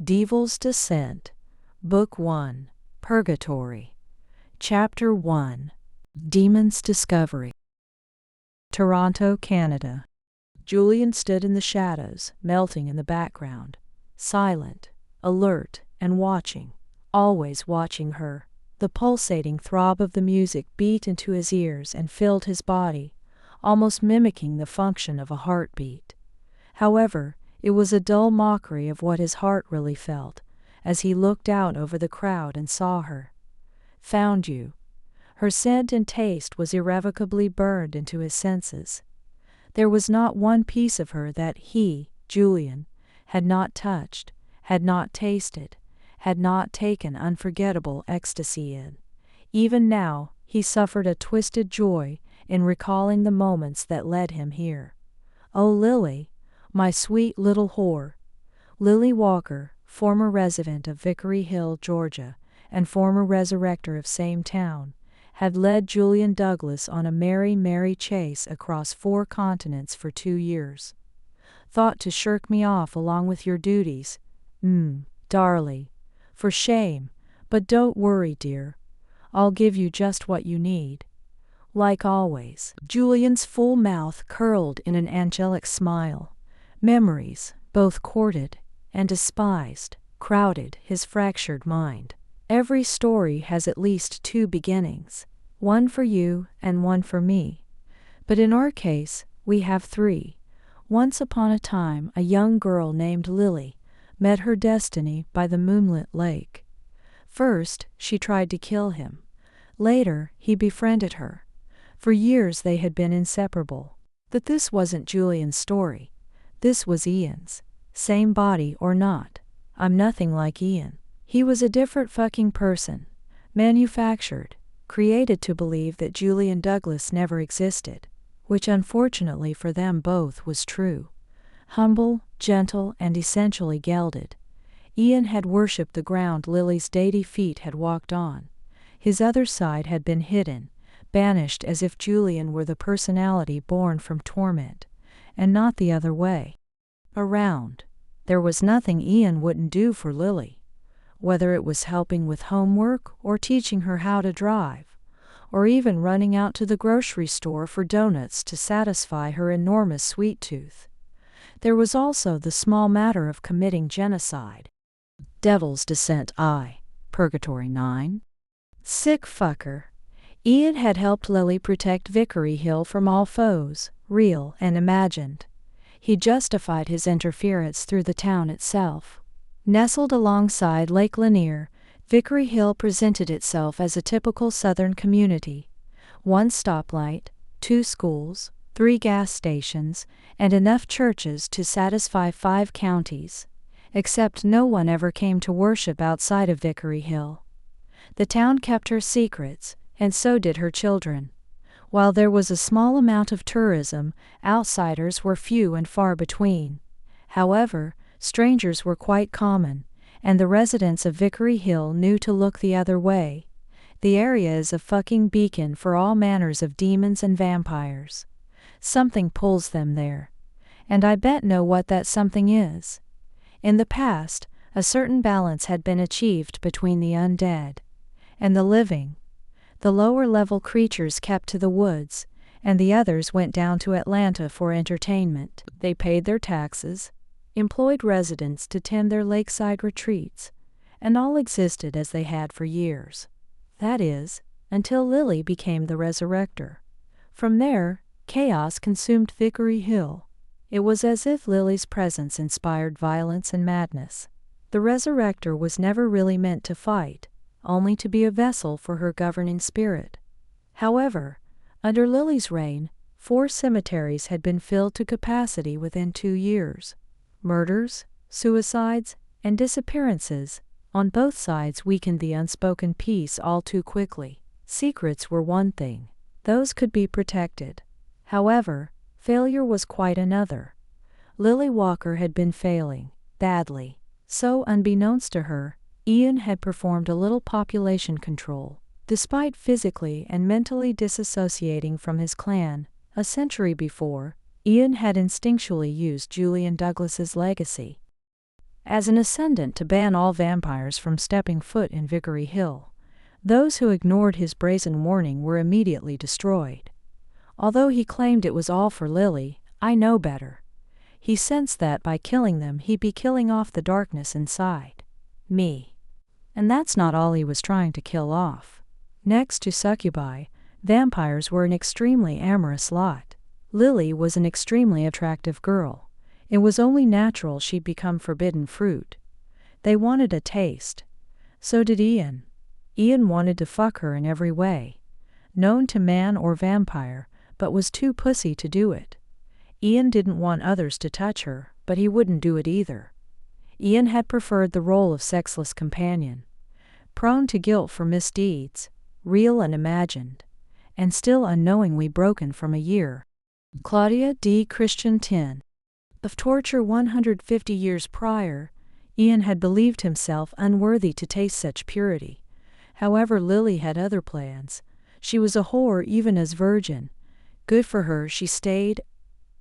Devil's Descent, Book 1, Purgatory, Chapter 1, Demon's Discovery. Toronto, Canada. Julian stood in the shadows, melting in the background, silent, alert, and watching, always watching her. The pulsating throb of the music beat into his ears and filled his body, almost mimicking the function of a heartbeat. However, it was a dull mockery of what his heart really felt, as he looked out over the crowd and saw her. Found you. Her scent and taste was irrevocably burned into his senses. There was not one piece of her that he, Julian, had not touched, had not tasted, had not taken unforgettable ecstasy in. Even now, he suffered a twisted joy in recalling the moments that led him here. Oh, Lily, my sweet little whore. Lily Walker, former resident of Vickery Hill, Georgia, and former resurrector of same town, had led Julian Douglas on a merry chase across 4 continents for 2 years. Thought to shirk me off along with your duties? Darling. For shame, but don't worry, dear. I'll give you just what you need. Like always. Julian's full mouth curled in an angelic smile. Memories, both courted and despised, crowded his fractured mind. Every story has at least 2 beginnings, one for you and one for me. But in our case, we have 3. Once upon a time, a young girl named Lily met her destiny by the moonlit lake. First, she tried to kill him. Later, he befriended her. For years they had been inseparable. But this wasn't Julian's story. This was Ian's. Same body or not, I'm nothing like Ian. He was a different fucking person. Manufactured, created to believe that Julian Douglas never existed, which unfortunately for them both was true. Humble, gentle, and essentially gelded, Ian had worshipped the ground Lily's dainty feet had walked on. His other side had been hidden, banished as if Julian were the personality born from torment, and not the other way around. There was nothing Ian wouldn't do for Lily, whether it was helping with homework or teaching her how to drive, or even running out to the grocery store for donuts to satisfy her enormous sweet tooth. There was also the small matter of committing genocide. Devil's Descent I, Purgatory 9. Sick fucker. Ian had helped Lily protect Vickery Hill from all foes, real and imagined. He justified his interference through the town itself. Nestled alongside Lake Lanier, Vickery Hill presented itself as a typical southern community. 1 stoplight, 2 schools, 3 gas stations, and enough churches to satisfy 5 counties. Except no one ever came to worship outside of Vickery Hill. The town kept her secrets, and so did her children. While there was a small amount of tourism, outsiders were few and far between. However, strangers were quite common, and the residents of Vickery Hill knew to look the other way. The area is a fucking beacon for all manners of demons and vampires. Something pulls them there. And I bet know what that something is. In the past, a certain balance had been achieved between the undead and the living. The lower-level creatures kept to the woods, and the others went down to Atlanta for entertainment. They paid their taxes, employed residents to tend their lakeside retreats, and all existed as they had for years. That is, until Lily became the resurrector. From there, chaos consumed Vickery Hill. It was as if Lily's presence inspired violence and madness. The resurrector was never really meant to fight, only to be a vessel for her governing spirit. However, under Lily's reign, 4 cemeteries had been filled to capacity within 2 years. Murders, suicides, and disappearances on both sides weakened the unspoken peace all too quickly. Secrets were one thing. Those could be protected. However, failure was quite another. Lily Walker had been failing, badly. So unbeknownst to her, Ian had performed a little population control. Despite physically and mentally disassociating from his clan, a century before, Ian had instinctually used Julian Douglas's legacy. as an ascendant to ban all vampires from stepping foot in Vickery Hill. Those who ignored his brazen warning were immediately destroyed. Although he claimed it was all for Lily, I know better. He sensed that by killing them he'd be killing off the darkness inside me. And that's not all he was trying to kill off. Next to succubi, vampires were an extremely amorous lot. Lily was an extremely attractive girl. It was only natural she'd become forbidden fruit. They wanted a taste. So did Ian. Ian wanted to fuck her in every way, known to man or vampire, but was too pussy to do it. Ian didn't want others to touch her, but he wouldn't do it either. Ian had preferred the role of sexless companion, prone to guilt for misdeeds, real and imagined, and still unknowingly broken from a year. Claudia D. Christian 10. Of torture 150 years prior, Ian had believed himself unworthy to taste such purity. However, Lily had other plans. She was a whore even as virgin. Good for her, she stayed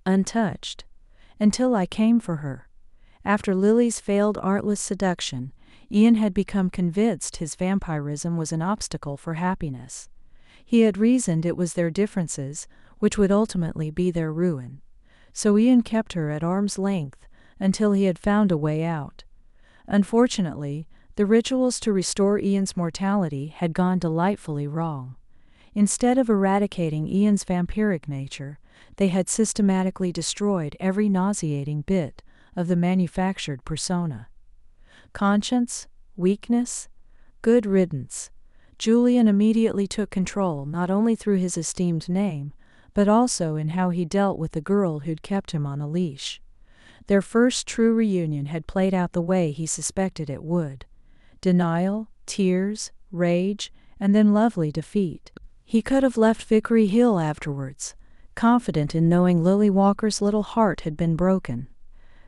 untouched until I came for her. After Lily's failed artless seduction, Ian had become convinced his vampirism was an obstacle for happiness. He had reasoned it was their differences which would ultimately be their ruin. So Ian kept her at arm's length until he had found a way out. Unfortunately, the rituals to restore Ian's mortality had gone delightfully wrong. Instead of eradicating Ian's vampiric nature, they had systematically destroyed every nauseating bit of the manufactured persona. Conscience, weakness, good riddance. Julian immediately took control not only through his esteemed name, but also in how he dealt with the girl who'd kept him on a leash. Their first true reunion had played out the way he suspected it would. Denial, tears, rage, and then lovely defeat. He could have left Vickery Hill afterwards, confident in knowing Lily Walker's little heart had been broken.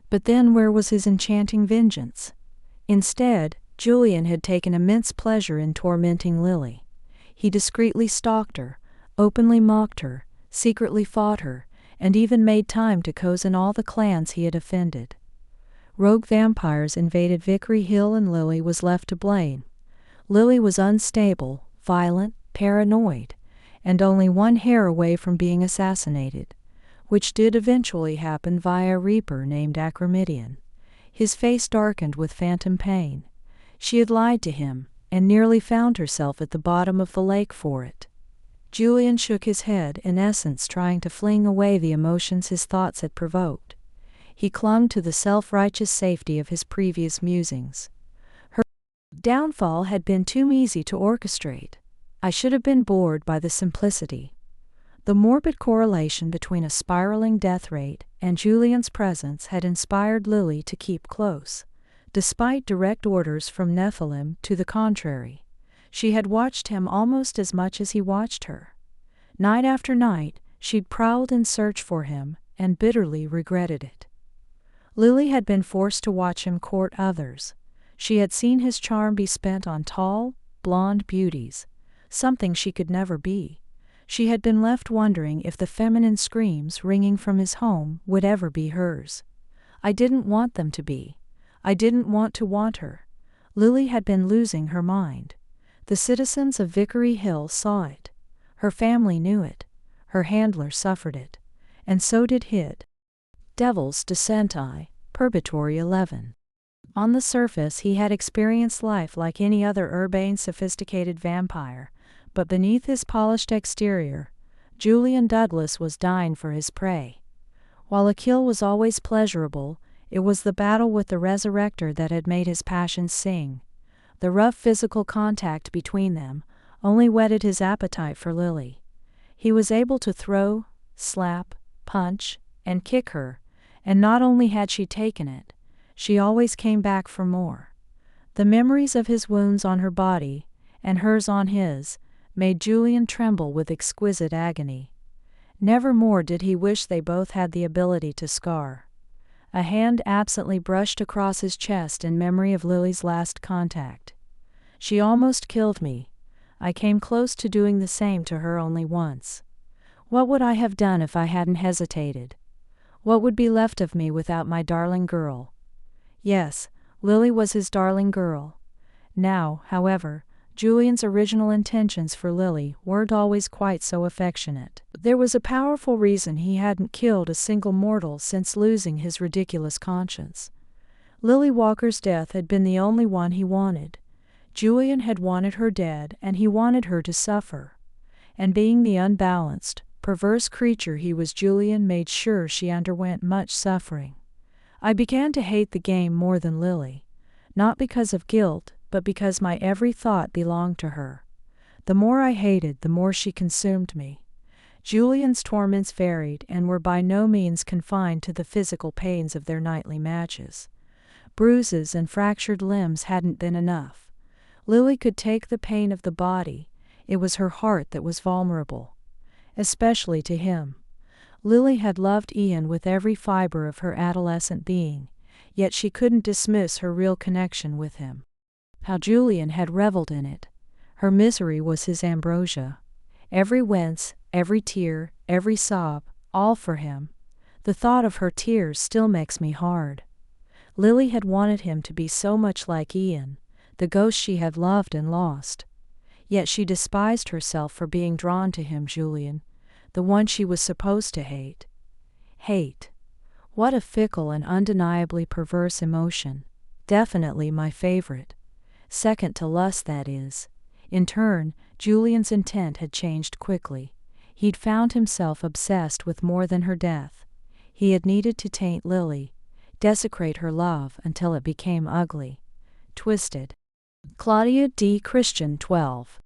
But then where was his enchanting vengeance? Instead, Julian had taken immense pleasure in tormenting Lily. He discreetly stalked her, openly mocked her, secretly fought her, and even made time to cozen all the clans he had offended. Rogue vampires invaded Vickery Hill and Lily was left to blame. Lily was unstable, violent, paranoid, and only one hair away from being assassinated, which did eventually happen via a reaper named Acromidian. His face darkened with phantom pain. She had lied to him, and nearly found herself at the bottom of the lake for it. Julian shook his head, in essence trying to fling away the emotions his thoughts had provoked. He clung to the self-righteous safety of his previous musings. Her downfall had been too easy to orchestrate. I should have been bored by the simplicity. The morbid correlation between a spiraling death rate and Julian's presence had inspired Lily to keep close, despite direct orders from Nephilim to the contrary. She had watched him almost as much as he watched her. Night after night, she'd prowled in search for him and bitterly regretted it. Lily had been forced to watch him court others. She had seen his charm be spent on tall, blonde beauties, something she could never be. She had been left wondering if the feminine screams ringing from his home would ever be hers. I didn't want them to be. I didn't want to want her. Lily had been losing her mind. The citizens of Vickery Hill saw it. Her family knew it. Her handler suffered it. And so did Hid. Devil's Descenti, Purgatory 11. On the surface he had experienced life like any other urbane sophisticated vampire, but beneath his polished exterior, Julian Douglas was dying for his prey. While a kill was always pleasurable, it was the battle with the resurrector that had made his passions sing. The rough physical contact between them only whetted his appetite for Lily. He was able to throw, slap, punch, and kick her, and not only had she taken it, she always came back for more. The memories of his wounds on her body, and hers on his, made Julian tremble with exquisite agony. Never more did he wish they both had the ability to scar. A hand absently brushed across his chest in memory of Lily's last contact. She almost killed me. I came close to doing the same to her only once. What would I have done if I hadn't hesitated? What would be left of me without my darling girl? Yes, Lily was his darling girl. Now, however, Julian's original intentions for Lily weren't always quite so affectionate. There was a powerful reason he hadn't killed a single mortal since losing his ridiculous conscience. Lily Walker's death had been the only one he wanted. Julian had wanted her dead, and he wanted her to suffer. And being the unbalanced, perverse creature he was, Julian made sure she underwent much suffering. I began to hate the game more than Lily, not because of guilt, but because my every thought belonged to her. The more I hated, the more she consumed me. Julian's torments varied and were by no means confined to the physical pains of their nightly matches. Bruises and fractured limbs hadn't been enough. Lily could take the pain of the body. It was her heart that was vulnerable, especially to him. Lily had loved Ian with every fiber of her adolescent being, yet she couldn't dismiss her real connection with him. How Julian had reveled in it. Her misery was his ambrosia. Every wince, every tear, every sob, all for him. The thought of her tears still makes me hard. Lily had wanted him to be so much like Ian, the ghost she had loved and lost. Yet she despised herself for being drawn to him, Julian, the one she was supposed to hate. Hate. What a fickle and undeniably perverse emotion. Definitely my favorite. Second to lust, that is. In turn, Julian's intent had changed quickly. He'd found himself obsessed with more than her death. He had needed to taint Lily, desecrate her love until it became ugly, twisted. Claudia D. Christian 12.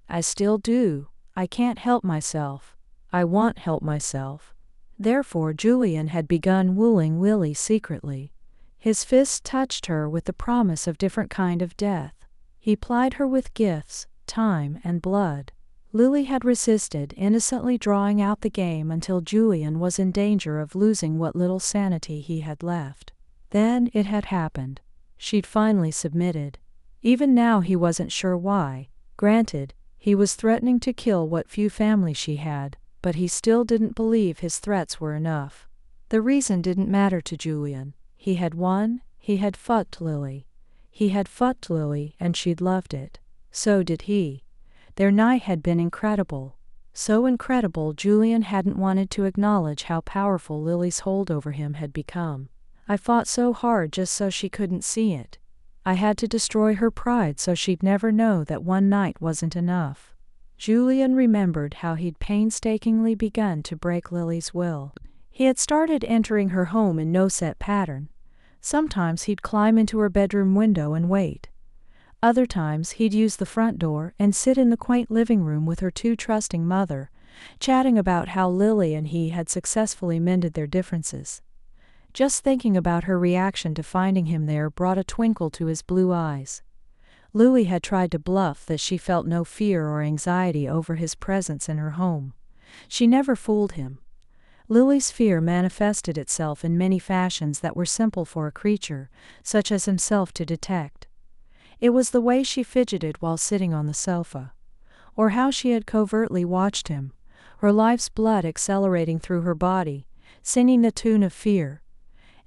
I still do. I can't help myself. I won't help myself. Therefore Julian had begun wooing Lily secretly. His fists touched her with the promise of different kind of death. He plied her with gifts, time, and blood. Lily had resisted, innocently drawing out the game until Julian was in danger of losing what little sanity he had left. Then it had happened. She'd finally submitted. Even now he wasn't sure why. Granted, he was threatening to kill what few family she had, but he still didn't believe his threats were enough. The reason didn't matter to Julian. He had won, he had fucked Lily. He had fucked Lily and she'd loved it. So did he. Their night had been incredible. So incredible Julian hadn't wanted to acknowledge how powerful Lily's hold over him had become. I fought so hard just so she couldn't see it. I had to destroy her pride so she'd never know that one night wasn't enough. Julian remembered how he'd painstakingly begun to break Lily's will. He had started entering her home in no set pattern. Sometimes he'd climb into her bedroom window and wait. Other times he'd use the front door and sit in the quaint living room with her too trusting mother, chatting about how Lily and he had successfully mended their differences. Just thinking about her reaction to finding him there brought a twinkle to his blue eyes. Lily had tried to bluff that she felt no fear or anxiety over his presence in her home. She never fooled him. Lily's fear manifested itself in many fashions that were simple for a creature, such as himself, to detect. It was the way she fidgeted while sitting on the sofa, or how she had covertly watched him, her life's blood accelerating through her body, singing the tune of fear,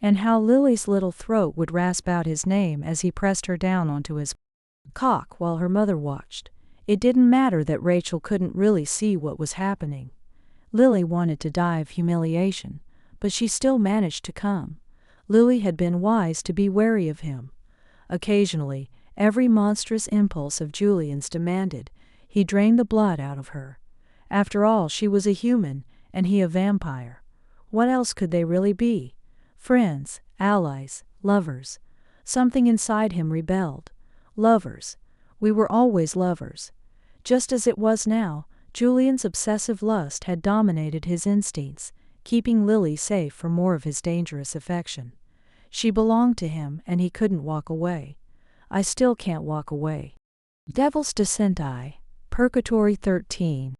and how Lily's little throat would rasp out his name as he pressed her down onto his cock while her mother watched. It didn't matter that Rachel couldn't really see what was happening. Lily wanted to die of humiliation, but she still managed to come. Lily had been wise to be wary of him. Occasionally, every monstrous impulse of Julian's demanded he drain the blood out of her. After all, she was a human, and he a vampire. What else could they really be? Friends, allies, lovers. Something inside him rebelled. Lovers. We were always lovers. Just as it was now, Julian's obsessive lust had dominated his instincts, keeping Lily safe from more of his dangerous affection. She belonged to him, and he couldn't walk away. I still can't walk away. Devil's Descent. Purgatory 13.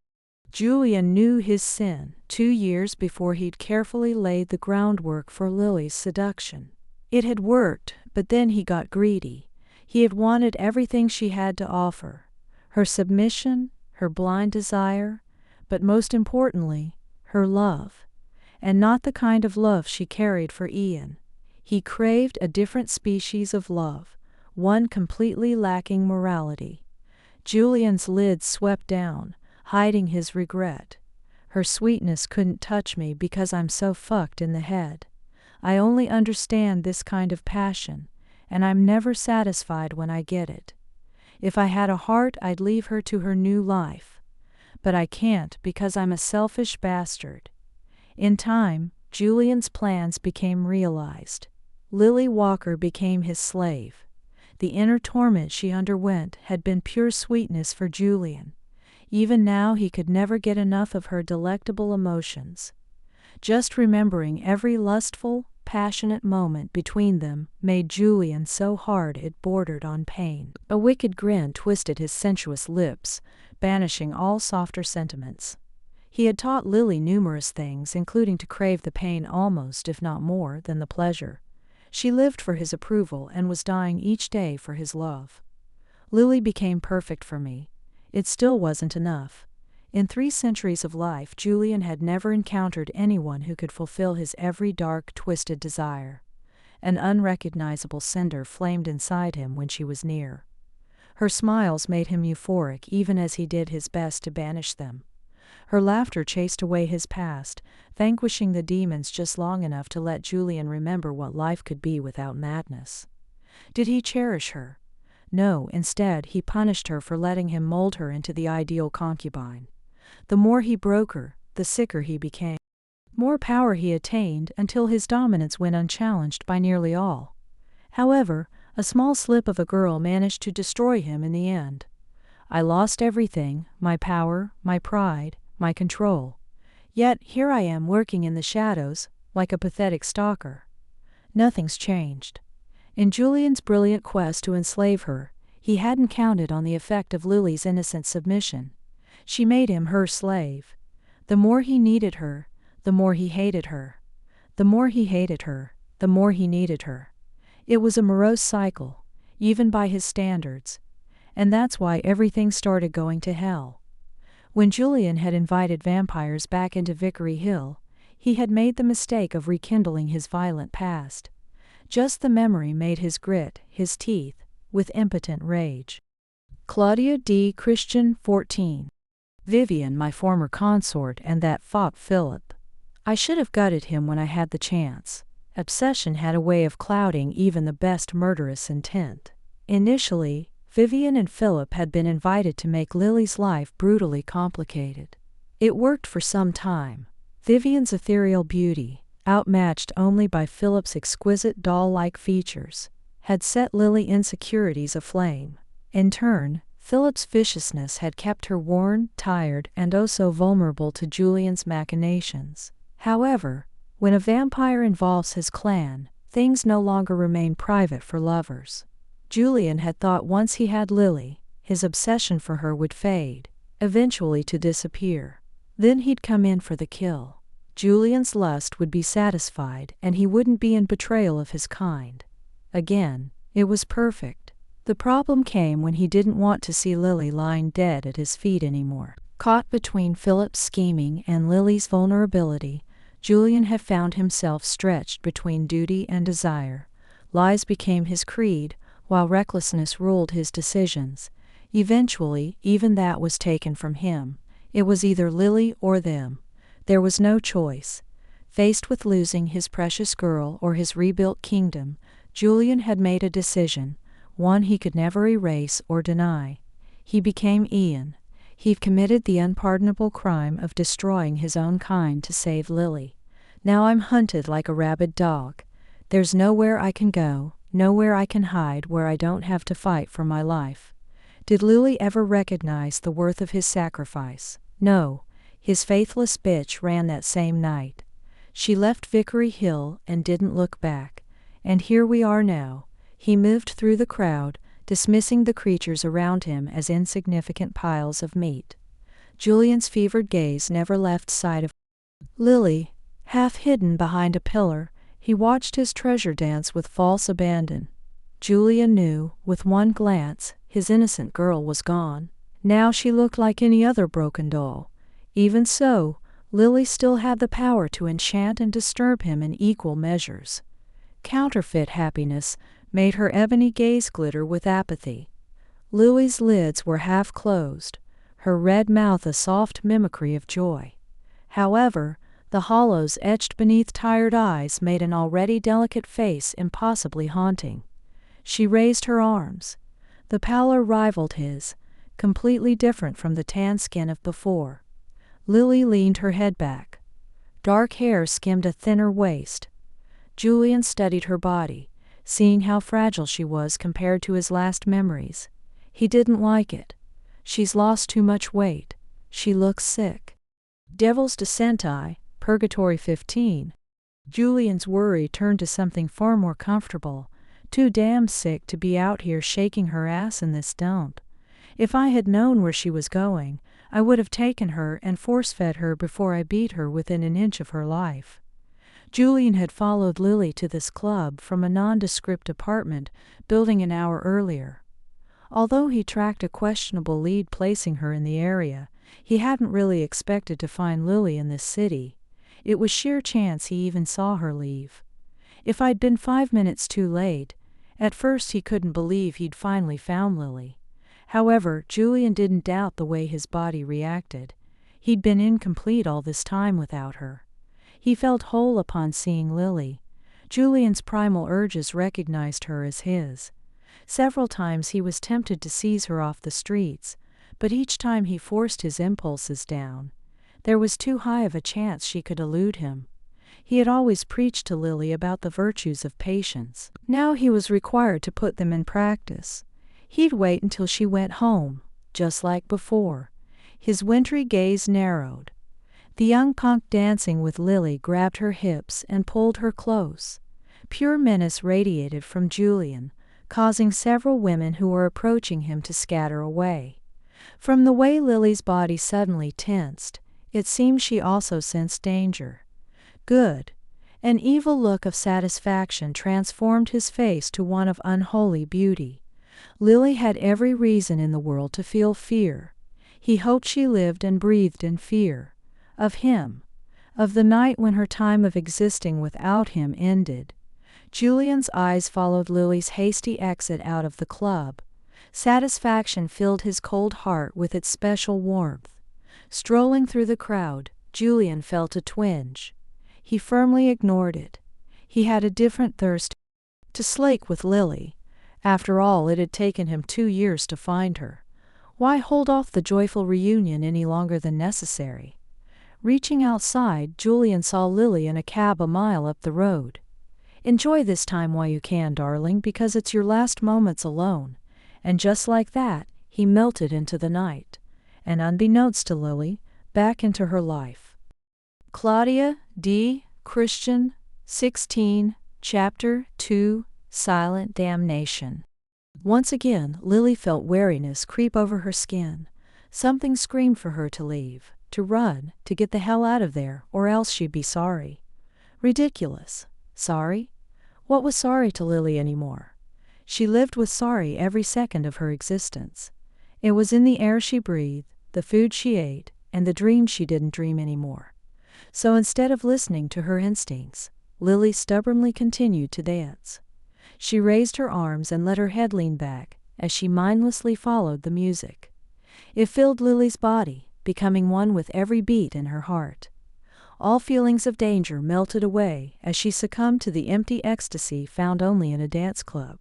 Julian knew his sin 2 years before he'd carefully laid the groundwork for Lily's seduction. It had worked, but then he got greedy. He had wanted everything she had to offer. Her submission, her blind desire, but most importantly, her love. And not the kind of love she carried for Ian. He craved a different species of love, one completely lacking morality. Julian's lids swept down, hiding his regret. Her sweetness couldn't touch me because I'm so fucked in the head. I only understand this kind of passion, and I'm never satisfied when I get it. If I had a heart, I'd leave her to her new life. But I can't because I'm a selfish bastard. In time, Julian's plans became realized. Lily Walker became his slave. The inner torment she underwent had been pure sweetness for Julian. Even now he could never get enough of her delectable emotions. Just remembering every lustful, passionate moment between them made Julian so hard it bordered on pain. A wicked grin twisted his sensuous lips, banishing all softer sentiments. He had taught Lily numerous things, including to crave the pain almost, if not more, than the pleasure. She lived for his approval and was dying each day for his love. Lily became perfect for me. It still wasn't enough. In 3 centuries of life, Julian had never encountered anyone who could fulfill his every dark, twisted desire. An unrecognizable cinder flamed inside him when she was near. Her smiles made him euphoric even as he did his best to banish them. Her laughter chased away his past, vanquishing the demons just long enough to let Julian remember what life could be without madness. Did he cherish her? No, instead, he punished her for letting him mold her into the ideal concubine. The more he broke her, the sicker he became. More power he attained until his dominance went unchallenged by nearly all. However, a small slip of a girl managed to destroy him in the end. I lost everything, my power, my pride, my control. Yet here I am working in the shadows, like a pathetic stalker. Nothing's changed. In Julian's brilliant quest to enslave her, he hadn't counted on the effect of Lily's innocent submission. She made him her slave. The more he needed her, the more he hated her. The more he hated her, the more he needed her. It was a morose cycle, even by his standards. And that's why everything started going to hell. When Julian had invited vampires back into Vickery Hill, he had made the mistake of rekindling his violent past. Just the memory made his grit his teeth with impotent rage. Claudia D. Christian, 14. Vivian, my former consort, and that fop Philip. I should have gutted him when I had the chance. Obsession had a way of clouding even the best murderous intent. Initially, Vivian and Philip had been invited to make Lily's life brutally complicated. It worked for some time. Vivian's ethereal beauty, outmatched only by Philip's exquisite doll-like features, had set Lily insecurities aflame. In turn, Philip's viciousness had kept her worn, tired, and oh so vulnerable to Julian's machinations. However, when a vampire involves his clan, things no longer remain private for lovers. Julian had thought once he had Lily, his obsession for her would fade, eventually to disappear. Then he'd come in for the kill. Julian's lust would be satisfied and he wouldn't be in betrayal of his kind. Again, it was perfect. The problem came when he didn't want to see Lily lying dead at his feet anymore. Caught between Philip's scheming and Lily's vulnerability, Julian had found himself stretched between duty and desire. Lies became his creed, while recklessness ruled his decisions. Eventually, even that was taken from him. It was either Lily or them. There was no choice. Faced with losing his precious girl or his rebuilt kingdom, Julian had made a decision, one he could never erase or deny. He became Ian. He committed the unpardonable crime of destroying his own kind to save Lily. Now I'm hunted like a rabid dog. There's nowhere I can go, nowhere I can hide where I don't have to fight for my life. Did Lily ever recognize the worth of his sacrifice? No. His faithless bitch ran that same night. She left Vickery Hill and didn't look back. And here we are now. He moved through the crowd, dismissing the creatures around him as insignificant piles of meat. Julian's fevered gaze never left sight of Lily. Half hidden behind a pillar, he watched his treasure dance with false abandon. Julian knew, with one glance, his innocent girl was gone. Now she looked like any other broken doll. Even so, Lily still had the power to enchant and disturb him in equal measures. Counterfeit happiness made her ebony gaze glitter with apathy. Lily's lids were half closed, her red mouth a soft mimicry of joy. However, the hollows etched beneath tired eyes made an already delicate face impossibly haunting. She raised her arms. The pallor rivaled his, completely different from the tan skin of before. Lily leaned her head back. Dark hair skimmed a thinner waist. Julian studied her body, seeing how fragile she was compared to his last memories. He didn't like it. She's lost too much weight. She looks sick. Devil's Descent, Purgatory 15. Julian's worry turned to something far more comfortable. Too damn sick to be out here shaking her ass in this dump. If I had known where she was going, I would have taken her and force-fed her before I beat her within an inch of her life. Julian had followed Lily to this club from a nondescript apartment building an hour earlier. Although he tracked a questionable lead placing her in the area, he hadn't really expected to find Lily in this city. It was sheer chance he even saw her leave. If I'd been 5 minutes too late, at first he couldn't believe he'd finally found Lily. However, Julian didn't doubt the way his body reacted. He'd been incomplete all this time without her. He felt whole upon seeing Lily. Julian's primal urges recognized her as his. Several times he was tempted to seize her off the streets, but each time he forced his impulses down. There was too high of a chance she could elude him. He had always preached to Lily about the virtues of patience. Now he was required to put them in practice. He'd wait until she went home, just like before. His wintry gaze narrowed. The young punk dancing with Lily grabbed her hips and pulled her close. Pure menace radiated from Julian, causing several women who were approaching him to scatter away. From the way Lily's body suddenly tensed, it seemed she also sensed danger. Good. An evil look of satisfaction transformed his face to one of unholy beauty. Lily had every reason in the world to feel fear. He hoped she lived and breathed in fear. Of him. Of the night when her time of existing without him ended. Julian's eyes followed Lily's hasty exit out of the club. Satisfaction filled his cold heart with its special warmth. Strolling through the crowd, Julian felt a twinge. He firmly ignored it. He had a different thirst to slake with Lily. After all, it had taken him 2 years to find her. Why hold off the joyful reunion any longer than necessary? Reaching outside, Julian saw Lily in a cab a mile up the road. Enjoy this time while you can, darling, because it's your last moments alone. And just like that, he melted into the night. And unbeknownst to Lily, back into her life. Claudia D. Christian, 16, Chapter 2, Silent Damnation. Once again, Lily felt weariness creep over her skin. Something screamed for her to leave, to run, to get the hell out of there, or else she'd be sorry. Ridiculous. Sorry? What was sorry to Lily anymore? She lived with sorry every second of her existence. It was in the air she breathed, the food she ate, and the dreams she didn't dream anymore. So instead of listening to her instincts, Lily stubbornly continued to dance. She raised her arms and let her head lean back as she mindlessly followed the music. It filled Lily's body, becoming one with every beat in her heart. All feelings of danger melted away as she succumbed to the empty ecstasy found only in a dance club.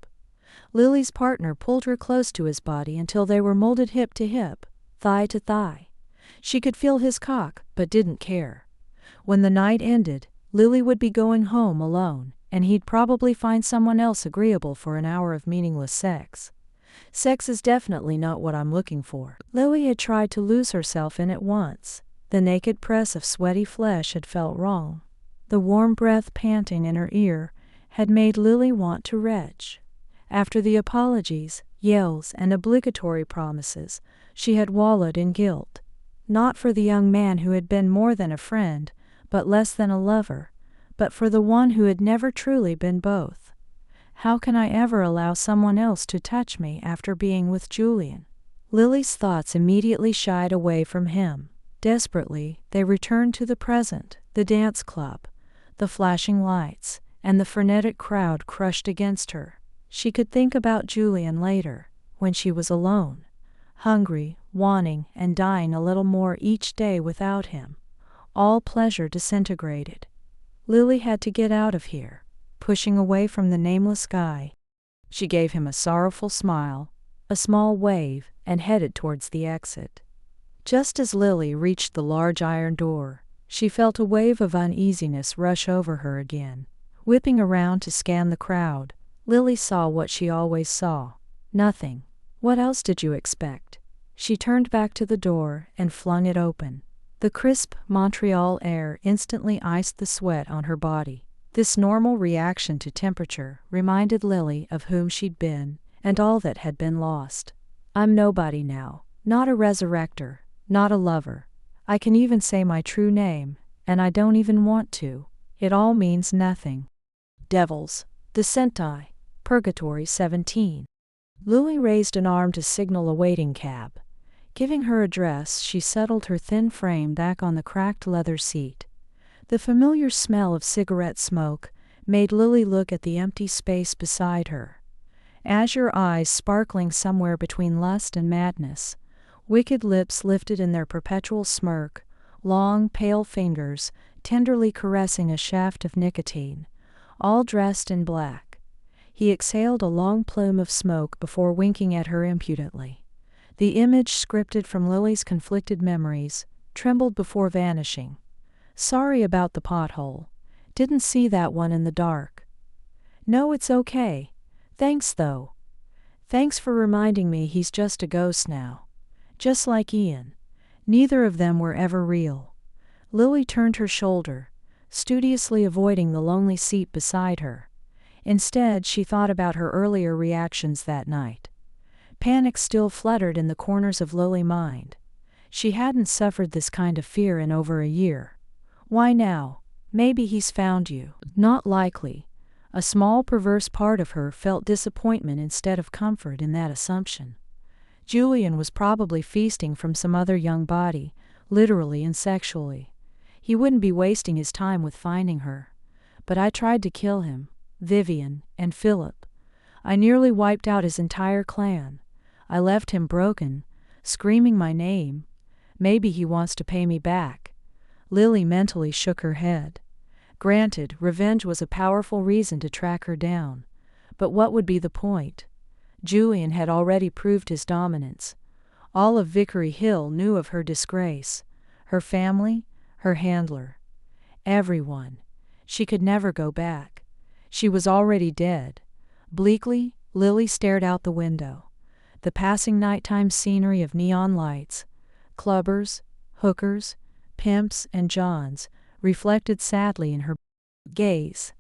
Lily's partner pulled her close to his body until they were molded hip to hip, thigh to thigh. She could feel his cock, but didn't care. When the night ended, Lily would be going home alone, and he'd probably find someone else agreeable for an hour of meaningless sex. Sex is definitely not what I'm looking for. Lily had tried to lose herself in it once. The naked press of sweaty flesh had felt wrong. The warm breath panting in her ear had made Lily want to retch. After the apologies, yells, and obligatory promises, she had wallowed in guilt. Not for the young man who had been more than a friend, but less than a lover, but for the one who had never truly been both. How can I ever allow someone else to touch me after being with Julian? Lily's thoughts immediately shied away from him. Desperately, they returned to the present, the dance club, the flashing lights, and the frenetic crowd crushed against her. She could think about Julian later, when she was alone, hungry, wanting, and dying a little more each day without him. All pleasure disintegrated. Lily had to get out of here, pushing away from the nameless guy. She gave him a sorrowful smile, a small wave, and headed towards the exit. Just as Lily reached the large iron door, she felt a wave of uneasiness rush over her again. Whipping around to scan the crowd, Lily saw what she always saw. Nothing. What else did you expect? She turned back to the door and flung it open. The crisp Montreal air instantly iced the sweat on her body. This normal reaction to temperature reminded Lily of whom she'd been and all that had been lost. I'm nobody now, not a resurrector, not a lover. I can even say my true name, and I don't even want to. It all means nothing. Devils. The Sentai. Purgatory 17. Lily raised an arm to signal a waiting cab. Giving her address, she settled her thin frame back on the cracked leather seat. The familiar smell of cigarette smoke made Lily look at the empty space beside her. Azure eyes sparkling somewhere between lust and madness, wicked lips lifted in their perpetual smirk, long, pale fingers tenderly caressing a shaft of nicotine, all dressed in black. He exhaled a long plume of smoke before winking at her impudently. The image scripted from Lily's conflicted memories trembled before vanishing. Sorry about the pothole. Didn't see that one in the dark. No, it's okay. Thanks, though. Thanks for reminding me he's just a ghost now. Just like Ian. Neither of them were ever real. Lily turned her shoulder, studiously avoiding the lonely seat beside her. Instead, she thought about her earlier reactions that night. Panic still fluttered in the corners of Lily's mind. She hadn't suffered this kind of fear in over a year. Why now? Maybe he's found you. Not likely. A small perverse part of her felt disappointment instead of comfort in that assumption. Julian was probably feasting from some other young body, literally and sexually. He wouldn't be wasting his time with finding her. But I tried to kill him, Vivian, and Philip. I nearly wiped out his entire clan. I left him broken, screaming my name. Maybe he wants to pay me back. Lily mentally shook her head. Granted, revenge was a powerful reason to track her down. But what would be the point? Julian had already proved his dominance. All of Vickery Hill knew of her disgrace. Her family, her handler. Everyone. She could never go back. She was already dead. Bleakly, Lily stared out the window. The passing nighttime scenery of neon lights, clubbers, hookers, pimps, and johns reflected sadly in her gaze.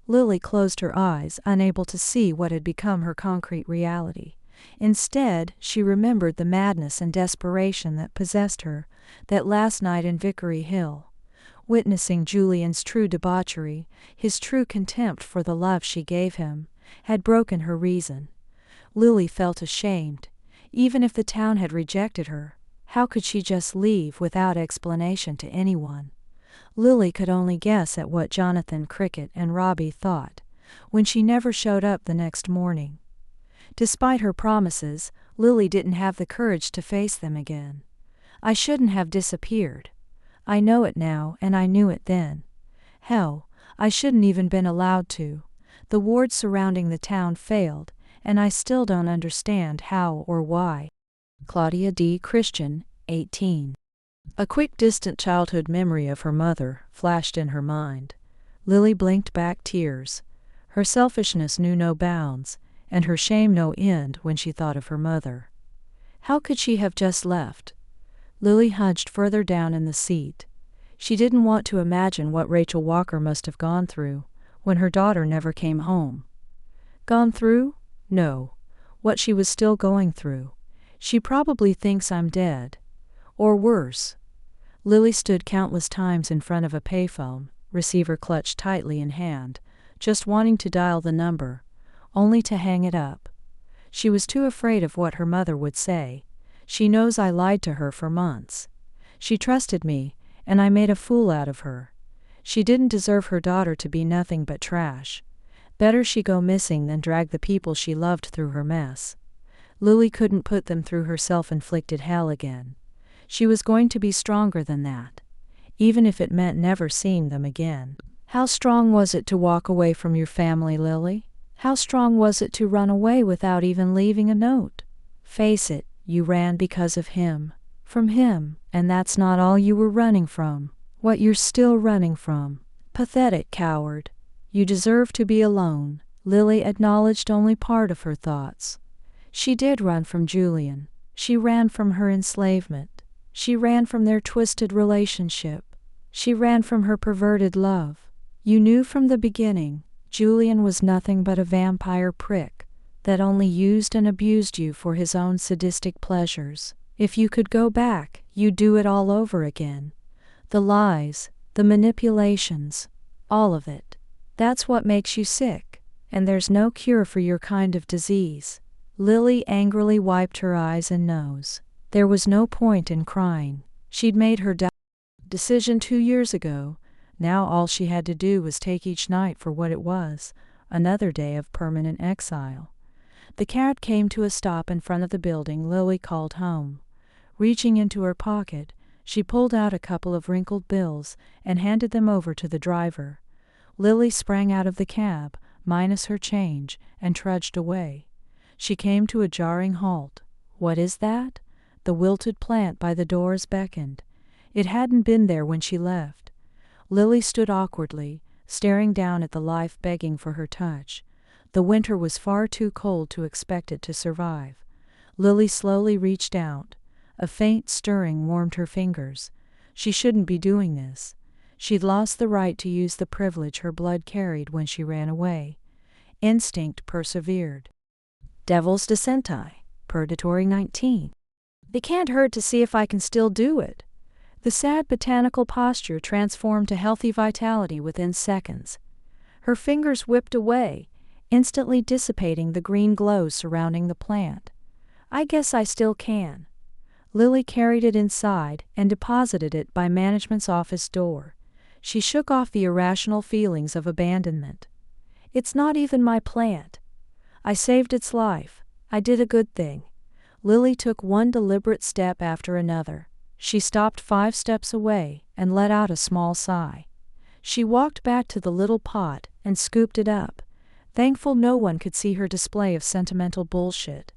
Lily closed her eyes, unable to see what had become her concrete reality. Instead, she remembered the madness and desperation that possessed her that last night in Vickery Hill. Witnessing Julian's true debauchery, his true contempt for the love she gave him, had broken her reason. Lily felt ashamed. Even if the town had rejected her, how could she just leave without explanation to anyone? Lily could only guess at what Jonathan Cricket and Robbie thought, when she never showed up the next morning. Despite her promises, Lily didn't have the courage to face them again. I shouldn't have disappeared. I know it now, and I knew it then. Hell, I shouldn't even been allowed to. The wards surrounding the town failed, and I still don't understand how or why. Claudia D. Christian, 18. A quick distant childhood memory of her mother flashed in her mind. Lily blinked back tears. Her selfishness knew no bounds, and her shame no end when she thought of her mother. How could she have just left? Lily hunched further down in the seat. She didn't want to imagine what Rachel Walker must have gone through when her daughter never came home. Gone through? No. What she was still going through. She probably thinks I'm dead. Or worse. Lily stood countless times in front of a payphone, receiver clutched tightly in hand, just wanting to dial the number, only to hang it up. She was too afraid of what her mother would say. She knows I lied to her for months. She trusted me, and I made a fool out of her. She didn't deserve her daughter to be nothing but trash. Better she go missing than drag the people she loved through her mess. Lily couldn't put them through her self-inflicted hell again. She was going to be stronger than that, even if it meant never seeing them again. How strong was it to walk away from your family, Lily? How strong was it to run away without even leaving a note? Face it, you ran because of him. From him, and that's not all you were running from. What you're still running from. Pathetic coward. You deserve to be alone. Lily acknowledged only part of her thoughts. She did run from Julian. She ran from her enslavement. She ran from their twisted relationship. She ran from her perverted love. You knew from the beginning, Julian was nothing but a vampire prick that only used and abused you for his own sadistic pleasures. If you could go back, you'd do it all over again. The lies, the manipulations, all of it. That's what makes you sick, and there's no cure for your kind of disease. Lily angrily wiped her eyes and nose. There was no point in crying. She'd made her decision 2 years ago. Now all she had to do was take each night for what it was, another day of permanent exile. The cab came to a stop in front of the building Lily called home. Reaching into her pocket, she pulled out a couple of wrinkled bills and handed them over to the driver. Lily sprang out of the cab, minus her change, and trudged away. She came to a jarring halt. What is that? The wilted plant by the doors beckoned. It hadn't been there when she left. Lily stood awkwardly, staring down at the life begging for her touch. The winter was far too cold to expect it to survive. Lily slowly reached out. A faint stirring warmed her fingers. She shouldn't be doing this. She'd lost the right to use the privilege her blood carried when she ran away. Instinct persevered. Devil's Descenti, Purgatory 19. It can't hurt to see if I can still do it. The sad botanical posture transformed to healthy vitality within seconds. Her fingers whipped away, instantly dissipating the green glow surrounding the plant. I guess I still can. Lily carried it inside and deposited it by management's office door. She shook off the irrational feelings of abandonment. It's not even my plant. I saved its life. I did a good thing. Lily took one deliberate step after another. She stopped 5 steps away and let out a small sigh. She walked back to the little pot and scooped it up, thankful no one could see her display of sentimental bullshit.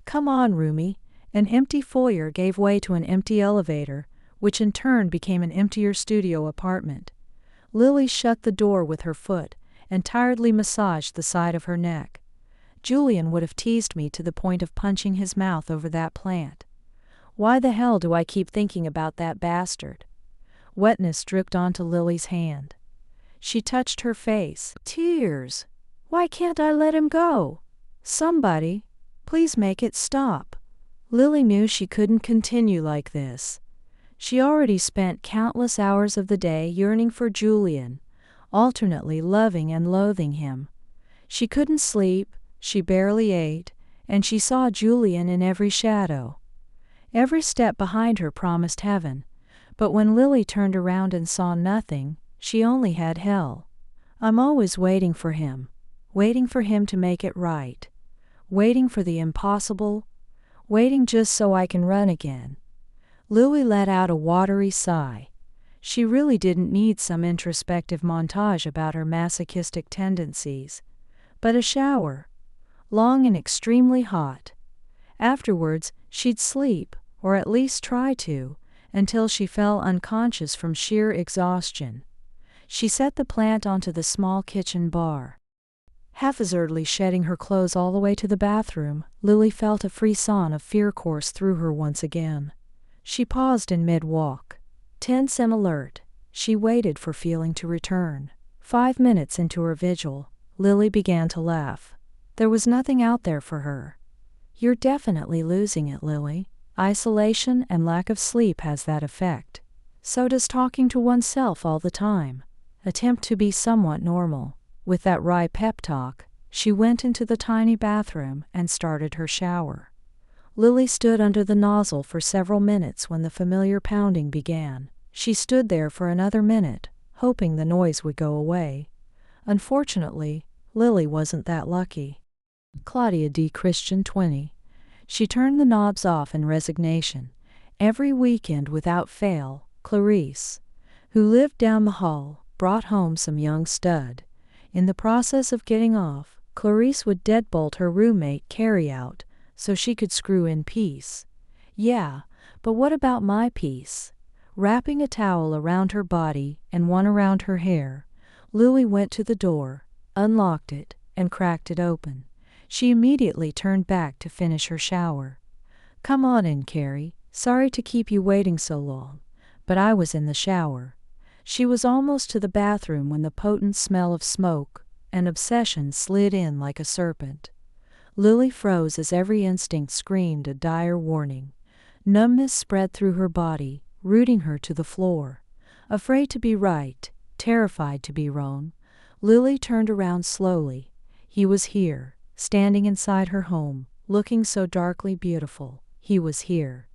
Come on, Rumi. An empty foyer gave way to an empty elevator, which in turn became an emptier studio apartment. Lily shut the door with her foot and tiredly massaged the side of her neck. Julian would have teased me to the point of punching his mouth over that plant. Why the hell do I keep thinking about that bastard? Wetness dripped onto Lily's hand. She touched her face. Tears. Why can't I let him go? Somebody, please make it stop. Lily knew she couldn't continue like this. She already spent countless hours of the day yearning for Julian, alternately loving and loathing him. She couldn't sleep, she barely ate, and she saw Julian in every shadow. Every step behind her promised heaven, but when Lily turned around and saw nothing, she only had hell. I'm always waiting for him to make it right, waiting for the impossible, waiting just so I can run again. Lily let out a watery sigh. She really didn't need some introspective montage about her masochistic tendencies, but a shower, long and extremely hot. Afterwards, she'd sleep, or at least try to, until she fell unconscious from sheer exhaustion. She set the plant onto the small kitchen bar. Haphazardly shedding her clothes all the way to the bathroom, Lily felt a frisson of fear course through her once again. She paused in mid-walk. Tense and alert, she waited for feeling to return. 5 minutes into her vigil, Lily began to laugh. There was nothing out there for her. You're definitely losing it, Lily. Isolation and lack of sleep has that effect. So does talking to oneself all the time. Attempt to be somewhat normal. With that wry pep talk, she went into the tiny bathroom and started her shower. Lily stood under the nozzle for several minutes when the familiar pounding began. She stood there for another minute, hoping the noise would go away. Unfortunately, Lily wasn't that lucky. Claudia D. Christian 20. She turned the knobs off in resignation. Every weekend without fail, Clarice, who lived down the hall, brought home some young stud. In the process of getting off, Clarice would deadbolt her roommate Carrie out so she could screw in peace. Yeah, but what about my piece? Wrapping a towel around her body and one around her hair, Lily went to the door, unlocked it, and cracked it open. She immediately turned back to finish her shower. "Come on in, Carrie. Sorry to keep you waiting so long, but I was in the shower." She was almost to the bathroom when the potent smell of smoke and obsession slid in like a serpent. Lily froze as every instinct screamed a dire warning. Numbness spread through her body, rooting her to the floor. Afraid to be right, terrified to be wrong, Lily turned around slowly. He was here, standing inside her home, looking so darkly beautiful. He was here.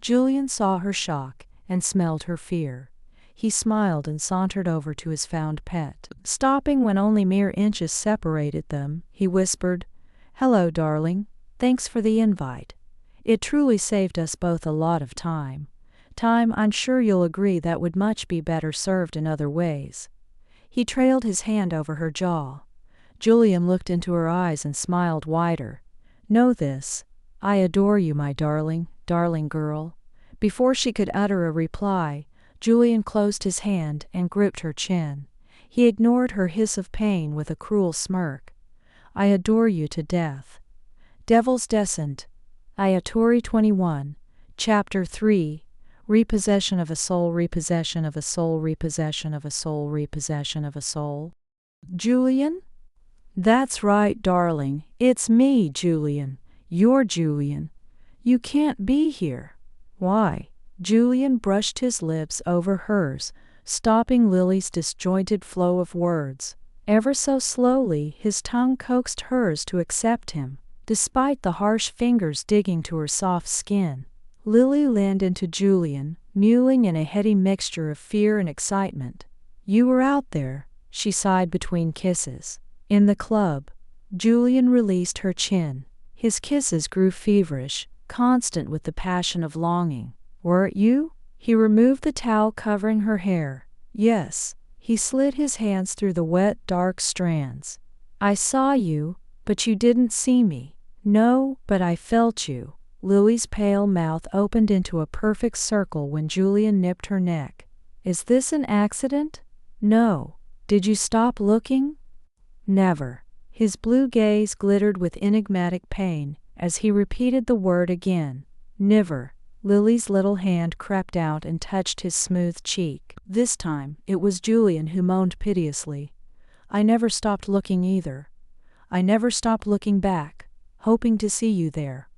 Julian saw her shock and smelled her fear. He smiled and sauntered over to his found pet. Stopping when only mere inches separated them, he whispered, "Hello, darling. Thanks for the invite. It truly saved us both a lot of time. Time I'm sure you'll agree that would much be better served in other ways." He trailed his hand over her jaw. Julian looked into her eyes and smiled wider. "Know this. I adore you, my darling, darling girl." Before she could utter a reply, Julian closed his hand and gripped her chin. He ignored her hiss of pain with a cruel smirk. "I adore you to death." Devil's Descent. Audiobook 21. Chapter 3. Repossession of a soul, repossession of a soul, repossession of a soul, repossession of a soul. "Julian?" "That's right, darling. It's me, Julian. You're Julian. You can't be here." "Why?" Julian brushed his lips over hers, stopping Lily's disjointed flow of words. Ever so slowly, his tongue coaxed hers to accept him, despite the harsh fingers digging to her soft skin. Lily leaned into Julian, mewing in a heady mixture of fear and excitement. "You were out there," she sighed between kisses. "In the club." Julian released her chin. His kisses grew feverish, constant with the passion of longing. "Weren't you?" He removed the towel covering her hair. "Yes." He slid his hands through the wet, dark strands. "I saw you, but you didn't see me." "No, but I felt you." Lily's pale mouth opened into a perfect circle when Julian nipped her neck. "Is this an accident?" "No." "Did you stop looking?" "Never." His blue gaze glittered with enigmatic pain as he repeated the word again. "Never." Lily's little hand crept out and touched his smooth cheek. This time, it was Julian who moaned piteously. "I never stopped looking either. I never stopped looking back, hoping to see you there."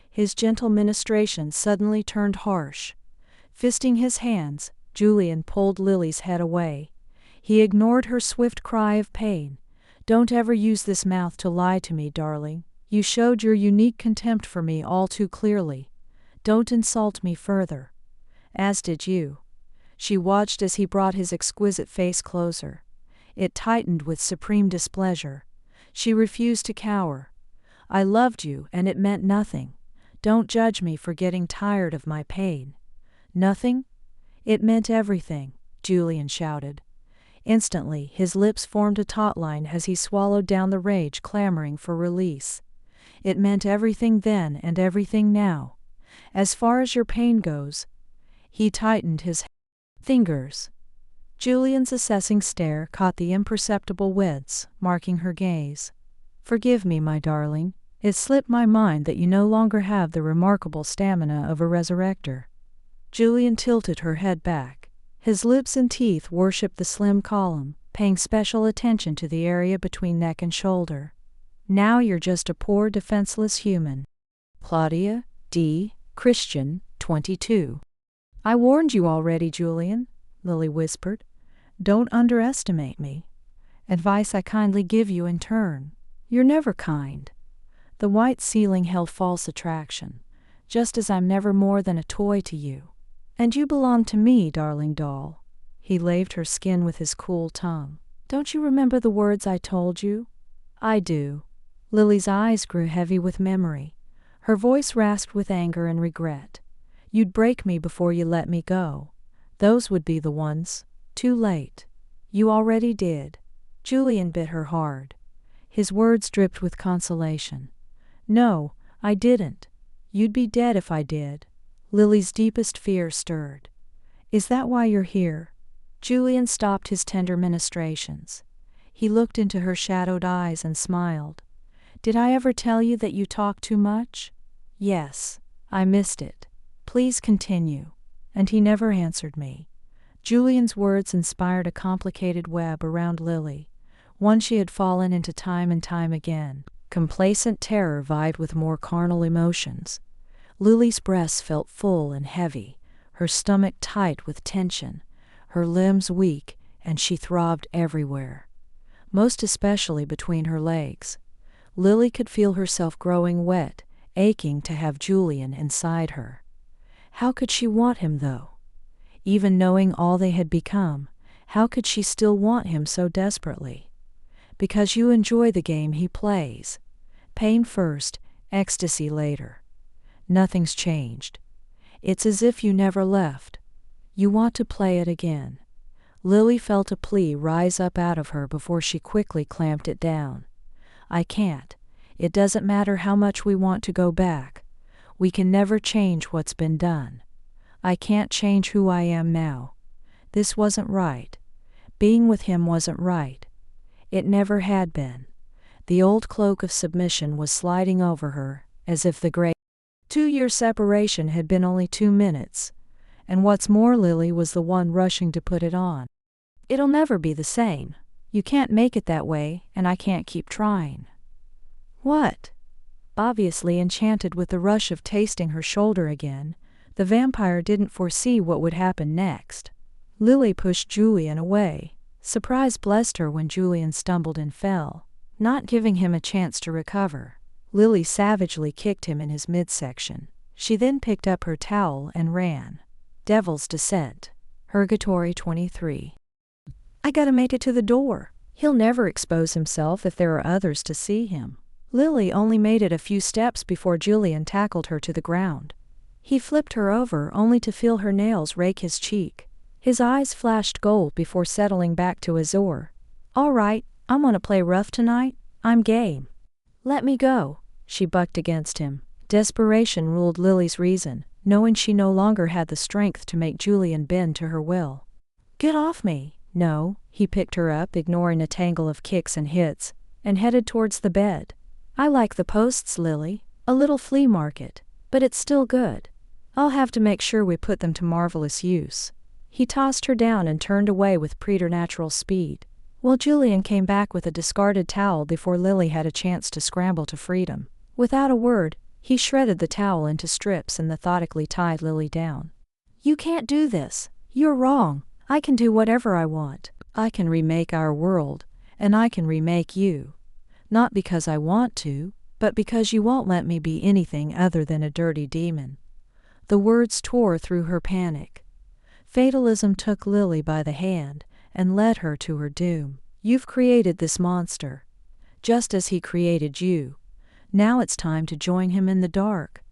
His gentle ministration suddenly turned harsh. Fisting his hands, Julian pulled Lily's head away. He ignored her swift cry of pain. "Don't ever use this mouth to lie to me, darling. You showed your unique contempt for me all too clearly. Don't insult me further." "As did you." She watched as he brought his exquisite face closer. It tightened with supreme displeasure. She refused to cower. "I loved you, and it meant nothing. Don't judge me for getting tired of my pain." "Nothing?" "It meant everything," Julian shouted. Instantly, his lips formed a taut line as he swallowed down the rage clamoring for release. "It meant everything then and everything now. As far as your pain goes." He tightened his fingers. Julian's assessing stare caught the imperceptible widths, marking her gaze. "Forgive me, my darling. It slipped my mind that you no longer have the remarkable stamina of a resurrector." Julian tilted her head back. His lips and teeth worshipped the slim column, paying special attention to the area between neck and shoulder. "Now you're just a poor defenseless human." Claudia D. Christian 22. "I warned you already, Julian," Lily whispered. "Don't underestimate me. Advice I kindly give you in turn. You're never kind." The white ceiling held false attraction, just as I'm never more than a toy to you. "And you belong to me, darling doll." He laved her skin with his cool tongue. Don't you remember the words I told you? I do. Lily's eyes grew heavy with memory. Her voice rasped with anger and regret. You'd break me before you let me go. Those would be the ones. Too late. You already did. Julian bit her hard. His words dripped with consolation. No, I didn't. You'd be dead if I did. Lily's deepest fear stirred. Is that why you're here? Julian stopped his tender ministrations. He looked into her shadowed eyes and smiled. Did I ever tell you that you talk too much? Yes. I missed it. Please continue. And he never answered me. Julian's words inspired a complicated web around Lily, one she had fallen into time and time again. Complacent terror vied with more carnal emotions. Lily's breasts felt full and heavy, her stomach tight with tension, her limbs weak, and she throbbed everywhere, most especially between her legs. Lily could feel herself growing wet, aching to have Julian inside her. How could she want him, though? Even knowing all they had become, how could she still want him so desperately? Because you enjoy the game he plays. Pain first, ecstasy later. Nothing's changed. It's as if you never left. You want to play it again. Lily felt a plea rise up out of her before she quickly clamped it down. I can't. It doesn't matter how much we want to go back. We can never change what's been done. I can't change who I am now. This wasn't right. Being with him wasn't right. It never had been. The old cloak of submission was sliding over her, as if the great 2-year separation had been only 2 minutes. And what's more, Lily was the one rushing to put it on. It'll never be the same. You can't make it that way, and I can't keep trying. What? Obviously enchanted with the rush of tasting her shoulder again, the vampire didn't foresee what would happen next. Lily pushed Julian away. Surprise blessed her when Julian stumbled and fell, not giving him a chance to recover. Lily savagely kicked him in his midsection. She then picked up her towel and ran. Devil's Descent. Purgatory 23. I gotta make it to the door. He'll never expose himself if there are others to see him. Lily only made it a few steps before Julian tackled her to the ground. He flipped her over only to feel her nails rake his cheek. His eyes flashed gold before settling back to Azure. All right, I'm gonna play rough tonight. I'm game. Let me go. She bucked against him. Desperation ruled Lily's reason, knowing she no longer had the strength to make Julian bend to her will. Get off me. No, he picked her up, ignoring a tangle of kicks and hits, and headed towards the bed. I like the posts, Lily. A little flea market, but it's still good. I'll have to make sure we put them to marvelous use. He tossed her down and turned away with preternatural speed, while Julian came back with a discarded towel before Lily had a chance to scramble to freedom. Without a word, he shredded the towel into strips and methodically tied Lily down. You can't do this. You're wrong. I can do whatever I want. I can remake our world, and I can remake you. Not because I want to, but because you won't let me be anything other than a dirty demon. The words tore through her panic. Fatalism took Lily by the hand and led her to her doom. You've created this monster, just as he created you. Now it's time to join him in the dark.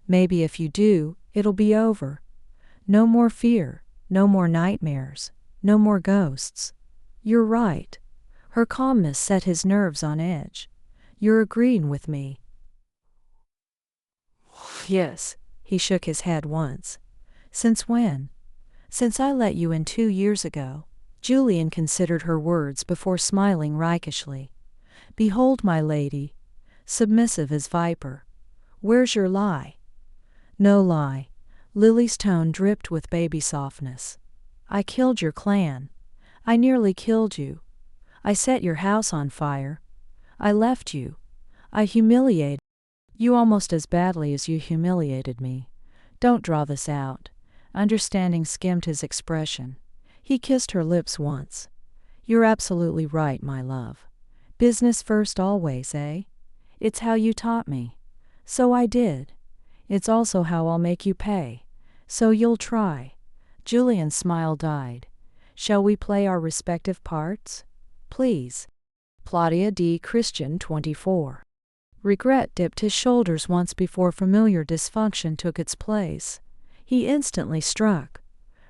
Maybe if you do, it'll be over. No more fear, no more nightmares, no more ghosts. You're right. Her calmness set his nerves on edge. You're agreeing with me. Yes. He shook his head once. Since when? Since I let you in 2 years ago. Julian considered her words before smiling rakishly. Behold, my lady, submissive as viper. Where's your lie? No lie. Lily's tone dripped with baby softness. I killed your clan. I nearly killed you. I set your house on fire. I left you. I humiliated you almost as badly as you humiliated me. Don't draw this out. Understanding skimmed his expression. He kissed her lips once. You're absolutely right, my love. Business first always, eh? It's how you taught me. So I did. It's also how I'll make you pay. So you'll try. Julian's smile died. Shall we play our respective parts? Please. Claudia D. Christian, 24. Regret dipped his shoulders once before familiar dysfunction took its place. He instantly struck.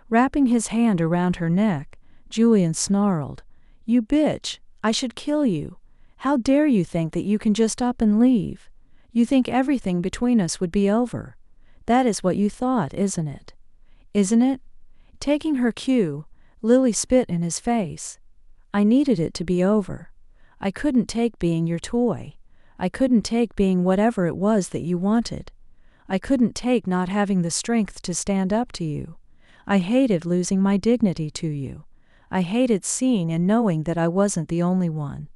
Wrapping his hand around her neck, Julian snarled, "You bitch, I should kill you. How dare you think that you can just up and leave? You think everything between us would be over. That is what you thought, isn't it? Isn't it?" Taking her cue, Lily spit in his face. "I needed it to be over. I couldn't take being your toy. I couldn't take being whatever it was that you wanted. I couldn't take not having the strength to stand up to you. I hated losing my dignity to you. I hated seeing and knowing that I wasn't the only one."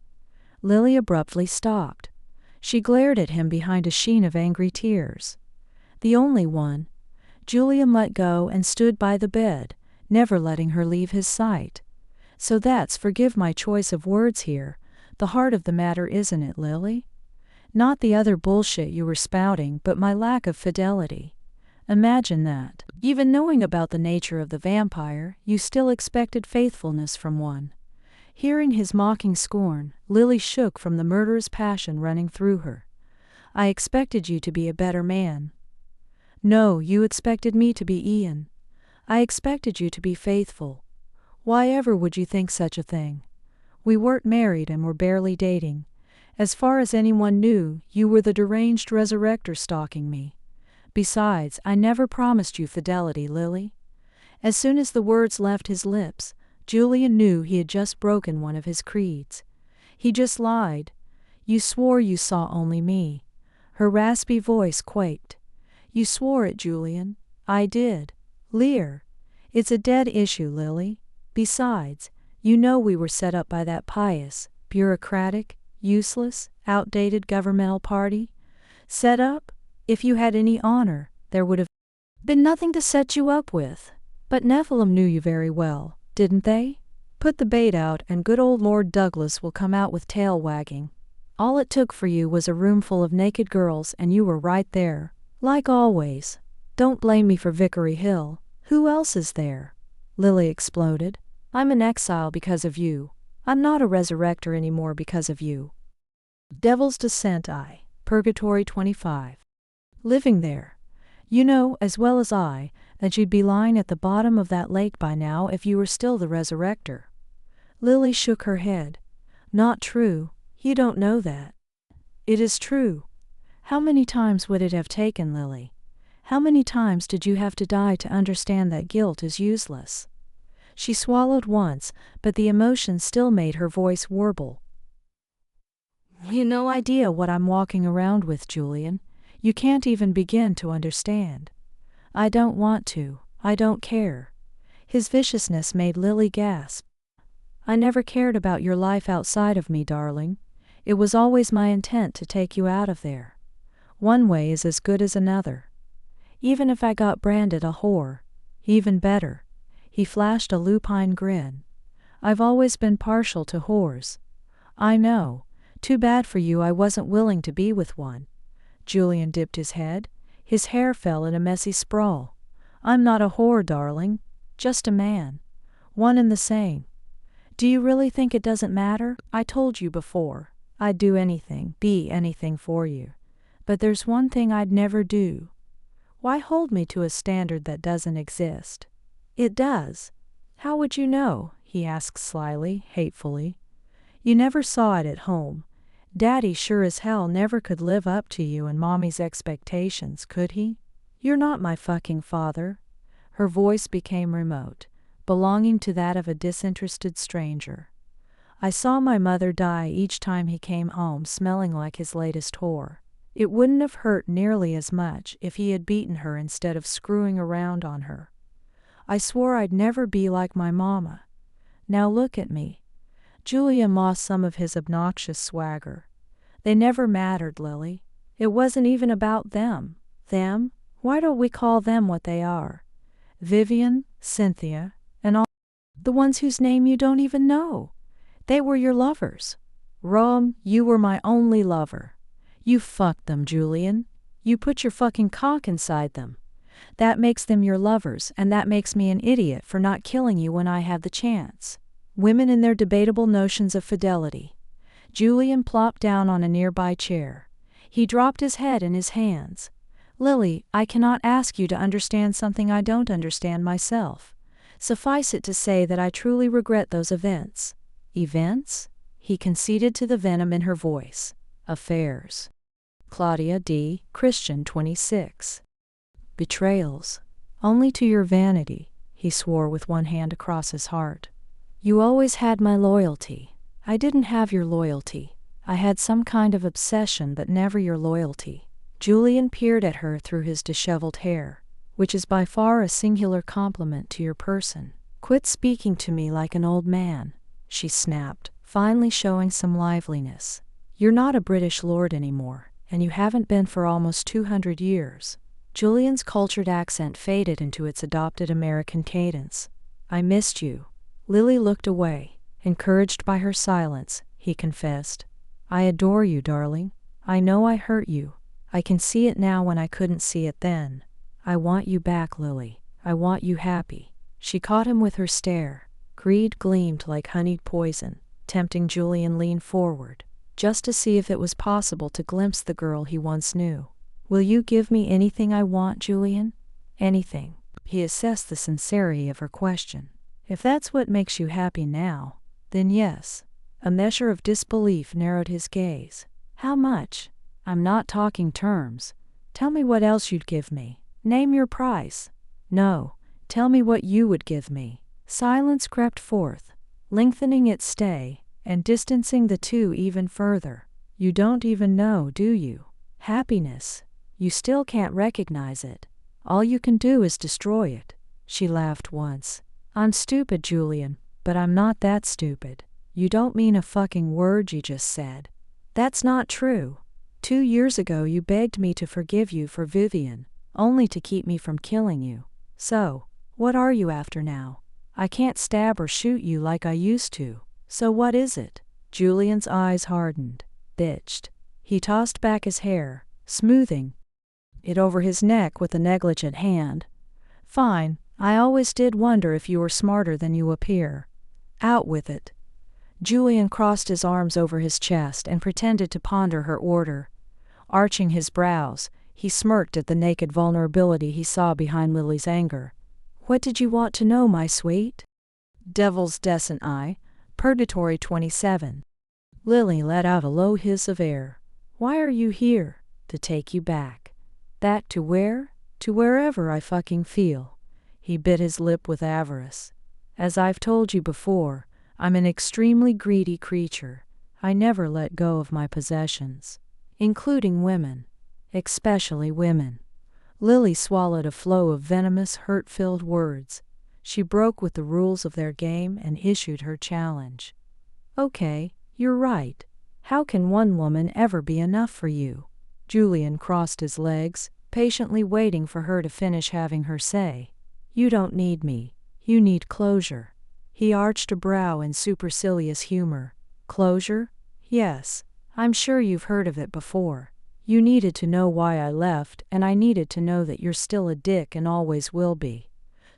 Lily abruptly stopped. She glared at him behind a sheen of angry tears. "The only one?" Julian let go and stood by the bed, never letting her leave his sight. "So that's, forgive my choice of words here, the heart of the matter, isn't it, Lily? Not the other bullshit you were spouting, but my lack of fidelity. Imagine that. Even knowing about the nature of the vampire, you still expected faithfulness from one." Hearing his mocking scorn, Lily shook from the murderous passion running through her. "I expected you to be a better man." "No, you expected me to be Ian. I expected you to be faithful. Why ever would you think such a thing? We weren't married and were barely dating. As far as anyone knew, you were the deranged resurrector stalking me. Besides, I never promised you fidelity, Lily." As soon as the words left his lips, Julian knew he had just broken one of his creeds. He just lied. "You swore you saw only me." Her raspy voice quaked. "You swore it, Julian." "I did." "Lear. It's a dead issue, Lily. Besides, you know we were set up by that pious, bureaucratic, useless, outdated governmental party. Set up? If you had any honor, there would have been nothing to set you up with. But Nephilim knew you very well, didn't they? Put the bait out and good old Lord Douglas will come out with tail wagging. All it took for you was a room full of naked girls and you were right there, like always. Don't blame me for Vickery Hill. Who else is there?" Lily exploded. "I'm in exile because of you. I'm not a resurrector anymore because of you." Devil's Descent I, Purgatory 25. Living there. You know, as well as I, that you'd be lying at the bottom of that lake by now if you were still the resurrector. Lily shook her head. "Not true. You don't know that." "It is true. How many times would it have taken, Lily? How many times did you have to die to understand that guilt is useless?" She swallowed once, but the emotion still made her voice warble. "You no idea what I'm walking around with, Julian. You can't even begin to understand." "I don't want to. I don't care." His viciousness made Lily gasp. "I never cared about your life outside of me, darling. It was always my intent to take you out of there. One way is as good as another. Even if I got branded a whore, even better." He flashed a lupine grin. "I've always been partial to whores." "I know. Too bad for you I wasn't willing to be with one." Julian dipped his head. His hair fell in a messy sprawl. "I'm not a whore, darling. Just a man. One and the same. Do you really think it doesn't matter? I told you before. I'd do anything, be anything for you. But there's one thing I'd never do. Why hold me to a standard that doesn't exist?" "It does." "How would you know?" he asked slyly, hatefully. "You never saw it at home. Daddy sure as hell never could live up to you and Mommy's expectations, could he? You're not my fucking father." Her voice became remote, belonging to that of a disinterested stranger. "I saw my mother die each time he came home smelling like his latest whore. It wouldn't have hurt nearly as much if he had beaten her instead of screwing around on her. I swore I'd never be like my mama. Now look at me." Julian lost some of his obnoxious swagger. "They never mattered, Lily. It wasn't even about them. Them? Why don't we call them what they are? Vivian, Cynthia, and all the ones whose name you don't even know. They were your lovers. Rome, you were my only lover. You fucked them, Julian. You put your fucking cock inside them. That makes them your lovers, and that makes me an idiot for not killing you when I have the chance. Women and their debatable notions of fidelity. Julian plopped down on a nearby chair. He dropped his head in his hands. Lily, I cannot ask you to understand something I don't understand myself. Suffice it to say that I truly regret those events. Events? He conceded to the venom in her voice. Affairs. Claudia D., Christian 26. Betrayals. Only to your vanity, he swore with one hand across his heart. You always had my loyalty. I didn't have your loyalty. I had some kind of obsession but never your loyalty. Julian peered at her through his disheveled hair, which is by far a singular compliment to your person. Quit speaking to me like an old man, she snapped, finally showing some liveliness. You're not a British lord anymore, and you haven't been for almost 200 years. Julian's cultured accent faded into its adopted American cadence. I missed you. Lily looked away. Encouraged by her silence, he confessed. I adore you, darling. I know I hurt you. I can see it now when I couldn't see it then. I want you back, Lily. I want you happy. She caught him with her stare. Greed gleamed like honeyed poison, tempting Julian lean forward, just to see if it was possible to glimpse the girl he once knew. Will you give me anything I want, Julian? Anything. He assessed the sincerity of her question. If that's what makes you happy now, then yes. A measure of disbelief narrowed his gaze. How much? I'm not talking terms. Tell me what else you'd give me. Name your price. No, tell me what you would give me. Silence crept forth, lengthening its stay, and distancing the two even further. You don't even know, do you? Happiness. You still can't recognize it. All you can do is destroy it. She laughed once. I'm stupid, Julian, but I'm not that stupid. You don't mean a fucking word you just said. That's not true. 2 years ago you begged me to forgive you for Vivian, only to keep me from killing you. So, what are you after now? I can't stab or shoot you like I used to. So what is it? Julian's eyes hardened. Bitched. He tossed back his hair, smoothing it over his neck with a negligent hand. Fine, I always did wonder if you were smarter than you appear. Out with it. Julian crossed his arms over his chest and pretended to ponder her order. Arching his brows, he smirked at the naked vulnerability he saw behind Lily's anger. What did you want to know, my sweet? Devil's Descent I, Purgatory 27. Lily let out a low hiss of air. Why are you here? To take you back. Back to where? To wherever I fucking feel. He bit his lip with avarice. As I've told you before, I'm an extremely greedy creature. I never let go of my possessions. Including women. Especially women. Lily swallowed a flow of venomous, hurt-filled words. She broke with the rules of their game and issued her challenge. Okay, you're right. How can one woman ever be enough for you? Julian crossed his legs, patiently waiting for her to finish having her say. You don't need me. You need closure. He arched a brow in supercilious humor. Closure? Yes. I'm sure you've heard of it before. You needed to know why I left, and I needed to know that you're still a dick and always will be.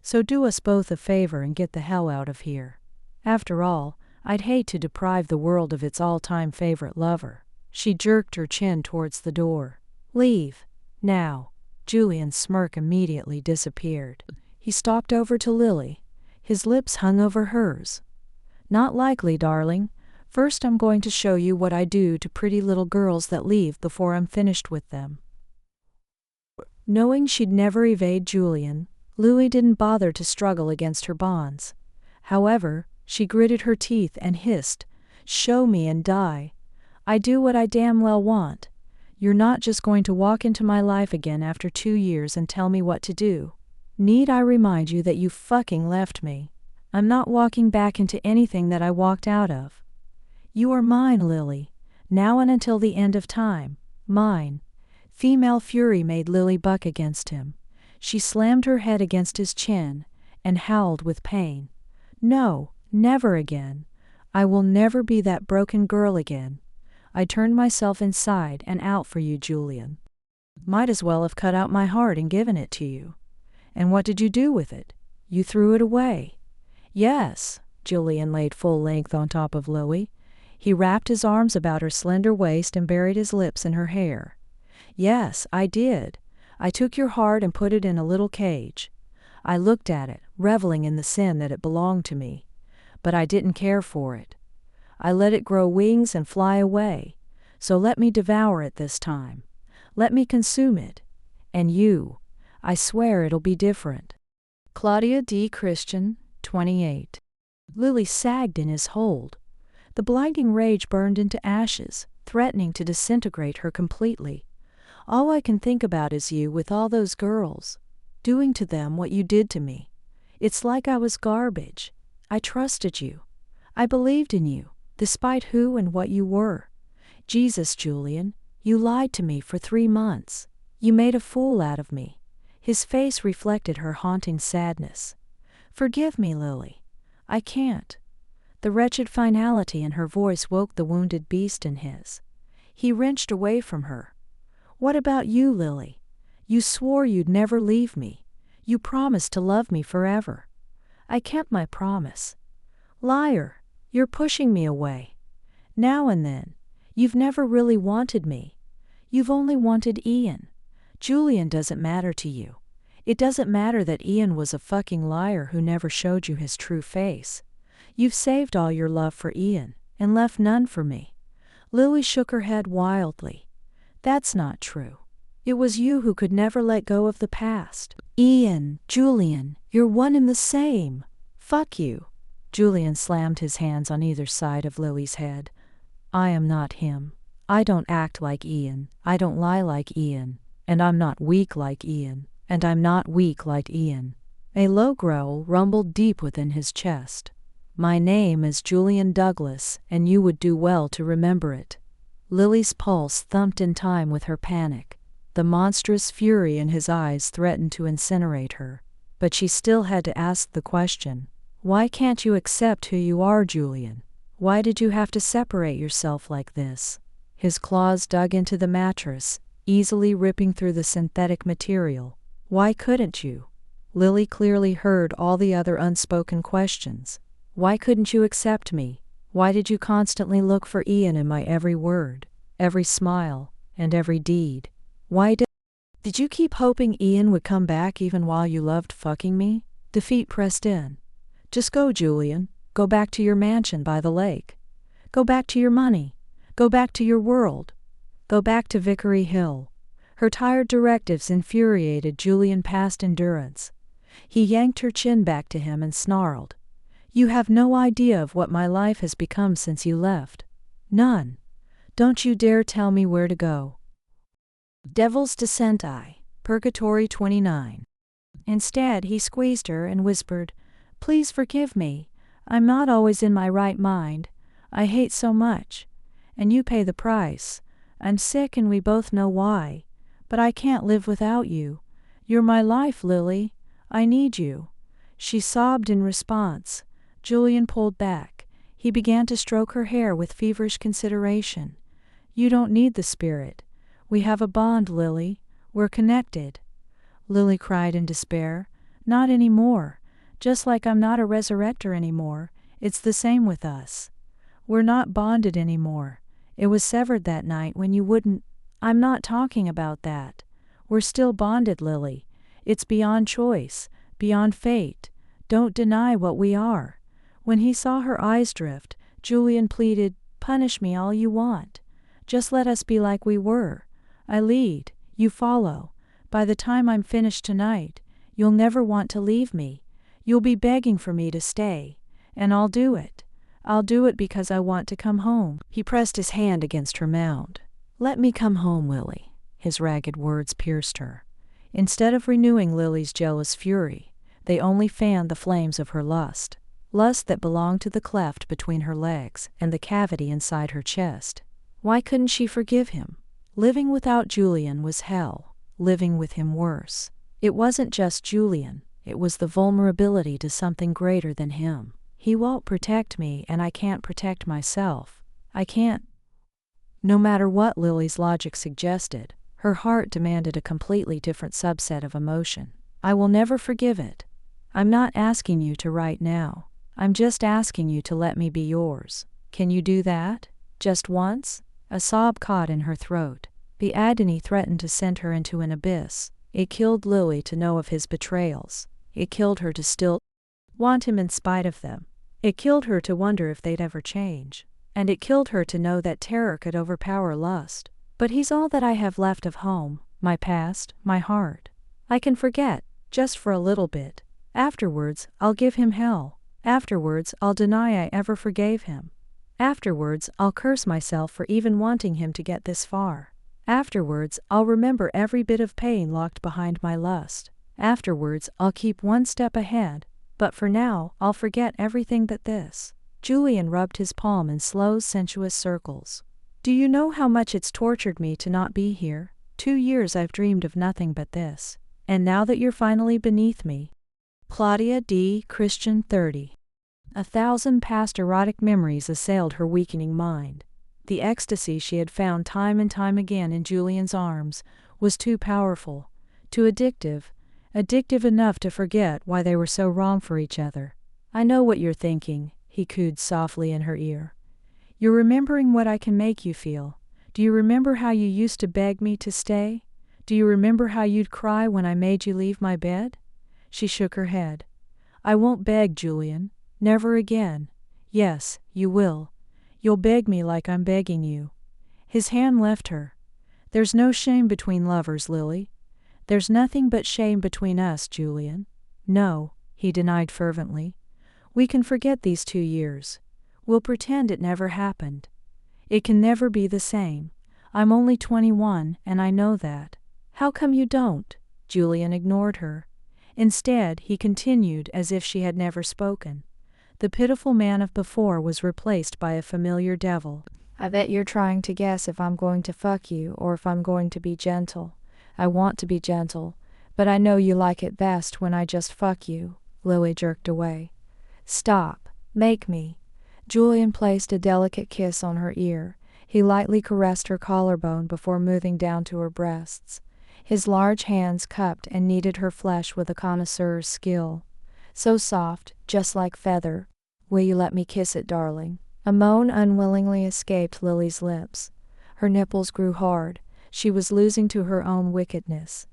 So do us both a favor and get the hell out of here. After all, I'd hate to deprive the world of its all-time favorite lover. She jerked her chin towards the door. Leave. Now. Julian's smirk immediately disappeared. He stalked over to Lily. His lips hung over hers. Not likely, darling. First I'm going to show you what I do to pretty little girls that leave before I'm finished with them. Knowing she'd never evade Julian, Louie didn't bother to struggle against her bonds. However, she gritted her teeth and hissed, Show me and die. I do what I damn well want. You're not just going to walk into my life again after 2 years and tell me what to do. Need I remind you that you fucking left me? I'm not walking back into anything that I walked out of. You are mine, Lily, now and until the end of time. Mine. Female fury made Lily buck against him. She slammed her head against his chin and howled with pain. No, never again. I will never be that broken girl again. I turned myself inside and out for you, Julian. Might as well have cut out my heart and given it to you. And what did you do with it? You threw it away. Yes. Julian laid full length on top of Lily. He wrapped his arms about her slender waist and buried his lips in her hair. Yes, I did. I took your heart and put it in a little cage. I looked at it, reveling in the sin that it belonged to me. But I didn't care for it. I let it grow wings and fly away. So let me devour it this time. Let me consume it. And you, I swear it'll be different. Claudia D. Christian, 28. Lily sagged in his hold. The blinding rage burned into ashes, threatening to disintegrate her completely. All I can think about is you with all those girls, doing to them what you did to me. It's like I was garbage. I trusted you. I believed in you, despite who and what you were. Jesus, Julian, you lied to me for 3 months. You made a fool out of me. His face reflected her haunting sadness. Forgive me, Lily. I can't. The wretched finality in her voice woke the wounded beast in his. He wrenched away from her. What about you, Lily? You swore you'd never leave me. You promised to love me forever. I kept my promise. Liar, you're pushing me away. Now and then, you've never really wanted me. You've only wanted Ian. Julian doesn't matter to you. It doesn't matter that Ian was a fucking liar who never showed you his true face. You've saved all your love for Ian and left none for me. Lily shook her head wildly. That's not true. It was you who could never let go of the past. Ian, Julian, you're one and the same. Fuck you. Julian slammed his hands on either side of Lily's head. I am not him. I don't act like Ian. I don't lie like Ian. And I'm not weak like Ian. And I'm not weak like Ian. A low growl rumbled deep within his chest. My name is Julian Douglas, and you would do well to remember it. Lily's pulse thumped in time with her panic. The monstrous fury in his eyes threatened to incinerate her. But she still had to ask the question. Why can't you accept who you are, Julian? Why did you have to separate yourself like this? His claws dug into the mattress, easily ripping through the synthetic material. Why couldn't you? Lily clearly heard all the other unspoken questions. Why couldn't you accept me? Why did you constantly look for Ian in my every word, every smile, and every deed? Why did you keep hoping Ian would come back even while you loved fucking me? Defeat pressed in. Just go, Julian. Go back to your mansion by the lake. Go back to your money. Go back to your world. Go back to Vickery Hill. Her tired directives infuriated Julian past endurance. He yanked her chin back to him and snarled. You have no idea of what my life has become since you left. None. Don't you dare tell me where to go. Devil's Descent Purgatory 29. Instead, he squeezed her and whispered, Please forgive me. I'm not always in my right mind. I hate so much. And you pay the price. I'm sick and we both know why. But I can't live without you. You're my life, Lily. I need you. She sobbed in response. Julian pulled back. He began to stroke her hair with feverish consideration. You don't need the spirit. We have a bond, Lily. We're connected. Lily cried in despair. Not anymore. Just like I'm not a resurrector anymore. It's the same with us. We're not bonded anymore. It was severed that night when you wouldn't. I'm not talking about that. We're still bonded, Lily. It's beyond choice, beyond fate. Don't deny what we are. When he saw her eyes drift, Julian pleaded, Punish me all you want. Just let us be like we were. I lead, you follow. By the time I'm finished tonight, you'll never want to leave me. You'll be begging for me to stay. And I'll do it. I'll do it because I want to come home. He pressed his hand against her mound. Let me come home, Lily. His ragged words pierced her. Instead of renewing Lily's jealous fury, they only fanned the flames of her lust. Lust that belonged to the cleft between her legs and the cavity inside her chest. Why couldn't she forgive him? Living without Julian was hell. Living with him worse. It wasn't just Julian. It was the vulnerability to something greater than him. He won't protect me and I can't protect myself. I can't. No matter what Lily's logic suggested, her heart demanded a completely different subset of emotion. I will never forgive it. I'm not asking you to right now. I'm just asking you to let me be yours. Can you do that? Just once?" A sob caught in her throat. The agony threatened to send her into an abyss. It killed Lily to know of his betrayals. It killed her to still want him in spite of them. It killed her to wonder if they'd ever change. And it killed her to know that terror could overpower lust. "But he's all that I have left of home, my past, my heart. I can forget, just for a little bit. Afterwards, I'll give him hell. Afterwards, I'll deny I ever forgave him. Afterwards, I'll curse myself for even wanting him to get this far. Afterwards, I'll remember every bit of pain locked behind my lust. Afterwards, I'll keep one step ahead. But for now, I'll forget everything but this." Julian rubbed his palm in slow, sensuous circles. "Do you know how much it's tortured me to not be here? 2 years I've dreamed of nothing but this. And now that you're finally beneath me." Claudia D, Christian 30. 1,000 past erotic memories assailed her weakening mind. The ecstasy she had found time and time again in Julian's arms was too powerful, too addictive enough to forget why they were so wrong for each other. "I know what you're thinking," he cooed softly in her ear. "You're remembering what I can make you feel. Do you remember how you used to beg me to stay? Do you remember how you'd cry when I made you leave my bed?" She shook her head. "I won't beg, Julian. Never again." "Yes, you will. You'll beg me like I'm begging you." His hand left her. "There's no shame between lovers, Lily. There's nothing but shame between us, Julian." "No," he denied fervently. "We can forget these 2 years. We'll pretend it never happened. It can never be the same. I'm only 21, and I know that." "How come you don't?" Julian ignored her. Instead, he continued as if she had never spoken. The pitiful man of before was replaced by a familiar devil. "I bet you're trying to guess if I'm going to fuck you or if I'm going to be gentle. I want to be gentle, but I know you like it best when I just fuck you." Lily jerked away. "Stop. Make me." Julian placed a delicate kiss on her ear. He lightly caressed her collarbone before moving down to her breasts. His large hands cupped and kneaded her flesh with a connoisseur's skill. "So soft, just like feather. Will you let me kiss it, darling?" A moan unwillingly escaped Lily's lips. Her nipples grew hard. She was losing to her own wickedness.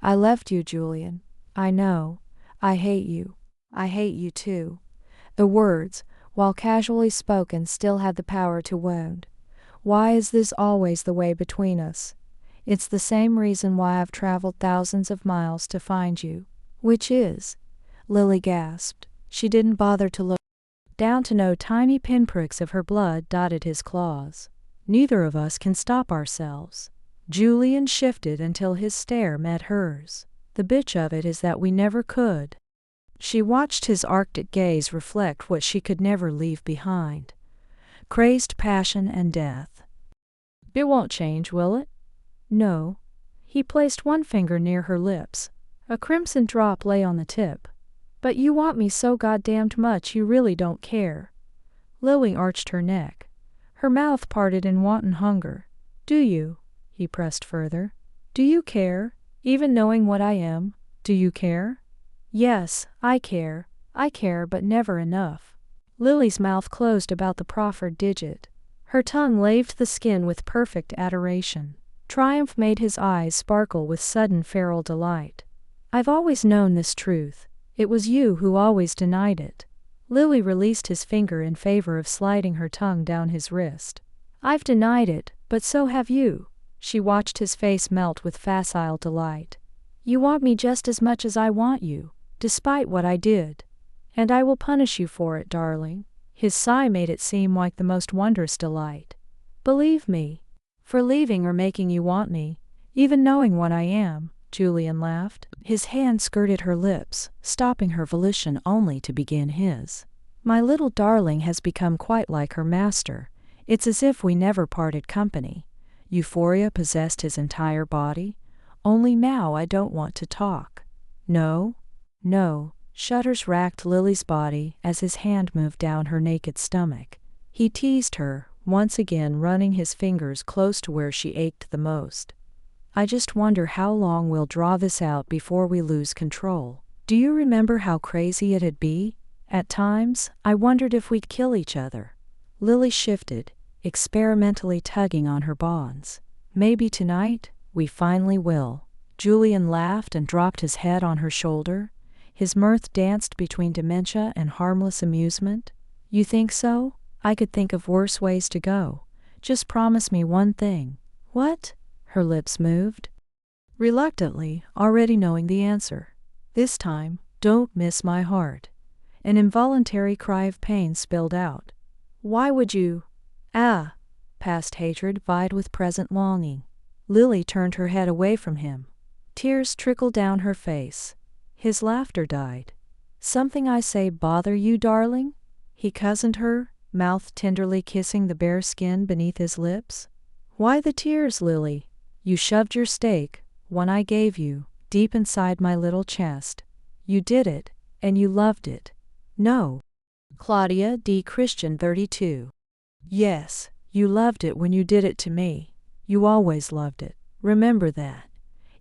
"I left you, Julian. I know. I hate you. I hate you too." The words, while casually spoken, still had the power to wound. "Why is this always the way between us?" "It's the same reason why I've traveled thousands of miles to find you." "Which is?" Lily gasped. She didn't bother to look down to know tiny pinpricks of her blood dotted his claws. "Neither of us can stop ourselves." Julian shifted until his stare met hers. "The bitch of it is that we never could." She watched his arctic gaze reflect what she could never leave behind. Crazed passion and death. "It won't change, will it?" "No." He placed one finger near her lips. A crimson drop lay on the tip. "But you want me so goddamned much you really don't care." Lily arched her neck. Her mouth parted in wanton hunger. "Do you?" He pressed further. "Do you care? Even knowing what I am, do you care?" "Yes, I care. I care, but never enough." Lily's mouth closed about the proffered digit. Her tongue laved the skin with perfect adoration. Triumph made his eyes sparkle with sudden feral delight. "I've always known this truth. It was you who always denied it." Lily released his finger in favor of sliding her tongue down his wrist. "I've denied it, but so have you." She watched his face melt with facile delight. "You want me just as much as I want you, despite what I did. And I will punish you for it, darling." His sigh made it seem like the most wondrous delight. "Believe me. For leaving or making you want me, even knowing what I am." Julian laughed. His hand skirted her lips, stopping her volition only to begin his. "My little darling has become quite like her master. It's as if we never parted company." Euphoria possessed his entire body. "Only now I don't want to talk." "No? No." Shudders racked Lily's body as his hand moved down her naked stomach. He teased her, once again running his fingers close to where she ached the most. I just wonder how long we'll draw this out before we lose control. Do you remember how crazy it'd be? At times, I wondered if we'd kill each other. Lily shifted, experimentally tugging on her bonds. Maybe tonight, we finally will. Julian laughed and dropped his head on her shoulder. His mirth danced between dementia and harmless amusement. You think so? I could think of worse ways to go. Just promise me one thing. What? Her lips moved. Reluctantly, already knowing the answer. This time, don't miss my heart. An involuntary cry of pain spilled out. Why would you? Ah! Past hatred vied with present longing. Lily turned her head away from him. Tears trickled down her face. His laughter died. Something I say bother you, darling? He cozened her, mouth tenderly kissing the bare skin beneath his lips. Why the tears, Lily? You shoved your steak, one I gave you, deep inside my little chest. You did it, and you loved it. No. Claudia D. Christian 32. Yes, you loved it when you did it to me. You always loved it. Remember that.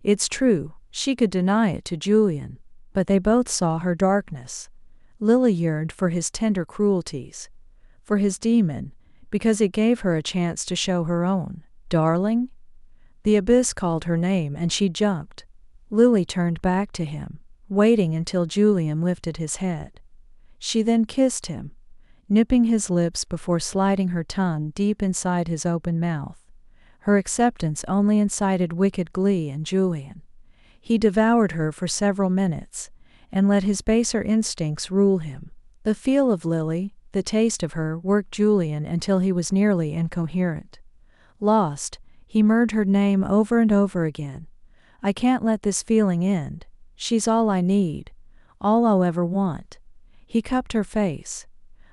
It's true, she could deny it to Julian, but they both saw her darkness. Lily yearned for his tender cruelties, for his demon, because it gave her a chance to show her own. Darling? The abyss called her name and she jumped. Lily turned back to him, waiting until Julian lifted his head. She then kissed him, nipping his lips before sliding her tongue deep inside his open mouth. Her acceptance only incited wicked glee in Julian. He devoured her for several minutes, and let his baser instincts rule him. The feel of Lily, the taste of her, worked Julian until he was nearly incoherent. Lost, he murmured her name over and over again. I can't let this feeling end. She's all I need, all I'll ever want. He cupped her face.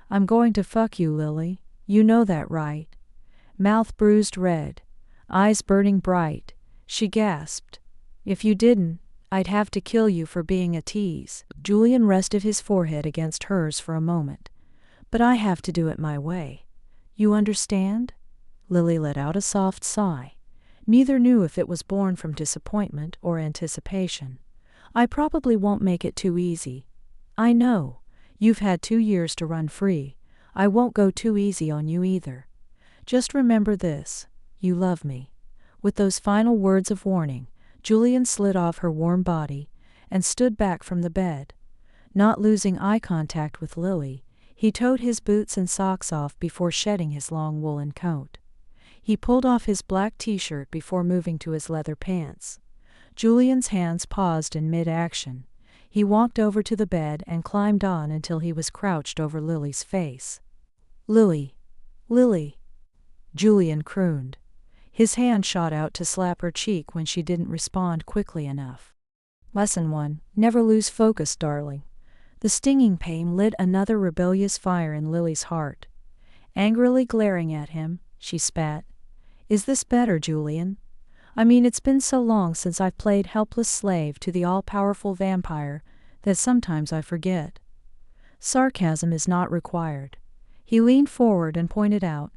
I'm going to fuck you, Lily. You know that, right? Mouth bruised red, eyes burning bright, she gasped. If you didn't, I'd have to kill you for being a tease. Julian rested his forehead against hers for a moment. But I have to do it my way. You understand? Lily let out a soft sigh. Neither knew if it was born from disappointment or anticipation. I probably won't make it too easy. I know. You've had 2 years to run free. I won't go too easy on you either. Just remember this. You love me. With those final words of warning, Julian slid off her warm body and stood back from the bed. Not losing eye contact with Lily, he toed his boots and socks off before shedding his long woolen coat. He pulled off his black t-shirt before moving to his leather pants. Julian's hands paused in mid-action. He walked over to the bed and climbed on until he was crouched over Lily's face. Lily. Lily. Julian crooned. His hand shot out to slap her cheek when she didn't respond quickly enough. Lesson 1. Never lose focus, darling. The stinging pain lit another rebellious fire in Lily's heart. Angrily glaring at him, she spat. Is this better, Julian? I mean, it's been so long since I've played helpless slave to the all-powerful vampire that sometimes I forget. Sarcasm is not required. He leaned forward and pointed out,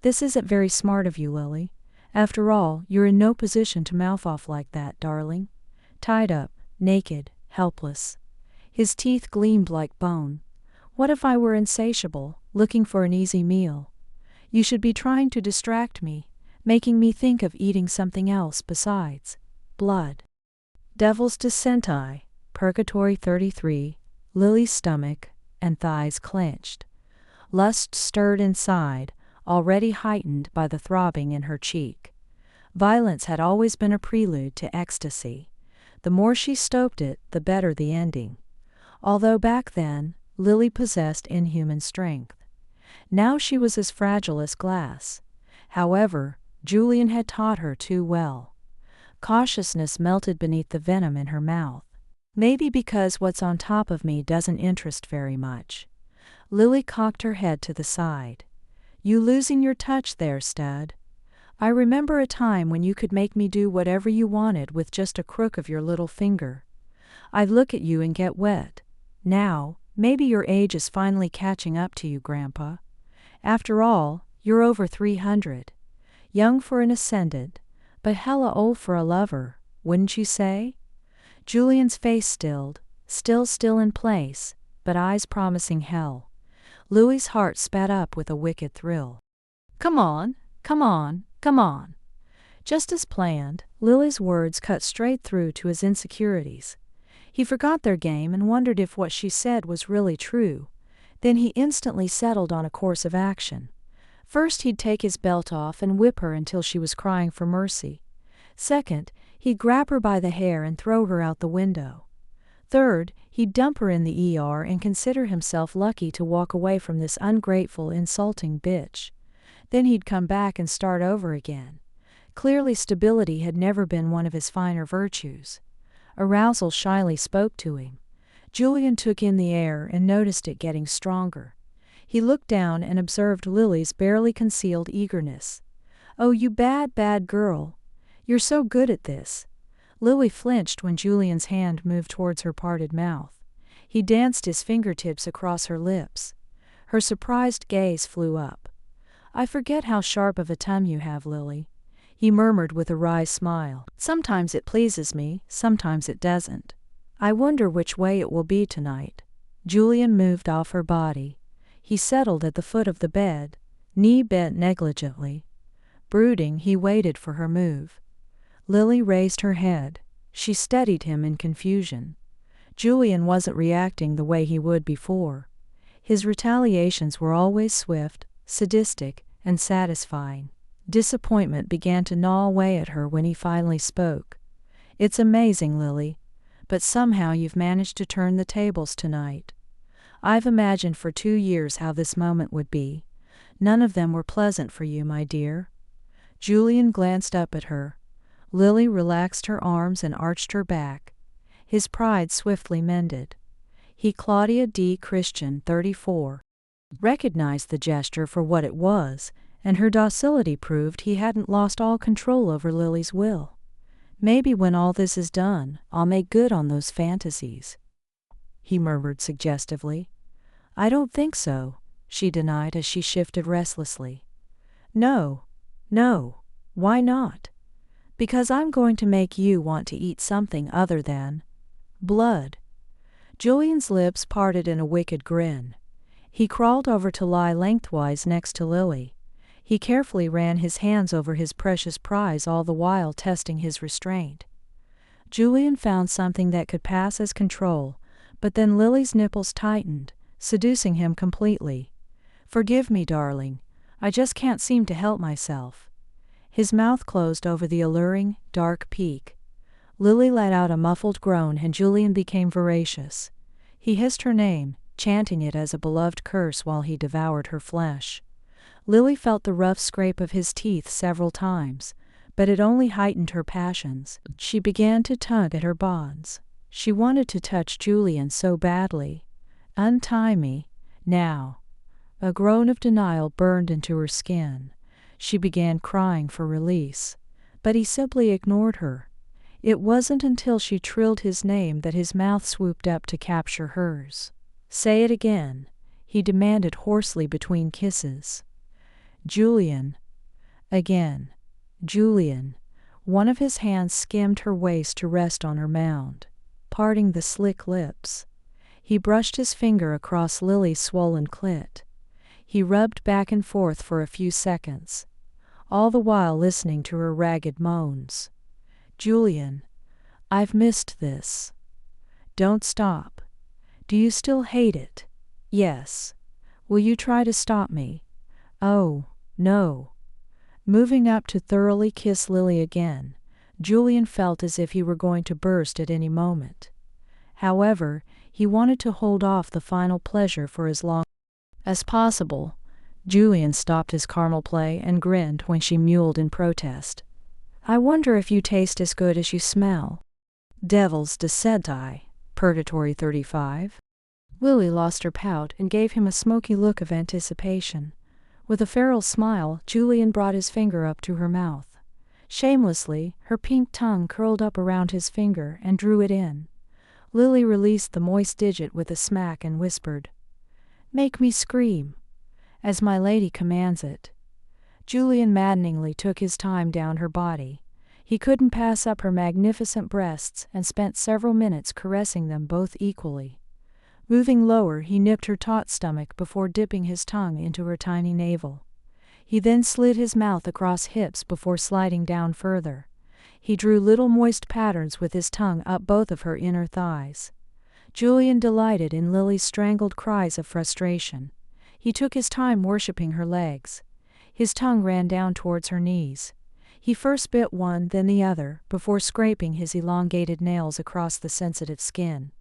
This isn't very smart of you, Lily. After all, you're in no position to mouth off like that, darling. Tied up, naked, helpless. His teeth gleamed like bone. What if I were insatiable, looking for an easy meal? You should be trying to distract me, making me think of eating something else besides blood. Devil's Descenti, Purgatory 33, Lily's stomach and thighs clenched. Lust stirred inside, already heightened by the throbbing in her cheek. Violence had always been a prelude to ecstasy. The more she stoked it, the better the ending. Although back then, Lily possessed inhuman strength. Now she was as fragile as glass. However, Julian had taught her too well. Cautiousness melted beneath the venom in her mouth. Maybe because what's on top of me doesn't interest very much. Lily cocked her head to the side. You losing your touch there, stud. I remember a time when you could make me do whatever you wanted with just a crook of your little finger. I'd look at you and get wet. Now, maybe your age is finally catching up to you, Grandpa. After all, you're over 300. Young for an ascendant, But hella old for a lover, wouldn't you say? Julian's face stilled, still in place, but eyes promising hell. Louis's heart sped up with a wicked thrill. Come on, come on, come on. Just as planned, Lily's words cut straight through to his insecurities. He forgot their game and wondered if what she said was really true. Then he instantly settled on a course of action. First, he'd take his belt off and whip her until she was crying for mercy. Second, he'd grab her by the hair and throw her out the window. Third, he'd dump her in the ER and consider himself lucky to walk away from this ungrateful, insulting bitch. Then he'd come back and start over again. Clearly, stability had never been one of his finer virtues. Arousal shyly spoke to him. Julian took in the air and noticed it getting stronger. He looked down and observed Lily's barely concealed eagerness. "Oh, you bad girl. You're so good at this." Lily flinched when Julian's hand moved towards her parted mouth. He danced his fingertips across her lips. Her surprised gaze flew up. "I forget how sharp of a tongue you have, Lily," he murmured with a wry smile. "Sometimes it pleases me, sometimes it doesn't. I wonder which way it will be tonight." Julian moved off her body. He settled at the foot of the bed, knee bent negligently. Brooding, he waited for her move. Lily raised her head. She studied him in confusion. Julian wasn't reacting the way he would before. His retaliations were always swift, sadistic, and satisfying. Disappointment began to gnaw away at her when he finally spoke. "It's amazing, Lily, but somehow you've managed to turn the tables tonight. I've imagined for 2 years how this moment would be. None of them were pleasant for you, my dear." Julian glanced up at her. Lily relaxed her arms and arched her back. His pride swiftly mended. He, Claudia D. Christian, 34, recognized the gesture for what it was, and her docility proved he hadn't lost all control over Lily's will. "Maybe when all this is done, I'll make good on those fantasies," he murmured suggestively. "I don't think so," she denied as she shifted restlessly. No, why not?" "Because I'm going to make you want to eat something other than blood." Julian's lips parted in a wicked grin. He crawled over to lie lengthwise next to Lily. He carefully ran his hands over his precious prize, all the while testing his restraint. Julian found something that could pass as control, but then Lily's nipples tightened, seducing him completely. "Forgive me, darling. I just can't seem to help myself." His mouth closed over the alluring, dark peak. Lily let out a muffled groan and Julian became voracious. He hissed her name, chanting it as a beloved curse while he devoured her flesh. Lily felt the rough scrape of his teeth several times, but it only heightened her passions. She began to tug at her bonds. She wanted to touch Julian so badly. "Untie me, now." A groan of denial burned into her skin. She began crying for release, but he simply ignored her. It wasn't until she trilled his name that his mouth swooped up to capture hers. "Say it again," he demanded hoarsely between kisses. "Julian." Again. "Julian." One of his hands skimmed her waist to rest on her mound, parting the slick lips. He brushed his finger across Lily's swollen clit. He rubbed back and forth for a few seconds, all the while listening to her ragged moans. "Julian, I've missed this. Don't stop. Do you still hate it?" "Yes." "Will you try to stop me?" "Oh, no." Moving up to thoroughly kiss Lily again, Julian felt as if he were going to burst at any moment. However, he wanted to hold off the final pleasure for as long as possible. Julian stopped his caramel play and grinned when she mewled in protest. "I wonder if you taste as good as you smell." Devil's descent. Purgatory 35. Lily lost her pout and gave him a smoky look of anticipation. With a feral smile, Julian brought his finger up to her mouth. Shamelessly, her pink tongue curled up around his finger and drew it in. Lily released the moist digit with a smack and whispered, "Make me scream, as my lady commands it." Julian maddeningly took his time down her body. He couldn't pass up her magnificent breasts and spent several minutes caressing them both equally. Moving lower, he nipped her taut stomach before dipping his tongue into her tiny navel. He then slid his mouth across hips before sliding down further. He drew little moist patterns with his tongue up both of her inner thighs. Julian delighted in Lily's strangled cries of frustration. He took his time worshipping her legs. His tongue ran down towards her knees. He first bit one, then the other, before scraping his elongated nails across the sensitive skin.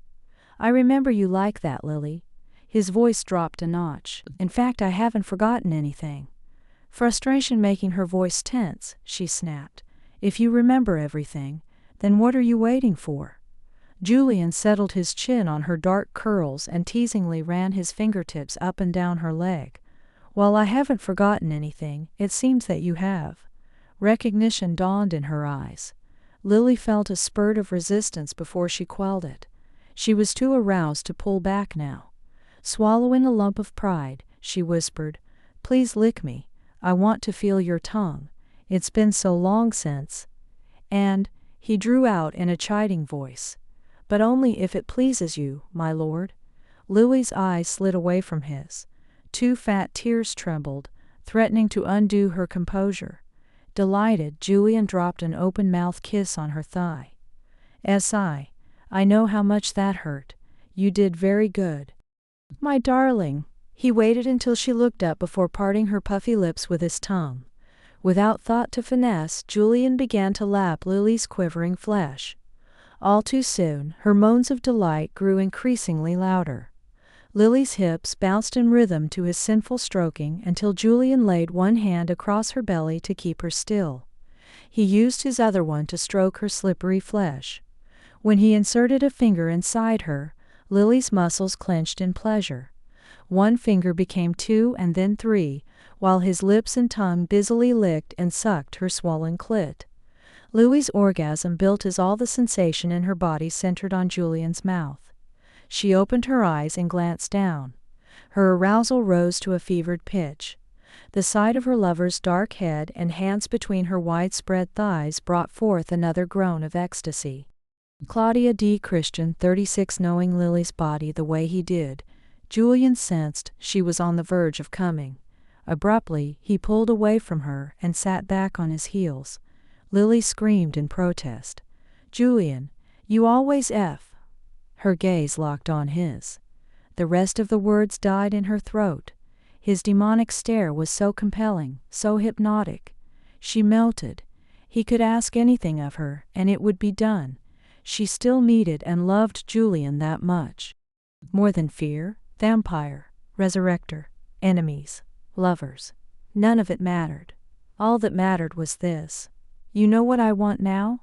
"I remember you like that, Lily." His voice dropped a notch. "In fact, I haven't forgotten anything." Frustration making her voice tense, she snapped. "If you remember everything, then what are you waiting for?" Julian settled his chin on her dark curls and teasingly ran his fingertips up and down her leg. "Well, I haven't forgotten anything. It seems that you have." Recognition dawned in her eyes. Lily felt a spurt of resistance before she quelled it. She was too aroused to pull back now. Swallowing a lump of pride, she whispered, "Please lick me. I want to feel your tongue. It's been so long since." And he drew out in a chiding voice, "But only if it pleases you, my lord." Lily's eyes slid away from his. Two fat tears trembled, threatening to undo her composure. Delighted, Julian dropped an open-mouthed kiss on her thigh. I know how much that hurt. You did very good." "My darling." He waited until she looked up before parting her puffy lips with his tongue. Without thought to finesse, Julian began to lap Lily's quivering flesh. All too soon, her moans of delight grew increasingly louder. Lily's hips bounced in rhythm to his sinful stroking until Julian laid one hand across her belly to keep her still. He used his other one to stroke her slippery flesh. When he inserted a finger inside her, Lily's muscles clenched in pleasure. One finger became two and then three, while his lips and tongue busily licked and sucked her swollen clit. Lily's orgasm built as all the sensation in her body centered on Julian's mouth. She opened her eyes and glanced down. Her arousal rose to a fevered pitch. The sight of her lover's dark head and hands between her widespread thighs brought forth another groan of ecstasy. Claudia D. Christian, 36, knowing Lily's body the way he did, Julian sensed she was on the verge of coming. Abruptly, he pulled away from her and sat back on his heels. Lily screamed in protest. "Julian, you always F." Her gaze locked on his. The rest of the words died in her throat. His demonic stare was so compelling, so hypnotic. She melted. He could ask anything of her, and it would be done. She still needed and loved Julian that much. More than fear, vampire, resurrector, enemies, lovers. None of it mattered. All that mattered was this. "You know what I want now?"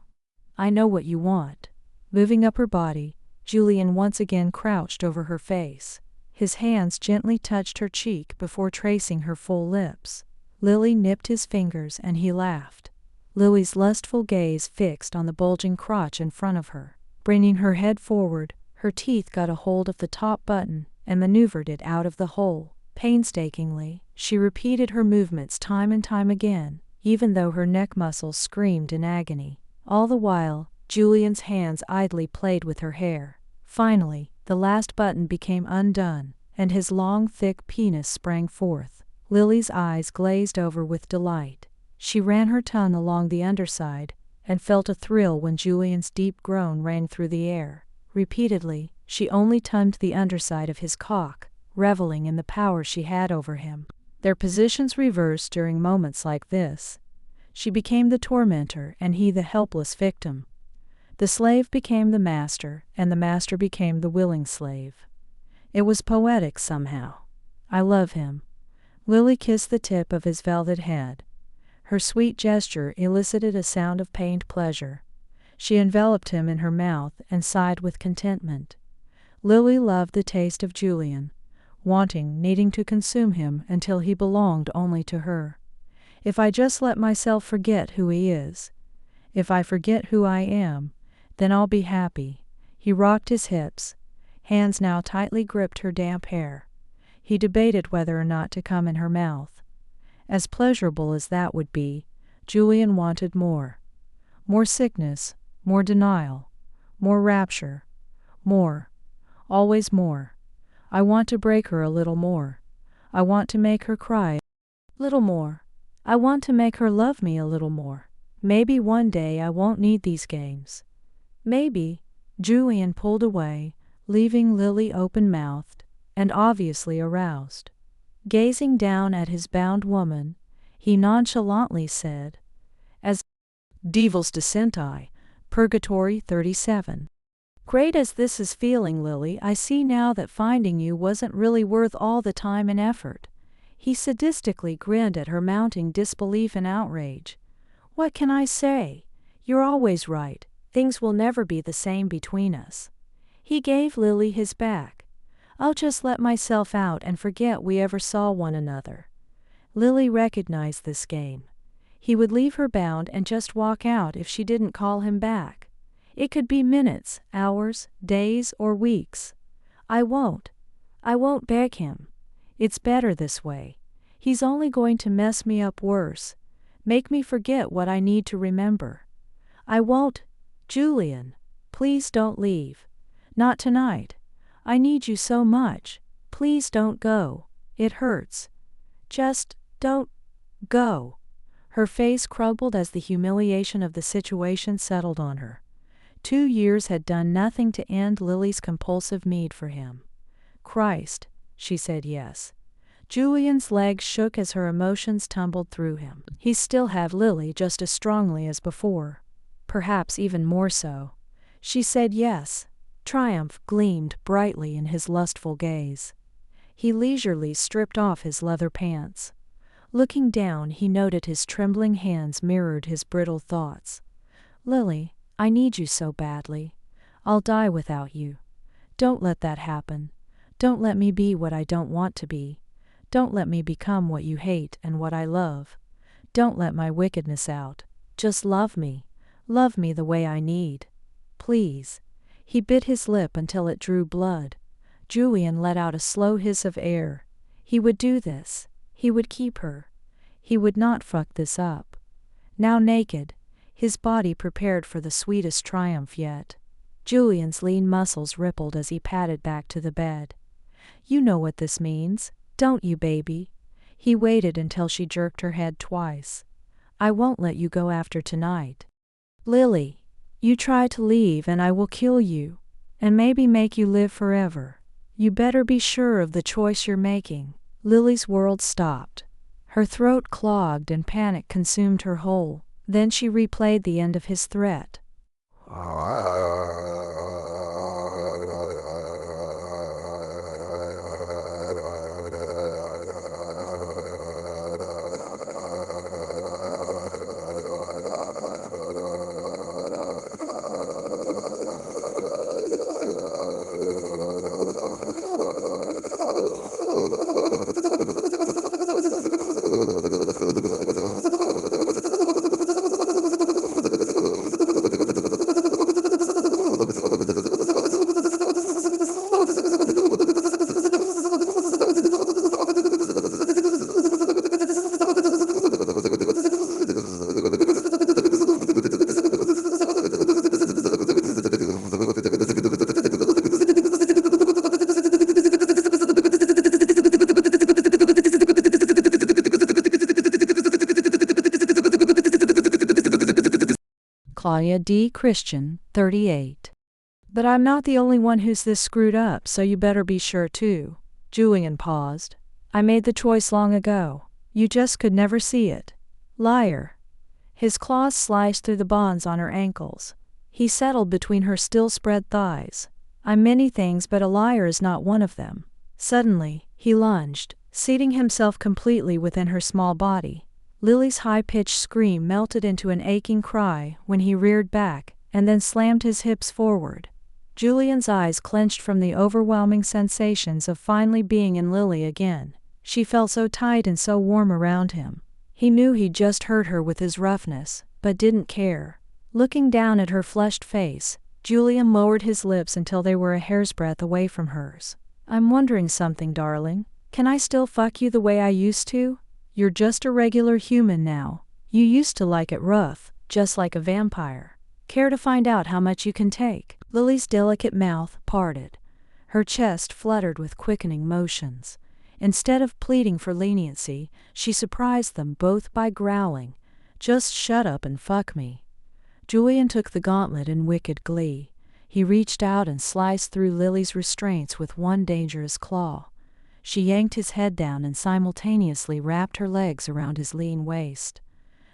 "I know what you want." Moving up her body, Julian once again crouched over her face. His hands gently touched her cheek before tracing her full lips. Lily nipped his fingers and he laughed. Lily's lustful gaze fixed on the bulging crotch in front of her. Bringing her head forward, her teeth got a hold of the top button and maneuvered it out of the hole. Painstakingly, she repeated her movements time and time again, even though her neck muscles screamed in agony. All the while, Julian's hands idly played with her hair. Finally, the last button became undone, and his long, thick penis sprang forth. Lily's eyes glazed over with delight. She ran her tongue along the underside, and felt a thrill when Julian's deep groan rang through the air. Repeatedly, she only tongued the underside of his cock, reveling in the power she had over him. Their positions reversed during moments like this. She became the tormentor, and he the helpless victim. The slave became the master, and the master became the willing slave. It was poetic somehow. "I love him." Lily kissed the tip of his velvet head. Her sweet gesture elicited a sound of pained pleasure. She enveloped him in her mouth and sighed with contentment. Lily loved the taste of Julian, needing to consume him until he belonged only to her. "If I just let myself forget who he is, if I forget who I am, then I'll be happy." He rocked his hips. Hands now tightly gripped her damp hair. He debated whether or not to come in her mouth. As pleasurable as that would be, Julian wanted more. More sickness, more denial, more rapture, more, always more. I want to break her a little more. I want to make her cry a little more. I want to make her love me a little more. Maybe one day I won't need these games. Maybe. Julian pulled away, leaving Lily open-mouthed and obviously aroused. Gazing down at his bound woman, he nonchalantly said, as Devil's Descent I, Purgatory 37. Great as this is feeling, Lily, I see now that finding you wasn't really worth all the time and effort. He sadistically grinned at her mounting disbelief and outrage. What can I say? You're always right. Things will never be the same between us. He gave Lily his back. I'll just let myself out and forget we ever saw one another. Lily recognized this game. He would leave her bound and just walk out if she didn't call him back. It could be minutes, hours, days, or weeks. I won't beg him. It's better this way. He's only going to mess me up worse, make me forget what I need to remember. I won't. Julian, please don't leave. Not tonight. I need you so much. Please don't go. It hurts. Just don't go. Her face crumpled as the humiliation of the situation settled on her. 2 years had done nothing to end Lily's compulsive need for him. Christ, she said yes. Julian's legs shook as her emotions tumbled through him. He still had Lily just as strongly as before. Perhaps even more so. She said yes. Triumph gleamed brightly in his lustful gaze. He leisurely stripped off his leather pants. Looking down, he noted his trembling hands mirrored his brittle thoughts. Lily, I need you so badly. I'll die without you. Don't let that happen. Don't let me be what I don't want to be. Don't let me become what you hate and what I love. Don't let my wickedness out. Just love me. Love me the way I need. Please. He bit his lip until it drew blood. Julian let out a slow hiss of air. He would do this. He would keep her. He would not fuck this up. Now naked, his body prepared for the sweetest triumph yet. Julian's lean muscles rippled as he padded back to the bed. You know what this means, don't you, baby? He waited until she jerked her head twice. I won't let you go after tonight. Lily, you try to leave and I will kill you, and maybe make you live forever. You better be sure of the choice you're making. Lily's world stopped. Her throat clogged and panic consumed her whole. Then she replayed the end of his threat. Claudia D. Christian, 38. But I'm not the only one who's this screwed up, so you better be sure too. Julian paused. I made the choice long ago. You just could never see it. Liar. His claws sliced through the bonds on her ankles. He settled between her still spread thighs. I'm many things, but a liar is not one of them. Suddenly, he lunged, seating himself completely within her small body. Lily's high-pitched scream melted into an aching cry when he reared back, and then slammed his hips forward. Julian's eyes clenched from the overwhelming sensations of finally being in Lily again. She felt so tight and so warm around him. He knew he'd just hurt her with his roughness, but didn't care. Looking down at her flushed face, Julian lowered his lips until they were a hair's breadth away from hers. I'm wondering something, darling. Can I still fuck you the way I used to? You're just a regular human now. You used to like it rough, just like a vampire. Care to find out how much you can take?" Lily's delicate mouth parted. Her chest fluttered with quickening motions. Instead of pleading for leniency, she surprised them both by growling, "Just shut up and fuck me." Julian took the gauntlet in wicked glee. He reached out and sliced through Lily's restraints with one dangerous claw. She yanked his head down and simultaneously wrapped her legs around his lean waist.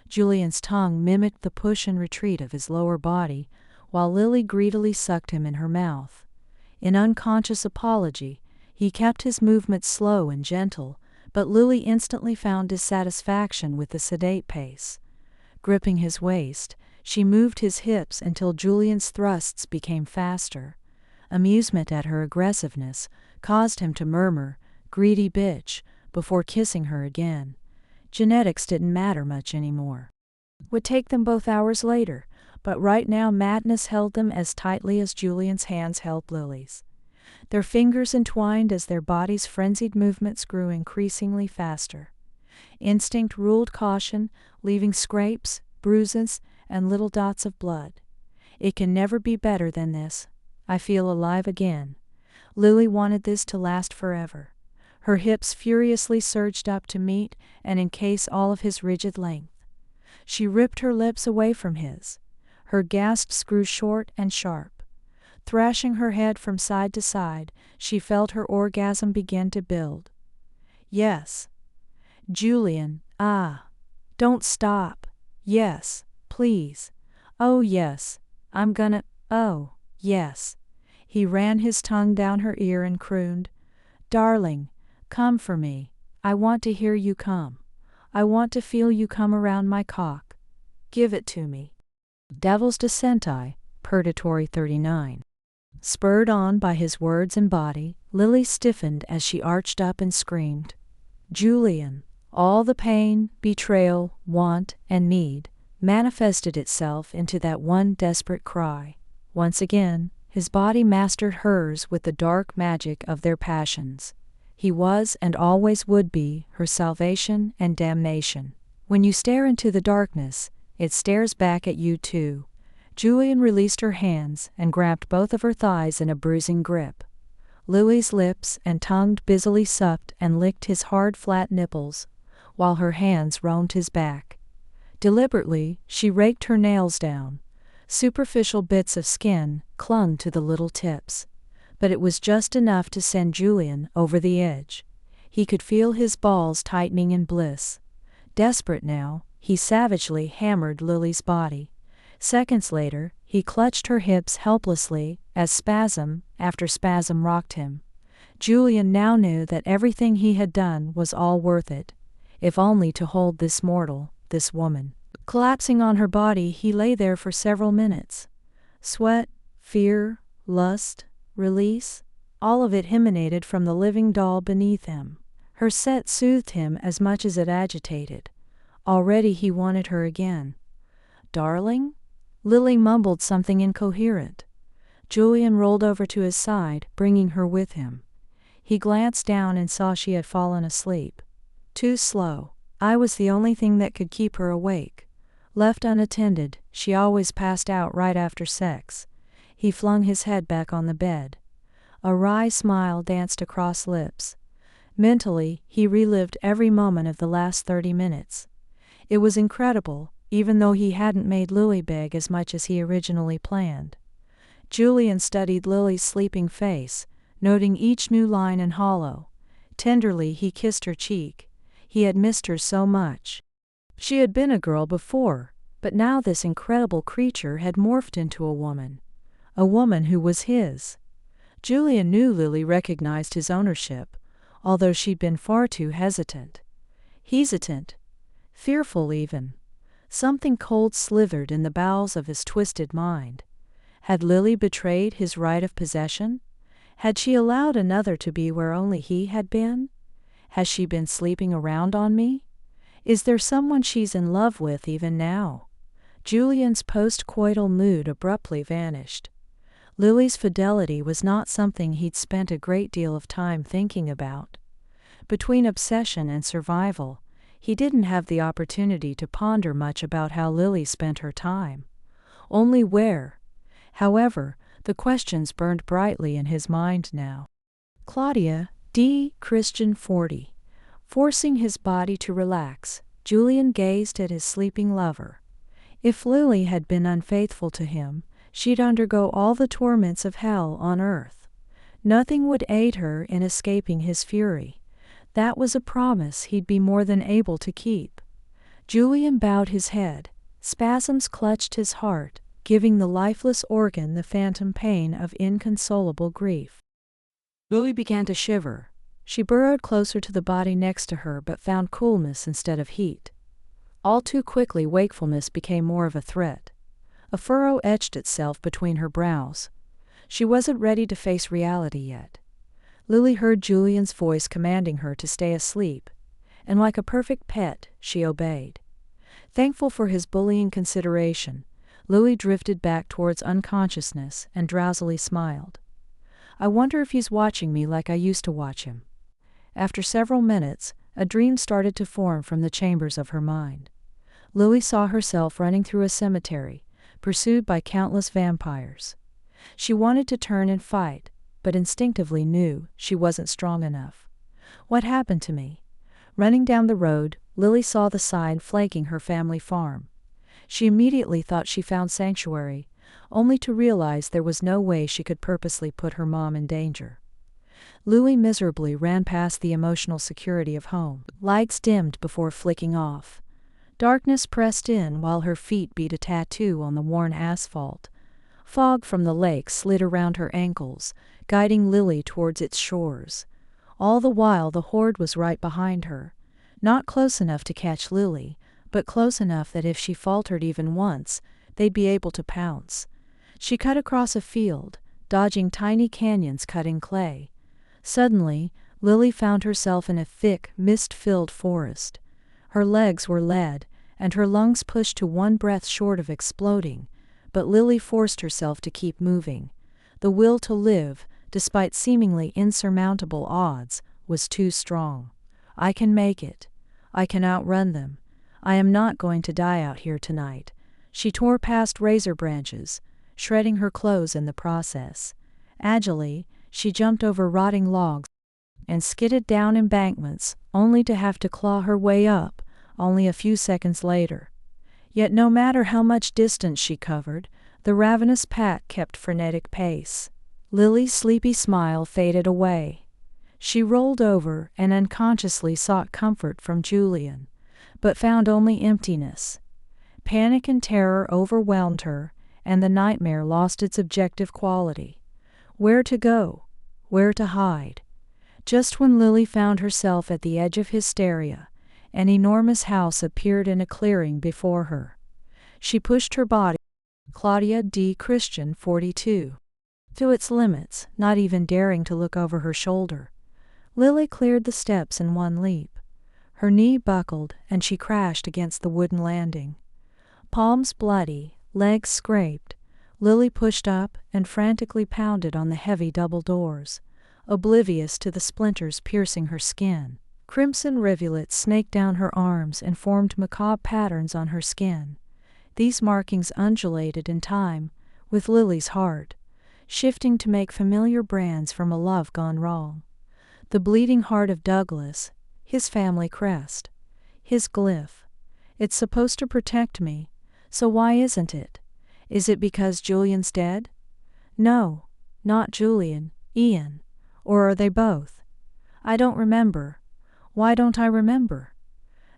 Julian's tongue mimicked the push and retreat of his lower body, while Lily greedily sucked him in her mouth. In unconscious apology, he kept his movements slow and gentle, but Lily instantly found dissatisfaction with the sedate pace. Gripping his waist, she moved his hips until Julian's thrusts became faster. Amusement at her aggressiveness caused him to murmur, "Greedy bitch," before kissing her again. Genetics didn't matter much anymore. Would take them both hours later, but right now madness held them as tightly as Julian's hands held Lily's. Their fingers entwined as their bodies' frenzied movements grew increasingly faster. Instinct ruled caution, leaving scrapes, bruises, and little dots of blood. "It can never be better than this. I feel alive again." Lily wanted this to last forever. Her hips furiously surged up to meet and encase all of his rigid length. She ripped her lips away from his. Her gasps grew short and sharp. Thrashing her head from side to side, she felt her orgasm begin to build. "Yes. Julian, don't stop. Yes, please. Oh yes, I'm gonna, oh, yes." He ran his tongue down her ear and crooned, "Darling, come for me. I want to hear you come. I want to feel you come around my cock. Give it to me." Devil's Descenti, Purgatory 39. Spurred on by his words and body, Lily stiffened as she arched up and screamed, "Julian!" All the pain, betrayal, want, and need manifested itself into that one desperate cry. Once again, his body mastered hers with the dark magic of their passions. He was and always would be her salvation and damnation. When you stare into the darkness, it stares back at you too. Julian released her hands and grabbed both of her thighs in a bruising grip. Lily's lips and tongue busily supped and licked his hard, flat nipples, while her hands roamed his back. Deliberately, she raked her nails down. Superficial bits of skin clung to the little tips. But it was just enough to send Julian over the edge. He could feel his balls tightening in bliss. Desperate now, he savagely hammered Lily's body. Seconds later, he clutched her hips helplessly as spasm after spasm rocked him. Julian now knew that everything he had done was all worth it, if only to hold this mortal, this woman. Collapsing on her body, he lay there for several minutes. Sweat, fear, lust, release, all of it emanated from the living doll beneath him. Her set soothed him as much as it agitated. Already he wanted her again. "Darling?" Lily mumbled something incoherent. Julian rolled over to his side, bringing her with him. He glanced down and saw she had fallen asleep. Too slow. I was the only thing that could keep her awake. Left unattended, she always passed out right after sex. He flung his head back on the bed. A wry smile danced across lips. Mentally, he relived every moment of the last 30 minutes. It was incredible, even though he hadn't made Lily beg as much as he originally planned. Julian studied Lily's sleeping face, noting each new line and hollow. Tenderly he kissed her cheek. He had missed her so much. She had been a girl before, but now this incredible creature had morphed into a woman who was his. Julian knew Lily recognized his ownership, although she'd been far too hesitant. Hesitant, fearful even. Something cold slithered in the bowels of his twisted mind. Had Lily betrayed his right of possession? Had she allowed another to be where only he had been? Has she been sleeping around on me? Is there someone she's in love with even now? Julian's post-coital mood abruptly vanished. Lily's fidelity was not something he'd spent a great deal of time thinking about. Between obsession and survival, He didn't have the opportunity to ponder much about how Lily spent her time. Only where. However, the questions burned brightly in his mind now. Claudia D. Christian 40. Forcing his body to relax, Julian gazed at his sleeping lover. If Lily had been unfaithful to him, she'd undergo all the torments of hell on earth. Nothing would aid her in escaping his fury. That was a promise he'd be more than able to keep. Julian bowed his head. Spasms clutched his heart, giving the lifeless organ the phantom pain of inconsolable grief. Lily began to shiver. She burrowed closer to the body next to her but found coolness instead of heat. All too quickly wakefulness became more of a threat. A furrow etched itself between her brows. She wasn't ready to face reality yet. Lily heard Julian's voice commanding her to stay asleep, and like a perfect pet, she obeyed. Thankful for his bullying consideration, Lily drifted back towards unconsciousness and drowsily smiled. I wonder if he's watching me like I used to watch him. After several minutes, a dream started to form from the chambers of her mind. Lily saw herself running through a cemetery, pursued by countless vampires. She wanted to turn and fight, but instinctively knew she wasn't strong enough. What happened to me? Running down the road, Lily saw the sign flanking her family farm. She immediately thought she found sanctuary, only to realize there was no way she could purposely put her mom in danger. Lily miserably ran past the emotional security of home. Lights dimmed before flicking off. Darkness pressed in while her feet beat a tattoo on the worn asphalt. Fog from the lake slid around her ankles, guiding Lily towards its shores. All the while the horde was right behind her, not close enough to catch Lily, but close enough that if she faltered even once, they'd be able to pounce. She cut across a field, dodging tiny canyons cut in clay. Suddenly, Lily found herself in a thick, mist-filled forest. Her legs were lead, and her lungs pushed to one breath short of exploding, but Lily forced herself to keep moving. The will to live, despite seemingly insurmountable odds, was too strong. I can make it. I can outrun them. I am not going to die out here tonight. She tore past razor branches, shredding her clothes in the process. Agilely, she jumped over rotting logs and skidded down embankments, only to have to claw her way up, only a few seconds later. Yet no matter how much distance she covered, the ravenous pack kept frenetic pace. Lily's sleepy smile faded away. She rolled over and unconsciously sought comfort from Julian, but found only emptiness. Panic and terror overwhelmed her, and the nightmare lost its objective quality. Where to go? Where to hide? Just when Lily found herself at the edge of hysteria, an enormous house appeared in a clearing before her. She pushed her body, Claudia D. Christian 42, to its limits, not even daring to look over her shoulder. Lily cleared the steps in one leap. Her knee buckled, and she crashed against the wooden landing. Palms bloody, legs scraped, Lily pushed up and frantically pounded on the heavy double doors, oblivious to the splinters piercing her skin. Crimson rivulets snaked down her arms and formed macabre patterns on her skin. These markings undulated in time, with Lily's heart, shifting to make familiar brands from a love gone wrong. The bleeding heart of Douglas, his family crest, his glyph. It's supposed to protect me, so why isn't it? Is it because Julian's dead? No, not Julian, Ian. Or are they both? I don't remember. Why don't I remember?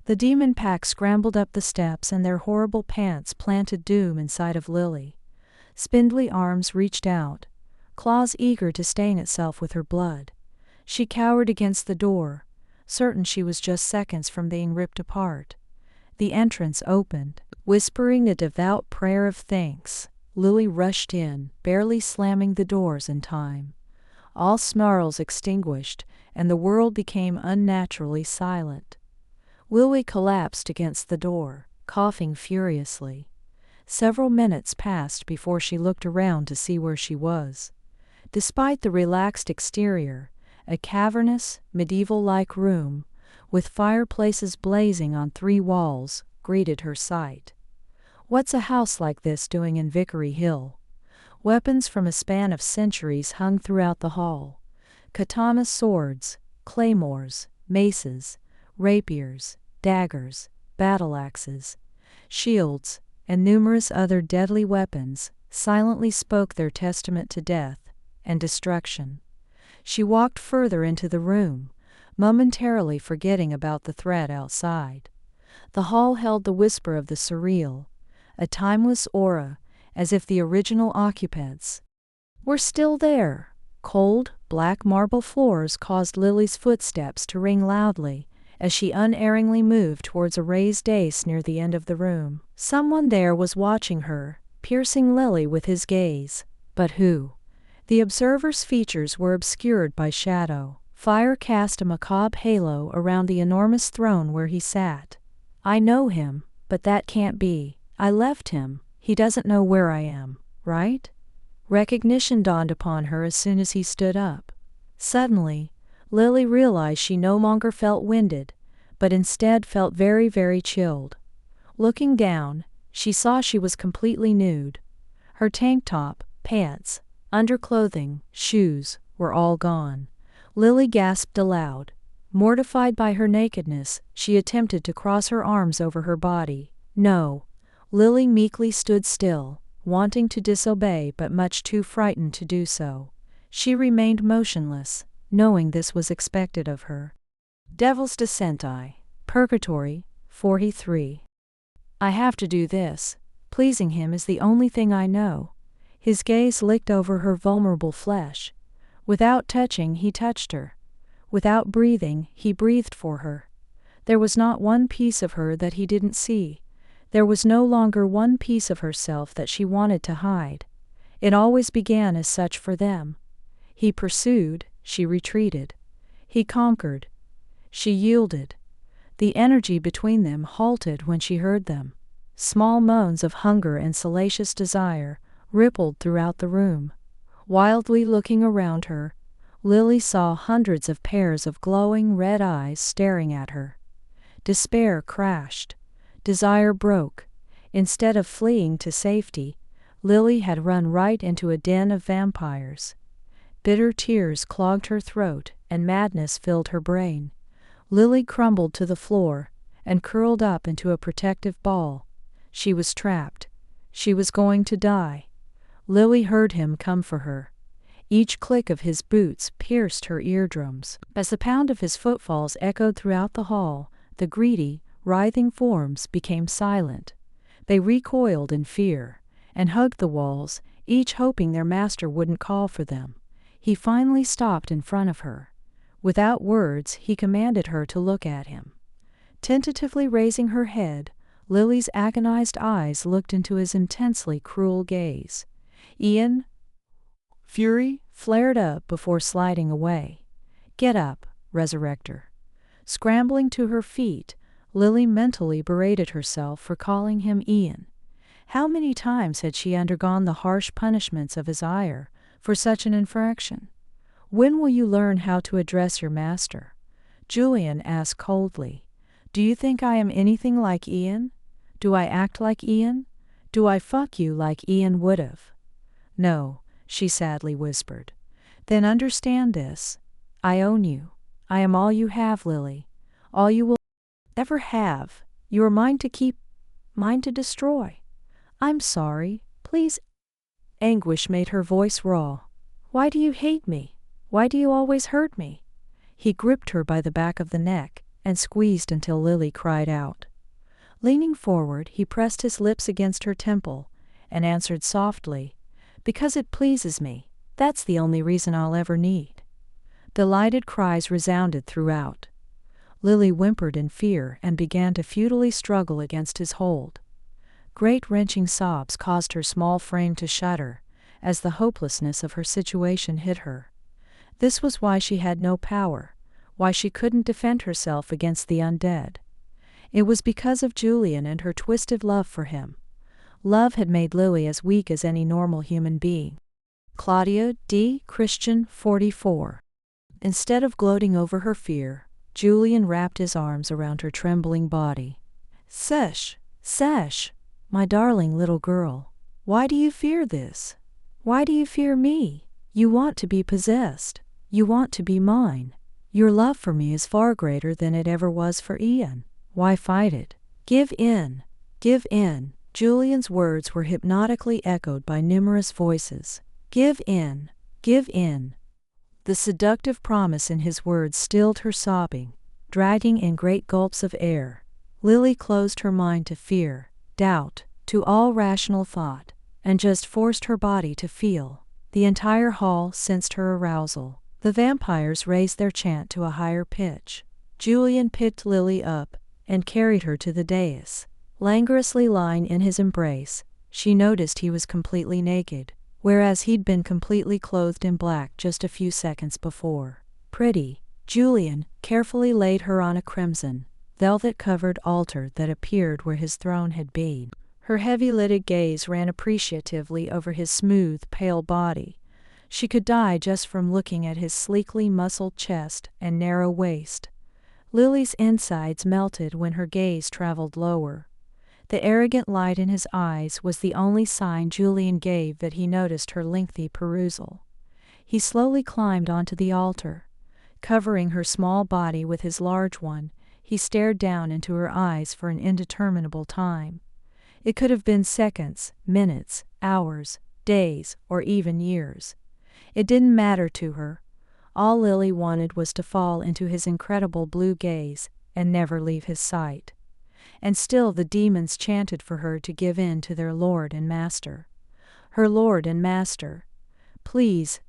The demon pack scrambled up the steps and their horrible pants planted doom inside of Lily. Spindly arms reached out, claws eager to stain itself with her blood. She cowered against the door, certain she was just seconds from being ripped apart. The entrance opened. Whispering a devout prayer of thanks, Lily rushed in, barely slamming the doors in time. All snarls extinguished, and the world became unnaturally silent. Lily collapsed against the door, coughing furiously. Several minutes passed before she looked around to see where she was. Despite the relaxed exterior, a cavernous, medieval-like room with fireplaces blazing on 3 walls, greeted her sight. What's a house like this doing in Vickery Hill? Weapons from a span of centuries hung throughout the hall. Katana swords, claymores, maces, rapiers, daggers, battle-axes, shields, and numerous other deadly weapons silently spoke their testament to death and destruction. She walked further into the room, momentarily forgetting about the threat outside. The hall held the whisper of the surreal, a timeless aura, as if the original occupants were still there. Cold, black marble floors caused Lily's footsteps to ring loudly as she unerringly moved towards a raised dais near the end of the room. Someone there was watching her, piercing Lily with his gaze. But who? The observer's features were obscured by shadow. Fire cast a macabre halo around the enormous throne where he sat. I know him, but that can't be. I left him. He doesn't know where I am, right? Recognition dawned upon her as soon as he stood up. Suddenly, Lily realized she no longer felt winded, but instead felt very, very chilled. Looking down, she saw she was completely nude. Her tank top, pants, underclothing, shoes were all gone. Lily gasped aloud. Mortified by her nakedness, she attempted to cross her arms over her body. No. Lily meekly stood still, wanting to disobey but much too frightened to do so. She remained motionless, knowing this was expected of her. Devil's Descent I. Purgatory, 43. I have to do this. Pleasing him is the only thing I know. His gaze licked over her vulnerable flesh. Without touching, he touched her. Without breathing, he breathed for her. There was not one piece of her that he didn't see. There was no longer one piece of herself that she wanted to hide. It always began as such for them. He pursued, she retreated. He conquered. She yielded. The energy between them halted when she heard them. Small moans of hunger and salacious desire rippled throughout the room. Wildly looking around her, Lily saw hundreds of pairs of glowing red eyes staring at her. Despair crashed. Desire broke. Instead of fleeing to safety, Lily had run right into a den of vampires. Bitter tears clogged her throat and madness filled her brain. Lily crumbled to the floor and curled up into a protective ball. She was trapped. She was going to die. Lily heard him come for her. Each click of his boots pierced her eardrums. As the pound of his footfalls echoed throughout the hall, the greedy, writhing forms became silent. They recoiled in fear and hugged the walls, each hoping their master wouldn't call for them. He finally stopped in front of her. Without words, he commanded her to look at him. Tentatively raising her head, Lily's agonized eyes looked into his intensely cruel gaze. Ian? Fury flared up before sliding away. Get up, Resurrector. Scrambling to her feet, Lily mentally berated herself for calling him Ian. How many times had she undergone the harsh punishments of his ire for such an infraction? When will you learn how to address your master? Julian asked coldly. Do you think I am anything like Ian? Do I act like Ian? Do I fuck you like Ian would've? No, she sadly whispered. Then understand this. I own you. I am all you have, Lily. All you will ever have. You are mine to keep, mine to destroy. I'm sorry. Please. Anguish made her voice raw. Why do you hate me? Why do you always hurt me? He gripped her by the back of the neck and squeezed until Lily cried out. Leaning forward, he pressed his lips against her temple and answered softly, Because it pleases me. That's the only reason I'll ever need. Delighted cries resounded throughout. Lily whimpered in fear and began to futilely struggle against his hold. Great wrenching sobs caused her small frame to shudder as the hopelessness of her situation hit her. This was why she had no power, why she couldn't defend herself against the undead. It was because of Julian and her twisted love for him. Love had made Lily as weak as any normal human being. Claudia D. Christian, 44. Instead of gloating over her fear, Julian wrapped his arms around her trembling body. Sesh, my darling little girl, why do you fear this? Why do you fear me? You want to be possessed. You want to be mine. Your love for me is far greater than it ever was for Ian. Why fight it? Give in. Give in. Julian's words were hypnotically echoed by numerous voices. Give in. Give in. The seductive promise in his words stilled her sobbing, dragging in great gulps of air. Lily closed her mind to fear, doubt, to all rational thought, and just forced her body to feel. The entire hall sensed her arousal. The vampires raised their chant to a higher pitch. Julian picked Lily up and carried her to the dais. Languorously lying in his embrace, she noticed he was completely naked, whereas he'd been completely clothed in black just a few seconds before. Pretty. Julian carefully laid her on a crimson, velvet-covered altar that appeared where his throne had been. Her heavy-lidded gaze ran appreciatively over his smooth, pale body. She could die just from looking at his sleekly muscled chest and narrow waist. Lily's insides melted when her gaze traveled lower. The arrogant light in his eyes was the only sign Julian gave that he noticed her lengthy perusal. He slowly climbed onto the altar. Covering her small body with his large one, he stared down into her eyes for an indeterminable time. It could have been seconds, minutes, hours, days, or even years. It didn't matter to her. All Lily wanted was to fall into his incredible blue gaze and never leave his sight. And still the demons chanted for her to give in to their lord and master. Her lord and master. Please,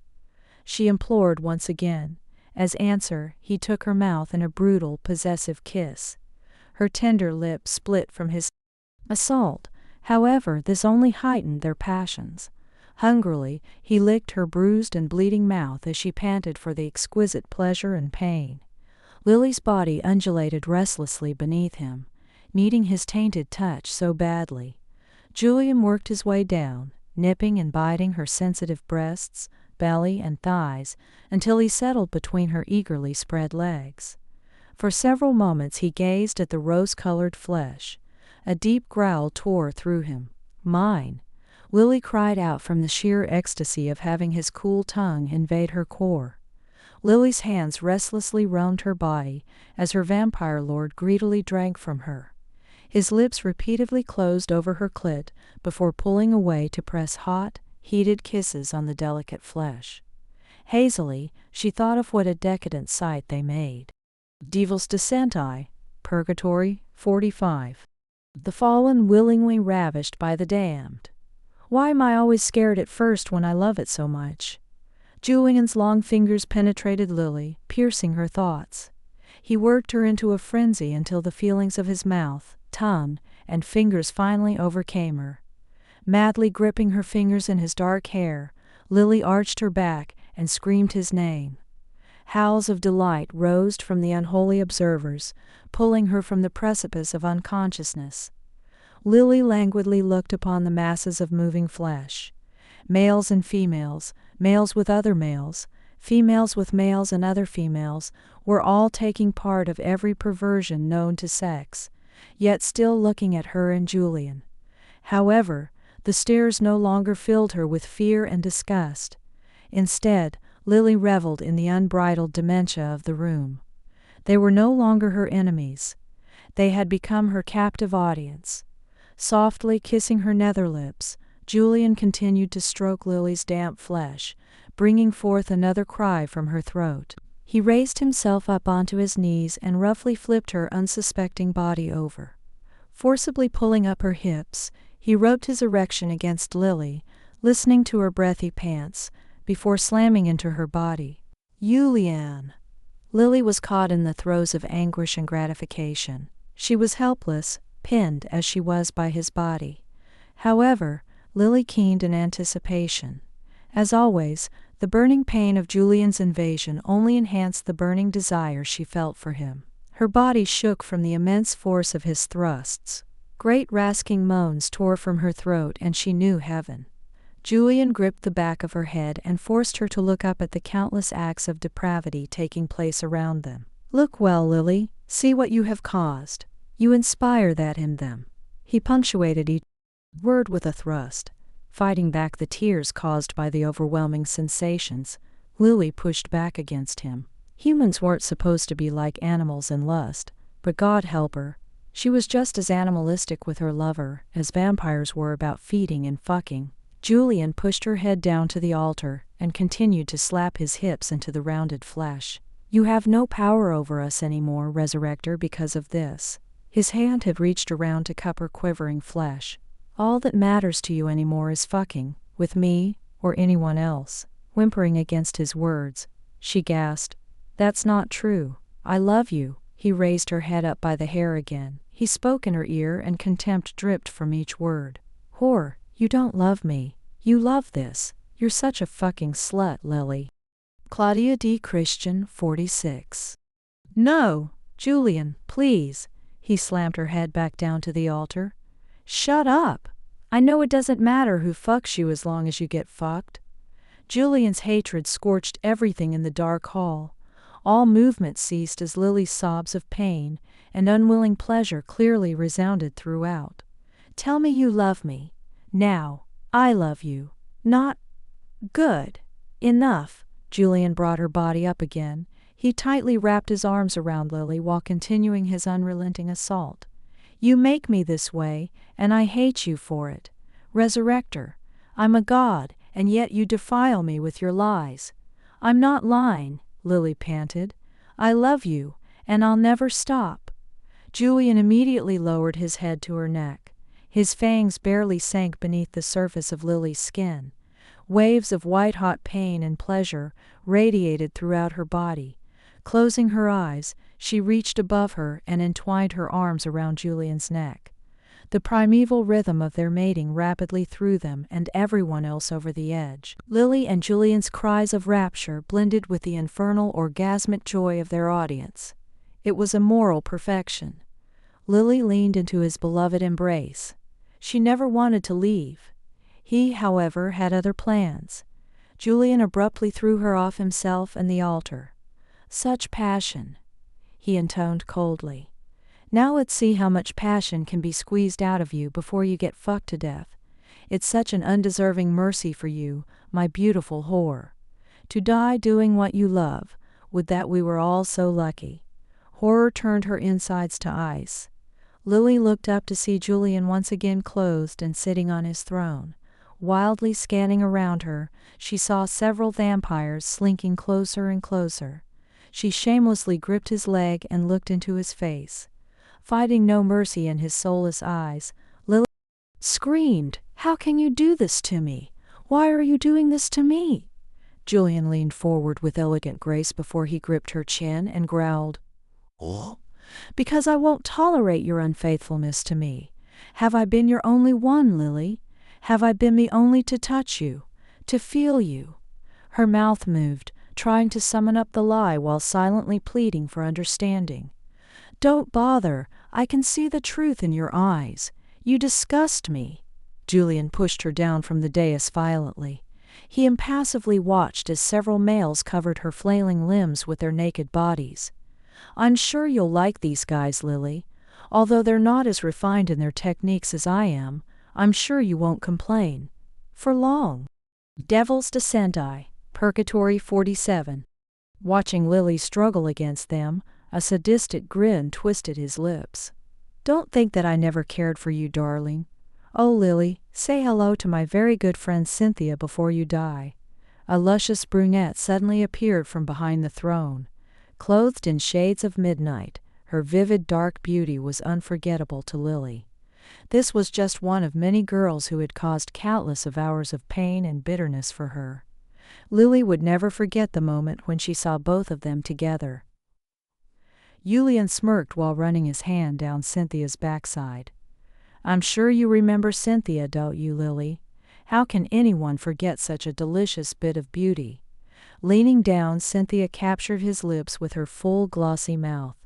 she implored once again. As answer, he took her mouth in a brutal, possessive kiss. Her tender lips split from his assault. However, this only heightened their passions. Hungrily, he licked her bruised and bleeding mouth as she panted for the exquisite pleasure and pain. Lily's body undulated restlessly beneath him, needing his tainted touch so badly. Julian worked his way down, nipping and biting her sensitive breasts, belly, and thighs, until he settled between her eagerly spread legs. For several moments he gazed at the rose-colored flesh. A deep growl tore through him. Mine! Lily cried out from the sheer ecstasy of having his cool tongue invade her core. Lily's hands restlessly roamed her body as her vampire lord greedily drank from her. His lips repeatedly closed over her clit before pulling away to press hot, heated kisses on the delicate flesh. Hazily, she thought of what a decadent sight they made. Devil's Descent I, Purgatory 45. The fallen willingly ravished by the damned. Why am I always scared at first when I love it so much? Julian's long fingers penetrated Lily, piercing her thoughts. He worked her into a frenzy until the feelings of his mouth, tongue, and fingers finally overcame her. Madly gripping her fingers in his dark hair, Lily arched her back and screamed his name. Howls of delight rose from the unholy observers, pulling her from the precipice of unconsciousness. Lily languidly looked upon the masses of moving flesh. Males and females, males with other males, females with males and other females, were all taking part of every perversion known to sex, yet still looking at her and Julian. However, the stares no longer filled her with fear and disgust. Instead, Lily reveled in the unbridled dementia of the room. They were no longer her enemies. They had become her captive audience. Softly kissing her nether lips, Julian continued to stroke Lily's damp flesh, bringing forth another cry from her throat. He raised himself up onto his knees and roughly flipped her unsuspecting body over. Forcibly pulling up her hips, he rubbed his erection against Lily, listening to her breathy pants, before slamming into her body. Julian! Lily was caught in the throes of anguish and gratification. She was helpless, pinned as she was by his body. However, Lily keened in anticipation. As always, the burning pain of Julian's invasion only enhanced the burning desire she felt for him. Her body shook from the immense force of his thrusts. Great rasping moans tore from her throat, and she knew heaven. Julian gripped the back of her head and forced her to look up at the countless acts of depravity taking place around them. Look well, Lily, see what you have caused. You inspire that in them. He punctuated each word with a thrust, fighting back the tears caused by the overwhelming sensations. Lily pushed back against him. Humans weren't supposed to be like animals in lust, but God help her, she was just as animalistic with her lover as vampires were about feeding and fucking. Julian pushed her head down to the altar and continued to slap his hips into the rounded flesh. You have no power over us anymore, Resurrector, because of this. His hand had reached around to cup her quivering flesh. All that matters to you anymore is fucking, with me, or anyone else. Whimpering against his words, she gasped, That's not true. I love you. He raised her head up by the hair again. He spoke in her ear and contempt dripped from each word. Whore, you don't love me. You love this. You're such a fucking slut, Lily. Claudia D. Christian, 46. No, Julian, please. He slammed her head back down to the altar. Shut up. I know it doesn't matter who fucks you as long as you get fucked. Julian's hatred scorched everything in the dark hall. All movement ceased as Lily's sobs of pain and unwilling pleasure clearly resounded throughout. Tell me you love me. Now, I love you. Not good. Enough. Julian brought her body up again. He tightly wrapped his arms around Lily while continuing his unrelenting assault. You make me this way, and I hate you for it. Resurrector, I'm a god, and yet you defile me with your lies. I'm not lying, Lily panted. I love you, and I'll never stop. Julian immediately lowered his head to her neck. His fangs barely sank beneath the surface of Lily's skin. Waves of white-hot pain and pleasure radiated throughout her body. Closing her eyes, she reached above her and entwined her arms around Julian's neck. The primeval rhythm of their mating rapidly threw them and everyone else over the edge. Lily and Julian's cries of rapture blended with the infernal orgasmic joy of their audience. It was a moral perfection. Lily leaned into his beloved embrace. She never wanted to leave. He, however, had other plans. Julian abruptly threw her off himself and the altar. Such passion, he intoned coldly. Now let's see how much passion can be squeezed out of you before you get fucked to death. It's such an undeserving mercy for you, my beautiful whore. To die doing what you love, would that we were all so lucky. Horror turned her insides to ice. Lily looked up to see Julian once again clothed and sitting on his throne. Wildly scanning around her, she saw several vampires slinking closer and closer. She shamelessly gripped his leg and looked into his face. Finding no mercy in his soulless eyes, Lily screamed, How can you do this to me? Why are you doing this to me? Julian leaned forward with elegant grace before he gripped her chin and growled, Oh, because I won't tolerate your unfaithfulness to me. Have I been your only one, Lily? Have I been the only to touch you, to feel you? Her mouth moved, trying to summon up the lie while silently pleading for understanding. Don't bother, I can see the truth in your eyes. You disgust me. Julian pushed her down from the dais violently. He impassively watched as several males covered her flailing limbs with their naked bodies. I'm sure you'll like these guys, Lily. Although they're not as refined in their techniques as I am, I'm sure you won't complain. For long. Devil's Descendant, Purgatory 47. Watching Lily struggle against them, a sadistic grin twisted his lips. Don't think that I never cared for you, darling. Oh, Lily, say hello to my very good friend Cynthia before you die. A luscious brunette suddenly appeared from behind the throne. Clothed in shades of midnight, her vivid dark beauty was unforgettable to Lily. This was just one of many girls who had caused countless of hours of pain and bitterness for her. Lily would never forget the moment when she saw both of them together. Julian smirked while running his hand down Cynthia's backside. I'm sure you remember Cynthia, don't you, Lily? How can anyone forget such a delicious bit of beauty? Leaning down, Cynthia captured his lips with her full, glossy mouth.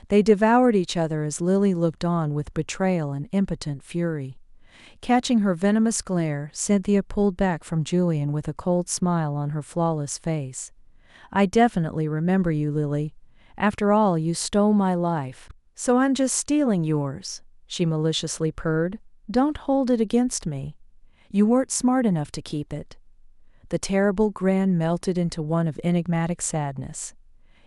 They devoured each other as Lily looked on with betrayal and impotent fury. Catching her venomous glare, Cynthia pulled back from Julian with a cold smile on her flawless face. I definitely remember you, Lily. After all, you stole my life. So I'm just stealing yours, she maliciously purred. Don't hold it against me. You weren't smart enough to keep it. The terrible grin melted into one of enigmatic sadness.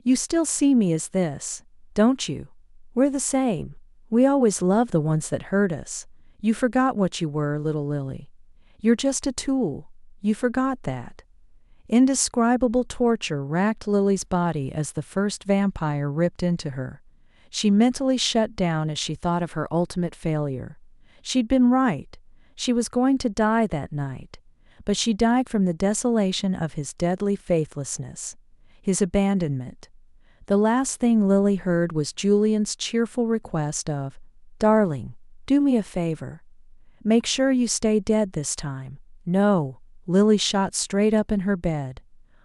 You still see me as this, don't you? We're the same. We always love the ones that hurt us. You forgot what you were, little Lily. You're just a tool. You forgot that. Indescribable torture racked Lily's body as the first vampire ripped into her. She mentally shut down as she thought of her ultimate failure. She'd been right. She was going to die that night. But she died from the desolation of his deadly faithlessness, his abandonment. The last thing Lily heard was Julian's cheerful request of, "Darling, do me a favor. Make sure you stay dead this time." No, Lily shot straight up in her bed.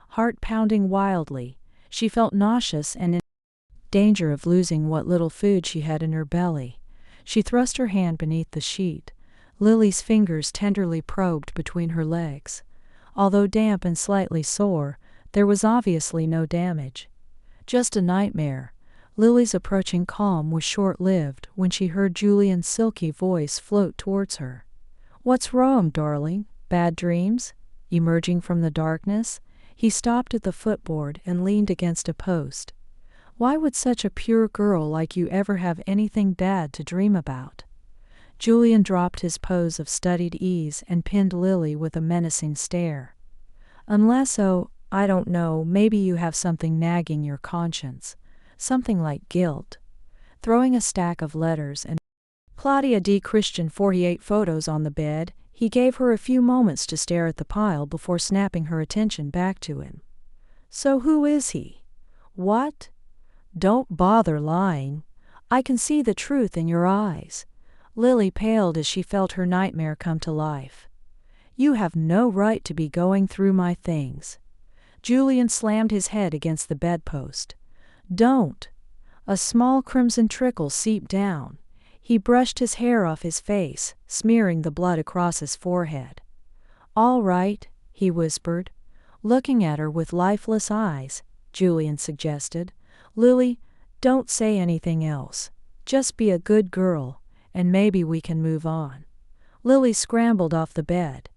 Heart pounding wildly, she felt nauseous and in danger of losing what little food she had in her belly. She thrust her hand beneath the sheet. Lily's fingers tenderly probed between her legs. Although damp and slightly sore, there was obviously no damage. Just a nightmare. Lily's approaching calm was short-lived when she heard Julian's silky voice float towards her. "What's wrong, darling? Bad dreams?" Emerging from the darkness, he stopped at the footboard and leaned against a post. "Why would such a pure girl like you ever have anything bad to dream about?" Julian dropped his pose of studied ease and pinned Lily with a menacing stare. "Unless, I don't know, maybe you have something nagging your conscience. Something like guilt." Throwing a stack of letters and Claudia D. Christian 48 photos on the bed, he gave her a few moments to stare at the pile before snapping her attention back to him. "So who is he?" "What?" "Don't bother lying. I can see the truth in your eyes." Lily paled as she felt her nightmare come to life. "You have no right to be going through my things." Julian slammed his head against the bedpost. "Don't." A small crimson trickle seeped down. He brushed his hair off his face, smearing the blood across his forehead. "All right," he whispered. Looking at her with lifeless eyes, Julian suggested. "Lily, don't say anything else. Just be a good girl, and maybe we can move on." Lily scrambled off the bed.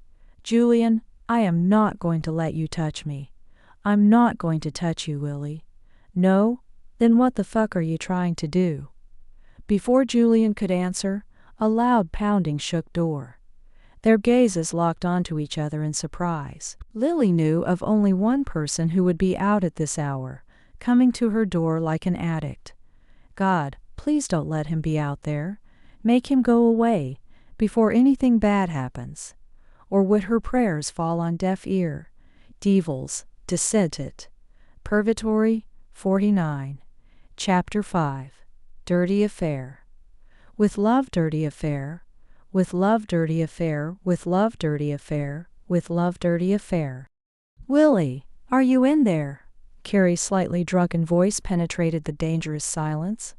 "Julian, I am not going to let you touch me." "I'm not going to touch you, Lily." "No? Then what the fuck are you trying to do?" Before Julian could answer, a loud pounding shook door. Their gazes locked onto each other in surprise. Lily knew of only one person who would be out at this hour, coming to her door like an addict. God, please don't let him be out there. Make him go away, before anything bad happens. Or would her prayers fall on deaf ear? Devils, descended. Purgatory, 49. Chapter 5. Dirty Affair. With love, dirty affair. With love, dirty affair. With love, dirty affair. With love, dirty affair. "Willie, are you in there?" Carrie's slightly drunken voice penetrated the dangerous silence.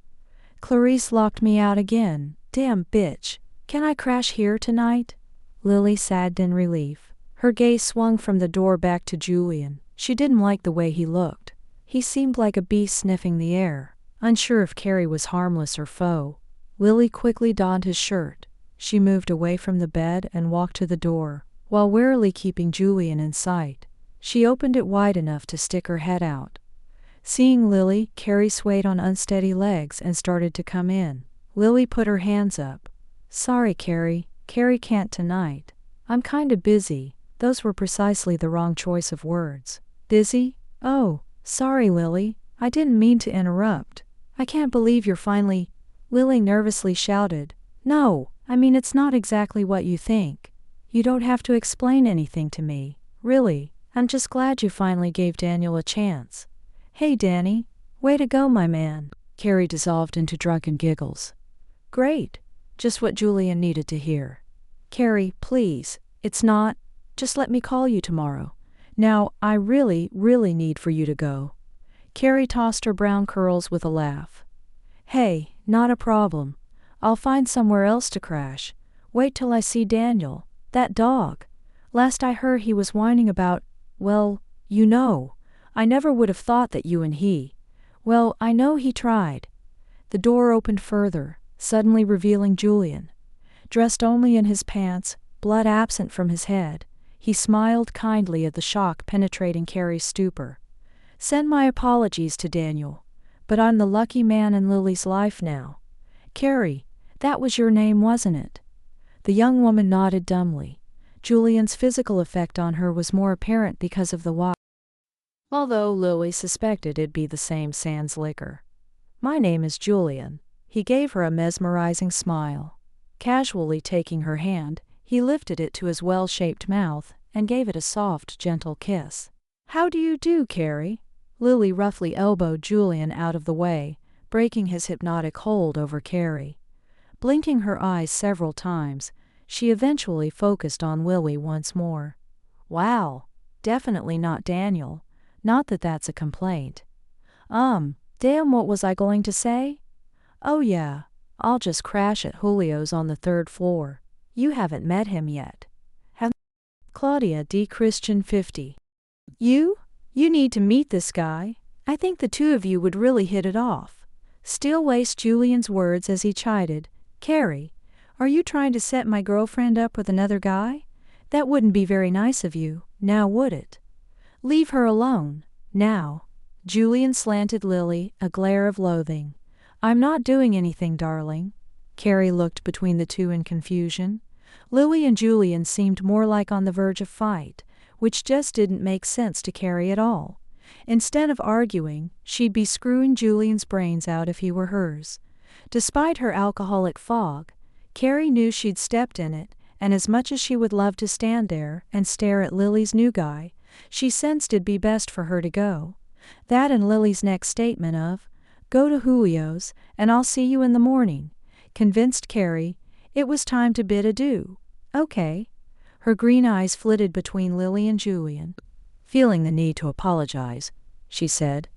"Clarice locked me out again. Damn bitch. Can I crash here tonight?" Lily sagged in relief. Her gaze swung from the door back to Julian. She didn't like the way he looked. He seemed like a beast sniffing the air, unsure if Carrie was harmless or foe. Lily quickly donned his shirt. She moved away from the bed and walked to the door, while warily keeping Julian in sight. She opened it wide enough to stick her head out. Seeing Lily, Carrie swayed on unsteady legs and started to come in. Lily put her hands up. "Sorry, Carrie. Carrie can't tonight. I'm kinda busy." Those were precisely the wrong choice of words. "Busy? Oh, sorry, Lily. I didn't mean to interrupt. I can't believe you're finally—" Lily nervously shouted. "No, I mean it's not exactly what you think. You don't have to explain anything to me. Really, I'm just glad you finally gave Daniel a chance." "Hey, Danny. Way to go, my man." Carrie dissolved into drunken giggles. "Great. Just what Julian needed to hear." "Carrie, please. It's not. Just let me call you tomorrow. Now, I really, really need for you to go." Carrie tossed her brown curls with a laugh. "Hey, not a problem. I'll find somewhere else to crash. Wait till I see Daniel. That dog. Last I heard he was whining about, well, you know. I never would have thought that you and he. Well, I know he tried. The door opened further, suddenly revealing Julian. Dressed only in his pants, blood absent from his head, he smiled kindly at the shock penetrating Carrie's stupor. Send my apologies to Daniel, but I'm the lucky man in Lily's life now. Carrie, that was your name, wasn't it? The young woman nodded dumbly. Julian's physical effect on her was more apparent because of the watch, although Lily suspected it'd be the same sans liquor. My name is Julian. He gave her a mesmerizing smile. Casually taking her hand, he lifted it to his well-shaped mouth and gave it a soft, gentle kiss. How do you do, Carrie? Lily roughly elbowed Julian out of the way, breaking his hypnotic hold over Carrie. Blinking her eyes several times, she eventually focused on Lily once more. Wow, definitely not Daniel. Not that that's a complaint. Damn, what was I going to say? Oh yeah, I'll just crash at Julio's on the 3rd floor. You haven't met him yet. Have Claudia D. Christian 50. You need to meet this guy. I think the two of you would really hit it off. Still laced Julian's words as he chided. Carrie, are you trying to set my girlfriend up with another guy? That wouldn't be very nice of you, now would it? Leave her alone, now. Julian slanted Lily a glare of loathing. I'm not doing anything, darling. Carrie looked between the two in confusion. Lily and Julian seemed more like on the verge of fight, which just didn't make sense to Carrie at all. Instead of arguing, she'd be screwing Julian's brains out if he were hers. Despite her alcoholic fog, Carrie knew she'd stepped in it, and as much as she would love to stand there and stare at Lily's new guy, she sensed it'd be best for her to go. That and Lily's next statement of, "Go to Julio's, and I'll see you in the morning," convinced Carrie it was time to bid adieu. Okay. Her green eyes flitted between Lily and Julian. Feeling the need to apologize, she said.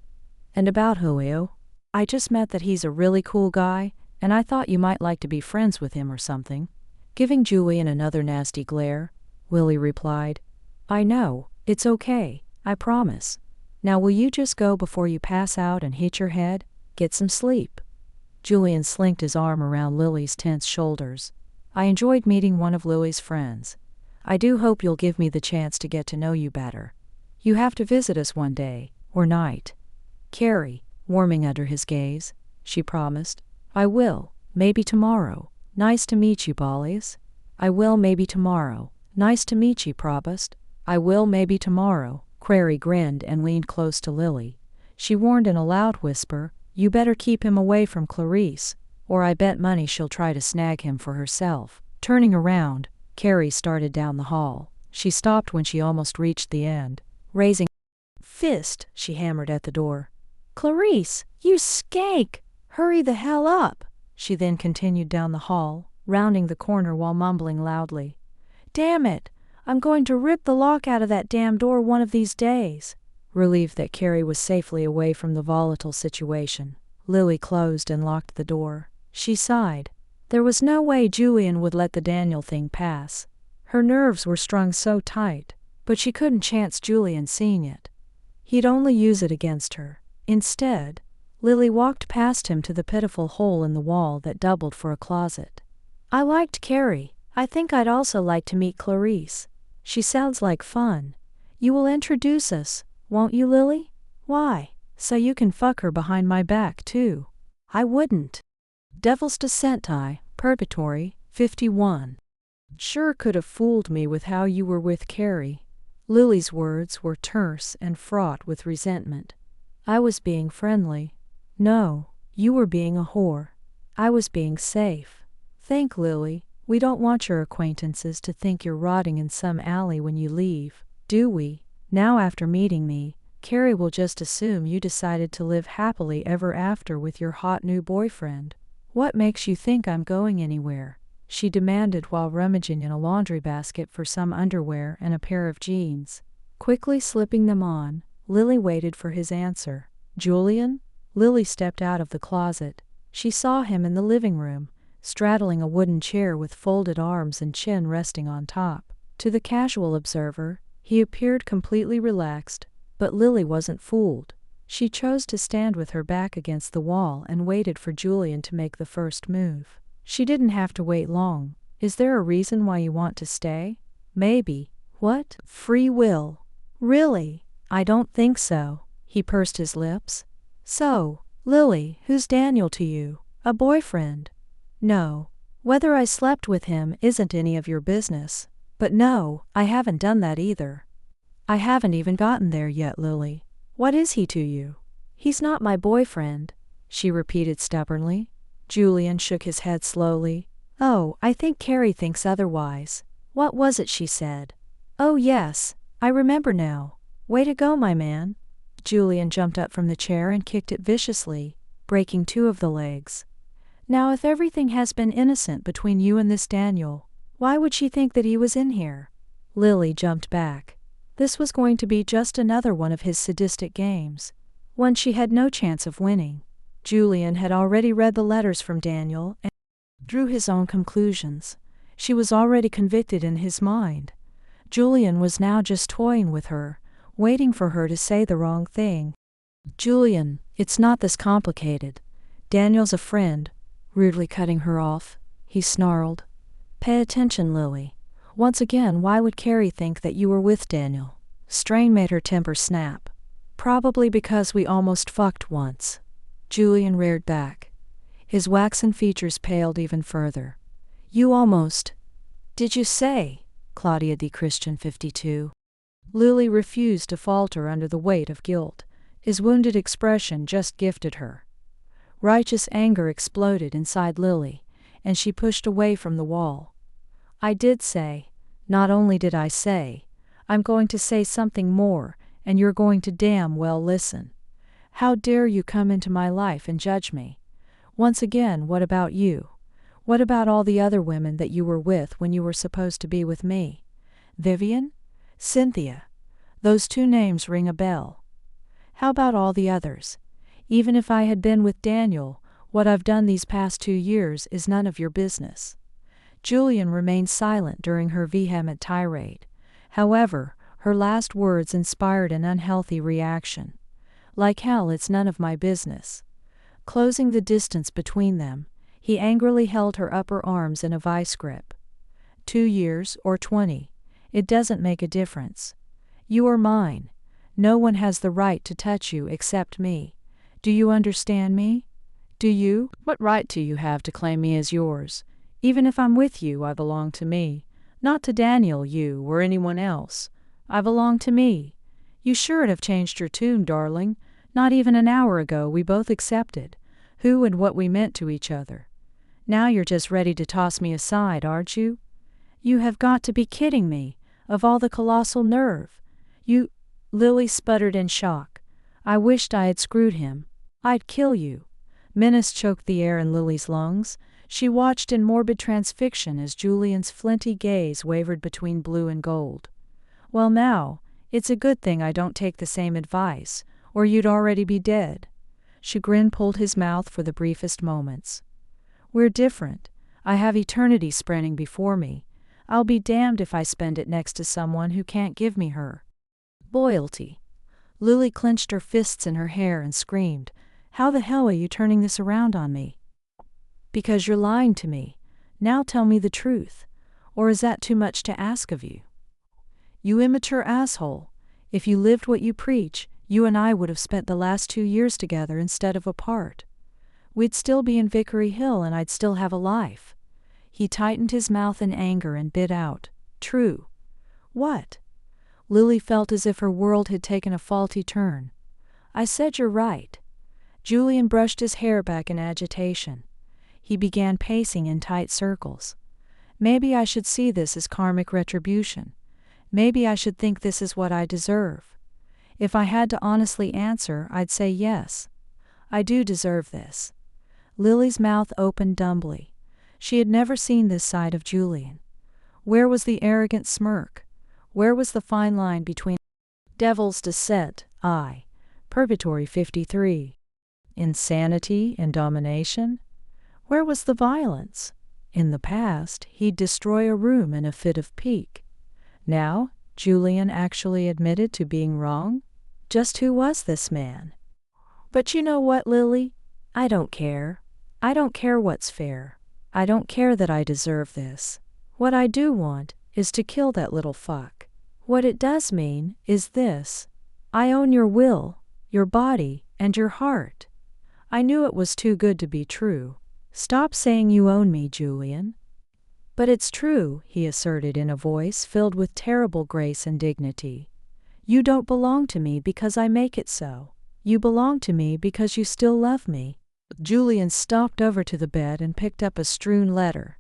And about Julio? I just met that he's a really cool guy, and I thought you might like to be friends with him or something. Giving Julian another nasty glare, Lily replied, I know, it's okay, I promise. Now will you just go before you pass out and hit your head? Get some sleep. Julian slinked his arm around Lily's tense shoulders. I enjoyed meeting one of Lily's friends. I do hope you'll give me the chance to get to know you better. You have to visit us one day, or night. Carrie, warming under his gaze, she promised. I will, maybe tomorrow. Nice to meet you, Bollies. I will, maybe tomorrow. Nice to meet you, Provost. I will, maybe tomorrow. Carrie grinned and leaned close to Lily. She warned in a loud whisper, You better keep him away from Clarice, or I bet money she'll try to snag him for herself. Turning around, Carrie started down the hall. She stopped when she almost reached the end. Raising a fist, she hammered at the door. Clarice, you skank! Hurry the hell up! She then continued down the hall, rounding the corner while mumbling loudly. Damn it! I'm going to rip the lock out of that damn door one of these days. Relieved that Carrie was safely away from the volatile situation, Lily closed and locked the door. She sighed. There was no way Julian would let the Daniel thing pass. Her nerves were strung so tight, but she couldn't chance Julian seeing it. He'd only use it against her. Instead, Lily walked past him to the pitiful hole in the wall that doubled for a closet. I liked Carrie. I think I'd also like to meet Clarice. She sounds like fun. You will introduce us, won't you, Lily? Why? So you can fuck her behind my back, too. I wouldn't. Devil's Descent, Purgatory, 51. Sure could have fooled me with how you were with Carrie. Lily's words were terse and fraught with resentment. I was being friendly. No, you were being a whore. I was being safe. Think, Lily, we don't want your acquaintances to think you're rotting in some alley when you leave, do we? Now after meeting me, Carrie will just assume you decided to live happily ever after with your hot new boyfriend. What makes you think I'm going anywhere? She demanded while rummaging in a laundry basket for some underwear and a pair of jeans. Quickly slipping them on, Lily waited for his answer. Julian? Lily stepped out of the closet. She saw him in the living room, straddling a wooden chair with folded arms and chin resting on top. To the casual observer, he appeared completely relaxed, but Lily wasn't fooled. She chose to stand with her back against the wall and waited for Julian to make the first move. She didn't have to wait long. Is there a reason why you want to stay? Maybe. What? Free will? Really? I don't think so. He pursed his lips. So, Lily, who's Daniel to you? A boyfriend? No. Whether I slept with him isn't any of your business. But no, I haven't done that either. I haven't even gotten there yet, Lily. What is he to you? He's not my boyfriend, she repeated stubbornly. Julian shook his head slowly. Oh, I think Carrie thinks otherwise. What was it she said? Oh yes, I remember now. Way to go, my man. Julian jumped up from the chair and kicked it viciously, breaking 2 of the legs. Now if everything has been innocent between you and this Daniel, why would she think that he was in here? Lily jumped back. This was going to be just another one of his sadistic games, one she had no chance of winning. Julian had already read the letters from Daniel and drew his own conclusions. She was already convicted in his mind. Julian was now just toying with her, waiting for her to say the wrong thing. Julian, it's not this complicated. Daniel's a friend. Rudely cutting her off, he snarled. Pay attention, Lily. Once again, why would Carrie think that you were with Daniel? Strain made her temper snap. Probably because we almost fucked once. Julian reared back. His waxen features paled even further. You almost. Did you say? Claudia D. Christian 52. Lily refused to falter under the weight of guilt. His wounded expression just gifted her. Righteous anger exploded inside Lily, and she pushed away from the wall. I did say. Not only did I say, I'm going to say something more, and you're going to damn well listen. How dare you come into my life and judge me? Once again, what about you? What about all the other women that you were with when you were supposed to be with me? Vivian? Cynthia? Those 2 names ring a bell. How about all the others? Even if I had been with Daniel, what I've done these past 2 years is none of your business. Julian remained silent during her vehement tirade. However, her last words inspired an unhealthy reaction. Like hell, it's none of my business. Closing the distance between them, he angrily held her upper arms in a vice grip. 2 years or 20, it doesn't make a difference. You are mine. No one has the right to touch you except me. Do you understand me? Do you? What right do you have to claim me as yours? Even if I'm with you, I belong to me. Not to Daniel, you, or anyone else. I belong to me. You should have changed your tune, darling. Not even an hour ago we both accepted who and what we meant to each other. Now you're just ready to toss me aside, aren't you? You have got to be kidding me, of all the colossal nerve. You... Lily sputtered in shock. I wished I had screwed him. I'd kill you. Menace choked the air in Lily's lungs. She watched in morbid transfixion as Julian's flinty gaze wavered between blue and gold. Well now, it's a good thing I don't take the same advice, or you'd already be dead. Chagrin pulled his mouth for the briefest moments. We're different. I have eternity spreading before me. I'll be damned if I spend it next to someone who can't give me her loyalty. Lily clenched her fists in her hair and screamed, How the hell are you turning this around on me? Because you're lying to me. Now tell me the truth. Or is that too much to ask of you? You immature asshole. If you lived what you preach, you and I would have spent the last 2 years together instead of apart. We'd still be in Vickery Hill and I'd still have a life. He tightened his mouth in anger and bit out, True. What? Lily felt as if her world had taken a faulty turn. I said you're right. Julian brushed his hair back in agitation. He began pacing in tight circles. Maybe I should see this as karmic retribution. Maybe I should think this is what I deserve. If I had to honestly answer, I'd say yes. I do deserve this. Lily's mouth opened dumbly. She had never seen this side of Julian. Where was the arrogant smirk? Where was the fine line between devil's descent, Purgatory 53, insanity and domination? Where was the violence? In the past, he'd destroy a room in a fit of pique. Now, Julian actually admitted to being wrong? Just who was this man? But you know what, Lily? I don't care. I don't care what's fair. I don't care that I deserve this. What I do want is to kill that little fuck. What it does mean is this. I own your will, your body, and your heart. I knew it was too good to be true. Stop saying you own me, Julian. But it's true, he asserted in a voice filled with terrible grace and dignity. You don't belong to me because I make it so. You belong to me because you still love me. Julian stalked over to the bed and picked up a strewn letter.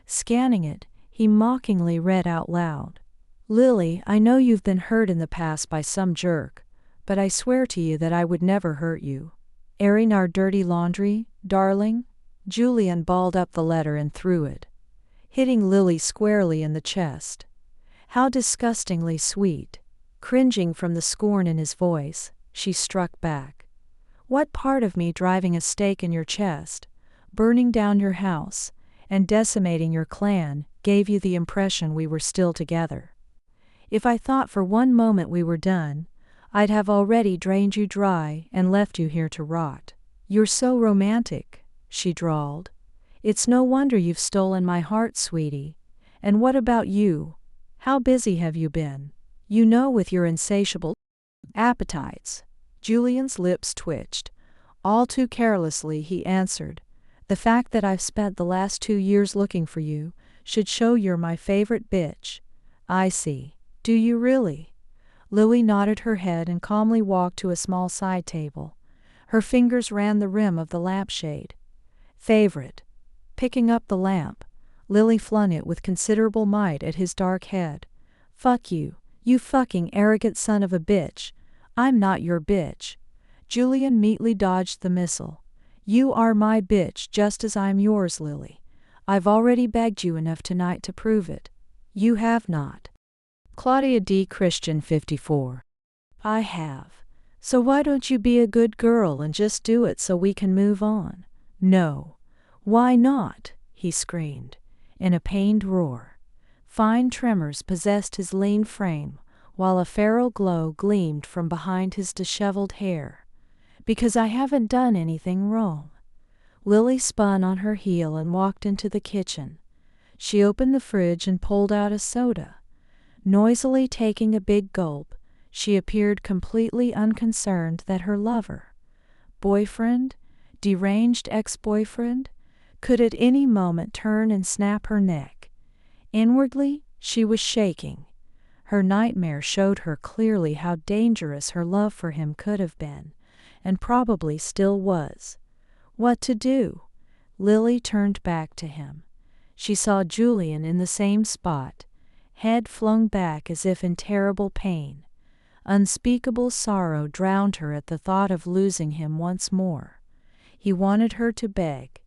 Scanning it, he mockingly read out loud. Lily, I know you've been hurt in the past by some jerk, but I swear to you that I would never hurt you. Airing our dirty laundry, darling? Julian balled up the letter and threw it, hitting Lily squarely in the chest. How disgustingly sweet. Cringing from the scorn in his voice, she struck back. What part of me driving a stake in your chest, burning down your house, and decimating your clan gave you the impression we were still together? If I thought for one moment we were done, I'd have already drained you dry and left you here to rot. You're so romantic, she drawled. It's no wonder you've stolen my heart, sweetie. And what about you? How busy have you been? You know, with your insatiable appetites. Julian's lips twitched. All too carelessly he answered, The fact that I've spent the last 2 years looking for you should show you're my favorite bitch. I see. Do you really? Lily nodded her head and calmly walked to a small side table. Her fingers ran the rim of the lampshade. Favorite. Picking up the lamp, Lily flung it with considerable might at his dark head. Fuck you, you fucking arrogant son of a bitch. I'm not your bitch. Julian neatly dodged the missile. You are my bitch just as I'm yours, Lily. I've already begged you enough tonight to prove it. You have not. Claudia D. Christian 54. I have. So why don't you be a good girl and just do it so we can move on? No. Why not? He screamed, in a pained roar. Fine tremors possessed his lean frame, while a feral glow gleamed from behind his disheveled hair. Because I haven't done anything wrong. Lily spun on her heel and walked into the kitchen. She opened the fridge and pulled out a soda. Noisily taking a big gulp, she appeared completely unconcerned that her lover, boyfriend, deranged ex-boyfriend, could at any moment turn and snap her neck. Inwardly, she was shaking. Her nightmare showed her clearly how dangerous her love for him could have been, and probably still was. What to do? Lily turned back to him. She saw Julian in the same spot, head flung back as if in terrible pain. Unspeakable sorrow drowned her at the thought of losing him once more. He wanted her to beg.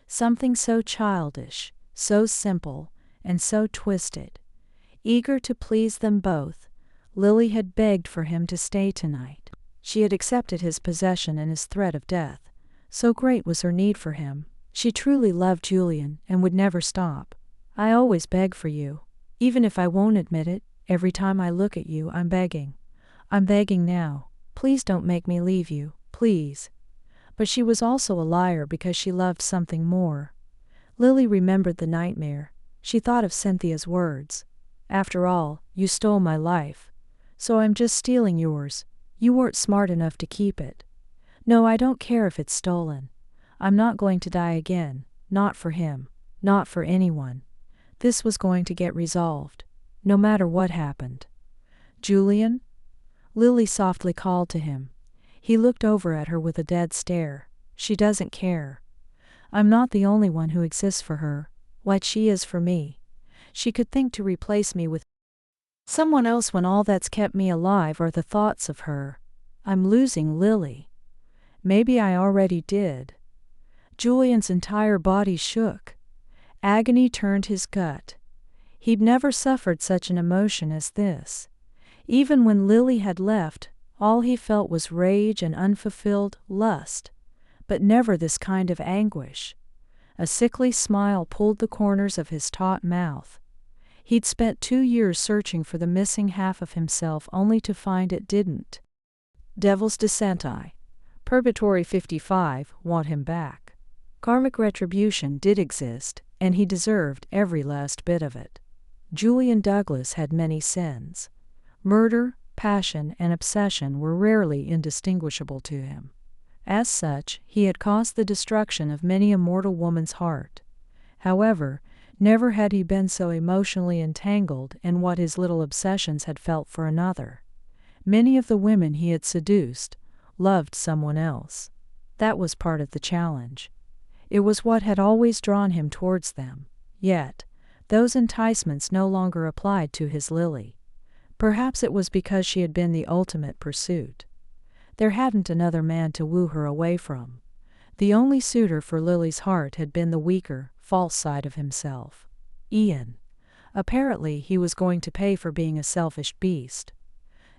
Something so childish, so simple, and so twisted. Eager to please them both, Lily had begged for him to stay tonight. She had accepted his possession and his threat of death. So great was her need for him. She truly loved Julian and would never stop. I always beg for you. Even if I won't admit it, every time I look at you, I'm begging. I'm begging now. Please don't make me leave you, please. But she was also a liar because she loved something more. Lily remembered the nightmare. She thought of Cynthia's words. After all, you stole my life. So I'm just stealing yours. You weren't smart enough to keep it. No, I don't care if it's stolen. I'm not going to die again. Not for him. Not for anyone. This was going to get resolved, no matter what happened. Julian? Lily softly called to him. He looked over at her with a dead stare. She doesn't care. I'm not the only one who exists for her, like she is for me. She could think to replace me with someone else when all that's kept me alive are the thoughts of her. I'm losing Lily. Maybe I already did. Julian's entire body shook. Agony turned his gut. He'd never suffered such an emotion as this. Even when Lily had left, all he felt was rage and unfulfilled lust, but never this kind of anguish. A sickly smile pulled the corners of his taut mouth. He'd spent 2 years searching for the missing half of himself only to find it didn't. Devil's descent. Purgatory 55 want him back. Karmic retribution did exist, and he deserved every last bit of it. Julian Douglas had many sins. Murder, passion, and obsession were rarely indistinguishable to him. As such, he had caused the destruction of many a mortal woman's heart. However, never had he been so emotionally entangled in what his little obsessions had felt for another. Many of the women he had seduced loved someone else. That was part of the challenge. It was what had always drawn him towards them. Yet, those enticements no longer applied to his Lily. Perhaps it was because she had been the ultimate pursuit. There hadn't another man to woo her away from. The only suitor for Lily's heart had been the weaker, false side of himself. Ian. Apparently he was going to pay for being a selfish beast.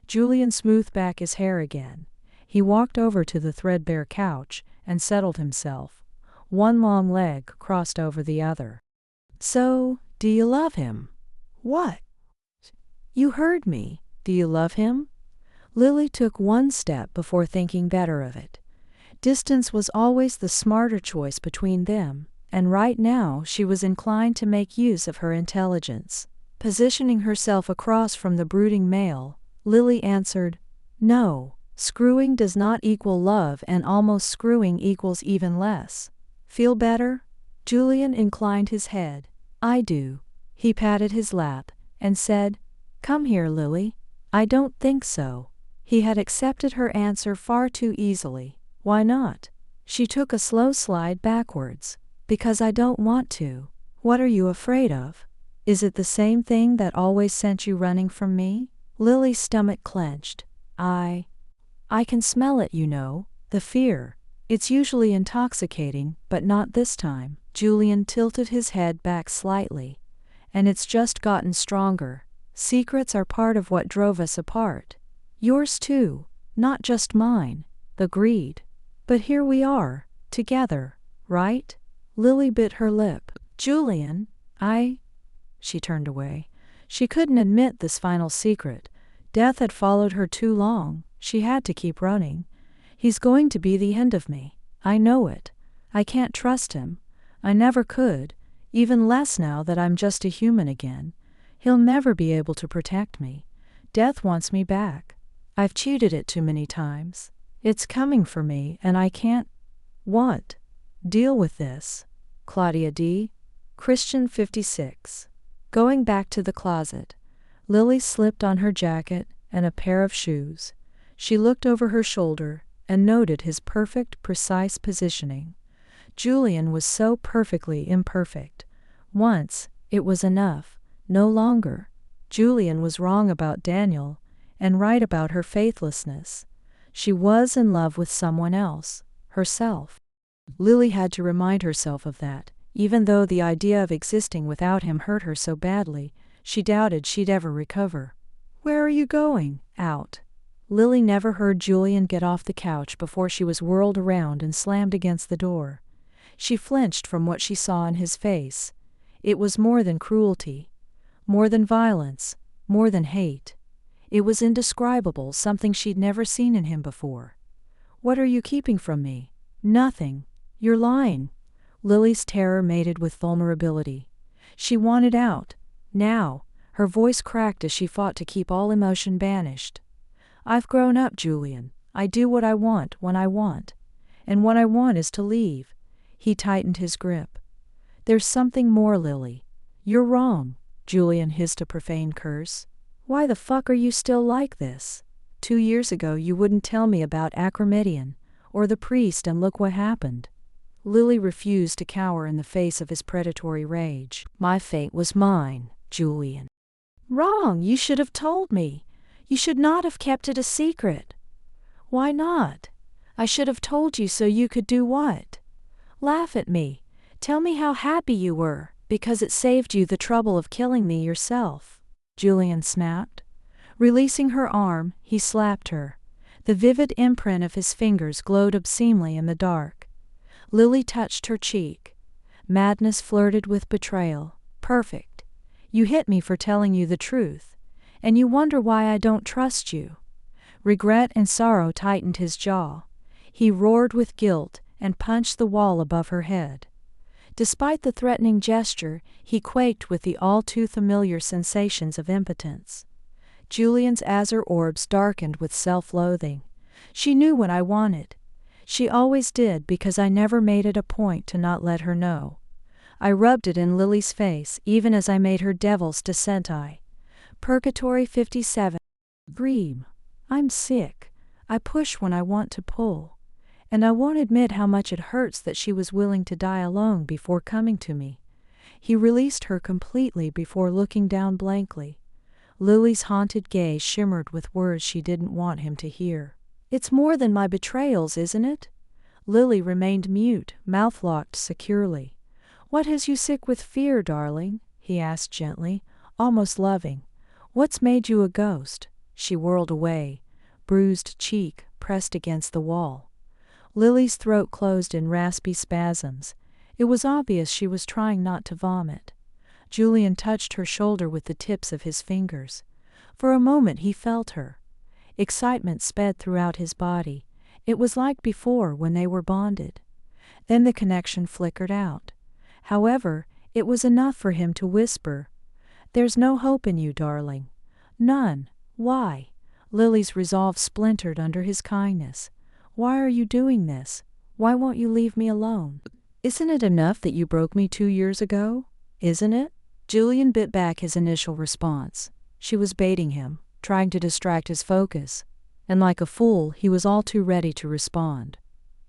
Julian smoothed back his hair again. He walked over to the threadbare couch and settled himself, one long leg crossed over the other. So, do you love him? What? You heard me. Do you love him? Lily took one step before thinking better of it. Distance was always the smarter choice between them, and right now she was inclined to make use of her intelligence. Positioning herself across from the brooding male, Lily answered, "No, screwing does not equal love, and almost screwing equals even less. Feel better?" Julian inclined his head. "I do." He patted his lap and said, "Come here, Lily." "I don't think so." He had accepted her answer far too easily. "Why not?" She took a slow slide backwards. "Because I don't want to." "What are you afraid of? Is it the same thing that always sent you running from me?" Lily's stomach clenched. I can smell it, you know, the fear. It's usually intoxicating, but not this time." Julian tilted his head back slightly. "And it's just gotten stronger. Secrets are part of what drove us apart. Yours too, not just mine. The greed. But here we are, together, right?" Lily bit her lip. "Julian, She turned away. She couldn't admit this final secret. Death had followed her too long. She had to keep running. "He's going to be the end of me. I know it. I can't trust him. I never could, even less now that I'm just a human again. He'll never be able to protect me. Death wants me back. I've cheated it too many times. It's coming for me, and I can't." "What? Deal with this." Claudia D. Christian 56. Going back to the closet, Lily slipped on her jacket and a pair of shoes. She looked over her shoulder and noted his perfect, precise positioning. Julian was so perfectly imperfect. Once, it was enough. No longer. Julian was wrong about Daniel, and right about her faithlessness. She was in love with someone else, herself. Lily had to remind herself of that. Even though the idea of existing without him hurt her so badly, she doubted she'd ever recover. "Where are you going?" "Out." Lily never heard Julian get off the couch before she was whirled around and slammed against the door. She flinched from what she saw in his face. It was more than cruelty, more than violence, more than hate. It was indescribable, something she'd never seen in him before. "What are you keeping from me?" "Nothing. You're lying." Lily's terror mated with vulnerability. She wanted out. Now, her voice cracked as she fought to keep all emotion banished. "I've grown up, Julian. I do what I want when I want. And what I want is to leave." He tightened his grip. "There's something more, Lily." "You're wrong." Julian hissed a profane curse. "Why the fuck are you still like this? 2 years ago you wouldn't tell me about Acromedian or the priest, and look what happened." Lily refused to cower in the face of his predatory rage. "My fate was mine, Julian." "Wrong. You should have told me. You should not have kept it a secret." "Why not?" "I should have told you so you could do what?" "Laugh at me. Tell me how happy you were, because it saved you the trouble of killing me yourself." Julian snapped. Releasing her arm, he slapped her. The vivid imprint of his fingers glowed obscenely in the dark. Lily touched her cheek. Madness flirted with betrayal. "Perfect. You hit me for telling you the truth. And you wonder why I don't trust you." Regret and sorrow tightened his jaw. He roared with guilt and punched the wall above her head. Despite the threatening gesture, he quaked with the all-too-familiar sensations of impotence. Julian's azure orbs darkened with self-loathing. She knew what I wanted. She always did, because I never made it a point to not let her know. I rubbed it in Lily's face, even as I made her devil's descent eye. Purgatory 57. Scream. I'm sick. I push when I want to pull. And I won't admit how much it hurts that she was willing to die alone before coming to me. He released her completely before looking down blankly. Lily's haunted gaze shimmered with words she didn't want him to hear. It's more than my betrayals, isn't it? Lily remained mute, mouth locked securely. What has you sick with fear, darling? He asked gently, almost loving. What's made you a ghost? She whirled away, bruised cheek pressed against the wall. Lily's throat closed in raspy spasms. It was obvious she was trying not to vomit. Julian touched her shoulder with the tips of his fingers. For a moment he felt her. Excitement sped throughout his body. It was like before when they were bonded. Then the connection flickered out. However, it was enough for him to whisper, "There's no hope in you, darling." "None. Why?" Lily's resolve splintered under his kindness. "Why are you doing this? Why won't you leave me alone? Isn't it enough that you broke me 2 years ago? Isn't it?" Julian bit back his initial response. She was baiting him, trying to distract his focus. And like a fool, he was all too ready to respond.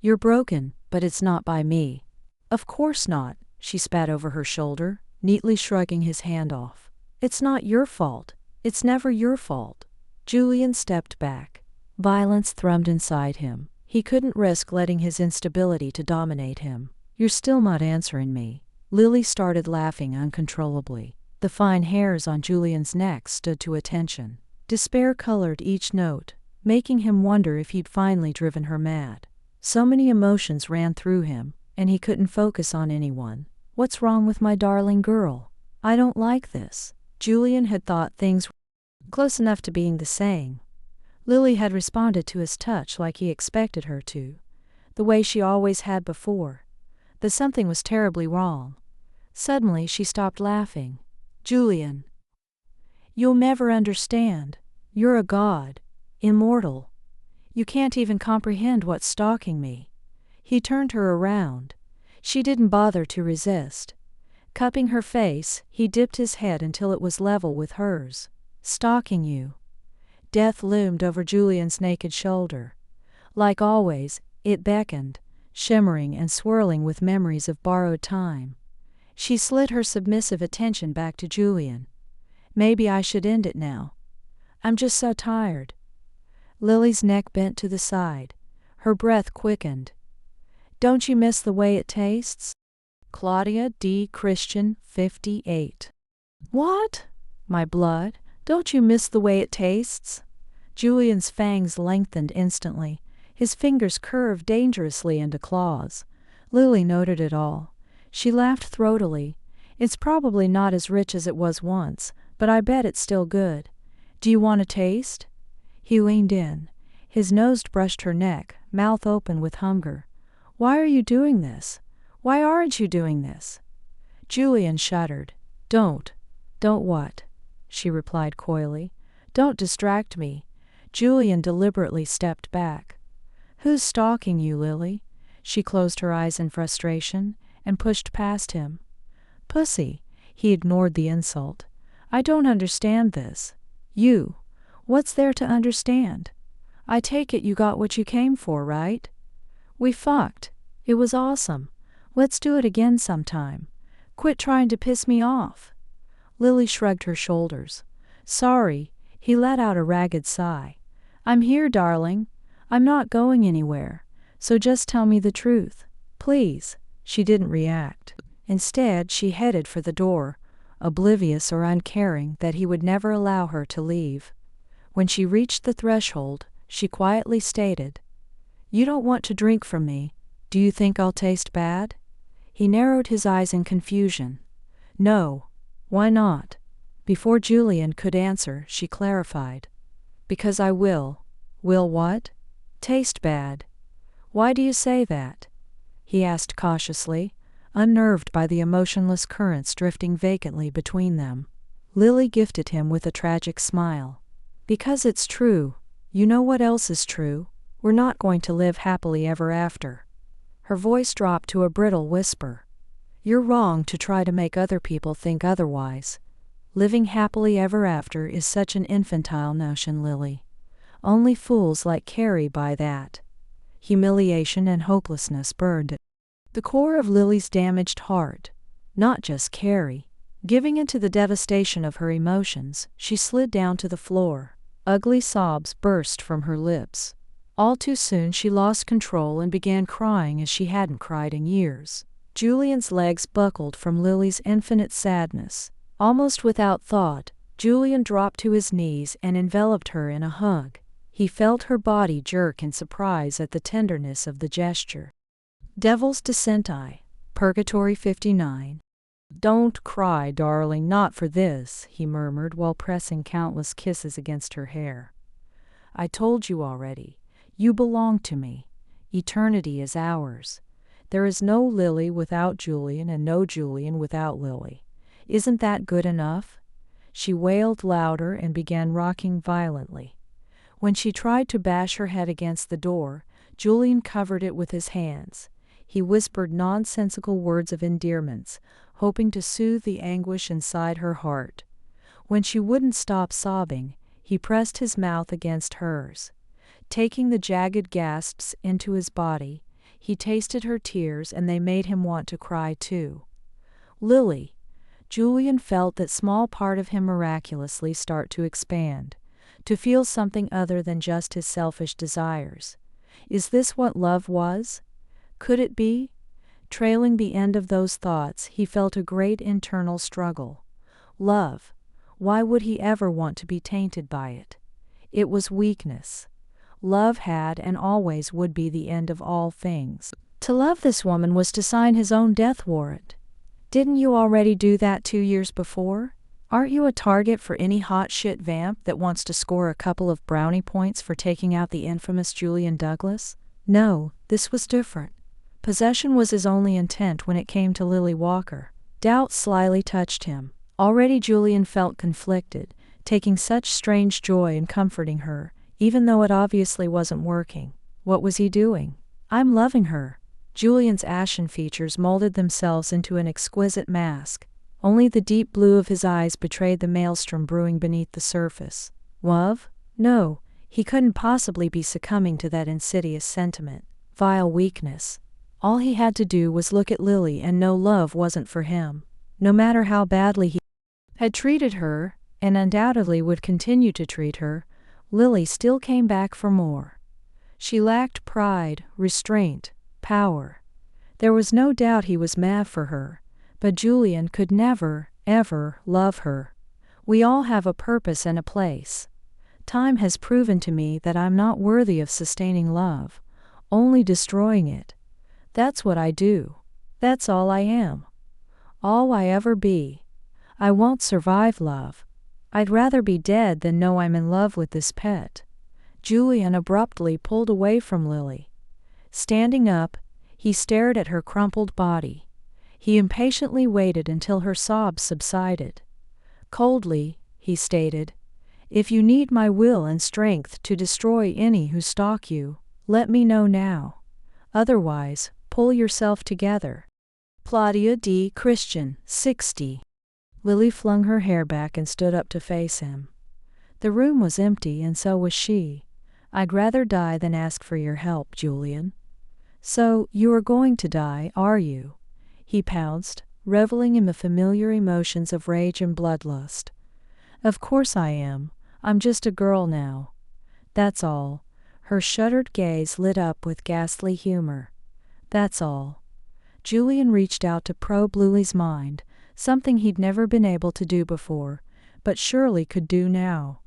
"You're broken, but it's not by me." "Of course not," she spat over her shoulder, neatly shrugging his hand off. "It's not your fault. It's never your fault." Julian stepped back. Violence thrummed inside him. He couldn't risk letting his instability to dominate him. "You're still not answering me." Lily started laughing uncontrollably. The fine hairs on Julian's neck stood to attention. Despair colored each note, making him wonder if he'd finally driven her mad. So many emotions ran through him, and he couldn't focus on anyone. "What's wrong with my darling girl? I don't like this." Julian had thought things were close enough to being the same. Lily had responded to his touch like he expected her to, the way she always had before. But something was terribly wrong. Suddenly she stopped laughing. "Julian, you'll never understand. You're a god, immortal. You can't even comprehend what's stalking me." He turned her around. She didn't bother to resist. Cupping her face, he dipped his head until it was level with hers. "Stalking you." Death loomed over Julian's naked shoulder. Like always, it beckoned, shimmering and swirling with memories of borrowed time. She slid her submissive attention back to Julian. "Maybe I should end it now. I'm just so tired." Lily's neck bent to the side. Her breath quickened. "Don't you miss the way it tastes?" Claudia D. Christian, 58. "What? My blood? Don't you miss the way it tastes?" Julian's fangs lengthened instantly. His fingers curved dangerously into claws. Lily noted it all. She laughed throatily. "It's probably not as rich as it was once, but I bet it's still good. Do you want a taste?" He leaned in. His nose brushed her neck, mouth open with hunger. "Why are you doing this? Why aren't you doing this?" Julian shuddered. Don't what?" she replied coyly. "Don't distract me." Julian deliberately stepped back. "Who's stalking you, Lily?" She closed her eyes in frustration and pushed past him. "Pussy." He ignored the insult. "I don't understand this." "You? What's there to understand? I take it you got what you came for, right? We fucked. It was awesome. Let's do it again sometime. Quit trying to piss me off." Lily shrugged her shoulders. "Sorry." He let out a ragged sigh. "I'm here, darling. I'm not going anywhere. So just tell me the truth. Please." She didn't react. Instead, she headed for the door, oblivious or uncaring that he would never allow her to leave. When she reached the threshold, she quietly stated, "You don't want to drink from me. Do you think I'll taste bad?" He narrowed his eyes in confusion. "No. Why not?" Before Julian could answer, she clarified. "Because I will." "Will what?" "Taste bad." "Why do you say that?" he asked cautiously, unnerved by the emotionless currents drifting vacantly between them. Lily gifted him with a tragic smile. "Because it's true. You know what else is true? We're not going to live happily ever after." Her voice dropped to a brittle whisper. "You're wrong to try to make other people think otherwise. Living happily ever after is such an infantile notion, Lily. Only fools like Carrie buy that." Humiliation and hopelessness burned at the core of Lily's damaged heart. Not just Carrie. Giving into the devastation of her emotions, she slid down to the floor. Ugly sobs burst from her lips. All too soon she lost control and began crying as she hadn't cried in years. Julian's legs buckled from Lily's infinite sadness. Almost without thought, Julian dropped to his knees and enveloped her in a hug. He felt her body jerk in surprise at the tenderness of the gesture. Devil's Descent I, Purgatory 59. "Don't cry, darling, not for this," he murmured while pressing countless kisses against her hair. "I told you already. You belong to me. Eternity is ours. There is no Lily without Julian and no Julian without Lily. Isn't that good enough?" She wailed louder and began rocking violently. When she tried to bash her head against the door, Julian covered it with his hands. He whispered nonsensical words of endearments, hoping to soothe the anguish inside her heart. When she wouldn't stop sobbing, he pressed his mouth against hers. Taking the jagged gasps into his body, he tasted her tears and they made him want to cry too. "Lily!" Julian felt that small part of him miraculously start to expand, to feel something other than just his selfish desires. Is this what love was? Could it be? Trailing the end of those thoughts, he felt a great internal struggle. Love. Why would he ever want to be tainted by it? It was weakness. Love had and always would be the end of all things. To love this woman was to sign his own death warrant. Didn't you already do that 2 years before? Aren't you a target for any hot shit vamp that wants to score a couple of brownie points for taking out the infamous Julian Douglas? No, this was different. Possession was his only intent when it came to Lily Walker. Doubt slyly touched him. Already Julian felt conflicted, taking such strange joy in comforting her, even though it obviously wasn't working. What was he doing? "I'm loving her." Julian's ashen features molded themselves into an exquisite mask. Only the deep blue of his eyes betrayed the maelstrom brewing beneath the surface. Love? No, he couldn't possibly be succumbing to that insidious sentiment. Vile weakness. All he had to do was look at Lily and know love wasn't for him. No matter how badly he had treated her, and undoubtedly would continue to treat her, Lily still came back for more. She lacked pride, restraint, power. There was no doubt he was mad for her, but Julian could never, ever love her. We all have a purpose and a place. Time has proven to me that I'm not worthy of sustaining love, only destroying it. That's what I do. That's all I am. All I ever be. I won't survive love. I'd rather be dead than know I'm in love with this pet. Julian abruptly pulled away from Lily. Standing up, he stared at her crumpled body. He impatiently waited until her sobs subsided. Coldly, he stated, "If you need my will and strength to destroy any who stalk you, let me know now. Otherwise, pull yourself together." Claudia D. Christian, 60. Lily flung her hair back and stood up to face him. The room was empty and so was she. "I'd rather die than ask for your help, Julian." "So, you are going to die, are you?" he pounced, reveling in the familiar emotions of rage and bloodlust. "Of course I am. I'm just a girl now. That's all." Her shuttered gaze lit up with ghastly humor. "That's all." Julian reached out to probe Lily's mind, something he'd never been able to do before, but surely could do now.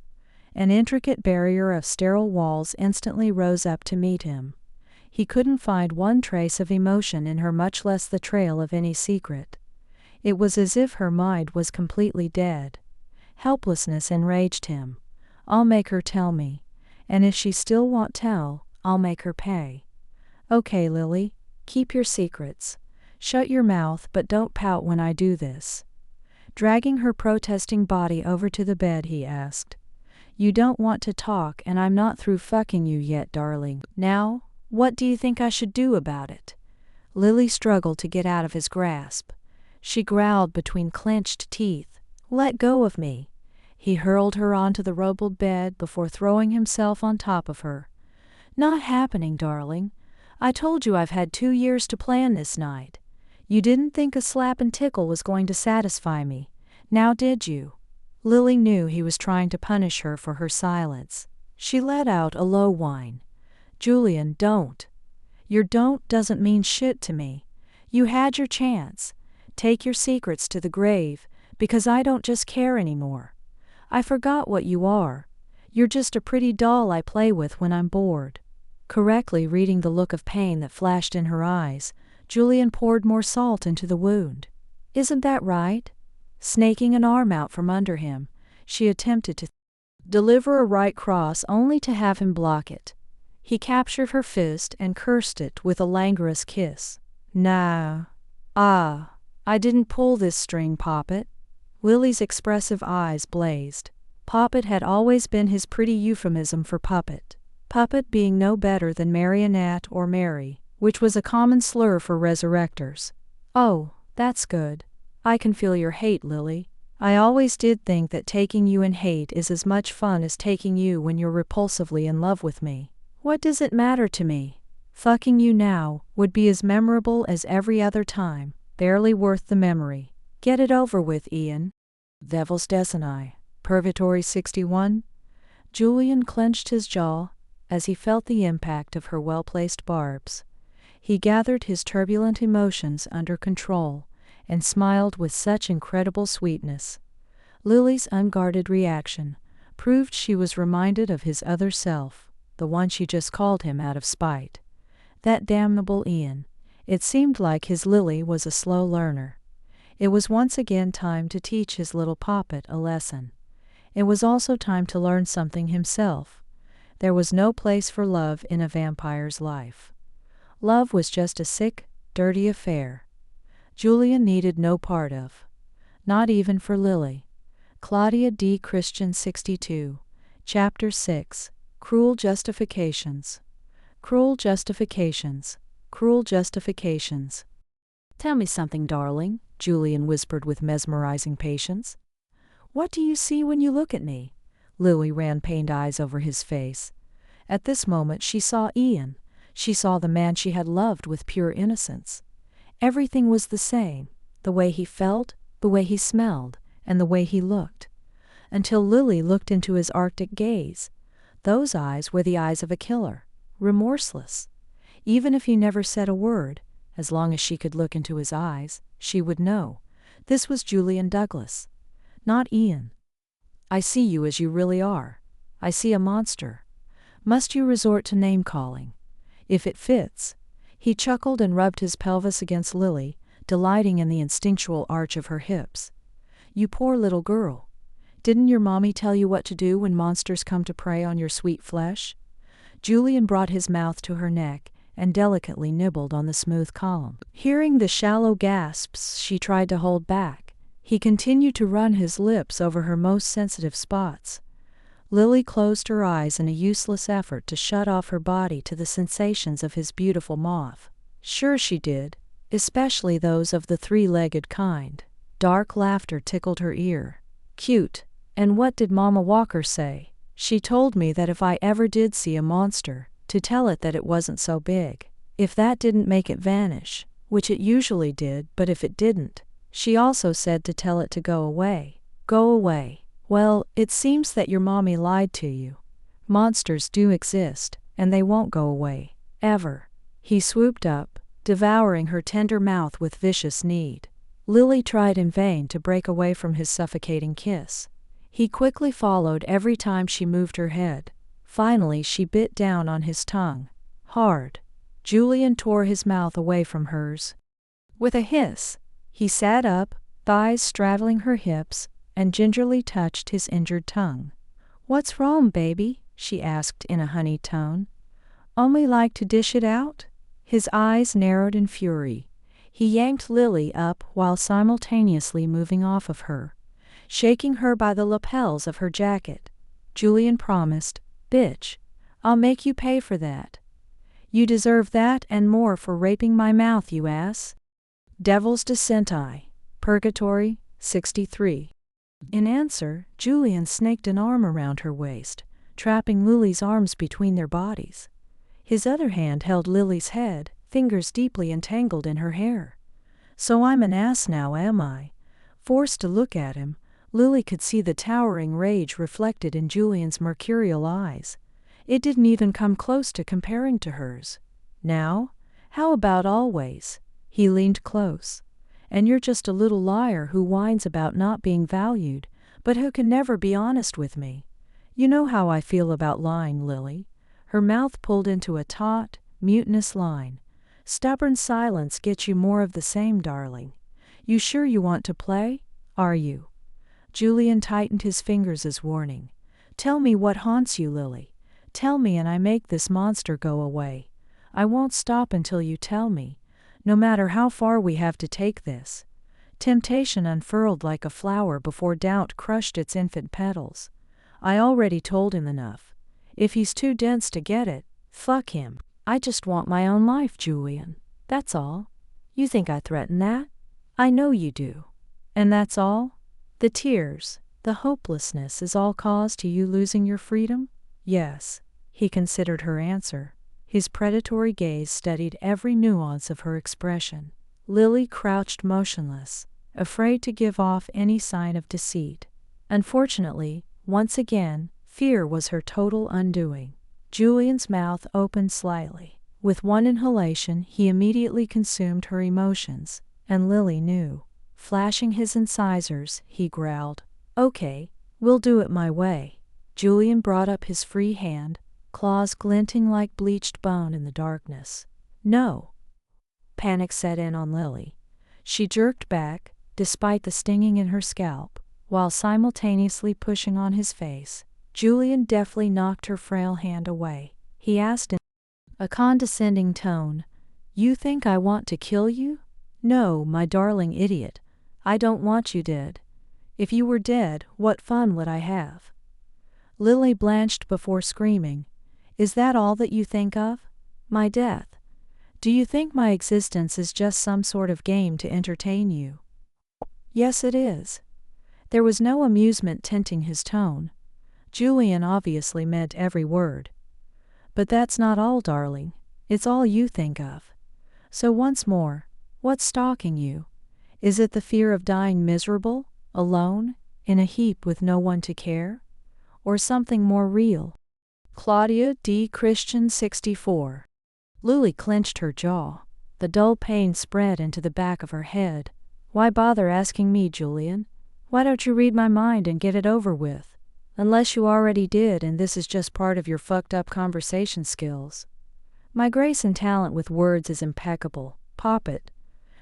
An intricate barrier of sterile walls instantly rose up to meet him. He couldn't find one trace of emotion in her, much less the trail of any secret. It was as if her mind was completely dead. Helplessness enraged him. "I'll make her tell me. And if she still won't tell, I'll make her pay." Okay, Lily, keep your secrets. Shut your mouth, but don't pout when I do this. Dragging her protesting body over to the bed, he asked, You don't want to talk, and I'm not through fucking you yet, darling. Now, what do you think I should do about it? Lily struggled to get out of his grasp. She growled between clenched teeth, Let go of me. He hurled her onto the rolled bed before throwing himself on top of her. Not happening, darling. I told you I've had 2 years to plan this night. You didn't think a slap and tickle was going to satisfy me. Now did you? Lily knew he was trying to punish her for her silence. She let out a low whine. Julian, don't. Your don't doesn't mean shit to me. You had your chance. Take your secrets to the grave, because I don't just care anymore. I forgot what you are. You're just a pretty doll I play with when I'm bored. Correctly reading the look of pain that flashed in her eyes, Julian poured more salt into the wound. Isn't that right? Snaking an arm out from under him, she attempted to deliver a right cross only to have him block it. He captured her fist and cursed it with a languorous kiss. Nah. I didn't pull this string, Poppet. Lily's expressive eyes blazed. Poppet had always been his pretty euphemism for puppet. Puppet being no better than marionette or Mary, which was a common slur for resurrectors. Oh, that's good. I can feel your hate, Lily. I always did think that taking you in hate is as much fun as taking you when you're repulsively in love with me. What does it matter to me? Fucking you now would be as memorable as every other time, barely worth the memory. Get it over with, Ian. Devil's Destiny. Purgatory 61. Julian clenched his jaw as he felt the impact of her well-placed barbs. He gathered his turbulent emotions under control and smiled with such incredible sweetness. Lily's unguarded reaction proved she was reminded of his other self, the one she just called him out of spite. That damnable Ian. It seemed like his Lily was a slow learner. It was once again time to teach his little Poppet a lesson. It was also time to learn something himself. There was no place for love in a vampire's life. Love was just a sick, dirty affair. Julian needed no part of. Not even for Lily. Claudia D. Christian 62. Chapter 6. Cruel Justifications. Cruel justifications. Cruel justifications. Tell me something, darling, Julian whispered with mesmerizing patience. What do you see when you look at me? Lily ran pained eyes over his face. At this moment she saw Ian. She saw the man she had loved with pure innocence. Everything was the same, the way he felt, the way he smelled, and the way he looked. Until Lily looked into his arctic gaze. Those eyes were the eyes of a killer, remorseless. Even if he never said a word, as long as she could look into his eyes, she would know. This was Julian Douglas, not Ian. I see you as you really are. I see a monster. Must you resort to name-calling? If it fits. He chuckled and rubbed his pelvis against Lily, delighting in the instinctual arch of her hips. You poor little girl. Didn't your mommy tell you what to do when monsters come to prey on your sweet flesh? Julian brought his mouth to her neck and delicately nibbled on the smooth column. Hearing the shallow gasps she tried to hold back, he continued to run his lips over her most sensitive spots. Lily closed her eyes in a useless effort to shut off her body to the sensations of his beautiful moth. Sure she did, especially those of the three-legged kind. Dark laughter tickled her ear. Cute. And what did Mama Walker say? She told me that if I ever did see a monster, to tell it that it wasn't so big. If that didn't make it vanish, which it usually did, but if it didn't, she also said to tell it to go away. Go away. Well, it seems that your mommy lied to you. Monsters do exist, and they won't go away. Ever. He swooped up, devouring her tender mouth with vicious need. Lily tried in vain to break away from his suffocating kiss. He quickly followed every time she moved her head. Finally she bit down on his tongue. Hard. Julian tore his mouth away from hers. With a hiss, he sat up, thighs straddling her hips, and gingerly touched his injured tongue. What's wrong, baby? She asked in a honeyed tone. Only like to dish it out? His eyes narrowed in fury. He yanked Lily up while simultaneously moving off of her, shaking her by the lapels of her jacket. Julian promised, "Bitch, I'll make you pay for that. You deserve that and more for raping my mouth, you ass." Devil's Descent I, Purgatory, 63. In answer, Julian snaked an arm around her waist, trapping Lily's arms between their bodies. His other hand held Lily's head, fingers deeply entangled in her hair. "So I'm an ass now, am I?" Forced to look at him, Lily could see the towering rage reflected in Julian's mercurial eyes. It didn't even come close to comparing to hers. "Now? How about always?" He leaned close. "And you're just a little liar who whines about not being valued, but who can never be honest with me. You know how I feel about lying, Lily." Her mouth pulled into a taut, mutinous line. "Stubborn silence gets you more of the same, darling. You sure you want to play? Are you?" Julian tightened his fingers as warning. "Tell me what haunts you, Lily. Tell me and I make this monster go away. I won't stop until you tell me, no matter how far we have to take this." Temptation unfurled like a flower before doubt crushed its infant petals. "I already told him enough. If he's too dense to get it, fuck him. I just want my own life, Julian. That's all. You think I threaten that? I know you do. And that's all? The tears, the hopelessness is all caused to you losing your freedom?" "Yes." He considered her answer. His predatory gaze studied every nuance of her expression. Lily crouched motionless, afraid to give off any sign of deceit. Unfortunately, once again, fear was her total undoing. Julian's mouth opened slightly. With one inhalation, he immediately consumed her emotions, and Lily knew. Flashing his incisors, he growled, "Okay, we'll do it my way." Julian brought up his free hand, claws glinting like bleached bone in the darkness. "No." Panic set in on Lily. She jerked back, despite the stinging in her scalp, while simultaneously pushing on his face. Julian deftly knocked her frail hand away. He asked in a condescending tone, "You think I want to kill you?" "No, my darling idiot. I don't want you dead. If you were dead, what fun would I have?" Lily blanched before screaming. "Is that all that you think of? My death? Do you think my existence is just some sort of game to entertain you?" "Yes, it is." There was no amusement tinting his tone. Julian obviously meant every word. "But that's not all, darling. It's all you think of. So once more, what's stalking you? Is it the fear of dying miserable, alone, in a heap with no one to care? Or something more real?" Claudia D. Christian 64. Lily clenched her jaw. The dull pain spread into the back of her head. "Why bother asking me, Julian? Why don't you read my mind and get it over with? Unless you already did and this is just part of your fucked up conversation skills." "My grace and talent with words is impeccable, poppet.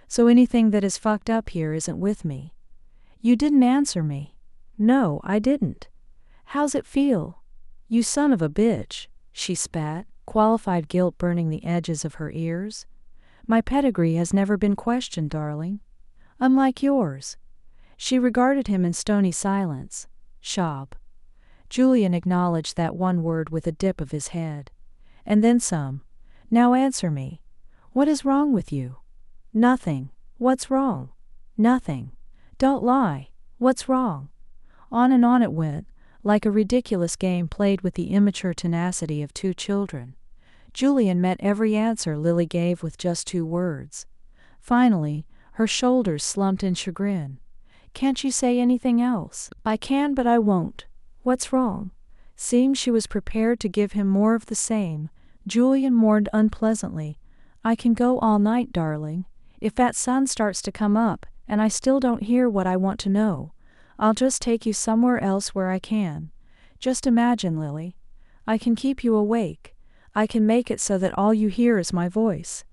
So anything that is fucked up here isn't with me." "You didn't answer me." "No, I didn't." "How's it feel?" "You son of a bitch," she spat, qualified guilt burning the edges of her ears. "My pedigree has never been questioned, darling. Unlike yours." She regarded him in stony silence. "Shob." Julian acknowledged that one word with a dip of his head. "And then some. Now answer me. What is wrong with you?" "Nothing." "What's wrong?" "Nothing." "Don't lie. What's wrong?" On and on it went, like a ridiculous game played with the immature tenacity of two children. Julian met every answer Lily gave with just 2 words. Finally, her shoulders slumped in chagrin. "Can't you say anything else?" "I can, but I won't." "What's wrong?" Seeing she was prepared to give him more of the same, Julian mourned unpleasantly. "I can go all night, darling. If that sun starts to come up, and I still don't hear what I want to know, I'll just take you somewhere else where I can. Just imagine, Lily. I can keep you awake. I can make it so that all you hear is my voice.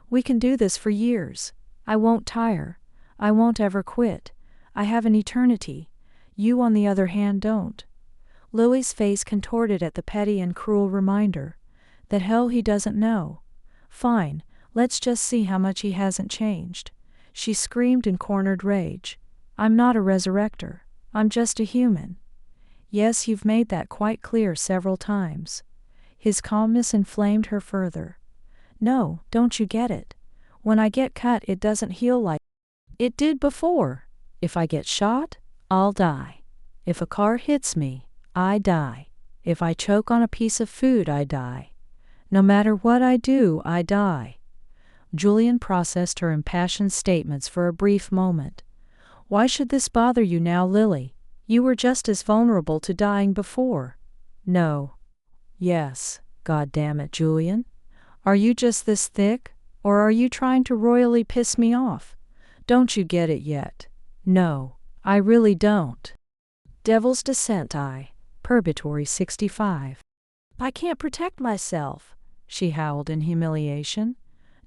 We can do this for years. I won't tire. I won't ever quit. I have an eternity. You, on the other hand, don't." Lily's face contorted at the petty and cruel reminder. "That hell he doesn't know. Fine, Let's just see how much he hasn't changed." She screamed in cornered rage. "I'm not a resurrector. I'm just a human." "Yes, you've made that quite clear several times." His calmness inflamed her further. "No, don't you get it? When I get cut, it doesn't heal like it did before. If I get shot, I'll die. If a car hits me, I die. If I choke on a piece of food, I die. No matter what I do, I die." Julian processed her impassioned statements for a brief moment. "Why should this bother you now, Lily? You were just as vulnerable to dying before." "No." "Yes. God damn it, Julian. Are you just this thick, or are you trying to royally piss me off? Don't you get it yet?" "No, I really don't." Devil's Descent I, Purgatory 65. "I can't protect myself," she howled in humiliation.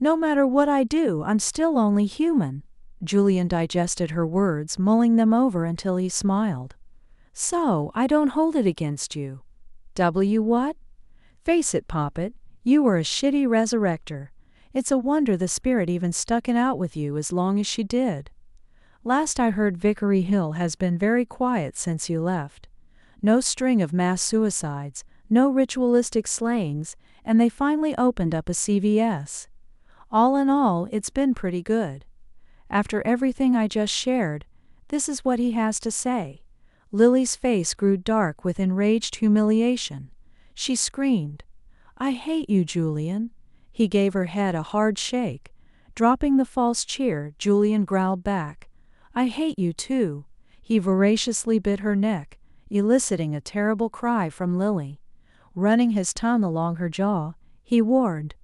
"No matter what I do, I'm still only human." Julian digested her words, mulling them over until he smiled. "So, I don't hold it against you." What? "Face it, Poppet, you were a shitty resurrector. It's a wonder the spirit even stuck it out with you as long as she did. Last I heard, Vickery Hill has been very quiet since you left. No string of mass suicides, no ritualistic slayings, and they finally opened up a CVS. All in all, it's been pretty good. After everything I just shared, this is what he has to say." Lily's face grew dark with enraged humiliation. She screamed, "I hate you, Julian." He gave her head a hard shake. Dropping the false cheer, Julian growled back, "I hate you too." He voraciously bit her neck, eliciting a terrible cry from Lily. Running his tongue along her jaw, he warned,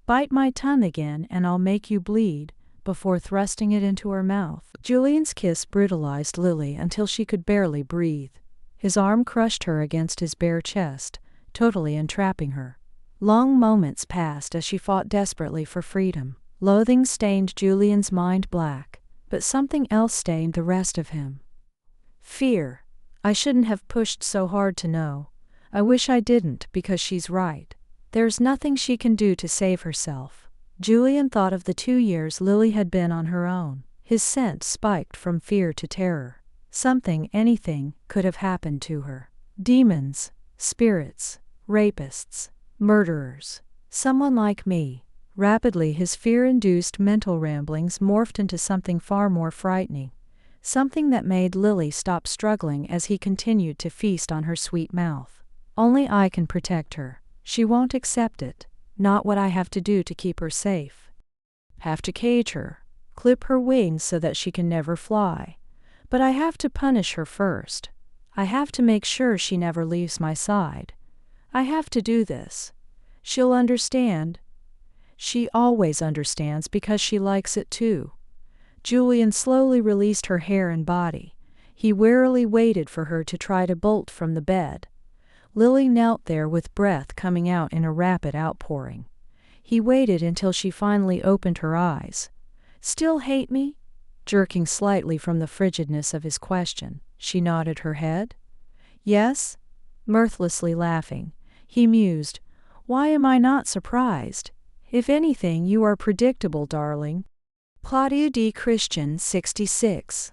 "Bite my tongue again and I'll make you bleed," before thrusting it into her mouth. Julian's kiss brutalized Lily until she could barely breathe. His arm crushed her against his bare chest, totally entrapping her. Long moments passed as she fought desperately for freedom. Loathing stained Julian's mind black, but something else stained the rest of him. Fear. "I shouldn't have pushed so hard to know. I wish I didn't, because she's right. There's nothing she can do to save herself." Julian thought of the 2 years Lily had been on her own. His scent spiked from fear to terror. Something, anything, could have happened to her. Demons, spirits, rapists, murderers. Someone like me. Rapidly his fear-induced mental ramblings morphed into something far more frightening. Something that made Lily stop struggling as he continued to feast on her sweet mouth. "Only I can protect her. She won't accept it. Not what I have to do to keep her safe. Have to cage her, clip her wings so that she can never fly. But I have to punish her first. I have to make sure she never leaves my side. I have to do this. She'll understand. She always understands because she likes it too." Julian slowly released her hair and body. He warily waited for her to try to bolt from the bed. Lily knelt there with breath coming out in a rapid outpouring. He waited until she finally opened her eyes. "Still hate me?" Jerking slightly from the frigidness of his question, she nodded her head. "Yes?" Mirthlessly laughing, he mused, "Why am I not surprised? If anything, you are predictable, darling." Claudia D. Christian, 66.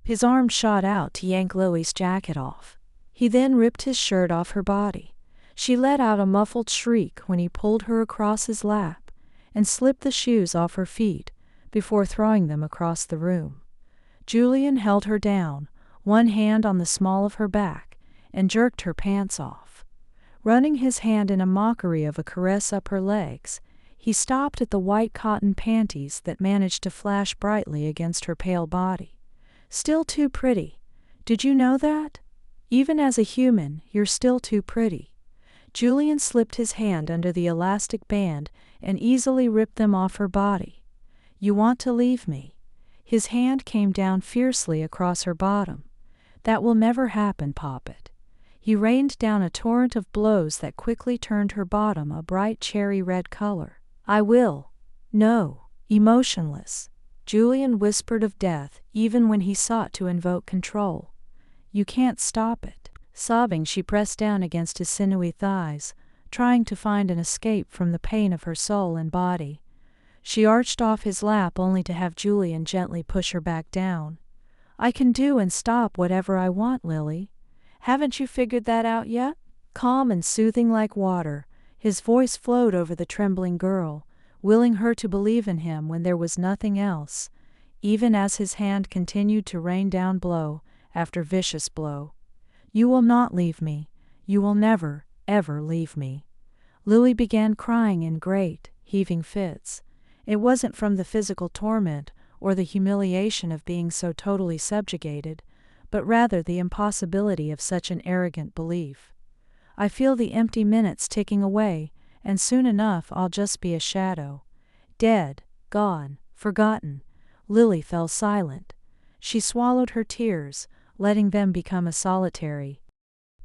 His arm shot out to yank Lily's jacket off. He then ripped his shirt off her body. She let out a muffled shriek when he pulled her across his lap and slipped the shoes off her feet before throwing them across the room. Julian held her down, one hand on the small of her back, and jerked her pants off. Running his hand in a mockery of a caress up her legs, he stopped at the white cotton panties that managed to flash brightly against her pale body. "Still too pretty. Did you know that? Even as a human, you're still too pretty." Julian slipped his hand under the elastic band and easily ripped them off her body. "You want to leave me?" His hand came down fiercely across her bottom. "That will never happen, Poppet." He rained down a torrent of blows that quickly turned her bottom a bright cherry red color. "I will." "No." Emotionless, Julian whispered of death even when he sought to invoke control. "You can't stop it." Sobbing, she pressed down against his sinewy thighs, trying to find an escape from the pain of her soul and body. She arched off his lap only to have Julian gently push her back down. I can do and stop whatever I want, Lily. Haven't you figured that out yet? Calm and soothing like water, his voice flowed over the trembling girl, willing her to believe in him when there was nothing else, even as his hand continued to rain down blow after vicious blow. You will not leave me. You will never, ever leave me. Lily began crying in great, heaving fits. It wasn't from the physical torment or the humiliation of being so totally subjugated, but rather the impossibility of such an arrogant belief. I feel the empty minutes ticking away, and soon enough I'll just be a shadow. Dead, gone, forgotten. Lily fell silent. She swallowed her tears, letting them become a solitary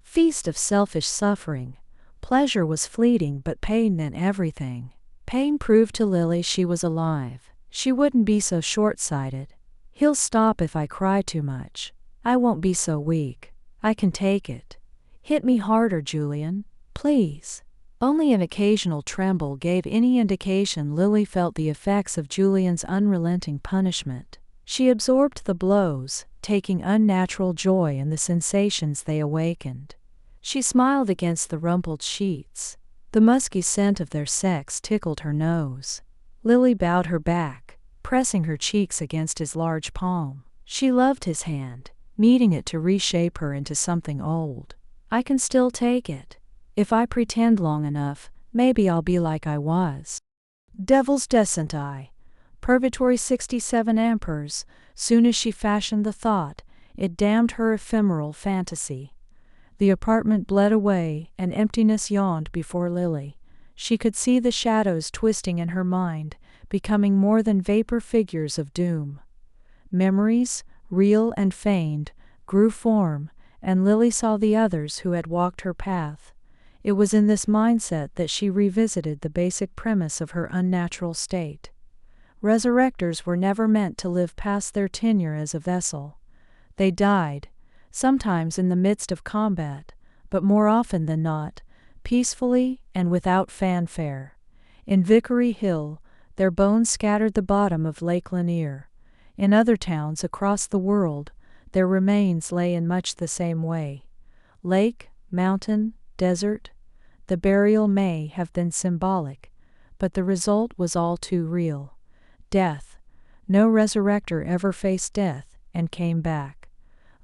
feast of selfish suffering. Pleasure was fleeting, but pain meant everything. Pain proved to Lily she was alive. She wouldn't be so short-sighted. He'll stop if I cry too much. I won't be so weak. I can take it. Hit me harder, Julian, please. Only an occasional tremble gave any indication Lily felt the effects of Julian's unrelenting punishment. She absorbed the blows, taking unnatural joy in the sensations they awakened. She smiled against the rumpled sheets. The musky scent of their sex tickled her nose. Lily bowed her back, pressing her cheeks against his large palm. She loved his hand, needing it to reshape her into something old. I can still take it. If I pretend long enough, maybe I'll be like I was. Devil's descent I. Purgatory 67 amperes. Soon as she fashioned the thought, it damned her ephemeral fantasy. The apartment bled away, and emptiness yawned before Lily. She could see the shadows twisting in her mind, becoming more than vapor figures of doom. Memories, real and feigned, grew form, and Lily saw the others who had walked her path. It was in this mindset that she revisited the basic premise of her unnatural state. Resurrectors were never meant to live past their tenure as a vessel. They died, sometimes in the midst of combat, but more often than not, peacefully and without fanfare. In Vickery Hill, their bones scattered the bottom of Lake Lanier. In other towns across the world, their remains lay in much the same way. Lake, mountain, desert. The burial may have been symbolic, but the result was all too real. Death. No resurrector ever faced death and came back.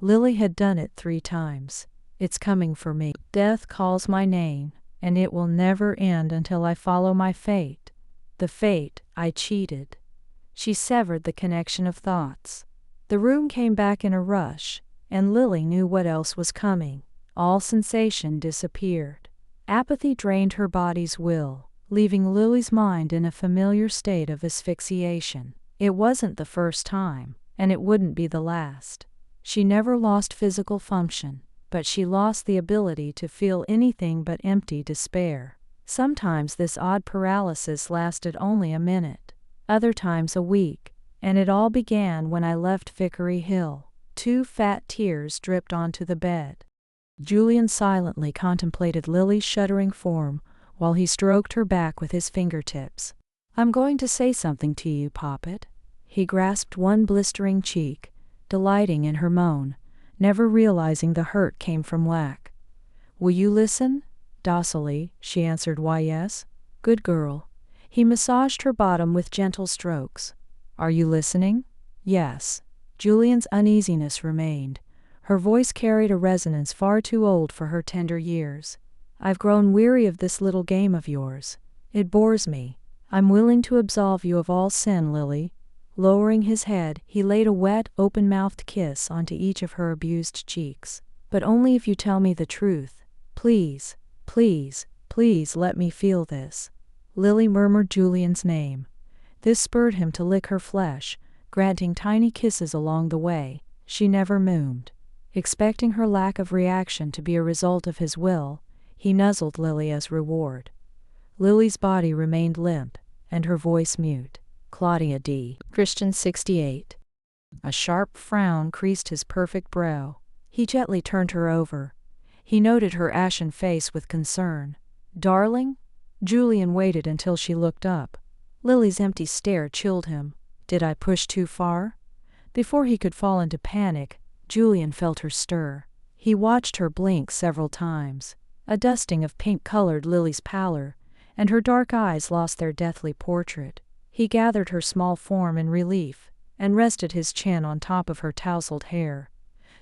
Lily had done it 3 times. It's coming for me. Death calls my name, and it will never end until I follow my fate. The fate I cheated. She severed the connection of thoughts. The room came back in a rush, and Lily knew what else was coming. All sensation disappeared. Apathy drained her body's will, leaving Lily's mind in a familiar state of asphyxiation. It wasn't the first time, and it wouldn't be the last. She never lost physical function, but she lost the ability to feel anything but empty despair. Sometimes this odd paralysis lasted only a minute, other times a week, and it all began when I left Vickery Hill. 2 fat tears dripped onto the bed. Julian silently contemplated Lily's shuddering form while he stroked her back with his fingertips. I'm going to say something to you, Poppet. He grasped one blistering cheek, delighting in her moan, never realizing the hurt came from lack. Will you listen? Docilely, she answered, why yes. Good girl. He massaged her bottom with gentle strokes. Are you listening? Yes. Julian's uneasiness remained. Her voice carried a resonance far too old for her tender years. I've grown weary of this little game of yours. It bores me. I'm willing to absolve you of all sin, Lily. Lowering his head, he laid a wet, open-mouthed kiss onto each of her abused cheeks. But only if you tell me the truth. Please, please, please let me feel this. Lily murmured Julian's name. This spurred him to lick her flesh, granting tiny kisses along the way. She never mooned. Expecting her lack of reaction to be a result of his will, he nuzzled Lily as reward. Lily's body remained limp, and her voice mute. Claudia D. Christian 68. A sharp frown creased his perfect brow. He gently turned her over. He noted her ashen face with concern. Darling? Julian waited until she looked up. Lily's empty stare chilled him. Did I push too far? Before he could fall into panic, Julian felt her stir. He watched her blink several times. A dusting of pink colored Lily's pallor, and her dark eyes lost their deathly portrait. He gathered her small form in relief, and rested his chin on top of her tousled hair.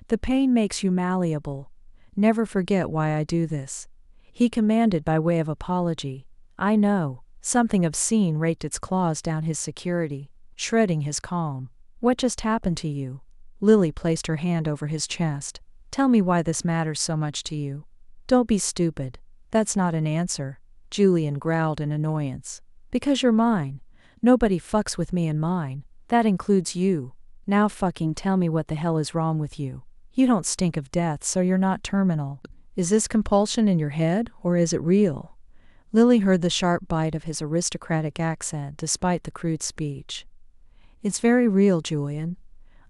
The pain makes you malleable. Never forget why I do this, he commanded by way of apology. I know. Something obscene raked its claws down his security, shredding his calm. What just happened to you? Lily placed her hand over his chest. Tell me why this matters so much to you. Don't be stupid. That's not an answer, Julian growled in annoyance. Because you're mine. Nobody fucks with me and mine. That includes you. Now fucking tell me what the hell is wrong with you. You don't stink of death, so you're not terminal. Is this compulsion in your head, or is it real? Lily heard the sharp bite of his aristocratic accent despite the crude speech. It's very real, Julian.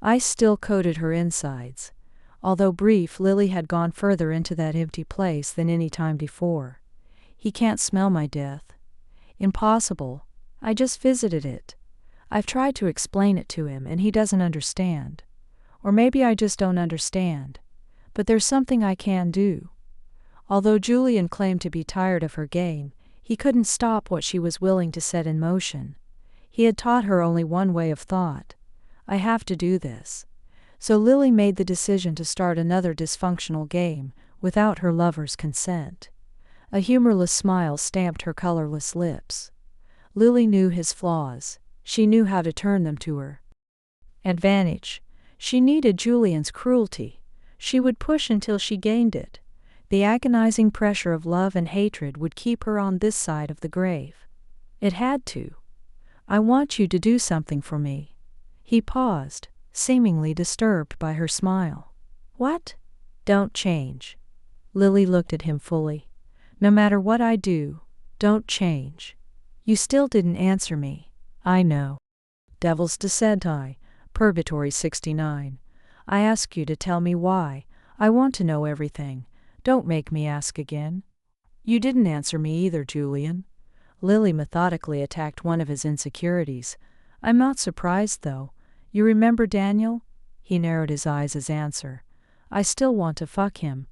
Ice still coated her insides. Although brief, Lily had gone further into that empty place than any time before. He can't smell my death. Impossible. I just visited it. I've tried to explain it to him, and he doesn't understand. Or maybe I just don't understand. But there's something I can do. Although Julian claimed to be tired of her game, he couldn't stop what she was willing to set in motion. He had taught her only one way of thought. I have to do this. So Lily made the decision to start another dysfunctional game, without her lover's consent. A humorless smile stamped her colorless lips. Lily knew his flaws. She knew how to turn them to her advantage. She needed Julian's cruelty. She would push until she gained it. The agonizing pressure of love and hatred would keep her on this side of the grave. It had to. I want you to do something for me. He paused, seemingly disturbed by her smile. What? Don't change. Lily looked at him fully. No matter what I do, don't change. You still didn't answer me. I know. Devil's Descent, Purgatory 69. I ask you to tell me why. I want to know everything. Don't make me ask again. You didn't answer me either, Julian. Lily methodically attacked one of his insecurities. I'm not surprised, though. You remember Daniel? He narrowed his eyes as answer. I still want to fuck him.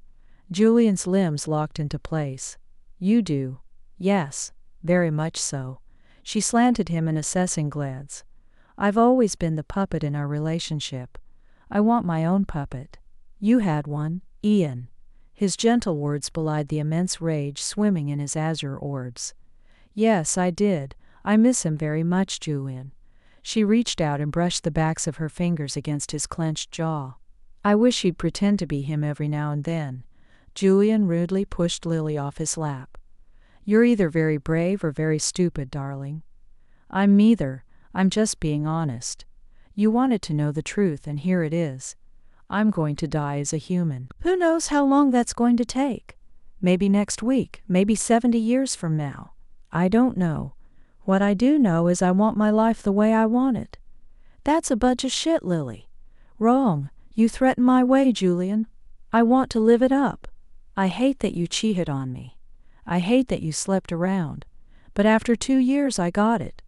Julian's limbs locked into place. You do. Yes, very much so. She slanted him an assessing glance. I've always been the puppet in our relationship. I want my own puppet. You had one, Ian. His gentle words belied the immense rage swimming in his azure orbs. Yes, I did. I miss him very much, Julian. She reached out and brushed the backs of her fingers against his clenched jaw. I wish he'd pretend to be him every now and then. Julian rudely pushed Lily off his lap. You're either very brave or very stupid, darling. I'm neither. I'm just being honest. You wanted to know the truth, and here it is. I'm going to die as a human. Who knows how long that's going to take? Maybe next week, maybe 70 years from now. I don't know. What I do know is I want my life the way I want it. That's a bunch of shit, Lily. Wrong. You threaten my way, Julian. I want to live it up. I hate that you cheated on me. I hate that you slept around. But after 2 years I got it.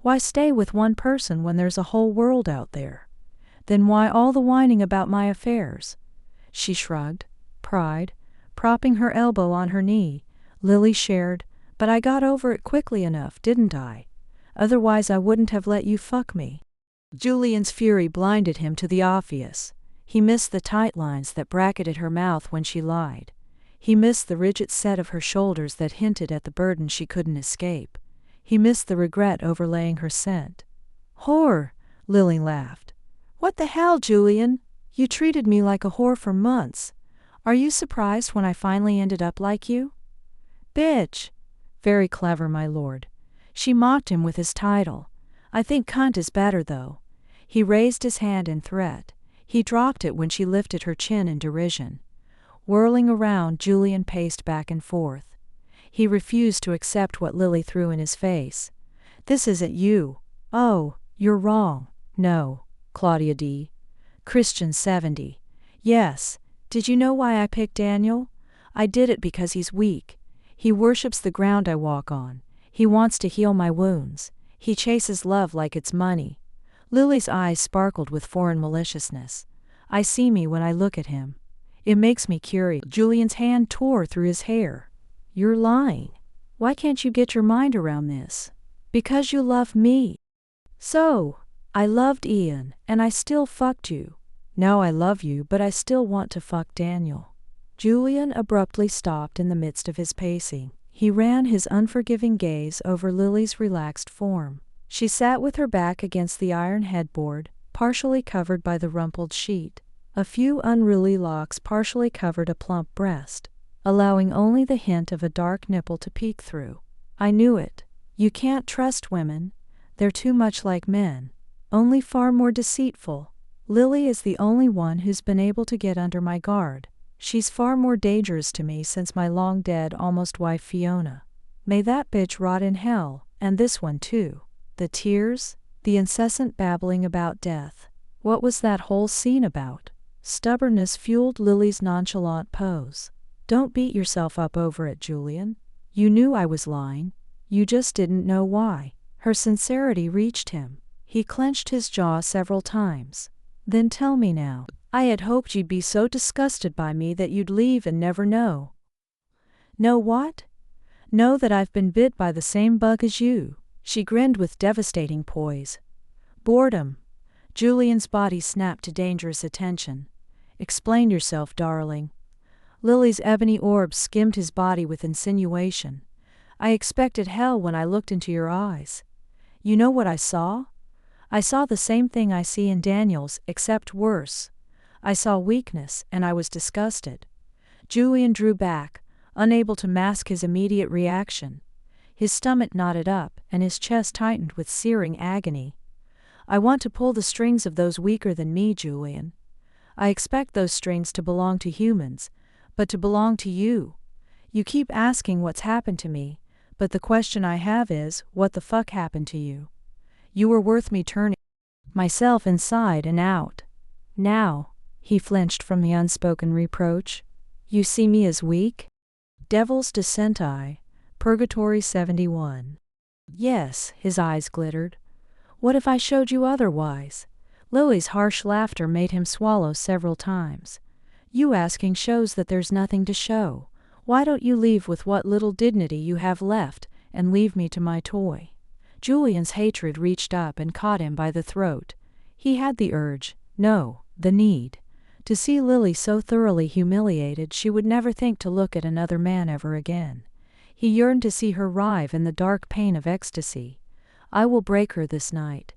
Why stay with one person when there's a whole world out there? Then why all the whining about my affairs? She shrugged. Pride. Propping her elbow on her knee, Lily shared, but I got over it quickly enough, didn't I? Otherwise I wouldn't have let you fuck me. Julian's fury blinded him to the obvious. He missed the tight lines that bracketed her mouth when she lied. He missed the rigid set of her shoulders that hinted at the burden she couldn't escape. He missed the regret overlaying her scent. Whore, Lily laughed. What the hell, Julian? You treated me like a whore for months. Are you surprised when I finally ended up like you? Bitch. Very clever, my lord. She mocked him with his title. I think cunt is better, though. He raised his hand in threat. He dropped it when she lifted her chin in derision. Whirling around, Julian paced back and forth. He refused to accept what Lily threw in his face. This isn't you. Oh, you're wrong. No. Claudia D. Christian 70. Yes. Did you know why I picked Daniel? I did it because he's weak. He worships the ground I walk on. He wants to heal my wounds. He chases love like it's money. Lily's eyes sparkled with foreign maliciousness. I see me when I look at him. It makes me curious. Julian's hand tore through his hair. You're lying. Why can't you get your mind around this? Because you love me. So, I loved Ian, and I still fucked you. Now I love you, but I still want to fuck Daniel. Julian abruptly stopped in the midst of his pacing. He ran his unforgiving gaze over Lily's relaxed form. She sat with her back against the iron headboard, partially covered by the rumpled sheet. A few unruly locks partially covered a plump breast, allowing only the hint of a dark nipple to peek through. I knew it. You can't trust women. They're too much like men, only far more deceitful. Lily is the only one who's been able to get under my guard. She's far more dangerous to me since my long-dead almost wife Fiona. May that bitch rot in hell, and this one too. The tears, the incessant babbling about death. What was that whole scene about? Stubbornness fueled Lily's nonchalant pose. Don't beat yourself up over it, Julian. You knew I was lying. You just didn't know why. Her sincerity reached him. He clenched his jaw several times. Then tell me now. I had hoped you'd be so disgusted by me that you'd leave and never know. Know what? Know that I've been bit by the same bug as you. She grinned with devastating poise. Boredom. Julian's body snapped to dangerous attention. Explain yourself, darling. Lily's ebony orbs skimmed his body with insinuation. I expected hell when I looked into your eyes. You know what I saw? I saw the same thing I see in Daniel's, except worse. I saw weakness, and I was disgusted. Julian drew back, unable to mask his immediate reaction. His stomach knotted up, and his chest tightened with searing agony. I want to pull the strings of those weaker than me, Julian. I expect those strings to belong to humans, but to belong to you. You keep asking what's happened to me, but the question I have is, what the fuck happened to you? You were worth me turning myself inside and out. Now, he flinched from the unspoken reproach. You see me as weak? Devil's Descent I, Purgatory 71. Yes, his eyes glittered. What if I showed you otherwise? Lily's harsh laughter made him swallow several times. You asking shows that there's nothing to show. Why don't you leave with what little dignity you have left, and leave me to my toy? Julian's hatred reached up and caught him by the throat. He had the urge, no, the need, to see Lily so thoroughly humiliated she would never think to look at another man ever again. He yearned to see her writhe in the dark pain of ecstasy. I will break her this night.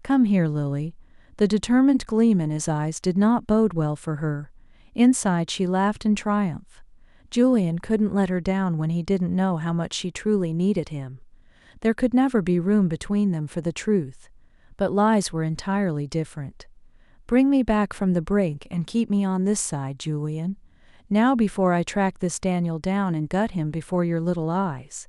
Come here, Lily. The determined gleam in his eyes did not bode well for her. Inside she laughed in triumph. Julian couldn't let her down when he didn't know how much she truly needed him. There could never be room between them for the truth. But lies were entirely different. Bring me back from the brink and keep me on this side, Julian. Now before I track this Daniel down and gut him before your little eyes.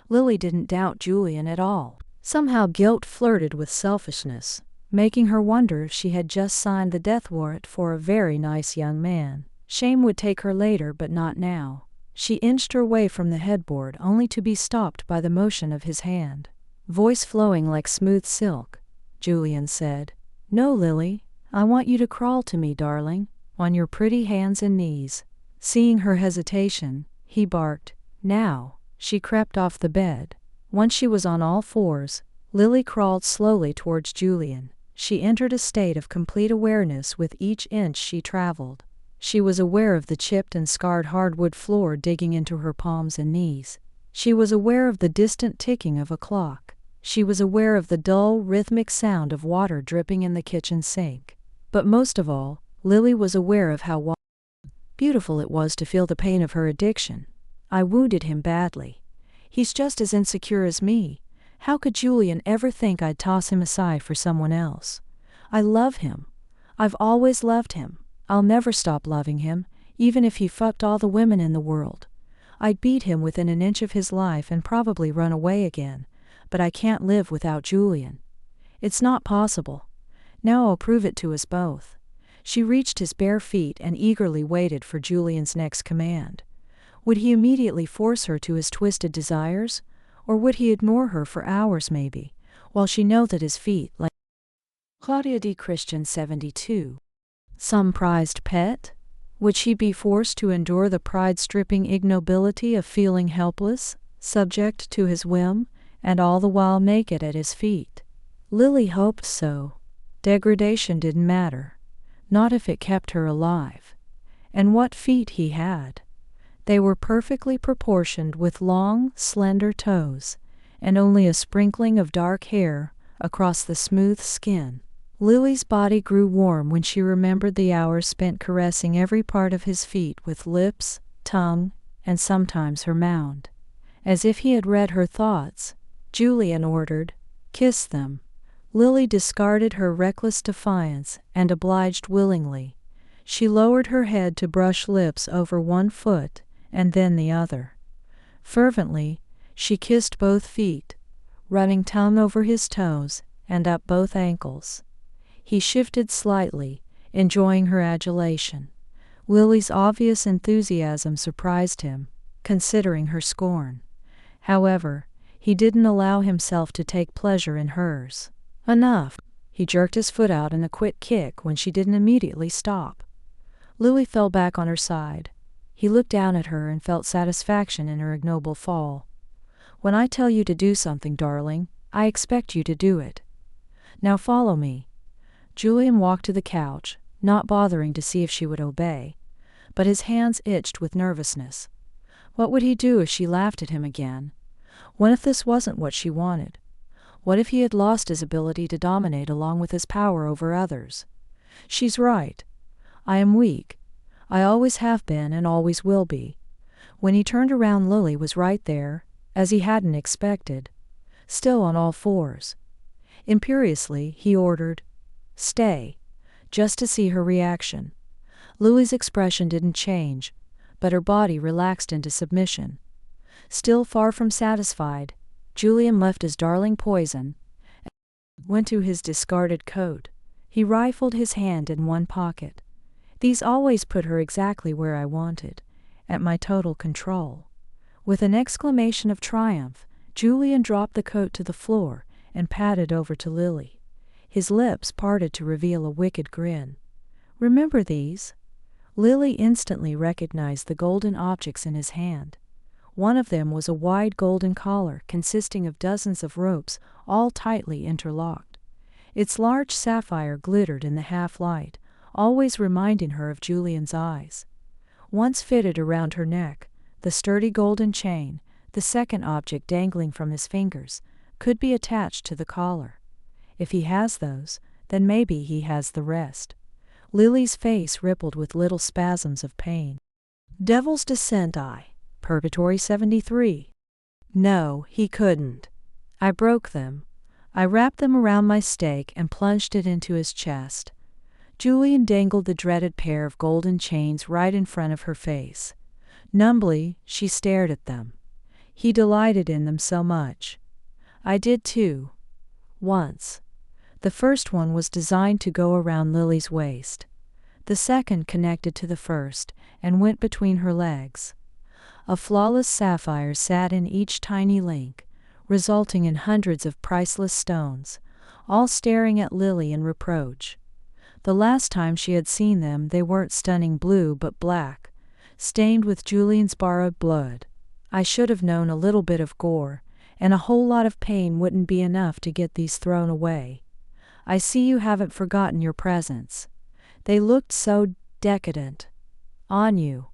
Lily didn't doubt Julian at all. Somehow guilt flirted with selfishness, making her wonder if she had just signed the death warrant for a very nice young man. Shame would take her later, but not now. She inched her way from the headboard only to be stopped by the motion of his hand. Voice flowing like smooth silk, Julian said, "No, Lily, I want you to crawl to me, darling, on your pretty hands and knees." Seeing her hesitation, he barked, "Now." She crept off the bed. Once she was on all fours, Lily crawled slowly towards Julian. She entered a state of complete awareness with each inch she traveled. She was aware of the chipped and scarred hardwood floor digging into her palms and knees. She was aware of the distant ticking of a clock. She was aware of the dull, rhythmic sound of water dripping in the kitchen sink. But most of all, Lily was aware of how beautiful it was to feel the pain of her addiction. I wounded him badly. He's just as insecure as me. How could Julian ever think I'd toss him aside for someone else? I love him. I've always loved him. I'll never stop loving him, even if he fucked all the women in the world. I'd beat him within an inch of his life and probably run away again, but I can't live without Julian. It's not possible. Now I'll prove it to us both. She reached his bare feet and eagerly waited for Julian's next command. Would he immediately force her to his twisted desires? Or would he ignore her for hours maybe? while she knelt at his feet like Claudia D. Christian 72. Some prized pet? Would she be forced to endure the pride-stripping ignobility of feeling helpless, subject to his whim, and all the while naked at his feet? Lily hoped so. Degradation didn't matter, not if it kept her alive. And what feet he had! They were perfectly proportioned with long, slender toes, and only a sprinkling of dark hair across the smooth skin. Lily's body grew warm when she remembered the hours spent caressing every part of his feet with lips, tongue, and sometimes her mound. As if he had read her thoughts, Julian ordered, "Kiss them." Lily discarded her reckless defiance and obliged willingly. She lowered her head to brush lips over one foot and then the other. Fervently, she kissed both feet, running tongue over his toes and up both ankles. He shifted slightly, enjoying her adulation. Lily's obvious enthusiasm surprised him, considering her scorn. However, he didn't allow himself to take pleasure in hers. Enough! He jerked his foot out in a quick kick when she didn't immediately stop. Lily fell back on her side. He looked down at her and felt satisfaction in her ignoble fall. "When I tell you to do something, darling, I expect you to do it. Now follow me." Julian walked to the couch, not bothering to see if she would obey, but his hands itched with nervousness. What would he do if she laughed at him again? What if this wasn't what she wanted? What if he had lost his ability to dominate along with his power over others? She's right. I am weak. I always have been and always will be. When he turned around, Lily was right there, as he hadn't expected, still on all fours. Imperiously, he ordered, "Stay," just to see her reaction. Lily's expression didn't change, but her body relaxed into submission. Still far from satisfied, Julian left his darling poison and went to his discarded coat. He rifled his hand in one pocket. "These always put her exactly where I wanted, at my total control." With an exclamation of triumph, Julian dropped the coat to the floor and padded over to Lily. His lips parted to reveal a wicked grin. "Remember these?" Lily instantly recognized the golden objects in his hand. One of them was a wide golden collar consisting of dozens of ropes, all tightly interlocked. Its large sapphire glittered in the half-light, always reminding her of Julian's eyes. Once fitted around her neck, the sturdy golden chain, the second object dangling from his fingers, could be attached to the collar. If he has those, then maybe he has the rest. Lily's face rippled with little spasms of pain. "Devil's Descent, Purgatory 73. No, he couldn't. I broke them. I wrapped them around my stake and plunged it into his chest." Julian dangled the dreaded pair of golden chains right in front of her face. Numbly, she stared at them. He delighted in them so much. "I did too. Once." The first one was designed to go around Lily's waist. The second connected to the first and went between her legs. A flawless sapphire sat in each tiny link, resulting in hundreds of priceless stones, all staring at Lily in reproach. The last time she had seen them, they weren't stunning blue but black, stained with Julian's borrowed blood. "I should have known a little bit of gore, and a whole lot of pain wouldn't be enough to get these thrown away. I see you haven't forgotten your presents. They looked so decadent on you."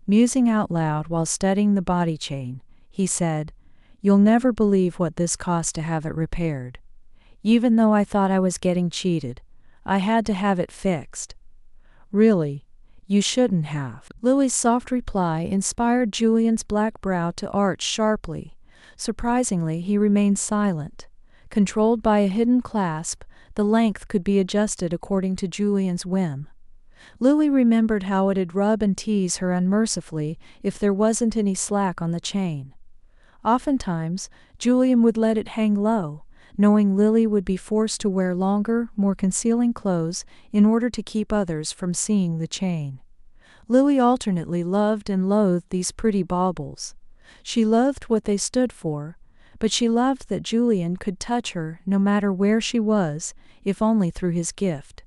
Musing out loud while studying the body chain, he said, "You'll never believe what this cost to have it repaired. Even though I thought I was getting cheated, I had to have it fixed." "Really, you shouldn't have." Lily's soft reply inspired Julian's black brow to arch sharply. Surprisingly, he remained silent. Controlled by a hidden clasp, the length could be adjusted according to Julian's whim. Lily remembered how it'd rub and tease her unmercifully if there wasn't any slack on the chain. Oftentimes, Julian would let it hang low, knowing Lily would be forced to wear longer, more concealing clothes in order to keep others from seeing the chain. Lily alternately loved and loathed these pretty baubles. She loathed what they stood for, But she loved that Julian could touch her no matter where she was, if only through his gift.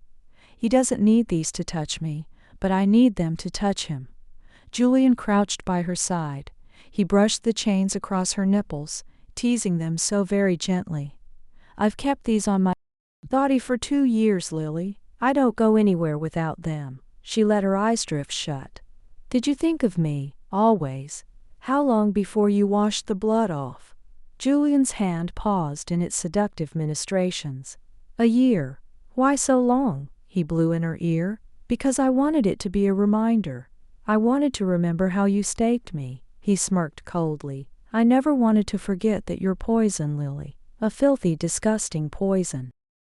He doesn't need these to touch me, but I need them to touch him. Julian crouched by her side. He brushed the chains across her nipples, teasing them so very gently. I've kept these on my body for 2 years, Lily. I don't go anywhere without them. She let her eyes drift shut. Did you think of me, always? How long before you washed the blood off? Julian's hand paused in its seductive ministrations. 1 year. Why so long? He blew in her ear. Because I wanted it to be a reminder. I wanted to remember how you staked me. He smirked coldly. I never wanted to forget that you're poison, Lily. A filthy, disgusting poison.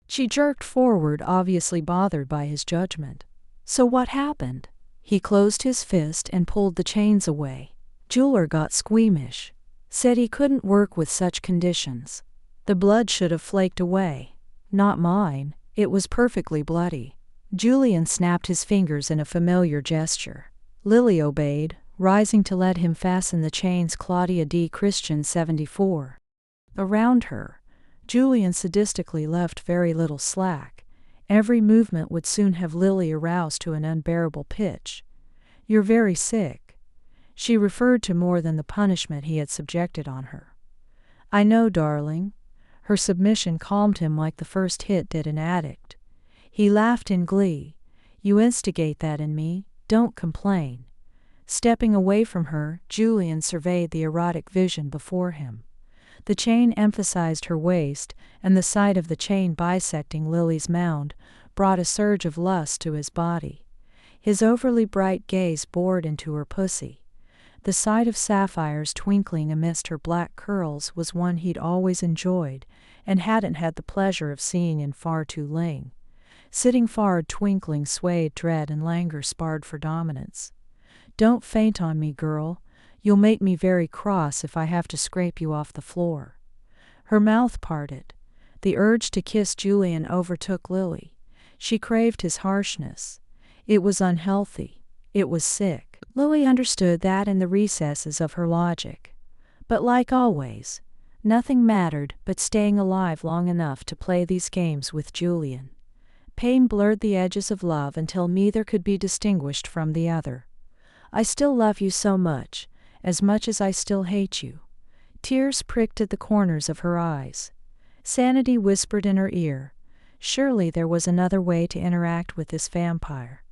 She jerked forward, obviously bothered by his judgment. So what happened? He closed his fist and pulled the chains away. Jeweler got squeamish. Said he couldn't work with such conditions. The blood should have flaked away. Not mine. It was perfectly bloody. Julian snapped his fingers in a familiar gesture. Lily obeyed, rising to let him fasten the chains. Claudia D. Christian 74. Around her, Julian sadistically left very little slack. Every movement would soon have Lily aroused to an unbearable pitch. You're very sick. She referred to more than the punishment he had subjected on her. I know, darling. Her submission calmed him like the first hit did an addict. He laughed in glee. You instigate that in me. Don't complain. Stepping away from her, Julian surveyed the erotic vision before him. The chain emphasized her waist, and the sight of the chain bisecting Lily's mound brought a surge of lust to his body. His overly bright gaze bored into her pussy. The sight of sapphires twinkling amidst her black curls was one he'd always enjoyed, and hadn't had the pleasure of seeing in far too long. Sitting forward, twinkling swayed dread and languor sparred for dominance. Don't faint on me, girl. You'll make me very cross if I have to scrape you off the floor. Her mouth parted. The urge to kiss Julian overtook Lily. She craved his harshness. It was unhealthy. It was sick. Lily understood that in the recesses of her logic. But like always, nothing mattered but staying alive long enough to play these games with Julian. Pain blurred the edges of love until neither could be distinguished from the other. I still love you so much as I still hate you. Tears pricked at the corners of her eyes. Sanity whispered in her ear. Surely there was another way to interact with this vampire.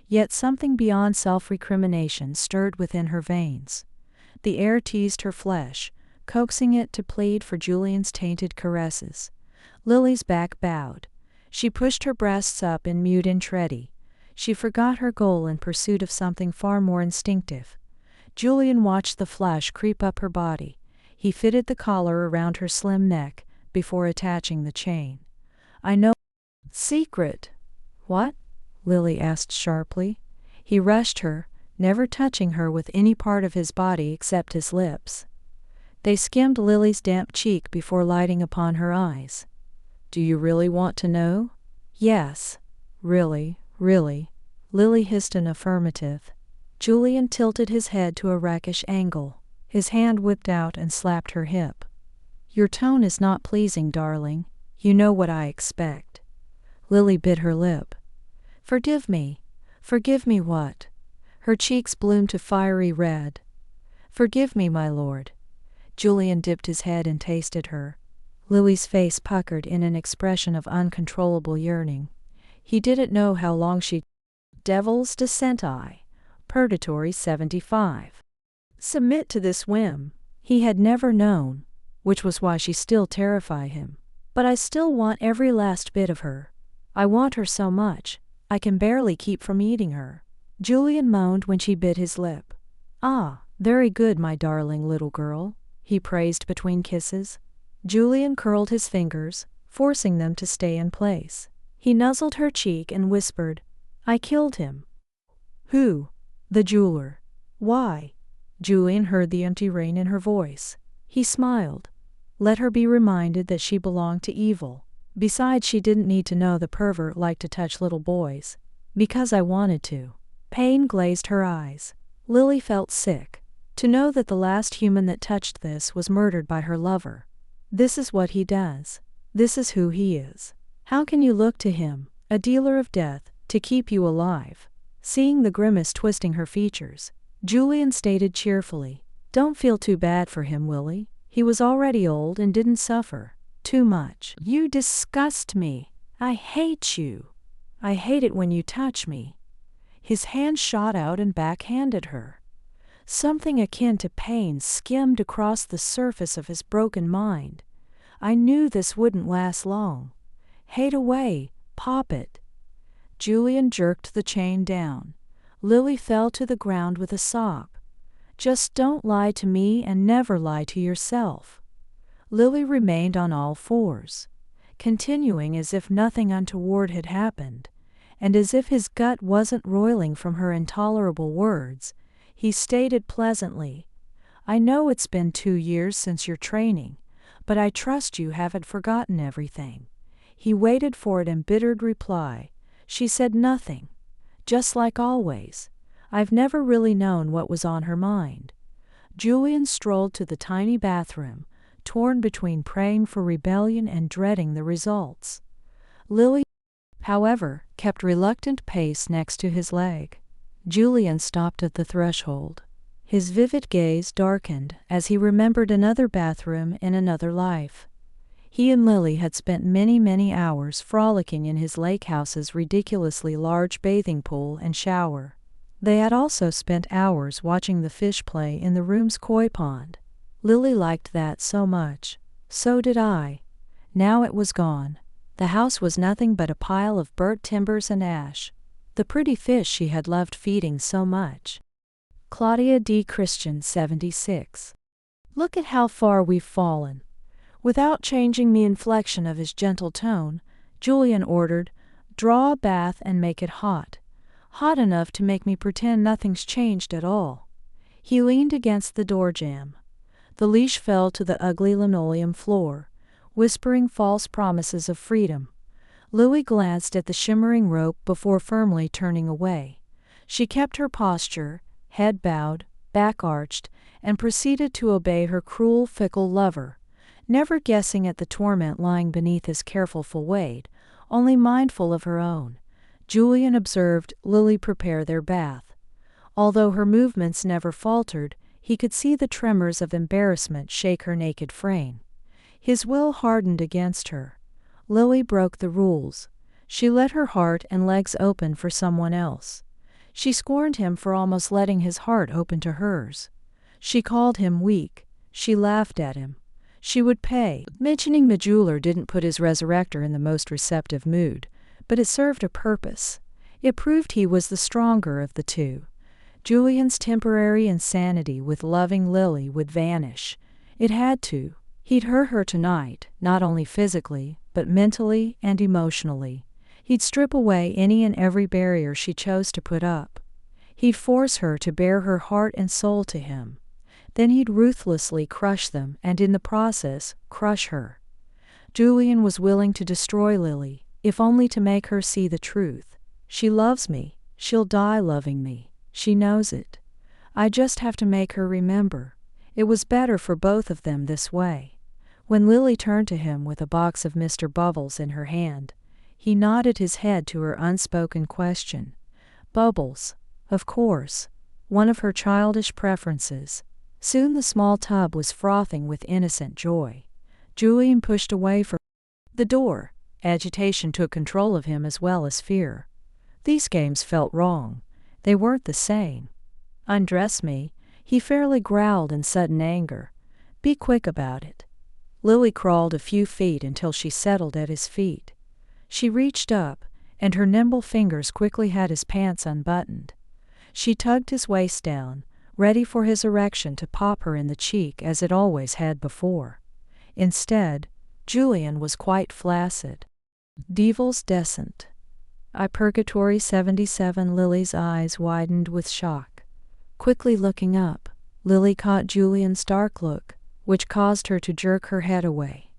Yet something beyond self-recrimination stirred within her veins. The air teased her flesh, coaxing it to plead for Julian's tainted caresses. Lily's back bowed. She pushed her breasts up in mute entreaty. She forgot her goal in pursuit of something far more instinctive. Julian watched the flash creep up her body. He fitted the collar around her slim neck before attaching the chain. I know. Secret. What? Lily asked sharply. He rushed her, never touching her with any part of his body except his lips. They skimmed Lily's damp cheek before lighting upon her eyes. Do you really want to know? Yes. Really, really. Lily hissed an affirmative. Julian tilted his head to a rakish angle. His hand whipped out and slapped her hip. Your tone is not pleasing, darling. You know what I expect. Lily bit her lip. Forgive me. Forgive me what? Her cheeks bloomed to fiery red. Forgive me, my lord. Julian dipped his head and tasted her. Lily's face puckered in an expression of uncontrollable yearning. He didn't know how long she... Devil's descent I. Purgatory 75. Submit to this whim. He had never known, which was why she still terrified him. But I still want every last bit of her. I want her so much, I can barely keep from eating her. Julian moaned when she bit his lip. Ah, very good, my darling little girl, he praised between kisses. Julian curled his fingers, forcing them to stay in place. He nuzzled her cheek and whispered, I killed him. Who? The jeweler. Why? Julian heard the empty rain in her voice. He smiled. Let her be reminded that she belonged to evil. Besides, she didn't need to know the pervert liked to touch little boys. Because I wanted to. Pain glazed her eyes. Lily felt sick. To know that the last human that touched this was murdered by her lover. This is what he does. This is who he is. How can you look to him, a dealer of death, to keep you alive? Seeing the grimace twisting her features, Julian stated cheerfully, "Don't feel too bad for him, Willie. He was already old and didn't suffer too much." "You disgust me. I hate you. I hate it when you touch me." His hand shot out and backhanded her. Something akin to pain skimmed across the surface of his broken mind. "I knew this wouldn't last long. Hate away, poppet." Julian jerked the chain down. Lily fell to the ground with a sob. "Just don't lie to me and never lie to yourself." Lily remained on all fours, continuing as if nothing untoward had happened, and as if his gut wasn't roiling from her intolerable words. He stated pleasantly, "I know it's been 2 years since your training, but I trust you haven't forgotten everything." He waited for an embittered reply. She said nothing. Just like always, I've never really known what was on her mind. Julian strolled to the tiny bathroom, torn between praying for rebellion and dreading the results. Lily, however, kept reluctant pace next to his leg. Julian stopped at the threshold. His vivid gaze darkened as he remembered another bathroom in another life. He and Lily had spent many hours frolicking in his lake house's ridiculously large bathing pool and shower. They had also spent hours watching the fish play in the room's koi pond. Lily liked that so much. So did I. Now it was gone. The house was nothing but a pile of burnt timbers and ash. The pretty fish she had loved feeding so much. Claudia D. Christian, 76. "Look at how far we've fallen." Without changing the inflection of his gentle tone, Julian ordered, "Draw a bath and make it hot. Hot enough to make me pretend nothing's changed at all." He leaned against the door jamb. The leash fell to the ugly linoleum floor, whispering false promises of freedom. Lily glanced at the shimmering rope before firmly turning away. She kept her posture, head bowed, back arched, and proceeded to obey her cruel, fickle lover, never guessing at the torment lying beneath his careful full weight, only mindful of her own. Julian observed Lily prepare their bath. Although her movements never faltered, he could see the tremors of embarrassment shake her naked frame. His will hardened against her. Lily broke the rules. She let her heart and legs open for someone else. She scorned him for almost letting his heart open to hers. She called him weak. She laughed at him. She would pay. Mentioning the jeweler didn't put his resurrector in the most receptive mood, but it served a purpose. It proved he was the stronger of the two. Julian's temporary insanity with loving Lily would vanish. It had to. He'd hurt her tonight, not only physically, but mentally and emotionally. He'd strip away any and every barrier she chose to put up. He'd force her to bare her heart and soul to him. Then he'd ruthlessly crush them and in the process, crush her. Julian was willing to destroy Lily, if only to make her see the truth. She loves me. She'll die loving me. She knows it. I just have to make her remember. It was better for both of them this way. When Lily turned to him with a box of Mr. Bubbles in her hand, he nodded his head to her unspoken question. Bubbles, of course, one of her childish preferences. Soon the small tub was frothing with innocent joy. Julian pushed away from the door. Agitation took control of him as well as fear. These games felt wrong. They weren't the same. "Undress me," he fairly growled in sudden anger. "Be quick about it." Lily crawled a few feet until she settled at his feet. She reached up, and her nimble fingers quickly had his pants unbuttoned. She tugged his waist down, ready for his erection to pop her in the cheek as it always had before. Instead, Julian was quite flaccid. Devil's Descent. Purgatory 77. Lily's eyes widened with shock. Quickly looking up, Lily caught Julian's dark look, which caused her to jerk her head away.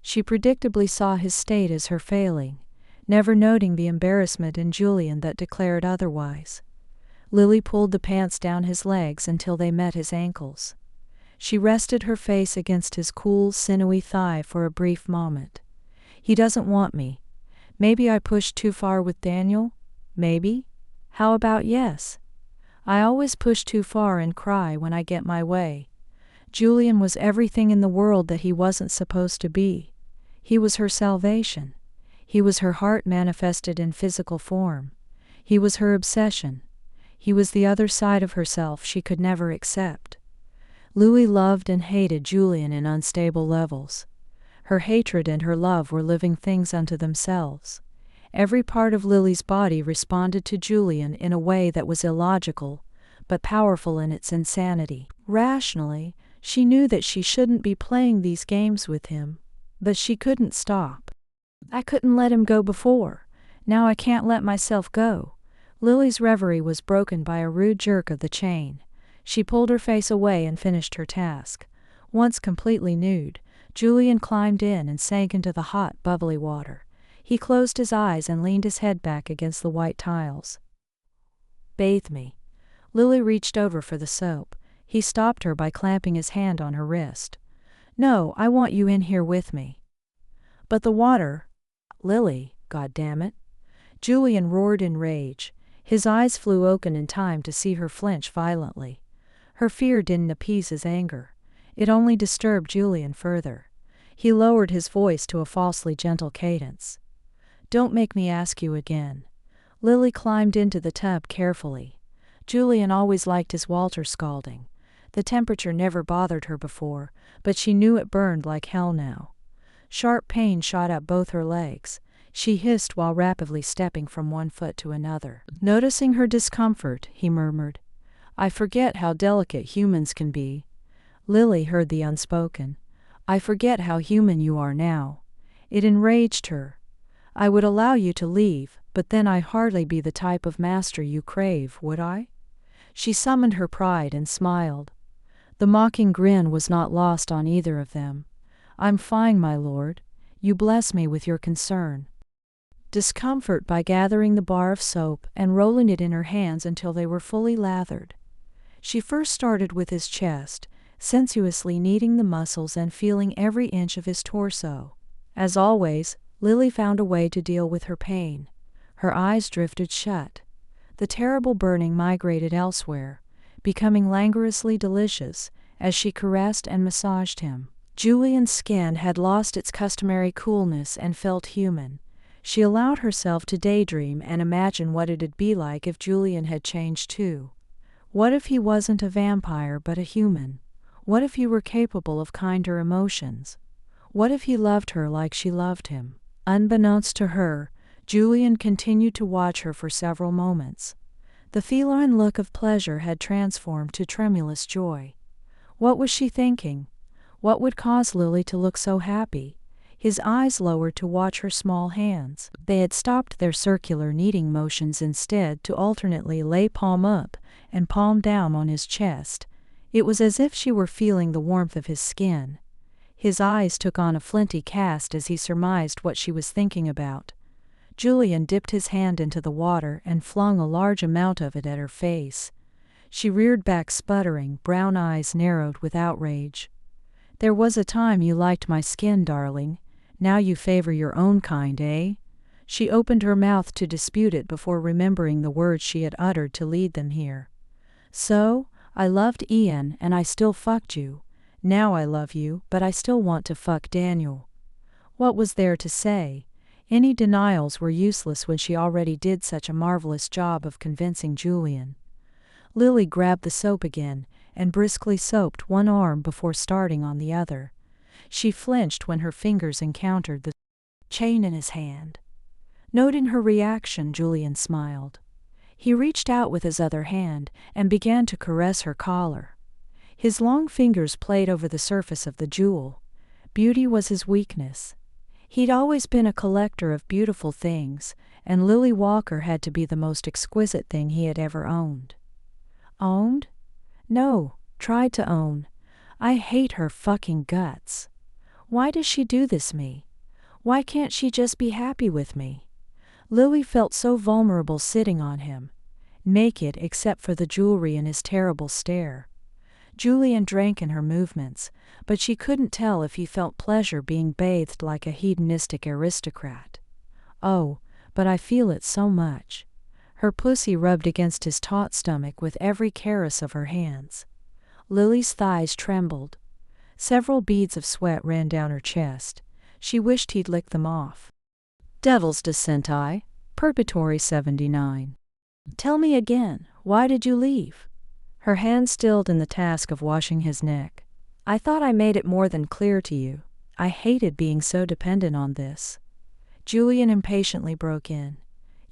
She predictably saw his state as her failing, never noting the embarrassment in Julian that declared otherwise. Lily pulled the pants down his legs until they met his ankles. She rested her face against his cool, sinewy thigh for a brief moment. He doesn't want me. Maybe I pushed too far with Daniel? Maybe? How about yes? I always push too far and cry when I get my way. Julian was everything in the world that he wasn't supposed to be. He was her salvation. He was her heart manifested in physical form. He was her obsession. He was the other side of herself she could never accept. Louis loved and hated Julian in unstable levels. Her hatred and her love were living things unto themselves. Every part of Lily's body responded to Julian in a way that was illogical, but powerful in its insanity. Rationally, she knew that she shouldn't be playing these games with him, but she couldn't stop. I couldn't let him go before. Now I can't let myself go. Lily's reverie was broken by a rude jerk of the chain. She pulled her face away and finished her task. Once completely nude, Julian climbed in and sank into the hot, bubbly water. He closed his eyes and leaned his head back against the white tiles. "Bathe me." Lily reached over for the soap. He stopped her by clamping his hand on her wrist. "No, I want you in here with me." "But the water." "Lily, goddammit." Julian roared in rage. His eyes flew open in time to see her flinch violently. Her fear didn't appease his anger. It only disturbed Julian further. He lowered his voice to a falsely gentle cadence. "Don't make me ask you again." Lily climbed into the tub carefully. Julian always liked his Walter scalding. The temperature never bothered her before, but she knew it burned like hell now. Sharp pain shot up both her legs. She hissed while rapidly stepping from one foot to another. Noticing her discomfort, he murmured, "I forget how delicate humans can be." Lily heard the unspoken. "I forget how human you are now." It enraged her. "I would allow you to leave, but then I'd hardly be the type of master you crave, would I?" She summoned her pride and smiled. The mocking grin was not lost on either of them. "I'm fine, my lord. You bless me with your concern." Discomfort by gathering the bar of soap and rolling it in her hands until they were fully lathered. She first started with his chest, sensuously kneading the muscles and feeling every inch of his torso. As always, Lily found a way to deal with her pain. Her eyes drifted shut. The terrible burning migrated elsewhere, becoming languorously delicious as she caressed and massaged him. Julian's skin had lost its customary coolness and felt human. She allowed herself to daydream and imagine what it'd be like if Julian had changed too. What if he wasn't a vampire but a human? What if he were capable of kinder emotions? What if he loved her like she loved him? Unbeknownst to her, Julian continued to watch her for several moments. The feline look of pleasure had transformed to tremulous joy. What was she thinking? What would cause Lily to look so happy? His eyes lowered to watch her small hands. They had stopped their circular kneading motions instead to alternately lay palm up and palm down on his chest. It was as if she were feeling the warmth of his skin. His eyes took on a flinty cast as he surmised what she was thinking about. Julian dipped his hand into the water and flung a large amount of it at her face. She reared back sputtering, brown eyes narrowed with outrage. "There was a time you liked my skin, darling. Now you favor your own kind, eh?" She opened her mouth to dispute it before remembering the words she had uttered to lead them here. "So, I loved Ian and I still fucked you. Now I love you, but I still want to fuck Daniel." What was there to say? Any denials were useless when she already did such a marvelous job of convincing Julian. Lily grabbed the soap again and briskly soaped one arm before starting on the other. She flinched when her fingers encountered the chain in his hand. Noting her reaction, Julian smiled. He reached out with his other hand and began to caress her collar. His long fingers played over the surface of the jewel. Beauty was his weakness. He'd always been a collector of beautiful things, and Lily Walker had to be the most exquisite thing he had ever owned. Owned? No, tried to own. I hate her fucking guts. Why does she do this to me? Why can't she just be happy with me? Lily felt so vulnerable sitting on him, naked except for the jewelry and his terrible stare. Julian drank in her movements, but she couldn't tell if he felt pleasure being bathed like a hedonistic aristocrat. "Oh, but I feel it so much." Her pussy rubbed against his taut stomach with every caress of her hands. Lily's thighs trembled. Several beads of sweat ran down her chest. She wished he'd lick them off. Devil's Descent I, Purgatory 79. "Tell me again, why did you leave?" Her hand stilled in the task of washing his neck. "I thought I made it more than clear to you. I hated being so dependent on this." Julian impatiently broke in.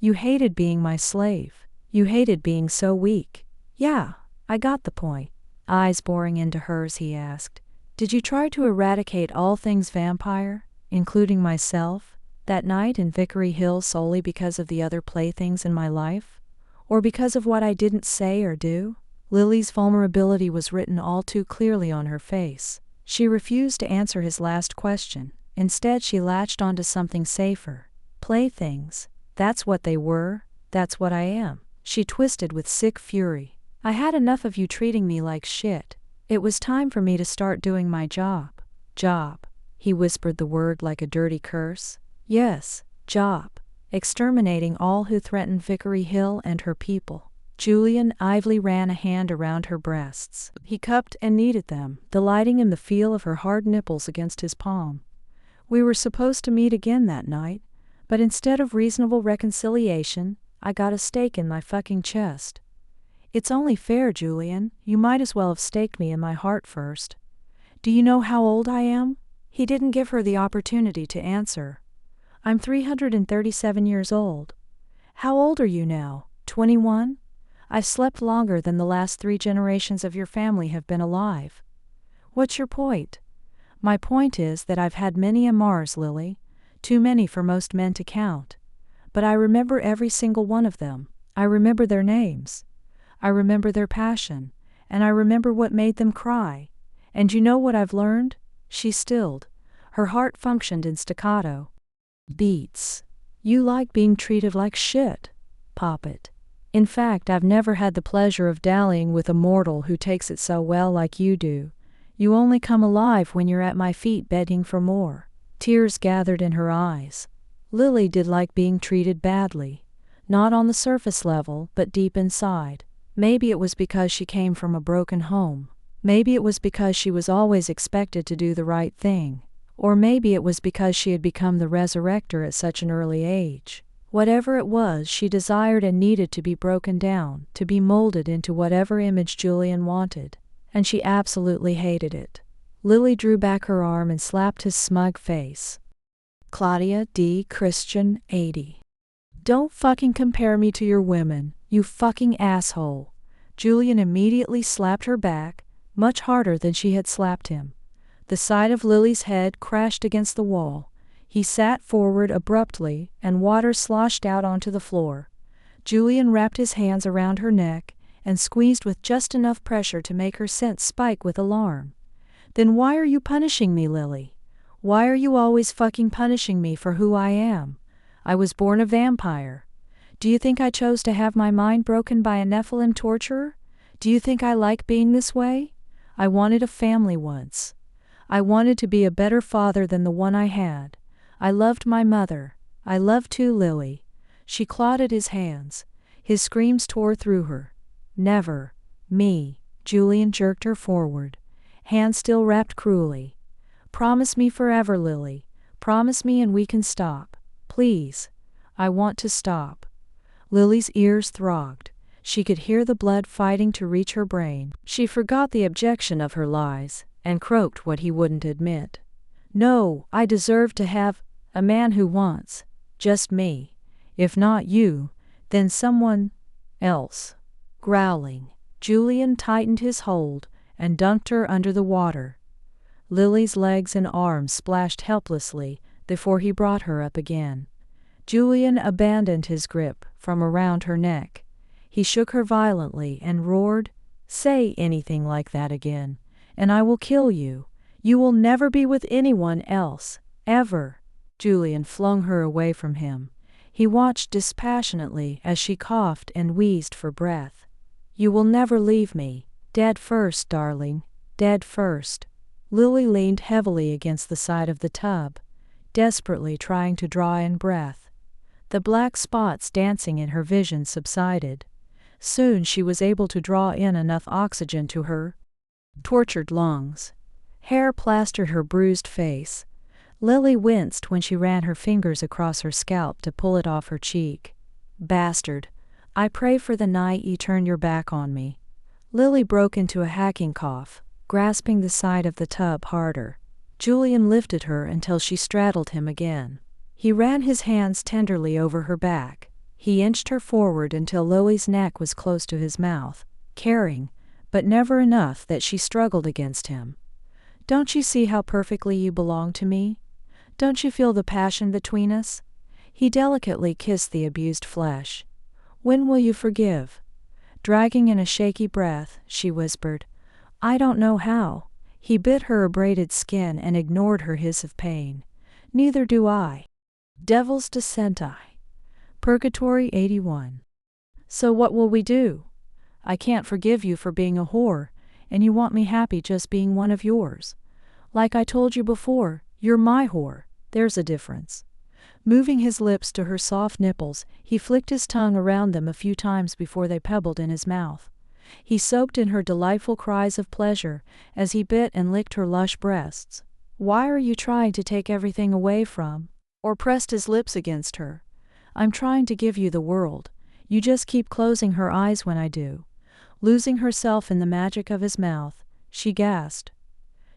"You hated being my slave. You hated being so weak." "Yeah, I got the point." Eyes boring into hers, he asked, "Did you try to eradicate all things vampire, including myself, that night in Vickery Hill solely because of the other playthings in my life? Or because of what I didn't say or do?" Lily's vulnerability was written all too clearly on her face. She refused to answer his last question. Instead, she latched onto something safer. "Playthings. That's what they were. That's what I am." She twisted with sick fury. "I had enough of you treating me like shit. It was time for me to start doing my job." "Job." He whispered the word like a dirty curse. "Yes, job. Exterminating all who threatened Vickery Hill and her people." Julian idly ran a hand around her breasts. He cupped and kneaded them, delighting in the feel of her hard nipples against his palm. "We were supposed to meet again that night, but instead of reasonable reconciliation, I got a stake in my fucking chest." "It's only fair, Julian. You might as well have staked me in my heart first." "Do you know how old I am?" He didn't give her the opportunity to answer. "I'm 337 years old." "How old are you now? 21? I've slept longer than the last 3 generations of your family have been alive." "What's your point?" "My point is that I've had many amars, Lily. Too many for most men to count. But I remember every single one of them. I remember their names. I remember their passion. And I remember what made them cry. And you know what I've learned?" She stilled. Her heart functioned in staccato beats. "You like being treated like shit, poppet. In fact, I've never had the pleasure of dallying with a mortal who takes it so well like you do. You only come alive when you're at my feet begging for more." Tears gathered in her eyes. Lily did like being treated badly. Not on the surface level, but deep inside. Maybe it was because she came from a broken home. Maybe it was because she was always expected to do the right thing. Or maybe it was because she had become the resurrector at such an early age. Whatever it was, she desired and needed to be broken down, to be molded into whatever image Julian wanted. And she absolutely hated it. Lily drew back her arm and slapped his smug face. Claudia D. Christian, 80. "Don't fucking compare me to your women, you fucking asshole." Julian immediately slapped her back, much harder than she had slapped him. The side of Lily's head crashed against the wall. He sat forward abruptly, and water sloshed out onto the floor. Julian wrapped his hands around her neck and squeezed with just enough pressure to make her sense spike with alarm. "Then why are you punishing me, Lily? Why are you always fucking punishing me for who I am? I was born a vampire. Do you think I chose to have my mind broken by a Nephilim torturer? Do you think I like being this way? I wanted a family once. I wanted to be a better father than the one I had. I loved my mother. I loved you, Lily." She clawed at his hands. His screams tore through her. "Never. Me." Julian jerked her forward. Hand still wrapped cruelly. "Promise me forever, Lily. Promise me and we can stop. Please. I want to stop." Lily's ears throbbed. She could hear the blood fighting to reach her brain. She forgot the objection of her lies, and croaked what he wouldn't admit. "No, I deserve to have a man who wants just me. If not you, then someone else." Growling, Julian tightened his hold and dunked her under the water. Lily's legs and arms splashed helplessly before he brought her up again. Julian abandoned his grip from around her neck. He shook her violently and roared, "Say anything like that again, and I will kill you. You will never be with anyone else, ever." Julian flung her away from him. He watched dispassionately as she coughed and wheezed for breath. "You will never leave me. Dead first, darling, dead first. Lily leaned heavily against the side of the tub, desperately trying to draw in breath. The black spots dancing in her vision subsided. Soon she was able to draw in enough oxygen to her tortured lungs. Hair plastered her bruised face. Lily winced when she ran her fingers across her scalp to pull it off her cheek. Bastard. I pray for the night you turn your back on me. Lily broke into a hacking cough, grasping the side of the tub harder. Julian lifted her until she straddled him again. He ran his hands tenderly over her back. He inched her forward until Lily's neck was close to his mouth, caring, but never enough that she struggled against him. Don't you see how perfectly you belong to me? Don't you feel the passion between us? He delicately kissed the abused flesh. When will you forgive? Dragging in a shaky breath, she whispered, I don't know how. He bit her abraded skin and ignored her hiss of pain. Neither do I. Devil's Descent I. Purgatory 81. So what will we do? I can't forgive you for being a whore, and you want me happy just being one of yours. Like I told you before, you're my whore. There's a difference. Moving his lips to her soft nipples, he flicked his tongue around them a few times before they pebbled in his mouth. He soaked in her delightful cries of pleasure as he bit and licked her lush breasts. Why are you trying to take everything away from, or pressed his lips against her? I'm trying to give you the world. You just keep closing her eyes when I do. Losing herself in the magic of his mouth, she gasped.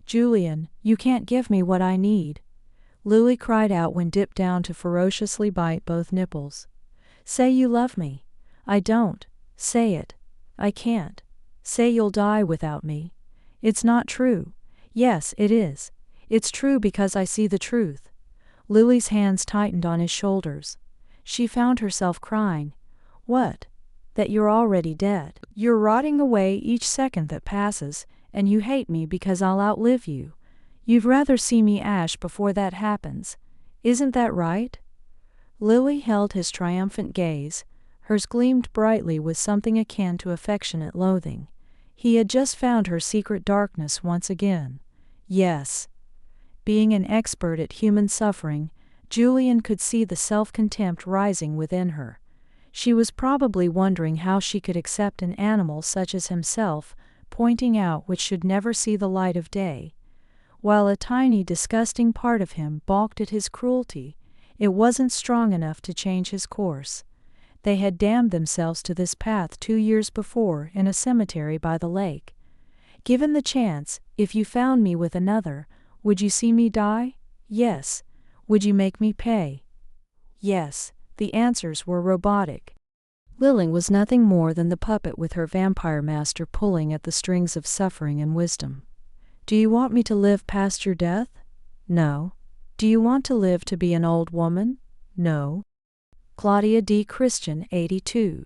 Julian, you can't give me what I need. Lily cried out when dipped down to ferociously bite both nipples. Say you love me. I don't. Say it. I can't. Say you'll die without me. It's not true. Yes, it is. It's true because I see the truth. Lily's hands tightened on his shoulders. She found herself crying. What? That you're already dead. You're rotting away each second that passes, and you hate me because I'll outlive you. You'd rather see me ash before that happens. Isn't that right? Lily held his triumphant gaze. Hers gleamed brightly with something akin to affectionate loathing. He had just found her secret darkness once again. Yes. Being an expert at human suffering, Julian could see the self-contempt rising within her. She was probably wondering how she could accept an animal such as himself, pointing out which should never see the light of day. While a tiny, disgusting part of him balked at his cruelty, it wasn't strong enough to change his course. They had damned themselves to this path 2 years before in a cemetery by the lake. Given the chance, if you found me with another, would you see me die? Yes. Would you make me pay? Yes. The answers were robotic. Lily was nothing more than the puppet with her vampire master pulling at the strings of suffering and wisdom. Do you want me to live past your death? No. Do you want to live to be an old woman? No. Claudia D. Christian, 82.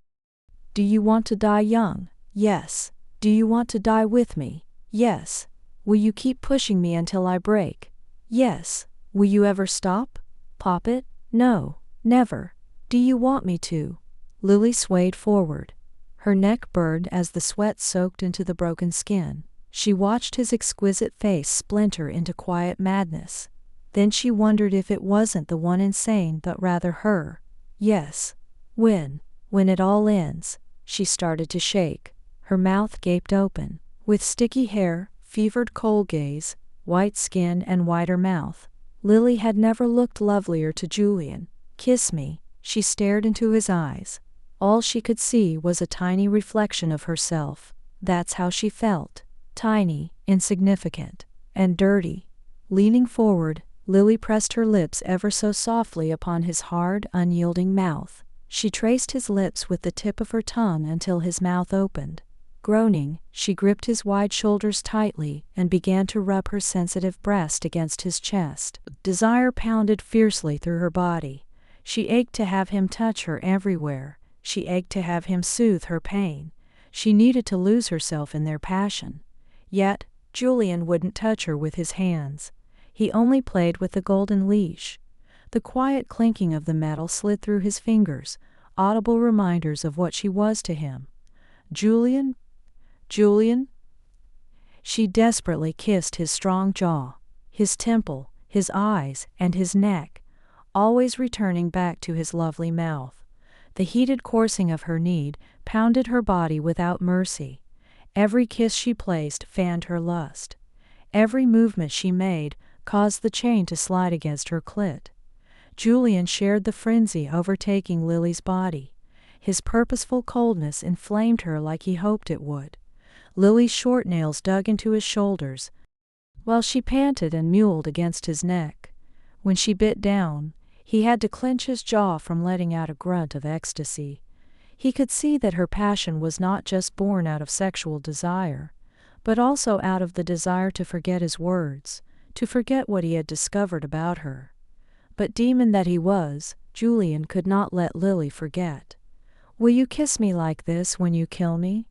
Do you want to die young? Yes. Do you want to die with me? Yes. Will you keep pushing me until I break? Yes. Will you ever stop? Poppet? No. Never. Do you want me to? Lily swayed forward. Her neck burned as the sweat soaked into the broken skin. She watched his exquisite face splinter into quiet madness. Then she wondered if it wasn't the one insane but rather her. Yes. When it all ends. She started to shake. Her mouth gaped open. With sticky hair, fevered coal gaze, white skin and wider mouth, Lily had never looked lovelier to Julian. Kiss me. She stared into his eyes. All she could see was a tiny reflection of herself. That's how she felt. Tiny, insignificant, and dirty. Leaning forward, Lily pressed her lips ever so softly upon his hard, unyielding mouth. She traced his lips with the tip of her tongue until his mouth opened. Groaning, she gripped his wide shoulders tightly and began to rub her sensitive breast against his chest. Desire pounded fiercely through her body. She ached to have him touch her everywhere. She ached to have him soothe her pain. She needed to lose herself in their passion. Yet, Julian wouldn't touch her with his hands. He only played with the golden leash. The quiet clinking of the metal slid through his fingers, audible reminders of what she was to him. Julian? Julian? She desperately kissed his strong jaw, his temple, his eyes, and his neck, always returning back to his lovely mouth. The heated coursing of her need pounded her body without mercy. Every kiss she placed fanned her lust. Every movement she made caused the chain to slide against her clit. Julian shared the frenzy overtaking Lily's body. His purposeful coldness inflamed her like he hoped it would. Lily's short nails dug into his shoulders, while she panted and mewled against his neck. When she bit down, he had to clench his jaw from letting out a grunt of ecstasy. He could see that her passion was not just born out of sexual desire, but also out of the desire to forget his words, to forget what he had discovered about her. But demon that he was, Julian could not let Lily forget. "Will you kiss me like this when you kill me?"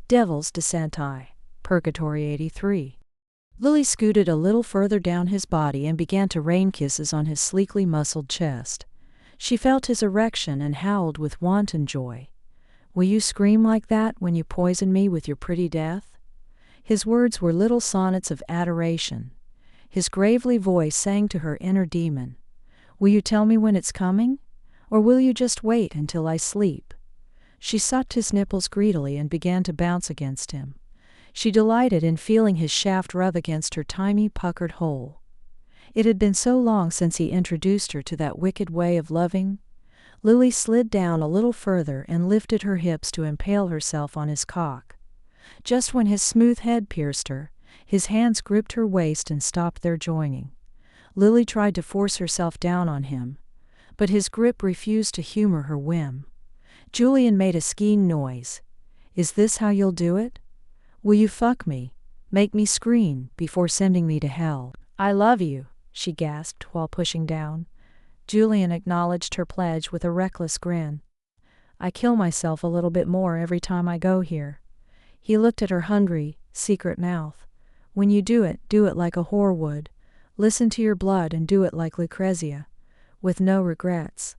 Devil's Descent I. Purgatory 83. Lily scooted a little further down his body and began to rain kisses on his sleekly muscled chest. She felt his erection and howled with wanton joy. "Will you scream like that when you poison me with your pretty death?" His words were little sonnets of adoration. His gravely voice sang to her inner demon. "Will you tell me when it's coming? Or will you just wait until I sleep?" She sucked his nipples greedily and began to bounce against him. She delighted in feeling his shaft rub against her tiny, puckered hole. It had been so long since he introduced her to that wicked way of loving. Lily slid down a little further and lifted her hips to impale herself on his cock. Just when his smooth head pierced her, his hands gripped her waist and stopped their joining. Lily tried to force herself down on him, but his grip refused to humor her whim. Julian made a skein noise. "Is this how you'll do it? Will you fuck me, make me scream, before sending me to hell?" "I love you," she gasped while pushing down. Julian acknowledged her pledge with a reckless grin. "I kill myself a little bit more every time I go here." He looked at her hungry, secret mouth. "When you do it like a whore would. Listen to your blood and do it like Lucrezia, with no regrets."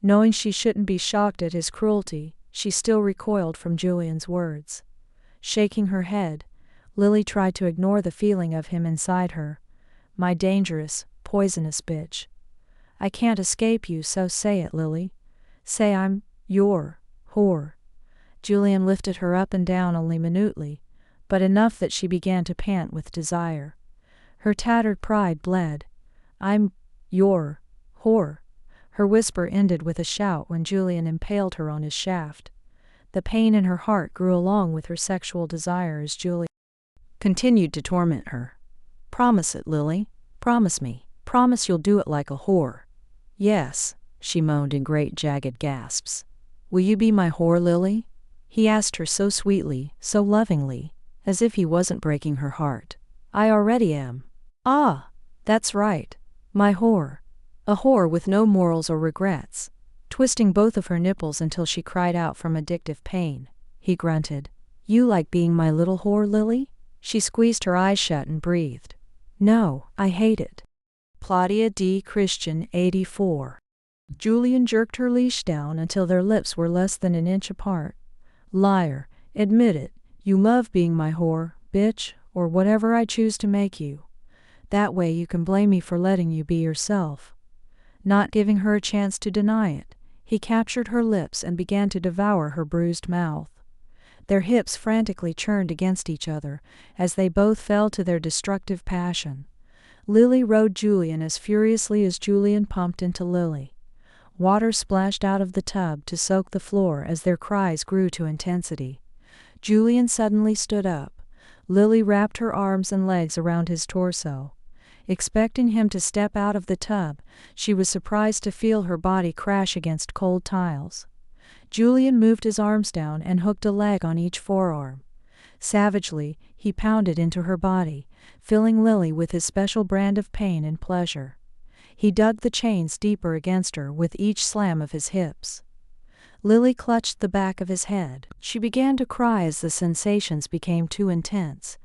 Knowing she shouldn't be shocked at his cruelty, she still recoiled from Julian's words. Shaking her head, Lily tried to ignore the feeling of him inside her. "My dangerous, poisonous bitch. I can't escape you, so say it, Lily. Say I'm your whore." Julian lifted her up and down only minutely, but enough that she began to pant with desire. Her tattered pride bled. "I'm your whore." Her whisper ended with a shout when Julian impaled her on his shaft. The pain in her heart grew along with her sexual desire as Julian continued to torment her. "Promise it, Lily. Promise me. Promise you'll do it like a whore." "Yes," she moaned in great jagged gasps. "Will you be my whore, Lily?" He asked her so sweetly, so lovingly, as if he wasn't breaking her heart. "I already am." "Ah, that's right. My whore. A whore with no morals or regrets." Twisting both of her nipples until she cried out from addictive pain, he grunted, "You like being my little whore, Lily?" She squeezed her eyes shut and breathed. "No, I hate it." Claudia D. Christian 84. Julian jerked her leash down until their lips were less than an inch apart. "Liar, admit it. You love being my whore, bitch, or whatever I choose to make you. That way you can blame me for letting you be yourself." Not giving her a chance to deny it, he captured her lips and began to devour her bruised mouth. Their hips frantically churned against each other as they both fell to their destructive passion. Lily rode Julian as furiously as Julian pumped into Lily. Water splashed out of the tub to soak the floor as their cries grew to intensity. Julian suddenly stood up. Lily wrapped her arms and legs around his torso. Expecting him to step out of the tub, she was surprised to feel her body crash against cold tiles. Julian moved his arms down and hooked a leg on each forearm. Savagely, he pounded into her body, filling Lily with his special brand of pain and pleasure. He dug the chains deeper against her with each slam of his hips. Lily clutched the back of his head. She began to cry as the sensations became too intense.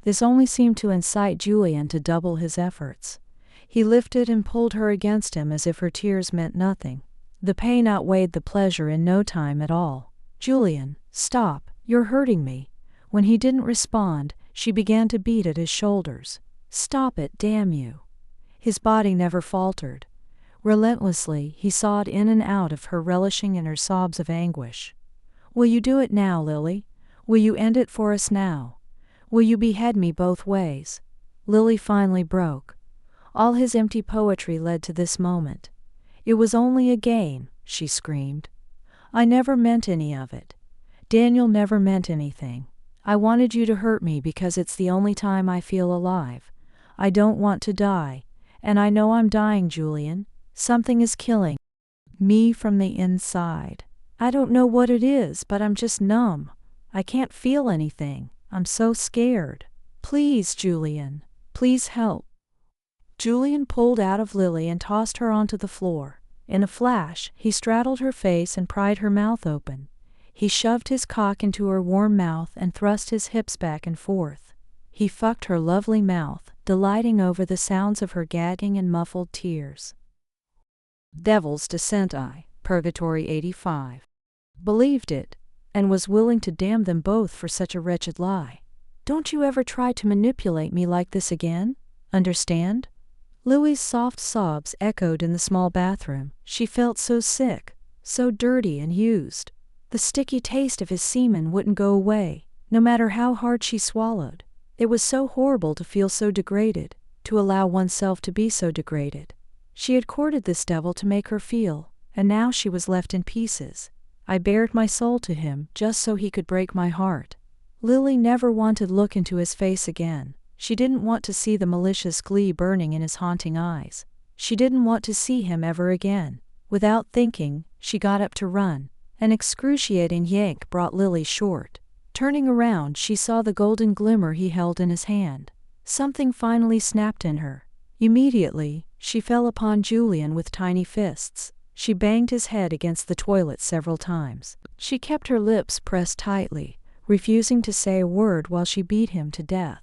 This only seemed to incite Julian to double his efforts. He lifted and pulled her against him as if her tears meant nothing. The pain outweighed the pleasure in no time at all. "Julian, stop, you're hurting me." When he didn't respond, She began to beat at his shoulders. "Stop it, damn you." His body never faltered. Relentlessly, he sawed in and out of her, relishing in her sobs of anguish. "Will you do it now, Lily? Will you end it for us now? Will you behead me both ways?" Lily finally broke. All his empty poetry led to this moment. "It was only a game," she screamed. "I never meant any of it. Daniel never meant anything. I wanted you to hurt me because it's the only time I feel alive. I don't want to die, and I know I'm dying, Julian. Something is killing me from the inside. I don't know what it is, but I'm just numb. I can't feel anything. I'm so scared. Please, Julian. Please help." Julian pulled out of Lily and tossed her onto the floor. In a flash, he straddled her face and pried her mouth open. He shoved his cock into her warm mouth and thrust his hips back and forth. He fucked her lovely mouth, delighting over the sounds of her gagging and muffled tears. Devil's Descent, Purgatory 85. Believed it, and was willing to damn them both for such a wretched lie. "Don't you ever try to manipulate me like this again? Understand?" Lily's soft sobs echoed in the small bathroom. She felt so sick, so dirty and used. The sticky taste of his semen wouldn't go away, no matter how hard she swallowed. It was so horrible to feel so degraded, to allow oneself to be so degraded. She had courted this devil to make her feel, and now she was left in pieces. I bared my soul to him just so he could break my heart. Lily never wanted to look into his face again. She didn't want to see the malicious glee burning in his haunting eyes. She didn't want to see him ever again. Without thinking, she got up to run. An excruciating yank brought Lily short. Turning around, she saw the golden glimmer he held in his hand. Something finally snapped in her. Immediately, she fell upon Julian with tiny fists. She banged his head against the toilet several times. She kept her lips pressed tightly, refusing to say a word while she beat him to death.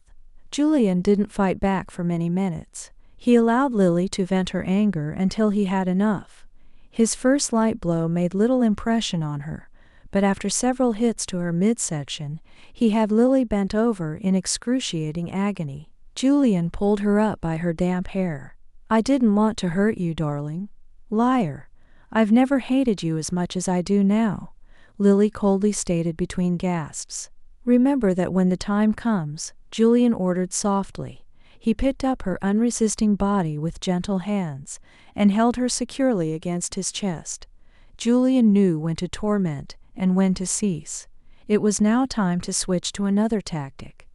Julian didn't fight back for many minutes. He allowed Lily to vent her anger until he had enough. His first light blow made little impression on her, but after several hits to her midsection, he had Lily bent over in excruciating agony. Julian pulled her up by her damp hair. "I didn't want to hurt you, darling." "Liar. I've never hated you as much as I do now," Lily coldly stated between gasps. "Remember that when the time comes," Julian ordered softly. He picked up her unresisting body with gentle hands, and held her securely against his chest. Julian knew when to torment and when to cease. It was now time to switch to another tactic.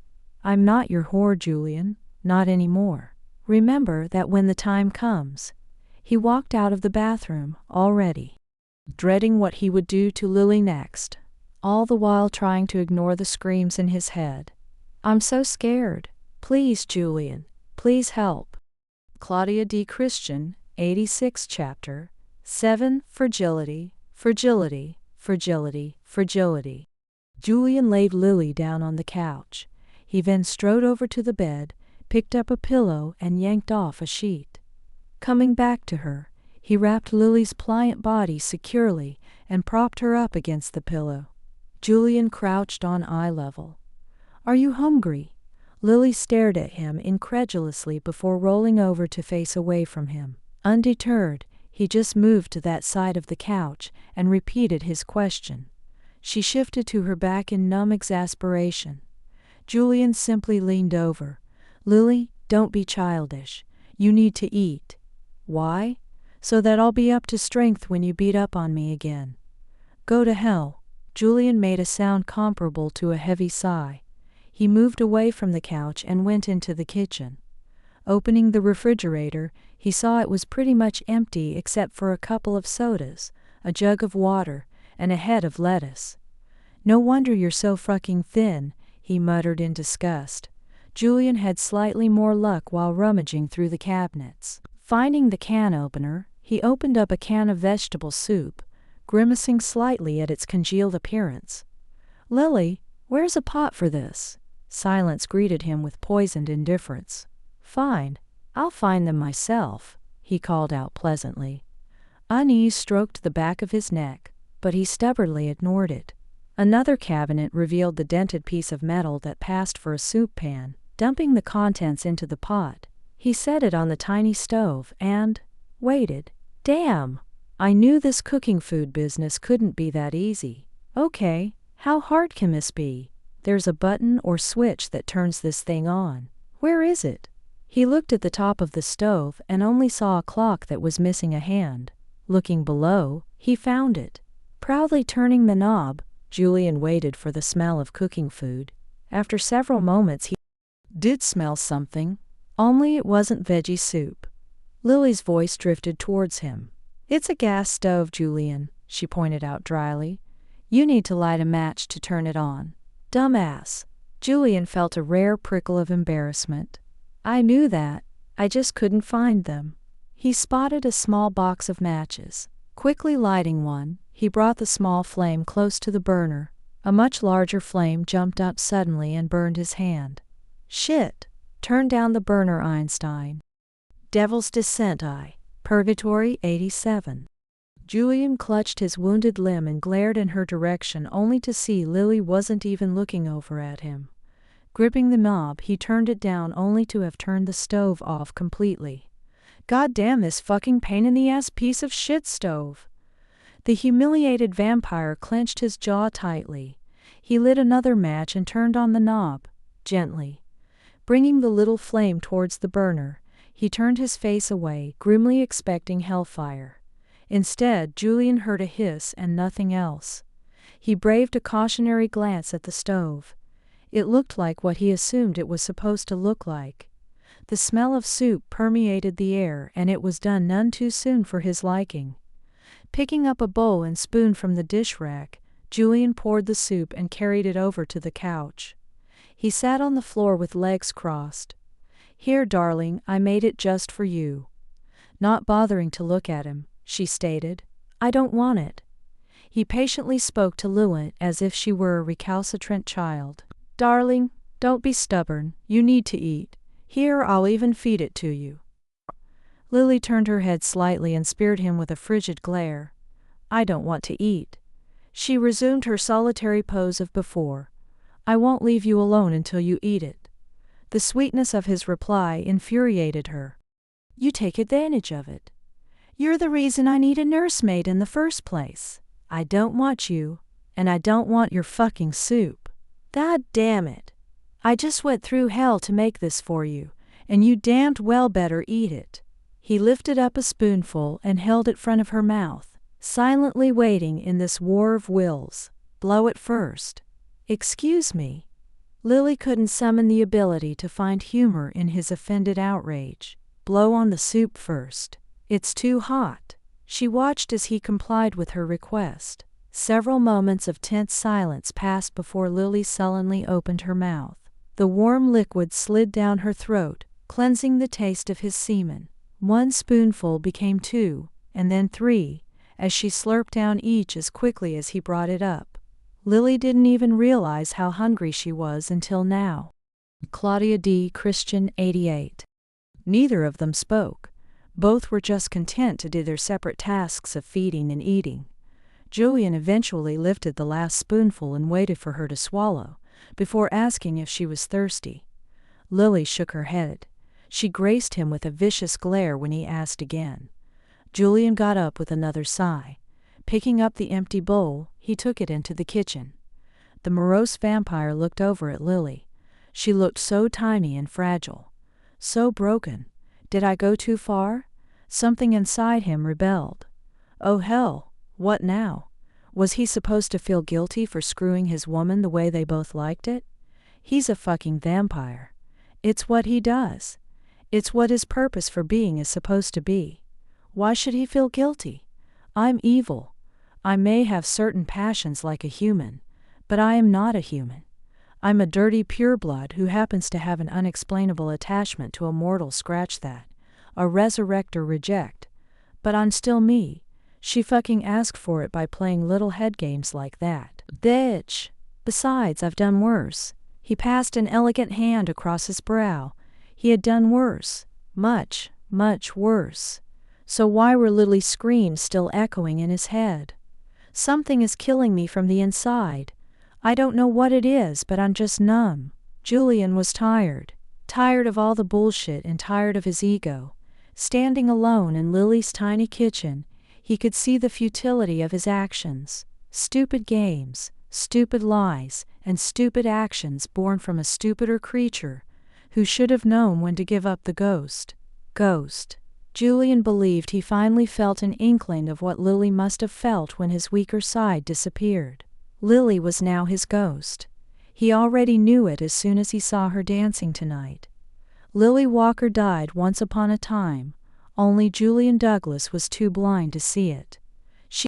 "I'm not your whore, Julian. Not anymore. Remember that when the time comes." He walked out of the bathroom, already dreading what he would do to Lily next, all the while trying to ignore the screams in his head. "I'm so scared. Please, Julian. Please help." Claudia D. Christian, 86 Chapter 7. Fragility, Fragility, Fragility, Fragility. Julian laid Lily down on the couch. He then strode over to the bed, picked up a pillow and yanked off a sheet. Coming back to her, he wrapped Lily's pliant body securely and propped her up against the pillow. Julian crouched on eye level. "Are you hungry?" Lily stared at him incredulously before rolling over to face away from him. Undeterred, he just moved to that side of the couch and repeated his question. She shifted to her back in numb exasperation. Julian simply leaned over. "Lily, don't be childish. You need to eat." "Why?" "So that I'll be up to strength when you beat up on me again." "Go to hell." Julian made a sound comparable to a heavy sigh. He moved away from the couch and went into the kitchen. Opening the refrigerator, he saw it was pretty much empty except for a couple of sodas, a jug of water, and a head of lettuce. "No wonder you're so fucking thin," he muttered in disgust. Julian had slightly more luck while rummaging through the cabinets. Finding the can opener, he opened up a can of vegetable soup, grimacing slightly at its congealed appearance. "Lily, where's a pot for this?" Silence greeted him with poisoned indifference. "Fine, I'll find them myself," he called out pleasantly. Unease stroked the back of his neck, but he stubbornly ignored it. Another cabinet revealed the dented piece of metal that passed for a soup pan. Dumping the contents into the pot, he set it on the tiny stove and waited. Damn! I knew this cooking food business couldn't be that easy. Okay, how hard can this be? There's a button or switch that turns this thing on. Where is it? He looked at the top of the stove and only saw a clock that was missing a hand. Looking below, he found it. Proudly turning the knob, Julian waited for the smell of cooking food. After several moments he did smell something, only it wasn't veggie soup. Lily's voice drifted towards him. It's a gas stove, Julian, she pointed out dryly. You need to light a match to turn it on. Dumbass. Julian felt a rare prickle of embarrassment. I knew that, I just couldn't find them. He spotted a small box of matches. Quickly lighting one, he brought the small flame close to the burner. A much larger flame jumped up suddenly and burned his hand. Shit! Turn down the burner, Einstein. Devil's Descent Purgatory 87. Julian clutched his wounded limb and glared in her direction only to see Lily wasn't even looking over at him. Gripping the knob, he turned it down only to have turned the stove off completely. God damn this fucking pain-in-the-ass piece of shit stove! The humiliated vampire clenched his jaw tightly. He lit another match and turned on the knob, gently. Bringing the little flame towards the burner, he turned his face away, grimly expecting hellfire. Instead, Julian heard a hiss and nothing else. He braved a cautionary glance at the stove. It looked like what he assumed it was supposed to look like. The smell of soup permeated the air, and it was done none too soon for his liking. Picking up a bowl and spoon from the dish rack, Julian poured the soup and carried it over to the couch. He sat on the floor with legs crossed. Here, darling, I made it just for you. Not bothering to look at him, she stated. I don't want it. He patiently spoke to Lily as if she were a recalcitrant child. Darling, don't be stubborn, you need to eat. Here, I'll even feed it to you. Lily turned her head slightly and speared him with a frigid glare. I don't want to eat. She resumed her solitary pose of before. I won't leave you alone until you eat it. The sweetness of his reply infuriated her. You take advantage of it. You're the reason I need a nursemaid in the first place. I don't want you, and I don't want your fucking soup. God damn it. I just went through hell to make this for you, and you damned well better eat it. He lifted up a spoonful and held it in front of her mouth, silently waiting in this war of wills. Blow it first. Excuse me. Lily couldn't summon the ability to find humor in his offended outrage. Blow on the soup first. It's too hot. She watched as he complied with her request. Several moments of tense silence passed before Lily sullenly opened her mouth. The warm liquid slid down her throat, cleansing the taste of his semen. One spoonful became 2, and then 3, as she slurped down each as quickly as he brought it up. Lily didn't even realize how hungry she was until now. Claudia D. Christian 88. Neither of them spoke. Both were just content to do their separate tasks of feeding and eating. Julian eventually lifted the last spoonful and waited for her to swallow, before asking if she was thirsty. Lily shook her head. She graced him with a vicious glare when he asked again. Julian got up with another sigh. Picking up the empty bowl, he took it into the kitchen. The morose vampire looked over at Lily. She looked so tiny and fragile. So broken. Did I go too far? Something inside him rebelled. Oh hell, what now? Was he supposed to feel guilty for screwing his woman the way they both liked it? He's a fucking vampire. It's what he does. It's what his purpose for being is supposed to be. Why should he feel guilty? I'm evil. I may have certain passions like a human, but I am not a human. I'm a dirty pureblood who happens to have an unexplainable attachment to a mortal, scratch that. A resurrector reject. But I'm still me. She fucking asked for it by playing little head games like that. Bitch. Besides, I've done worse. He passed an elegant hand across his brow. He had done worse. Much, much worse. So why were Lily's screams still echoing in his head? Something is killing me from the inside. I don't know what it is, but I'm just numb. Julian was tired. Tired of all the bullshit and tired of his ego. Standing alone in Lily's tiny kitchen, he could see the futility of his actions. Stupid games, stupid lies, and stupid actions born from a stupider creature who should have known when to give up the ghost. Julian believed he finally felt an inkling of what Lily must have felt when his weaker side disappeared. Lily was now his ghost. He already knew it as soon as he saw her dancing tonight. Lily Walker died once upon a time, only Julian Douglas was too blind to see it. She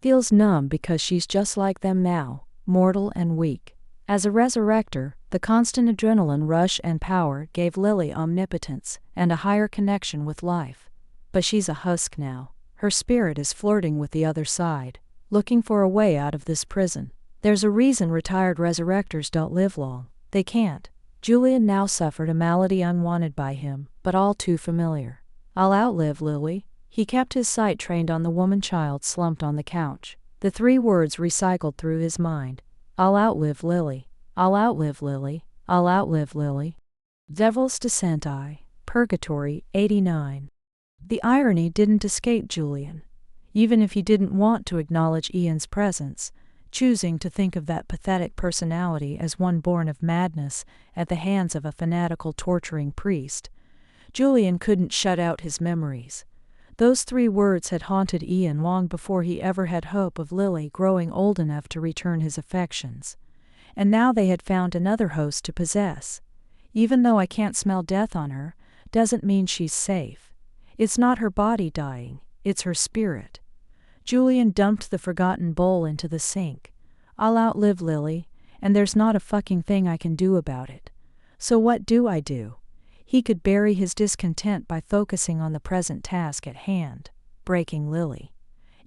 feels numb because she's just like them now, mortal and weak. As a resurrector, the constant adrenaline rush and power gave Lily omnipotence and a higher connection with life. But she's a husk now. Her spirit is flirting with the other side, looking for a way out of this prison. There's a reason retired resurrectors don't live long. They can't. Julian now suffered a malady unwanted by him, but all too familiar. I'll outlive Lily. He kept his sight trained on the woman-child slumped on the couch. The 3 words recycled through his mind. I'll outlive Lily. I'll outlive Lily. I'll outlive Lily. Devil's Descent Purgatory 89. The irony didn't escape Julian. Even if he didn't want to acknowledge Ian's presence, choosing to think of that pathetic personality as one born of madness at the hands of a fanatical torturing priest, Julian couldn't shut out his memories. Those 3 words had haunted Ian long before he ever had hope of Lily growing old enough to return his affections. And now they had found another host to possess. Even though I can't smell death on her, doesn't mean she's safe. It's not her body dying, it's her spirit. Julian dumped the forgotten bowl into the sink. I'll outlive Lily, and there's not a fucking thing I can do about it. So what do I do? He could bury his discontent by focusing on the present task at hand, breaking Lily.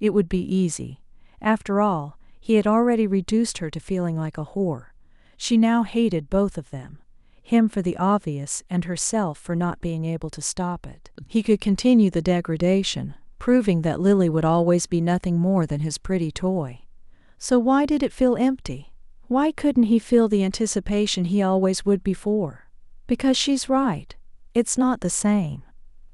It would be easy. After all, he had already reduced her to feeling like a whore. She now hated both of them, him for the obvious and herself for not being able to stop it. He could continue the degradation, proving that Lily would always be nothing more than his pretty toy. So why did it feel empty? Why couldn't he feel the anticipation he always would before? Because she's right. It's not the same.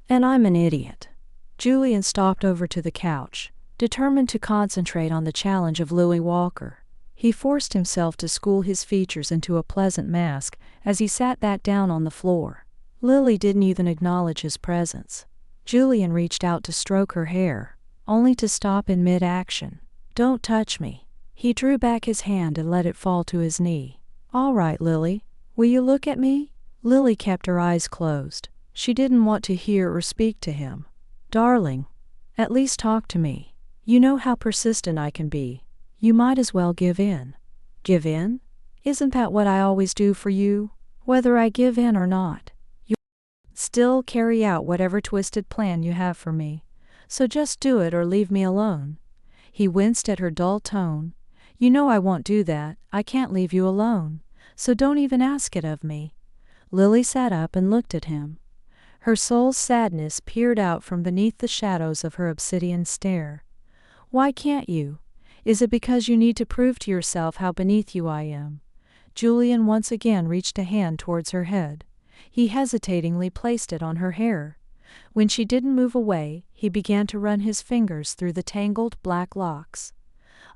And I'm an idiot. Julian stopped over to the couch, determined to concentrate on the challenge of Lily Walker. He forced himself to school his features into a pleasant mask as he sat back down on the floor. Lily didn't even acknowledge his presence. Julian reached out to stroke her hair, only to stop in mid-action. Don't touch me. He drew back his hand and let it fall to his knee. All right, Lily. Will you look at me? Lily kept her eyes closed. She didn't want to hear or speak to him. Darling, at least talk to me. You know how persistent I can be. You might as well give in. Give in? Isn't that what I always do for you? Whether I give in or not, you still carry out whatever twisted plan you have for me. So just do it or leave me alone. He winced at her dull tone. You know I won't do that. I can't leave you alone. So don't even ask it of me. Lily sat up and looked at him. Her soul's sadness peered out from beneath the shadows of her obsidian stare. Why can't you? Is it because you need to prove to yourself how beneath you I am? Julian once again reached a hand towards her head. He hesitatingly placed it on her hair. When she didn't move away, he began to run his fingers through the tangled black locks.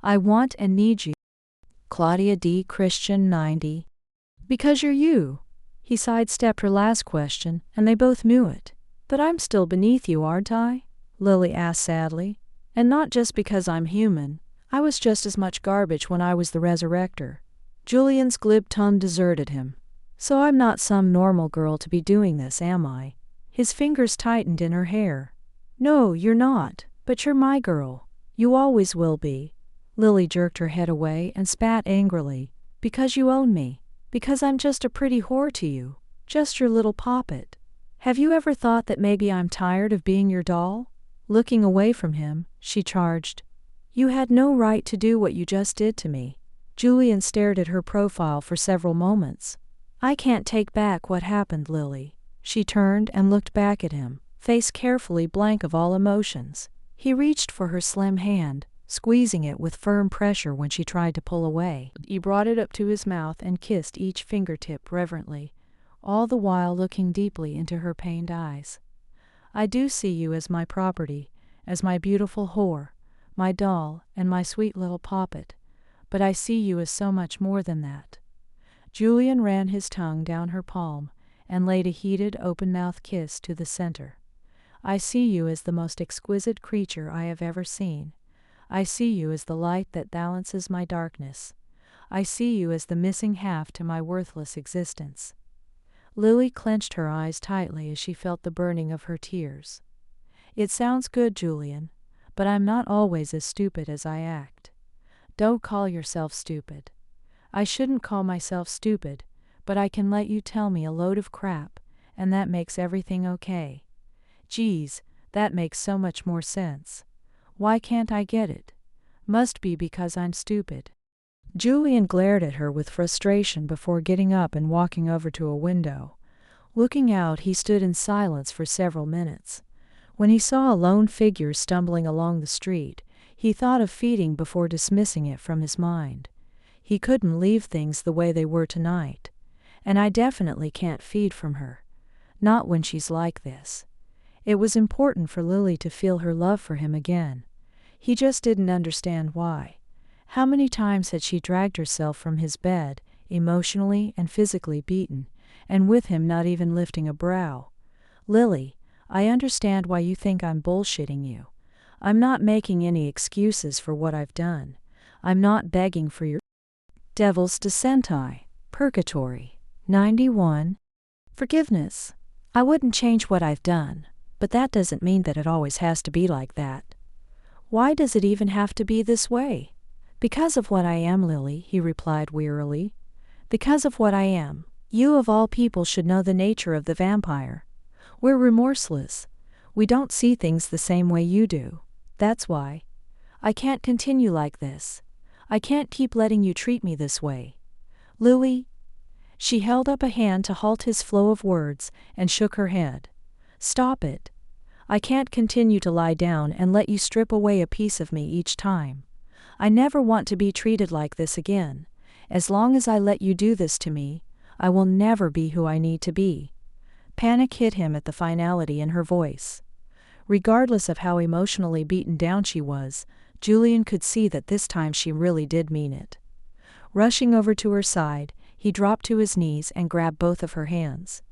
I want and need you. Claudia D. Christian 90. Because you're you. He sidestepped her last question, and they both knew it. But I'm still beneath you, aren't I? Lily asked sadly. And not just because I'm human. I was just as much garbage when I was the resurrector. Julian's glib tongue deserted him. So I'm not some normal girl to be doing this, am I? His fingers tightened in her hair. No, you're not, but you're my girl. You always will be. Lily jerked her head away and spat angrily. Because you own me. Because I'm just a pretty whore to you. Just your little poppet. Have you ever thought that maybe I'm tired of being your doll? Looking away from him, she charged. You had no right to do what you just did to me. Julian stared at her profile for several moments. I can't take back what happened, Lily. She turned and looked back at him, face carefully blank of all emotions. He reached for her slim hand, squeezing it with firm pressure when she tried to pull away. He brought it up to his mouth and kissed each fingertip reverently, all the while looking deeply into her pained eyes. I do see you as my property, as my beautiful whore, my doll, and my sweet little poppet, but I see you as so much more than that. Julian ran his tongue down her palm and laid a heated, open-mouthed kiss to the center. I see you as the most exquisite creature I have ever seen. I see you as the light that balances my darkness. I see you as the missing half to my worthless existence. Lily clenched her eyes tightly as she felt the burning of her tears. It sounds good, Julian, but I'm not always as stupid as I act. Don't call yourself stupid. I shouldn't call myself stupid, but I can let you tell me a load of crap, and that makes everything okay. Geez, that makes so much more sense. Why can't I get it? Must be because I'm stupid. Julian glared at her with frustration before getting up and walking over to a window. Looking out, he stood in silence for several minutes. When he saw a lone figure stumbling along the street, he thought of feeding before dismissing it from his mind. He couldn't leave things the way they were tonight. And I definitely can't feed from her. Not when she's like this. It was important for Lily to feel her love for him again. He just didn't understand why. How many times had she dragged herself from his bed, emotionally and physically beaten, and with him not even lifting a brow? Lily, I understand why you think I'm bullshitting you. I'm not making any excuses for what I've done. I'm not begging for your devil's descent. Purgatory. 91. Forgiveness. I wouldn't change what I've done, but that doesn't mean that it always has to be like that. Why does it even have to be this way? Because of what I am, Lily, he replied wearily. Because of what I am. You of all people should know the nature of the vampire. We're remorseless. We don't see things the same way you do. That's why. I can't continue like this. I can't keep letting you treat me this way. Louis. She held up a hand to halt his flow of words and shook her head. Stop it. I can't continue to lie down and let you strip away a piece of me each time. I never want to be treated like this again. As long as I let you do this to me, I will never be who I need to be. Panic hit him at the finality in her voice. Regardless of how emotionally beaten down she was, Julian could see that this time she really did mean it. Rushing over to her side, he dropped to his knees and grabbed both of her hands.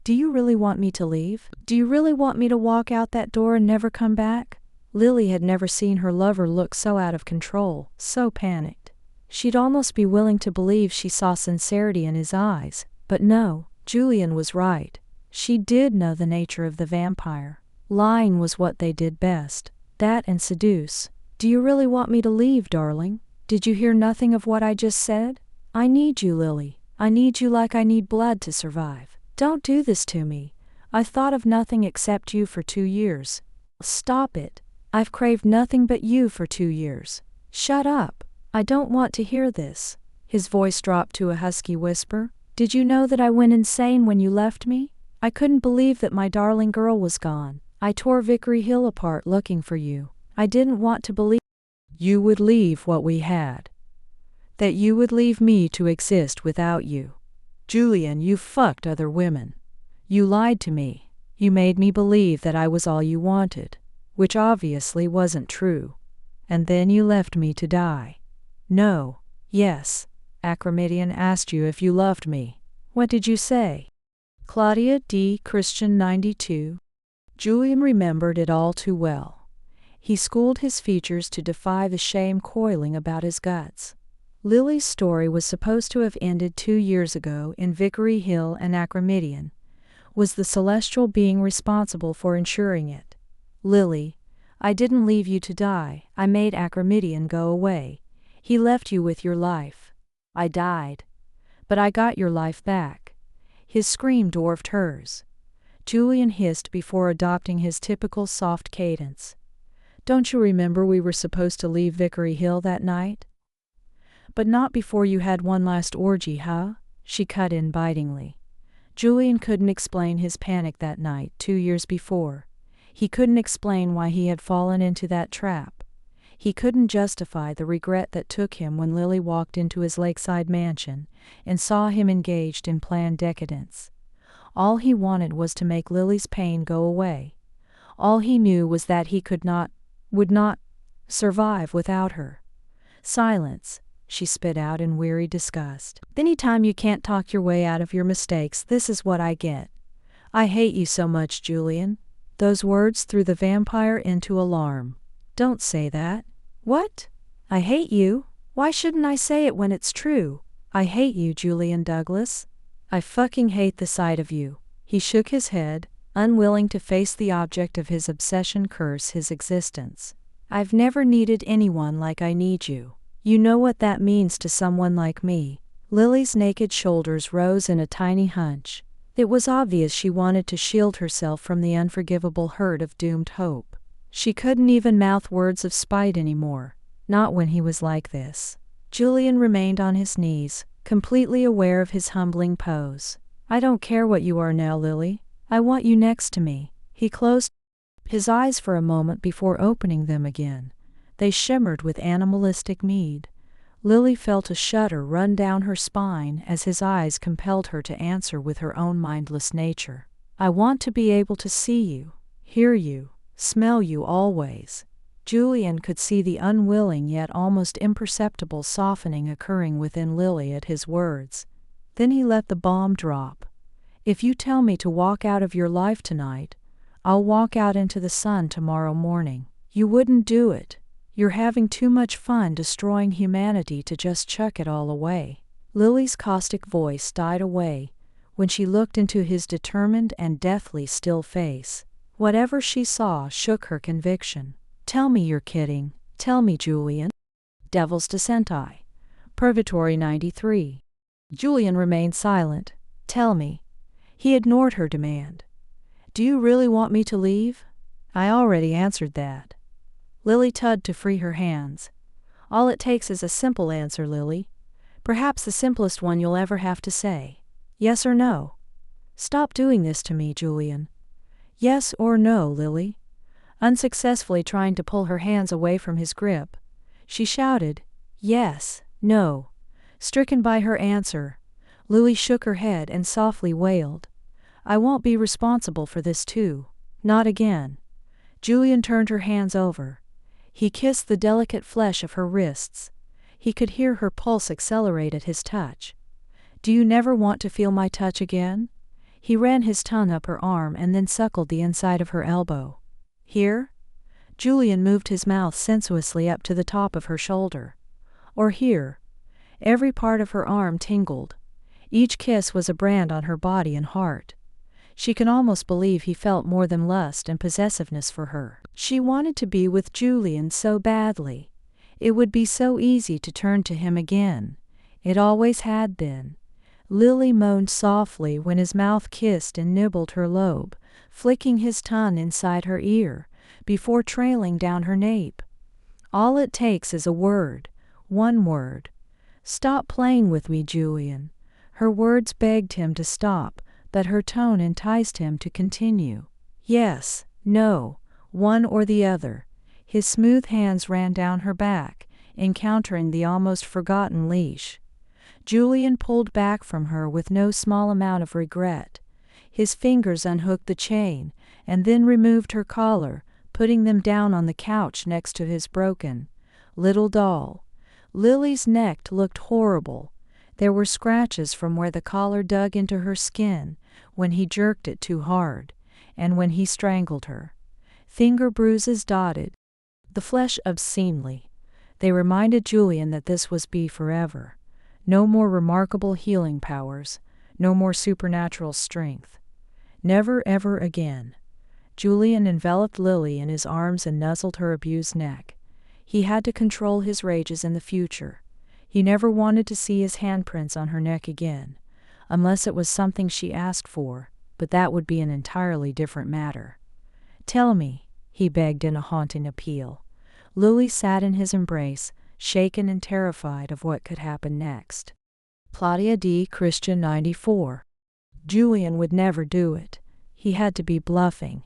Do you really want me to leave? Do you really want me to walk out that door and never come back? Lily had never seen her lover look so out of control, so panicked. She'd almost be willing to believe she saw sincerity in his eyes, but no, Julian was right. She did know the nature of the vampire. Lying was what they did best. That and seduce. Do you really want me to leave, darling? Did you hear nothing of what I just said? I need you, Lily. I need you like I need blood to survive. Don't do this to me. I've thought of nothing except you for 2 years. Stop it. I've craved nothing but you for 2 years. Shut up. I don't want to hear this. His voice dropped to a husky whisper. Did you know that I went insane when you left me? I couldn't believe that my darling girl was gone. I tore Vickery Hill apart looking for you. I didn't want to believe you would leave what we had. That you would leave me to exist without you. Julian, you fucked other women. You lied to me. You made me believe that I was all you wanted, which obviously wasn't true. And then you left me to die. No. Yes. Acromedian asked you if you loved me. What did you say? Claudia D. Christian 92. Julian remembered it all too well. He schooled his features to defy the shame coiling about his guts. Lily's story was supposed to have ended 2 years ago in Vickery Hill and Acromedian. Was the celestial being responsible for ensuring it? Lily, I didn't leave you to die. I made Acromedian go away. He left you with your life. I died. But I got your life back. His scream dwarfed hers. Julian hissed before adopting his typical soft cadence. Don't you remember we were supposed to leave Vickery Hill that night? But not before you had one last orgy, huh? She cut in bitingly. Julian couldn't explain his panic that night 2 years before. He couldn't explain why he had fallen into that trap. He couldn't justify the regret that took him when Lily walked into his lakeside mansion and saw him engaged in planned decadence. All he wanted was to make Lily's pain go away. All he knew was that he would not survive without her. Silence, she spit out in weary disgust. Anytime you can't talk your way out of your mistakes, this is what I get. I hate you so much, Julian. Those words threw the vampire into alarm. Don't say that. What? I hate you? Why shouldn't I say it when it's true? I hate you, Julian Douglas. I fucking hate the sight of you. He shook his head, unwilling to face the object of his obsession curse his existence. I've never needed anyone like I need you. You know what that means to someone like me. Lily's naked shoulders rose in a tiny hunch. It was obvious she wanted to shield herself from the unforgivable hurt of doomed hope. She couldn't even mouth words of spite anymore, not when he was like this. Julian remained on his knees, completely aware of his humbling pose. I don't care what you are now, Lily. I want you next to me. He closed his eyes for a moment before opening them again. They shimmered with animalistic need. Lily felt a shudder run down her spine as his eyes compelled her to answer with her own mindless nature. I want to be able to see you, hear you, smell you always. Julian could see the unwilling yet almost imperceptible softening occurring within Lily at his words. Then he let the bomb drop. If you tell me to walk out of your life tonight, I'll walk out into the sun tomorrow morning. You wouldn't do it. You're having too much fun destroying humanity to just chuck it all away. Lily's caustic voice died away when she looked into his determined and deathly still face. Whatever she saw shook her conviction. Tell me you're kidding. Tell me, Julian. Devil's Descent I. Purgatory 93. Julian remained silent. Tell me. He ignored her demand. Do you really want me to leave? I already answered that. Lily tugged to free her hands. All it takes is a simple answer, Lily. Perhaps the simplest one you'll ever have to say. Yes or no? Stop doing this to me, Julian. Yes or no, Lily? Unsuccessfully trying to pull her hands away from his grip, she shouted, yes, no. Stricken by her answer, Lily shook her head and softly wailed, I won't be responsible for this too. Not again. Julian turned her hands over. He kissed the delicate flesh of her wrists. He could hear her pulse accelerate at his touch. Do you never want to feel my touch again? He ran his tongue up her arm and then suckled the inside of her elbow. Here? Julian moved his mouth sensuously up to the top of her shoulder. Or here. Every part of her arm tingled. Each kiss was a brand on her body and heart. She could almost believe he felt more than lust and possessiveness for her. She wanted to be with Julian so badly. It would be so easy to turn to him again. It always had been. Lily moaned softly when his mouth kissed and nibbled her lobe, flicking his tongue inside her ear, before trailing down her nape. All it takes is a word, one word. Stop playing with me, Julian. Her words begged him to stop, but her tone enticed him to continue. Yes, no, one or the other. His smooth hands ran down her back, encountering the almost forgotten leash. Julian pulled back from her with no small amount of regret. His fingers unhooked the chain, and then removed her collar, putting them down on the couch next to his broken little doll. Lily's neck looked horrible. There were scratches from where the collar dug into her skin when he jerked it too hard, and when he strangled her. Finger bruises dotted the flesh obscenely. They reminded Julian that this was be forever. No more remarkable healing powers, no more supernatural strength. Never ever again. Julian enveloped Lily in his arms and nuzzled her abused neck. He had to control his rages in the future. He never wanted to see his handprints on her neck again, unless it was something she asked for, but that would be an entirely different matter. Tell me, he begged in a haunting appeal. Lily sat in his embrace, shaken and terrified of what could happen next. Claudia D. Christian 94. Julian would never do it. He had to be bluffing.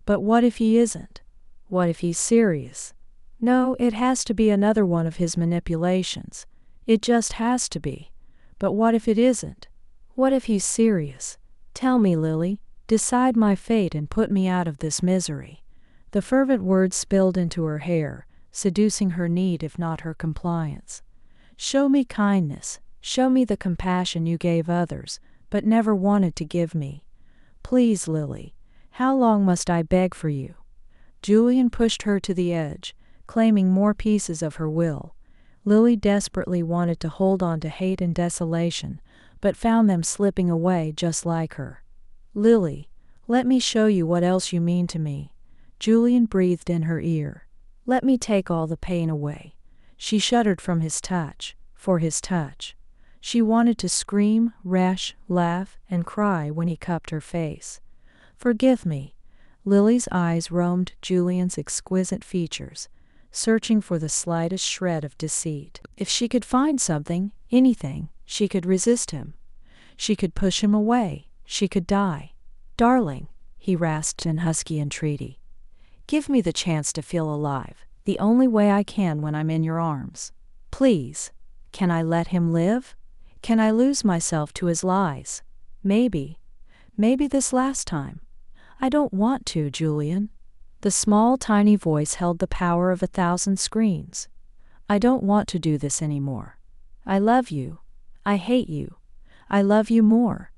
But what if he isn't? What if he's serious? No, it has to be another one of his manipulations. It just has to be. But what if it isn't? What if he's serious? Tell me, Lily. Decide my fate and put me out of this misery. The fervent words spilled into her hair, seducing her need if not her compliance. Show me kindness. Show me the compassion you gave others, but never wanted to give me. Please, Lily. How long must I beg for you? Julian pushed her to the edge, claiming more pieces of her will. Lily desperately wanted to hold on to hate and desolation, but found them slipping away just like her. Lily, let me show you what else you mean to me. Julian breathed in her ear. Let me take all the pain away. She shuddered from his touch, for his touch. She wanted to scream, rush, laugh, and cry when he cupped her face. Forgive me. Lily's eyes roamed Julian's exquisite features, searching for the slightest shred of deceit. If she could find something, anything, she could resist him. She could push him away. She could die. Darling, he rasped in husky entreaty. Give me the chance to feel alive, the only way I can when I'm in your arms. Please. Can I let him live? Can I lose myself to his lies? Maybe. Maybe this last time. I don't want to, Julian. The small, tiny voice held the power of 1,000 screens. I don't want to do this anymore. I love you. I hate you. I love you more.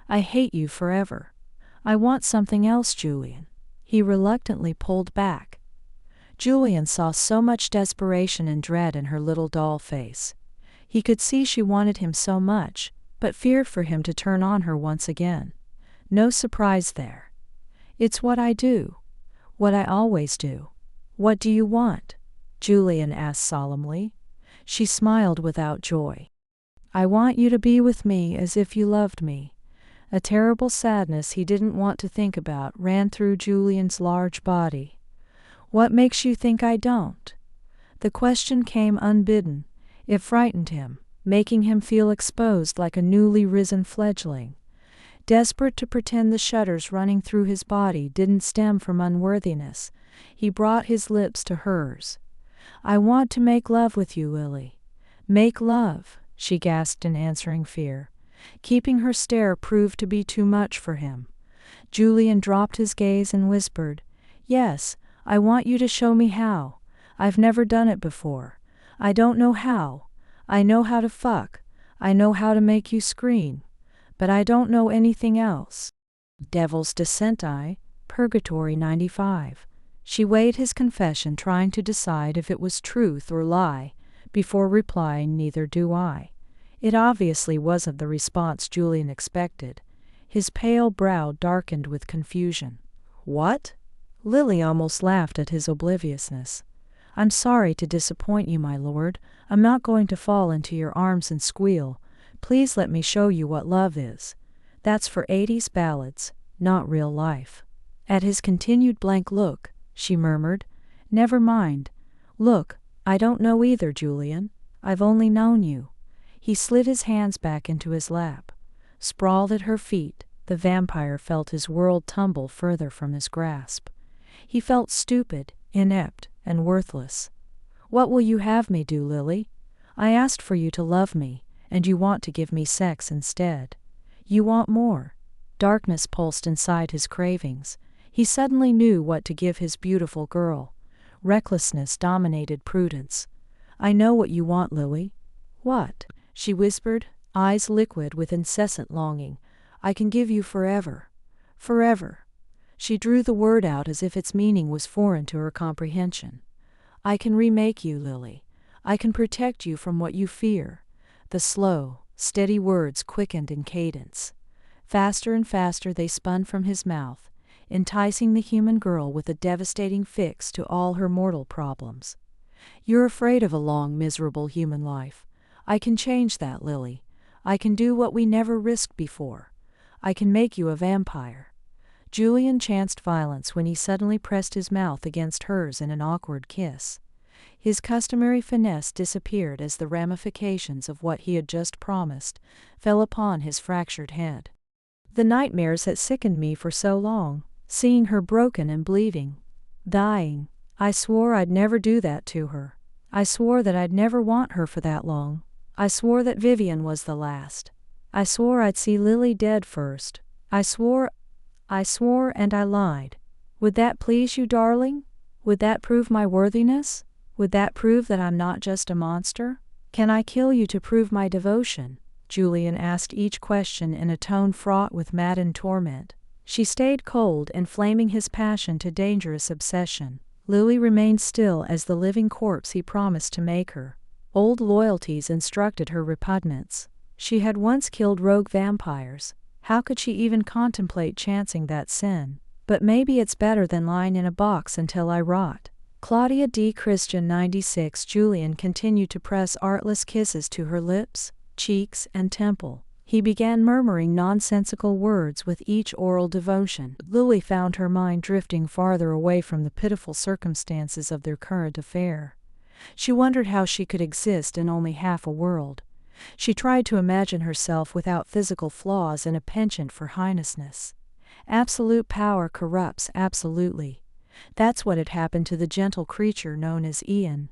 I hate you forever. I want something else, Julian. He reluctantly pulled back. Julian saw so much desperation and dread in her little doll face. He could see she wanted him so much, but feared for him to turn on her once again. No surprise there. It's what I do. What I always do. What do you want? Julian asked solemnly. She smiled without joy. I want you to be with me as if you loved me. A terrible sadness he didn't want to think about ran through Julian's large body. What makes you think I don't? The question came unbidden. It frightened him, making him feel exposed like a newly risen fledgling. Desperate to pretend the shudders running through his body didn't stem from unworthiness, he brought his lips to hers. I want to make love with you, Lily. Make love, she gasped in answering fear. Keeping her stare proved to be too much for him. Julian dropped his gaze and whispered, Yes, I want you to show me how. I've never done it before. I don't know how. I know how to fuck. I know how to make you scream. But I don't know anything else. Devil's Descent Purgatory 95. She weighed his confession, trying to decide if it was truth or lie, before replying, Neither do I. It obviously wasn't the response Julian expected. His pale brow darkened with confusion. What? Lily almost laughed at his obliviousness. I'm sorry to disappoint you, my lord. I'm not going to fall into your arms and squeal. Please let me show you what love is. That's for 80s ballads, not real life. At his continued blank look, she murmured, Never mind. Look, I don't know either, Julian. I've only known you. He slid his hands back into his lap. Sprawled at her feet, the vampire felt his world tumble further from his grasp. He felt stupid, inept, and worthless. What will you have me do, Lily? I asked for you to love me, and you want to give me sex instead. You want more. Darkness pulsed inside his cravings. He suddenly knew what to give his beautiful girl. Recklessness dominated prudence. I know what you want, Lily. What? She whispered, eyes liquid with incessant longing. I can give you forever. Forever. She drew the word out as if its meaning was foreign to her comprehension. I can remake you, Lily. I can protect you from what you fear. The slow, steady words quickened in cadence. Faster and faster they spun from his mouth, enticing the human girl with a devastating fix to all her mortal problems. You're afraid of a long, miserable human life. I can change that, Lily. I can do what we never risked before. I can make you a vampire. Julian chanced violence when he suddenly pressed his mouth against hers in an awkward kiss. His customary finesse disappeared as the ramifications of what he had just promised fell upon his fractured head. The nightmares had sickened me for so long, seeing her broken and bleeding, dying. I swore I'd never do that to her. I swore that I'd never want her for that long. I swore that Vivian was the last. I swore I'd see Lily dead first. I swore and I lied. Would that please you, darling? Would that prove my worthiness? Would that prove that I'm not just a monster? Can I kill you to prove my devotion? Julian asked each question in a tone fraught with maddened torment. She stayed cold, inflaming his passion to dangerous obsession. Lily remained still as the living corpse he promised to make her. Old loyalties instructed her repugnance. She had once killed rogue vampires. How could she even contemplate chancing that sin? But maybe it's better than lying in a box until I rot. Claudia D. Christian 96. Julian continued to press artless kisses to her lips, cheeks, and temple. He began murmuring nonsensical words with each oral devotion. Lily found her mind drifting farther away from the pitiful circumstances of their current affair. She wondered how she could exist in only half a world. She tried to imagine herself without physical flaws and a penchant for heinousness. Absolute power corrupts absolutely. That's what had happened to the gentle creature known as Ian.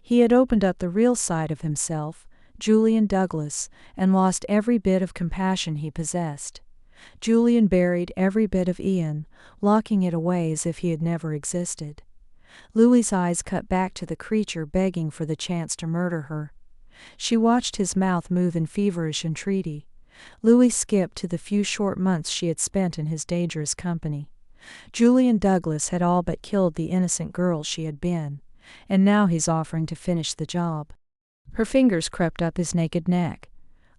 He had opened up the real side of himself, Julian Douglas, and lost every bit of compassion he possessed. Julian buried every bit of Ian, locking it away as if he had never existed. Lily's eyes cut back to the creature begging for the chance to murder her. She watched his mouth move in feverish entreaty. Lily skipped to the few short months she had spent in his dangerous company. Julian Douglas had all but killed the innocent girl she had been, and now he's offering to finish the job. Her fingers crept up his naked neck.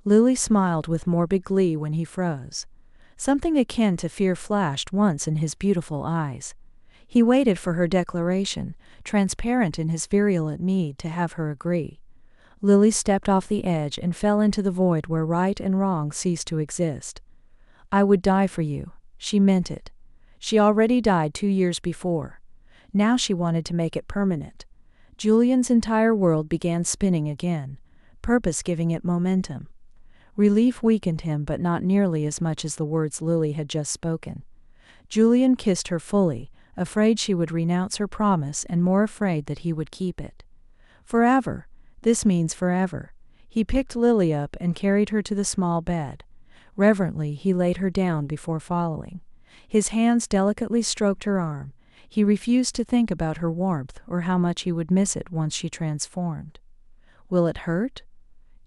Lily smiled with morbid glee when he froze. Something akin to fear flashed once in his beautiful eyes. He waited for her declaration, transparent in his virulent need to have her agree. Lily stepped off the edge and fell into the void where right and wrong ceased to exist. I would die for you. She meant it. She already died 2 years before. Now she wanted to make it permanent. Julian's entire world began spinning again, purpose giving it momentum. Relief weakened him, but not nearly as much as the words Lily had just spoken. Julian kissed her fully, afraid she would renounce her promise and more afraid that he would keep it. Forever. This means forever. He picked Lily up and carried her to the small bed. Reverently he laid her down before following. His hands delicately stroked her arm. He refused to think about her warmth or how much he would miss it once she transformed. Will it hurt?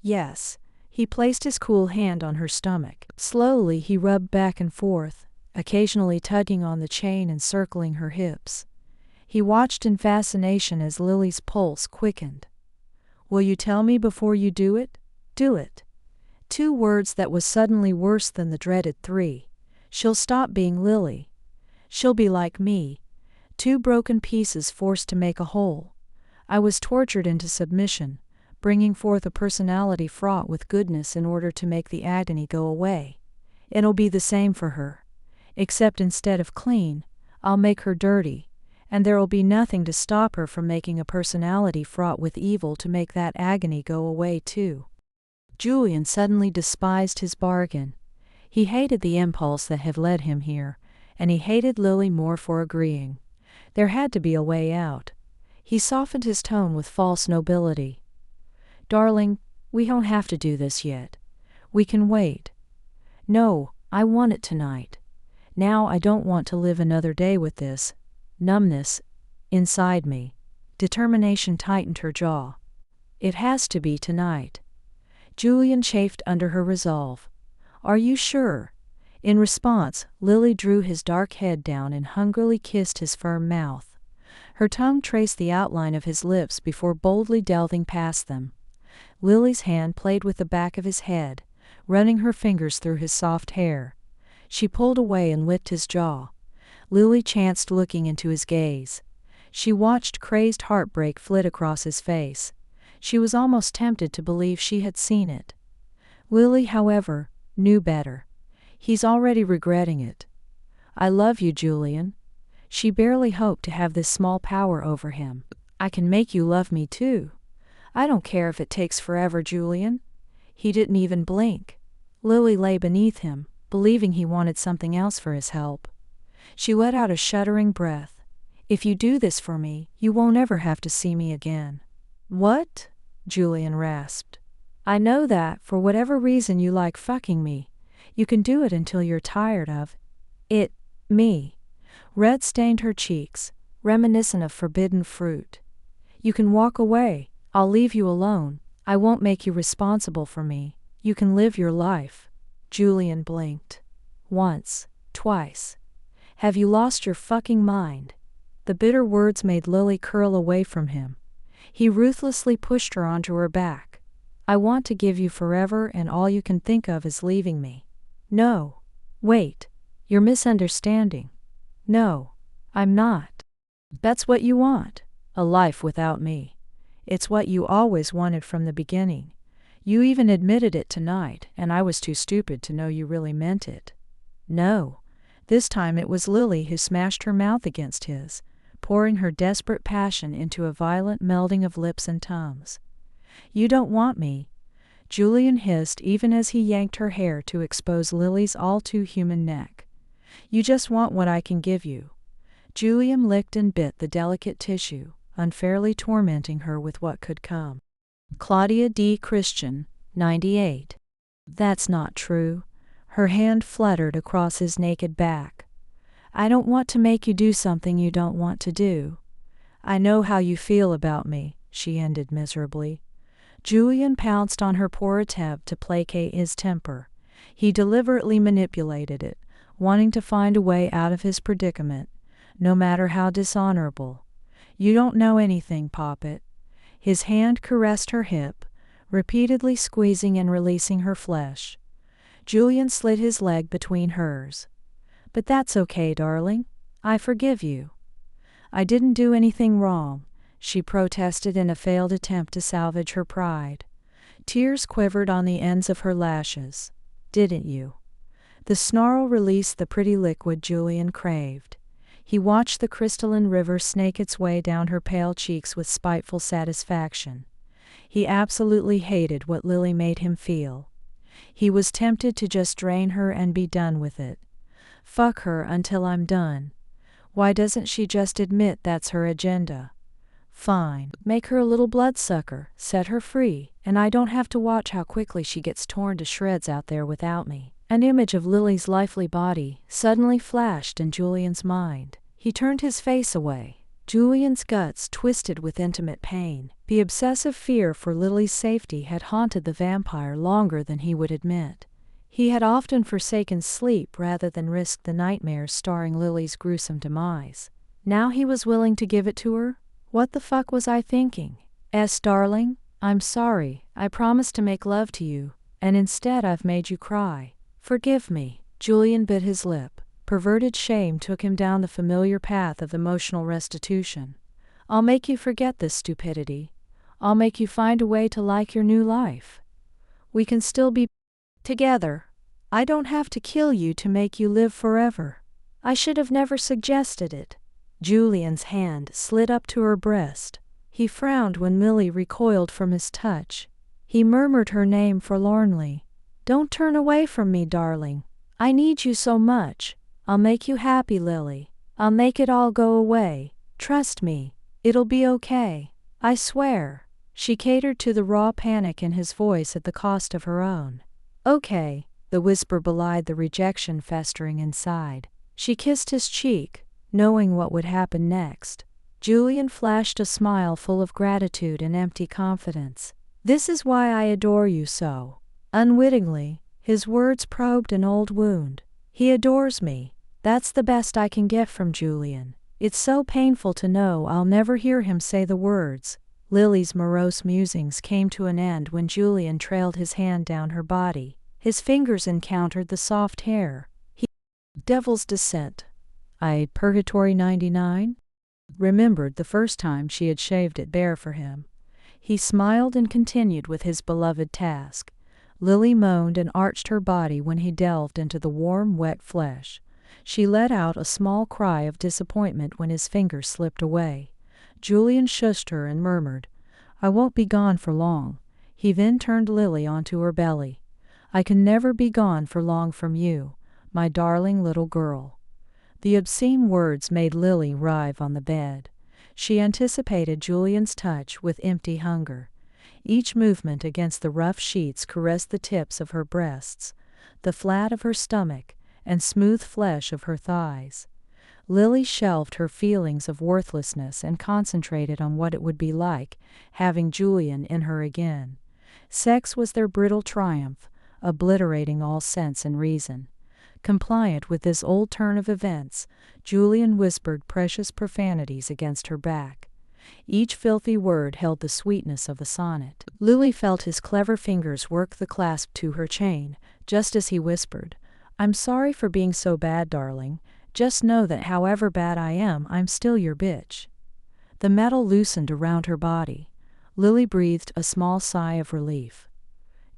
Yes. He placed his cool hand on her stomach. Slowly he rubbed back and forth, occasionally tugging on the chain and circling her hips. He watched in fascination as Lily's pulse quickened. Will you tell me before you do it? Do it. 2 words that was suddenly worse than the dreaded 3. She'll stop being Lily. She'll be like me. 2 broken pieces forced to make a whole. I was tortured into submission, bringing forth a personality fraught with goodness in order to make the agony go away. It'll be the same for her. Except instead of clean, I'll make her dirty, and there'll be nothing to stop her from making a personality fraught with evil to make that agony go away too. Julian suddenly despised his bargain. He hated the impulse that had led him here, and he hated Lily more for agreeing. There had to be a way out. He softened his tone with false nobility. Darling, we don't have to do this yet. We can wait. No, I want it tonight. Now I don't want to live another day with this numbness inside me. Determination tightened her jaw. It has to be tonight. Julian chafed under her resolve. Are you sure? In response, Lily drew his dark head down and hungrily kissed his firm mouth. Her tongue traced the outline of his lips before boldly delving past them. Lily's hand played with the back of his head, running her fingers through his soft hair. She pulled away and licked his jaw. Lily chanced looking into his gaze. She watched crazed heartbreak flit across his face. She was almost tempted to believe she had seen it. Lily, however, knew better. He's already regretting it. I love you, Julian. She barely hoped to have this small power over him. I can make you love me too. I don't care if it takes forever, Julian. He didn't even blink. Lily lay beneath him, believing he wanted something else for his help. She let out a shuddering breath. If you do this for me, you won't ever have to see me again." "What?" Julian rasped. "I know that, for whatever reason you like fucking me. You can do it until you're tired of it, me." Red stained her cheeks, reminiscent of forbidden fruit. "You can walk away. I'll leave you alone. I won't make you responsible for me. You can live your life." Julian blinked. Once, twice. "Have you lost your fucking mind?" The bitter words made Lily curl away from him. He ruthlessly pushed her onto her back. "I want to give you forever, and all you can think of is leaving me." "No. Wait. You're misunderstanding." "No, I'm not. That's what you want. A life without me. It's what you always wanted from the beginning. You even admitted it tonight, and I was too stupid to know you really meant it." "No." This time it was Lily who smashed her mouth against his, pouring her desperate passion into a violent melding of lips and tongues. "You don't want me," Julian hissed even as he yanked her hair to expose Lily's all-too-human neck. "You just want what I can give you." Julian licked and bit the delicate tissue, unfairly tormenting her with what could come. Claudia D. Christian, 98. "That's not true." Her hand fluttered across his naked back. "I don't want to make you do something you don't want to do." "I know how you feel about me," she ended miserably. Julian pounced on her poor attempt to placate his temper. He deliberately manipulated it, wanting to find a way out of his predicament, no matter how dishonorable. "You don't know anything, Poppet." His hand caressed her hip, repeatedly squeezing and releasing her flesh. Julian slid his leg between hers. "But that's okay, darling. I forgive you." "I didn't do anything wrong," she protested in a failed attempt to salvage her pride. Tears quivered on the ends of her lashes. "Didn't you?" The snarl released the pretty liquid Julian craved. He watched the crystalline river snake its way down her pale cheeks with spiteful satisfaction. He absolutely hated what Lily made him feel. He was tempted to just drain her and be done with it. "Fuck her until I'm done." Why doesn't she just admit that's her agenda? "Fine. Make her a little bloodsucker, set her free, and I don't have to watch how quickly she gets torn to shreds out there without me." An image of Lily's lively body suddenly flashed in Julian's mind. He turned his face away. Julian's guts twisted with intimate pain. The obsessive fear for Lily's safety had haunted the vampire longer than he would admit. He had often forsaken sleep rather than risk the nightmares starring Lily's gruesome demise. Now he was willing to give it to her? What the fuck was I thinking? Darling, I'm sorry. I promised to make love to you, and instead I've made you cry. Forgive me." Julian bit his lip. Perverted shame took him down the familiar path of emotional restitution. "I'll make you forget this stupidity. I'll make you find a way to like your new life. We can still be together. I don't have to kill you to make you live forever." "I should have never suggested it." Julian's hand slid up to her breast. He frowned when Lily recoiled from his touch. He murmured her name forlornly. "Don't turn away from me, darling. I need you so much. I'll make you happy, Lily. I'll make it all go away. Trust me. It'll be okay. I swear." She catered to the raw panic in his voice at the cost of her own. "Okay." The whisper belied the rejection festering inside. She kissed his cheek, knowing what would happen next. Julian flashed a smile full of gratitude and empty confidence. "This is why I adore you so." Unwittingly, his words probed an old wound. He adores me. That's the best I can get from Julian. It's so painful to know I'll never hear him say the words. Lily's morose musings came to an end when Julian trailed his hand down her body. His fingers encountered the soft hair. Devil's Descent. Purgatory 99? Remembered the first time she had shaved it bare for him. He smiled and continued with his beloved task. Lily moaned and arched her body when he delved into the warm, wet flesh. She let out a small cry of disappointment when his fingers slipped away. Julian shushed her and murmured, "I won't be gone for long." He then turned Lily onto her belly. "I can never be gone for long from you, my darling little girl." The obscene words made Lily writhe on the bed. She anticipated Julian's touch with empty hunger. Each movement against the rough sheets caressed the tips of her breasts, the flat of her stomach, and smooth flesh of her thighs. Lily shelved her feelings of worthlessness and concentrated on what it would be like having Julian in her again. Sex was their brittle triumph, obliterating all sense and reason. Compliant with this old turn of events, Julian whispered precious profanities against her back. Each filthy word held the sweetness of a sonnet. Lily felt his clever fingers work the clasp to her chain, just as he whispered, "I'm sorry for being so bad, darling. Just know that however bad I am, I'm still your bitch." The metal loosened around her body. Lily breathed a small sigh of relief.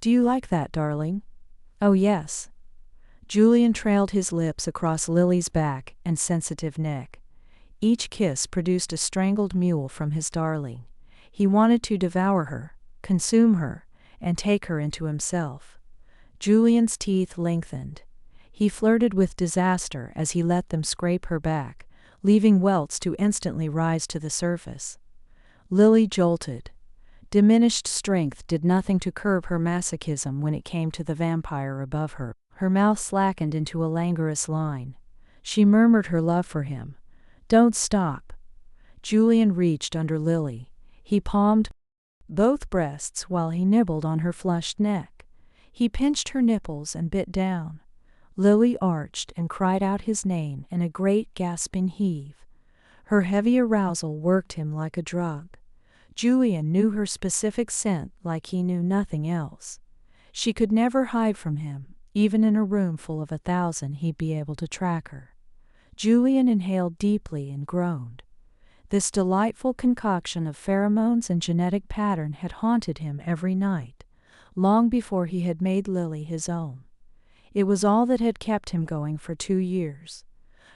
"Do you like that, darling?" "Oh, yes." Julian trailed his lips across Lily's back and sensitive neck. Each kiss produced a strangled mule from his darling. He wanted to devour her, consume her, and take her into himself. Julian's teeth lengthened. He flirted with disaster as he let them scrape her back, leaving welts to instantly rise to the surface. Lily jolted. Diminished strength did nothing to curb her masochism when it came to the vampire above her. Her mouth slackened into a languorous line. She murmured her love for him. "Don't stop." Julian reached under Lily. He palmed both breasts while he nibbled on her flushed neck. He pinched her nipples and bit down. Lily arched and cried out his name in a great gasping heave. Her heavy arousal worked him like a drug. Julian knew her specific scent like he knew nothing else. She could never hide from him. Even in a room full of 1,000, he'd be able to track her. Julian inhaled deeply and groaned. This delightful concoction of pheromones and genetic pattern had haunted him every night, long before he had made Lily his own. It was all that had kept him going for 2 years.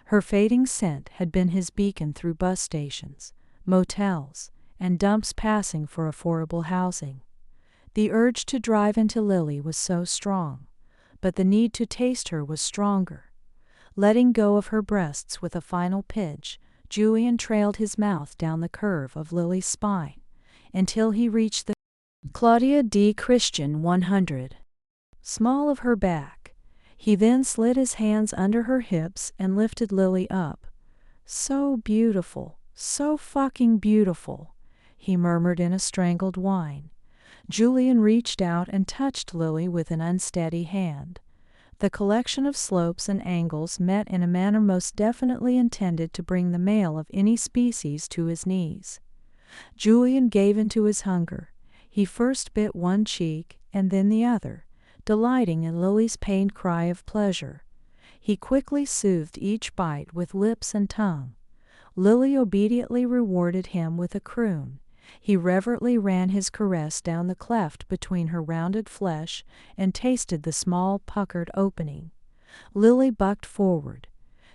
Her fading scent had been his beacon through bus stations, motels, and dumps passing for affordable housing. The urge to drive into Lily was so strong, but the need to taste her was stronger. Letting go of her breasts with a final pitch, Julian trailed his mouth down the curve of Lily's spine until he reached the Claudia D. Christian 100, small of her back. He then slid his hands under her hips and lifted Lily up. "So beautiful, so fucking beautiful," he murmured in a strangled whine. Julian reached out and touched Lily with an unsteady hand. The collection of slopes and angles met in a manner most definitely intended to bring the male of any species to his knees. Julian gave into his hunger. He first bit one cheek and then the other, delighting in Lily's pained cry of pleasure. He quickly soothed each bite with lips and tongue. Lily obediently rewarded him with a croon. He reverently ran his caress down the cleft between her rounded flesh and tasted the small, puckered opening. Lily bucked forward.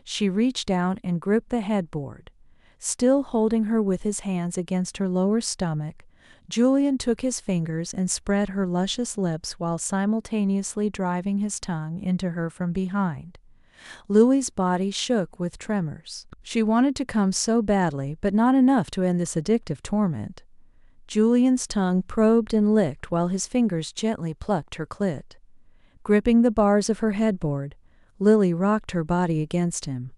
She reached out and gripped the headboard. Still holding her with his hands against her lower stomach, Julian took his fingers and spread her luscious lips while simultaneously driving his tongue into her from behind. Lily's body shook with tremors. She wanted to come so badly, but not enough to end this addictive torment. Julian's tongue probed and licked while his fingers gently plucked her clit. Gripping the bars of her headboard, Lily rocked her body against him.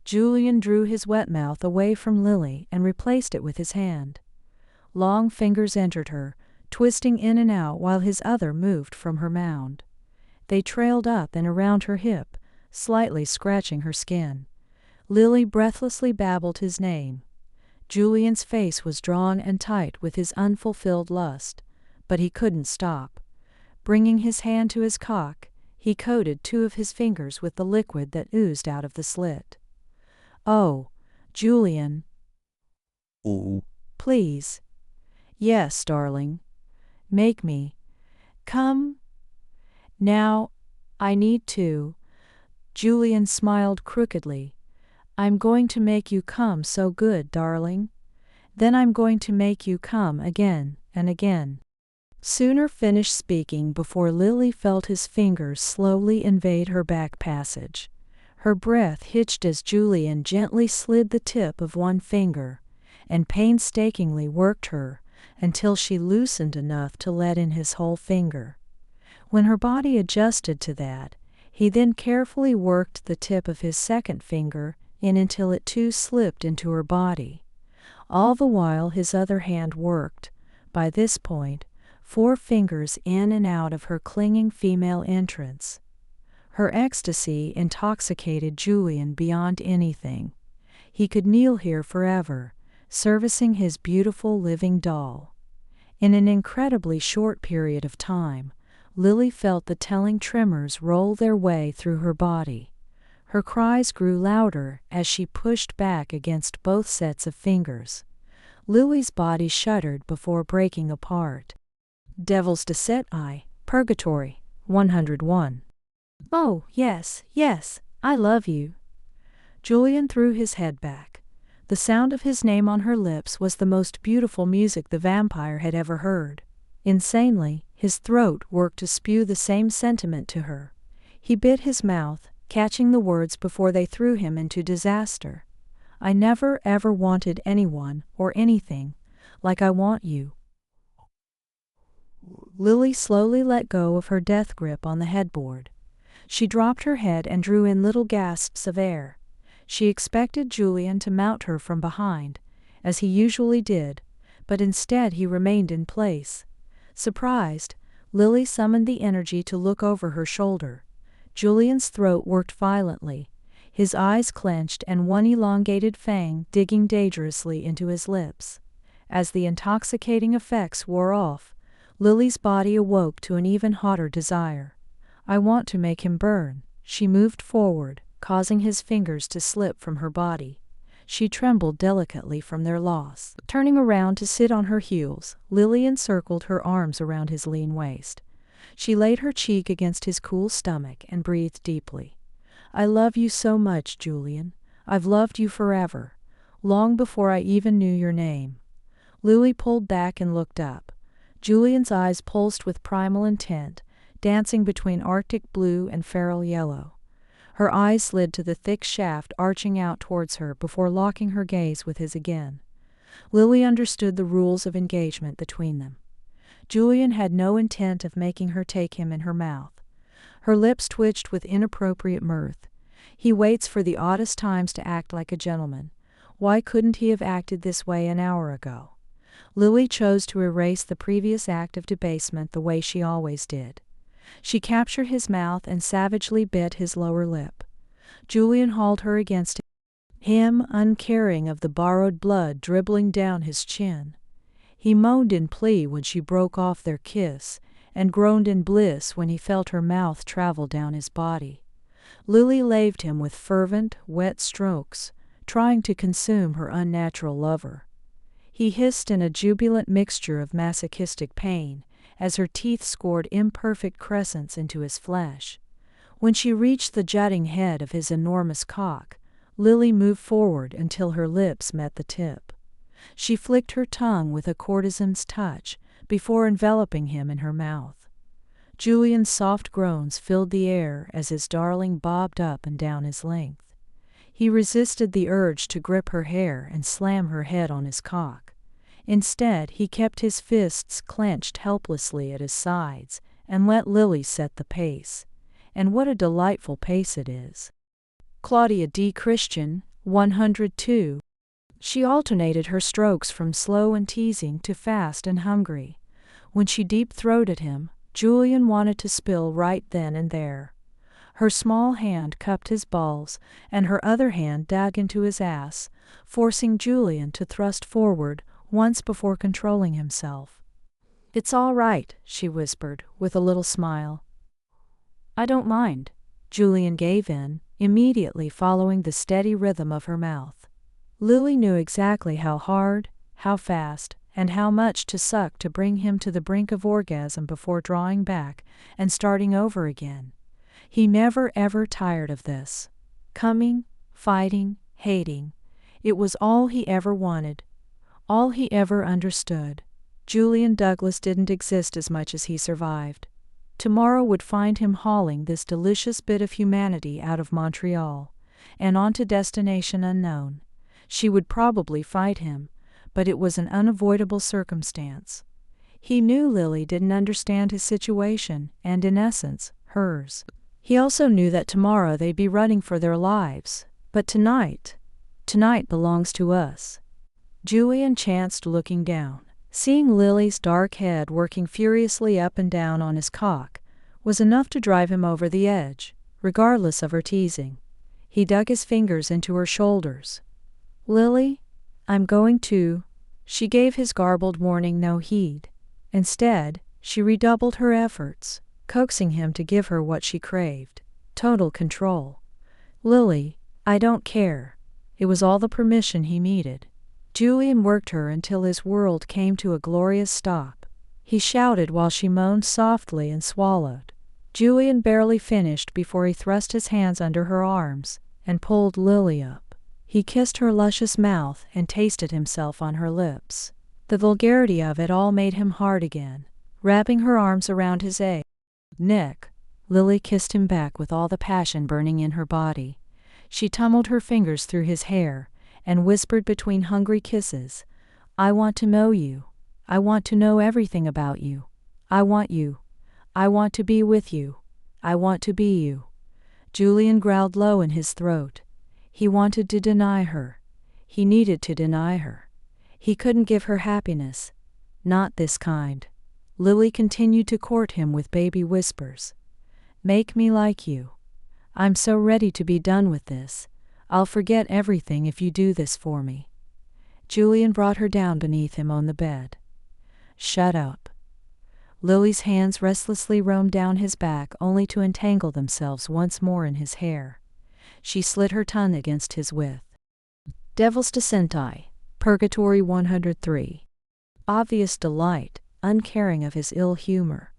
Julian drew his wet mouth away from Lily and replaced it with his hand. Long fingers entered her, twisting in and out while his other moved from her mound. They trailed up and around her hip, slightly scratching her skin. Lily breathlessly babbled his name. Julian's face was drawn and tight with his unfulfilled lust, but he couldn't stop. Bringing his hand to his cock, he coated 2 of his fingers with the liquid that oozed out of the slit. "Oh, Julian." "Oh." "Please." "Yes, darling." "Make me. Come." "Now, I need to." Julian smiled crookedly. "I'm going to make you come so good, darling. Then I'm going to make you come again and again." Sooner finished speaking before Lily felt his fingers slowly invade her back passage. Her breath hitched as Julian gently slid the tip of one finger and painstakingly worked her until she loosened enough to let in his whole finger. When her body adjusted to that, he then carefully worked the tip of his second finger in until it too slipped into her body. All the while his other hand worked, by this point, 4 fingers in and out of her clinging female entrance. Her ecstasy intoxicated Julian beyond anything. He could kneel here forever, servicing his beautiful living doll. In an incredibly short period of time, Lily felt the telling tremors roll their way through her body. Her cries grew louder as she pushed back against both sets of fingers. Lily's body shuddered before breaking apart. Devil's Descent I, Purgatory, 101. Oh, yes, yes, I love you. Julian threw his head back. The sound of his name on her lips was the most beautiful music the vampire had ever heard. Insanely, his throat worked to spew the same sentiment to her. He bit his mouth, catching the words before they threw him into disaster. I never ever wanted anyone or anything like I want you. Lily slowly let go of her death grip on the headboard. She dropped her head and drew in little gasps of air. She expected Julian to mount her from behind, as he usually did, but instead he remained in place. Surprised, Lily summoned the energy to look over her shoulder. Julian's throat worked violently, his eyes clenched and one elongated fang digging dangerously into his lips. As the intoxicating effects wore off, Lily's body awoke to an even hotter desire. I want to make him burn. She moved forward, causing his fingers to slip from her body. She trembled delicately from their loss. Turning around to sit on her heels, Lily encircled her arms around his lean waist. She laid her cheek against his cool stomach and breathed deeply. I love you so much, Julian. I've loved you forever, long before I even knew your name. Lily pulled back and looked up. Julian's eyes pulsed with primal intent, dancing between Arctic blue and feral yellow. Her eyes slid to the thick shaft arching out towards her before locking her gaze with his again. Lily understood the rules of engagement between them. Julian had no intent of making her take him in her mouth. Her lips twitched with inappropriate mirth. He waits for the oddest times to act like a gentleman. Why couldn't he have acted this way an hour ago? Lily chose to erase the previous act of debasement the way she always did. She captured his mouth and savagely bit his lower lip. Julian hauled her against him, uncaring of the borrowed blood dribbling down his chin. He moaned in plea when she broke off their kiss, and groaned in bliss when he felt her mouth travel down his body. Lily laved him with fervent, wet strokes, trying to consume her unnatural lover. He hissed in a jubilant mixture of masochistic pain, as her teeth scored imperfect crescents into his flesh. When she reached the jutting head of his enormous cock, Lily moved forward until her lips met the tip. She flicked her tongue with a courtesan's touch before enveloping him in her mouth. Julian's soft groans filled the air as his darling bobbed up and down his length. He resisted the urge to grip her hair and slam her head on his cock. Instead, he kept his fists clenched helplessly at his sides and let Lily set the pace. And what a delightful pace it is. Claudia D. Christian, 102. She alternated her strokes from slow and teasing to fast and hungry. When she deep-throated him, Julian wanted to spill right then and there. Her small hand cupped his balls, and her other hand dug into his ass, forcing Julian to thrust forward once before controlling himself. "It's all right," she whispered, with a little smile. "I don't mind." Julian gave in, immediately following the steady rhythm of her mouth. Lily knew exactly how hard, how fast, and how much to suck to bring him to the brink of orgasm before drawing back and starting over again. He never ever tired of this. Coming, fighting, hating. It was all he ever wanted. All he ever understood. Julian Douglas didn't exist as much as he survived. Tomorrow would find him hauling this delicious bit of humanity out of Montreal, and on to destination unknown. She would probably fight him, but it was an unavoidable circumstance. He knew Lily didn't understand his situation, and in essence, hers. He also knew that tomorrow they'd be running for their lives, but tonight belongs to us. Julian chanced looking down. Seeing Lily's dark head working furiously up and down on his cock was enough to drive him over the edge, regardless of her teasing. He dug his fingers into her shoulders. "Lily, I'm going to—" She gave his garbled warning no heed. Instead, she redoubled her efforts, coaxing him to give her what she craved: total control. "Lily, I don't care." It was all the permission he needed. Julian worked her until his world came to a glorious stop. He shouted while she moaned softly and swallowed. Julian barely finished before he thrust his hands under her arms and pulled Lily up. He kissed her luscious mouth and tasted himself on her lips. The vulgarity of it all made him hard again. Wrapping her arms around his neck, Lily kissed him back with all the passion burning in her body. She tumbled her fingers through his hair and whispered between hungry kisses, "I want to know you. I want to know everything about you. I want you. I want to be with you. I want to be you." Julian growled low in his throat. He wanted to deny her. He needed to deny her. He couldn't give her happiness. Not this kind. Lily continued to court him with baby whispers. "Make me like you. I'm so ready to be done with this. I'll forget everything if you do this for me." Julian brought her down beneath him on the bed. "Shut up." Lily's hands restlessly roamed down his back only to entangle themselves once more in his hair. She slid her tongue against his width. Devil's Descenti, Purgatory 103. Obvious delight, uncaring of his ill humor.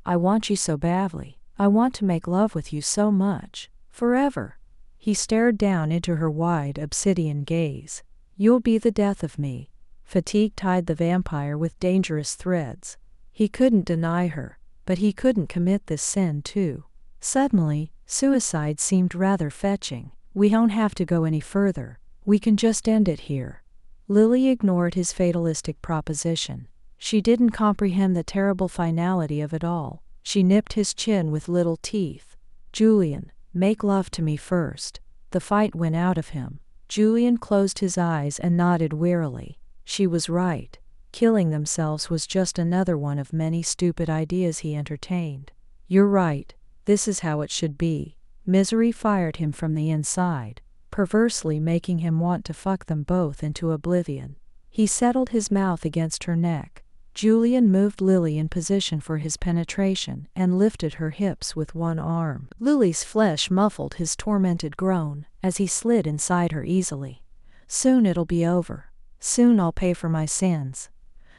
"I want you so badly. I want to make love with you so much. Forever." He stared down into her wide, obsidian gaze. "You'll be the death of me." Fatigue tied the vampire with dangerous threads. He couldn't deny her, but he couldn't commit this sin too. Suddenly, suicide seemed rather fetching. "We don't have to go any further. We can just end it here." Lily ignored his fatalistic proposition. She didn't comprehend the terrible finality of it all. She nipped his chin with little teeth. "Julian, make love to me first." The fight went out of him. Julian closed his eyes and nodded wearily. She was right. Killing themselves was just another one of many stupid ideas he entertained. "You're right. This is how it should be." Misery fired him from the inside, perversely making him want to fuck them both into oblivion. He settled his mouth against her neck. Julian moved Lily in position for his penetration and lifted her hips with one arm. Lily's flesh muffled his tormented groan as he slid inside her easily. "Soon it'll be over. Soon I'll pay for my sins.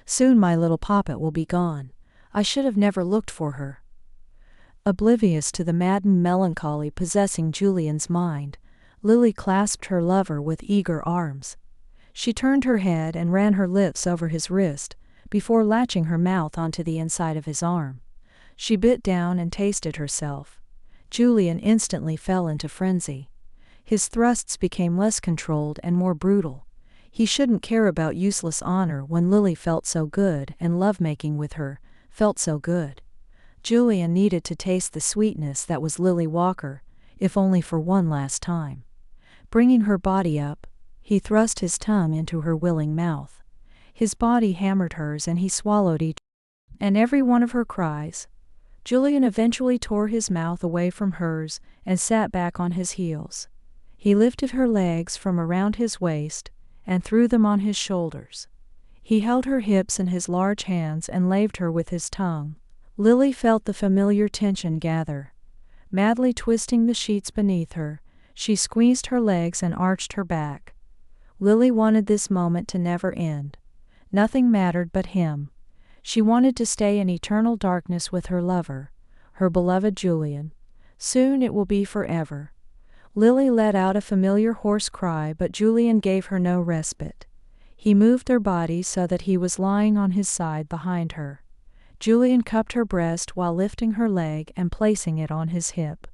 Soon my little poppet will be gone. I should have never looked for her." Oblivious to the maddened melancholy possessing Julian's mind, Lily clasped her lover with eager arms. She turned her head and ran her lips over his wrist before latching her mouth onto the inside of his arm. She bit down and tasted herself. Julian instantly fell into frenzy. His thrusts became less controlled and more brutal. He shouldn't care about useless honor when Lily felt so good and lovemaking with her felt so good. Julian needed to taste the sweetness that was Lily Walker, if only for one last time. Bringing her body up, he thrust his tongue into her willing mouth. His body hammered hers and he swallowed each and every one of her cries. Julian eventually tore his mouth away from hers and sat back on his heels. He lifted her legs from around his waist and threw them on his shoulders. He held her hips in his large hands and laved her with his tongue. Lily felt the familiar tension gather. Madly twisting the sheets beneath her, she squeezed her legs and arched her back. Lily wanted this moment to never end. Nothing mattered but him. She wanted to stay in eternal darkness with her lover, her beloved Julian. Soon it will be forever. Lily let out a familiar hoarse cry, but Julian gave her no respite. He moved their bodies so that he was lying on his side behind her. Julian cupped her breast while lifting her leg and placing it on his hip.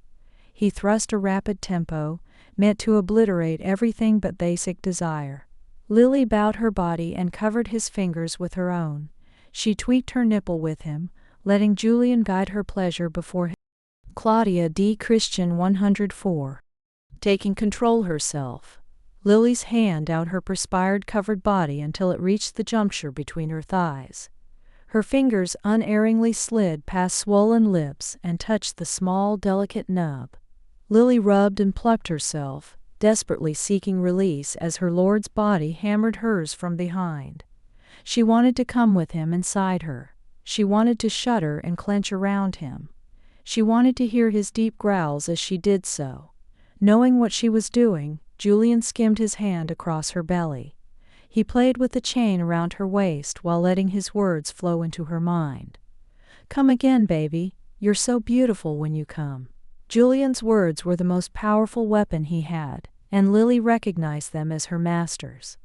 He thrust a rapid tempo, meant to obliterate everything but basic desire. Lily bowed her body and covered his fingers with her own. She tweaked her nipple with him, letting Julian guide her pleasure before him. Claudia D. Christian 104. Taking control herself. Lily's hand down her perspired-covered body until it reached the juncture between her thighs. Her fingers unerringly slid past swollen lips and touched the small, delicate nub. Lily rubbed and plucked herself, desperately seeking release as her lord's body hammered hers from behind. She wanted to come with him inside her. She wanted to shudder and clench around him. She wanted to hear his deep growls as she did so. Knowing what she was doing, Julian skimmed his hand across her belly. He played with the chain around her waist while letting his words flow into her mind. "Come again, baby. You're so beautiful when you come." Julian's words were the most powerful weapon he had, and Lily recognized them as her masters.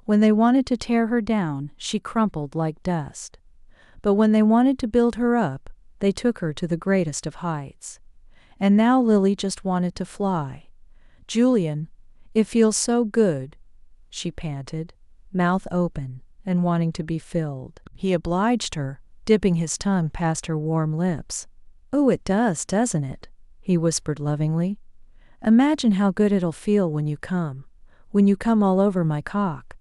When they wanted to tear her down, she crumpled like dust. But when they wanted to build her up, they took her to the greatest of heights. And now Lily just wanted to fly. "Julian, it feels so good," she panted, mouth open and wanting to be filled. He obliged her, dipping his tongue past her warm lips. "Oh, it does, doesn't it?" he whispered lovingly. "Imagine how good it'll feel when you come all over my cock."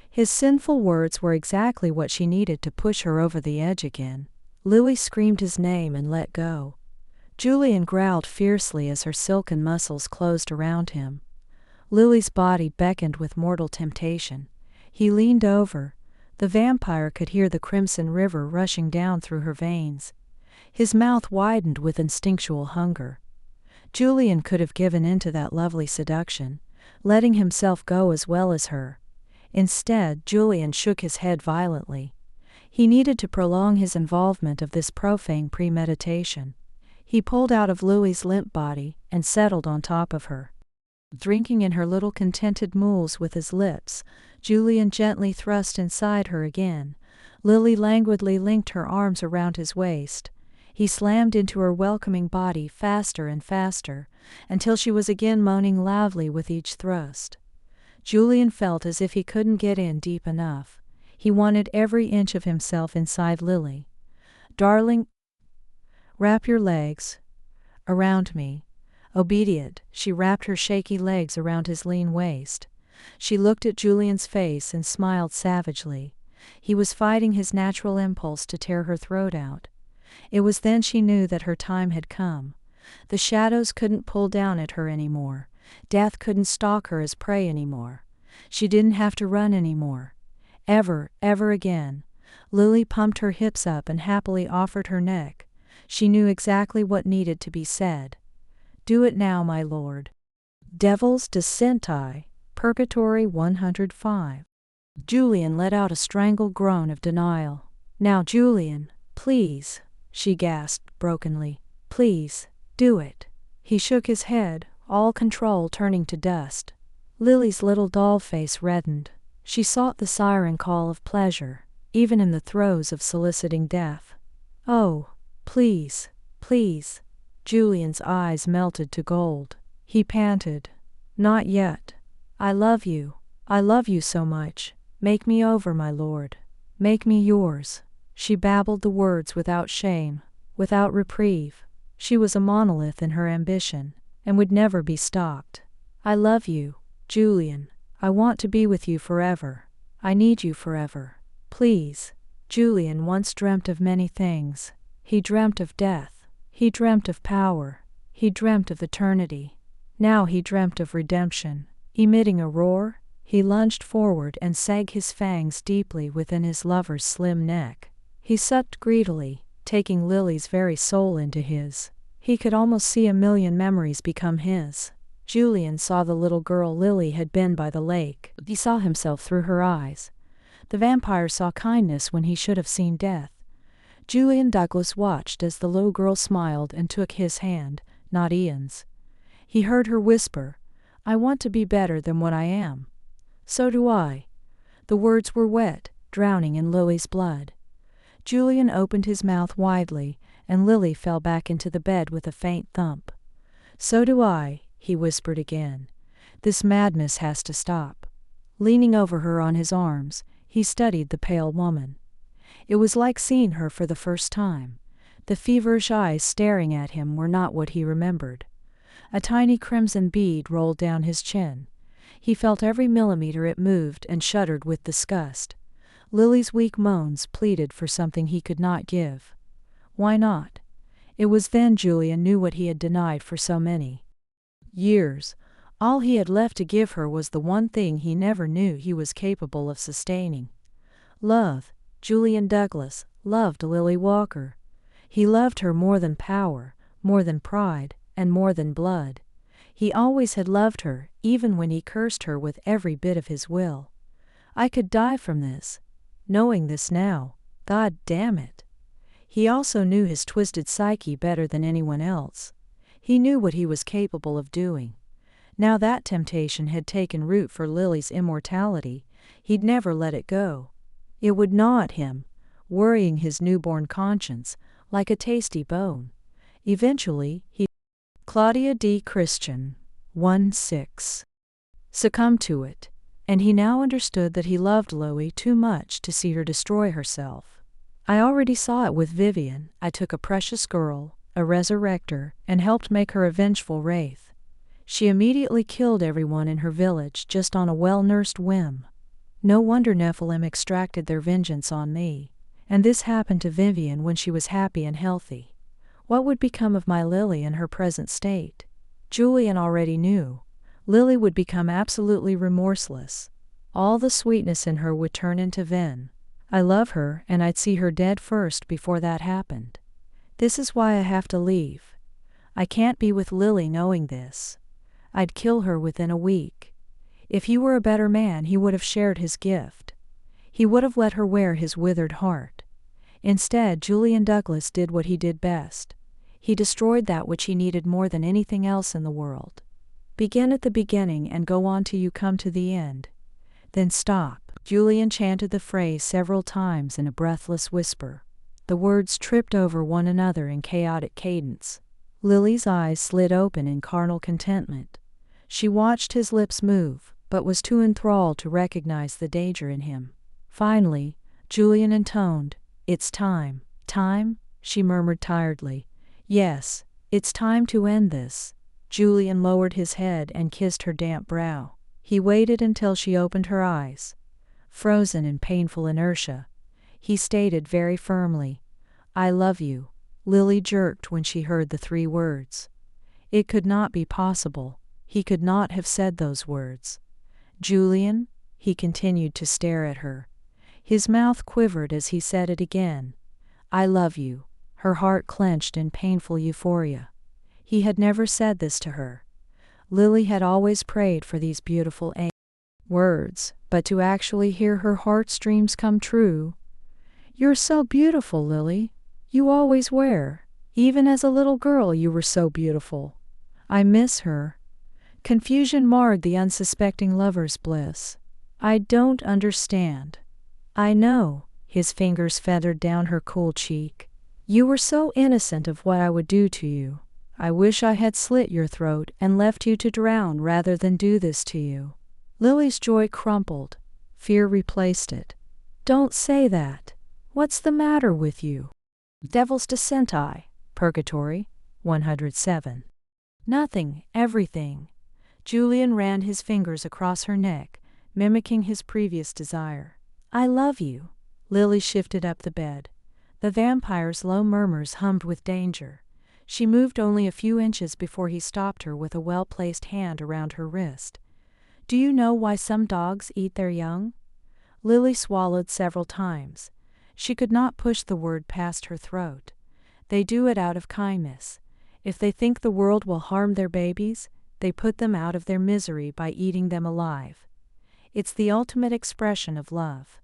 His sinful words were exactly what she needed to push her over the edge again. Lily screamed his name and let go. Julian growled fiercely as her silken muscles closed around him. Lily's body beckoned with mortal temptation. He leaned over. The vampire could hear the crimson river rushing down through her veins. His mouth widened with instinctual hunger. Julian could have given in to that lovely seduction, letting himself go as well as her. Instead, Julian shook his head violently. He needed to prolong his involvement of this profane premeditation. He pulled out of Lily's limp body and settled on top of her. Drinking in her little contented mools with his lips, Julian gently thrust inside her again. Lily languidly linked her arms around his waist. He slammed into her welcoming body faster and faster, until she was again moaning loudly with each thrust. Julian felt as if he couldn't get in deep enough. He wanted every inch of himself inside Lily. "Darling, wrap your legs around me." Obedient, she wrapped her shaky legs around his lean waist. She looked at Julian's face and smiled savagely. He was fighting his natural impulse to tear her throat out. It was then she knew that her time had come. The shadows couldn't pull down at her anymore. Death couldn't stalk her as prey anymore. She didn't have to run anymore. Ever again. Lily pumped her hips up and happily offered her neck. She knew exactly what needed to be said. "Do it now, my lord." Devil's Descenti, Purgatory 105. Julian let out a strangled groan of denial. "Now, Julian, please," she gasped brokenly. "Please, do it." He shook his head, all control turning to dust. Lily's little doll face reddened. She sought the siren call of pleasure, even in the throes of soliciting death. "Oh, please, please." Julian's eyes melted to gold. He panted. "Not yet. I love you. I love you so much. Make me over, my lord. Make me yours." She babbled the words without shame, without reprieve. She was a monolith in her ambition, and would never be stopped. "I love you, Julian. I want to be with you forever. I need you forever. Please." Julian once dreamt of many things. He dreamt of death. He dreamt of power. He dreamt of eternity. Now he dreamt of redemption. Emitting a roar, he lunged forward and sank his fangs deeply within his lover's slim neck. He sucked greedily, taking Lily's very soul into his. He could almost see a million memories become his. Julian saw the little girl Lily had been by the lake. He saw himself through her eyes. The vampire saw kindness when he should have seen death. Julian Douglas watched as the little girl smiled and took his hand, not Ian's. He heard her whisper, "I want to be better than what I am." "So do I." The words were wet, drowning in Lily's blood. Julian opened his mouth widely, and Lily fell back into the bed with a faint thump. "So do I," he whispered again. "This madness has to stop." Leaning over her on his arms, he studied the pale woman. It was like seeing her for the first time. The feverish eyes staring at him were not what he remembered. A tiny crimson bead rolled down his chin. He felt every millimeter it moved and shuddered with disgust. Lily's weak moans pleaded for something he could not give. Why not? It was then Julian knew what he had denied for so many years. All he had left to give her was the one thing he never knew he was capable of sustaining. Love. Julian Douglas loved Lily Walker. He loved her more than power, more than pride, and more than blood. He always had loved her, even when he cursed her with every bit of his will. I could die from this. Knowing this now, God damn it. He also knew his twisted psyche better than anyone else. He knew what he was capable of doing. Now that temptation had taken root for Lily's immortality, he'd never let it go. It would gnaw at him, worrying his newborn conscience, like a tasty bone. Eventually, he Claudia D. Christian, 1-6. Succumbed to it, and he now understood that he loved Lily too much to see her destroy herself. I already saw it with Vivian. I took a precious girl, a resurrector, and helped make her a vengeful wraith. She immediately killed everyone in her village just on a well-nursed whim. No wonder Nephilim extracted their vengeance on me. And this happened to Vivian when she was happy and healthy. What would become of my Lily in her present state? Julian already knew. Lily would become absolutely remorseless. All the sweetness in her would turn into venom. I love her, and I'd see her dead first before that happened. This is why I have to leave. I can't be with Lily knowing this. I'd kill her within a week. If he were a better man, he would have shared his gift. He would have let her wear his withered heart. Instead, Julian Douglas did what he did best. He destroyed that which he needed more than anything else in the world. Begin at the beginning and go on till you come to the end. Then stop. Julian chanted the phrase several times in a breathless whisper. The words tripped over one another in chaotic cadence. Lily's eyes slid open in carnal contentment. She watched his lips move, but was too enthralled to recognize the danger in him. Finally, Julian intoned, "It's time." "Time?" she murmured tiredly. "Yes, it's time to end this." Julian lowered his head and kissed her damp brow. He waited until she opened her eyes. Frozen in painful inertia, he stated very firmly, "I love you." Lily jerked when she heard the 3 words. It could not be possible. He could not have said those words. "Julian?" He continued to stare at her. His mouth quivered as he said it again. "I love you." Her heart clenched in painful euphoria. He had never said this to her. Lily had always prayed for these beautiful words, but to actually hear her heartstrings come true. "You're so beautiful, Lily. You always were. Even as a little girl you were so beautiful. I miss her." Confusion marred the unsuspecting lover's bliss. "I don't understand." "I know." His fingers feathered down her cool cheek. "You were so innocent of what I would do to you. I wish I had slit your throat and left you to drown rather than do this to you." Lily's joy crumpled. Fear replaced it. "Don't say that. What's the matter with you?" Devil's Descent, Purgatory, 107. "Nothing, everything." Julian ran his fingers across her neck, mimicking his previous desire. "I love you." Lily shifted up the bed. The vampire's low murmurs hummed with danger. She moved only a few inches before he stopped her with a well-placed hand around her wrist. "Do you know why some dogs eat their young?" Lily swallowed several times. She could not push the word past her throat. "They do it out of kindness. If they think the world will harm their babies, they put them out of their misery by eating them alive. It's the ultimate expression of love."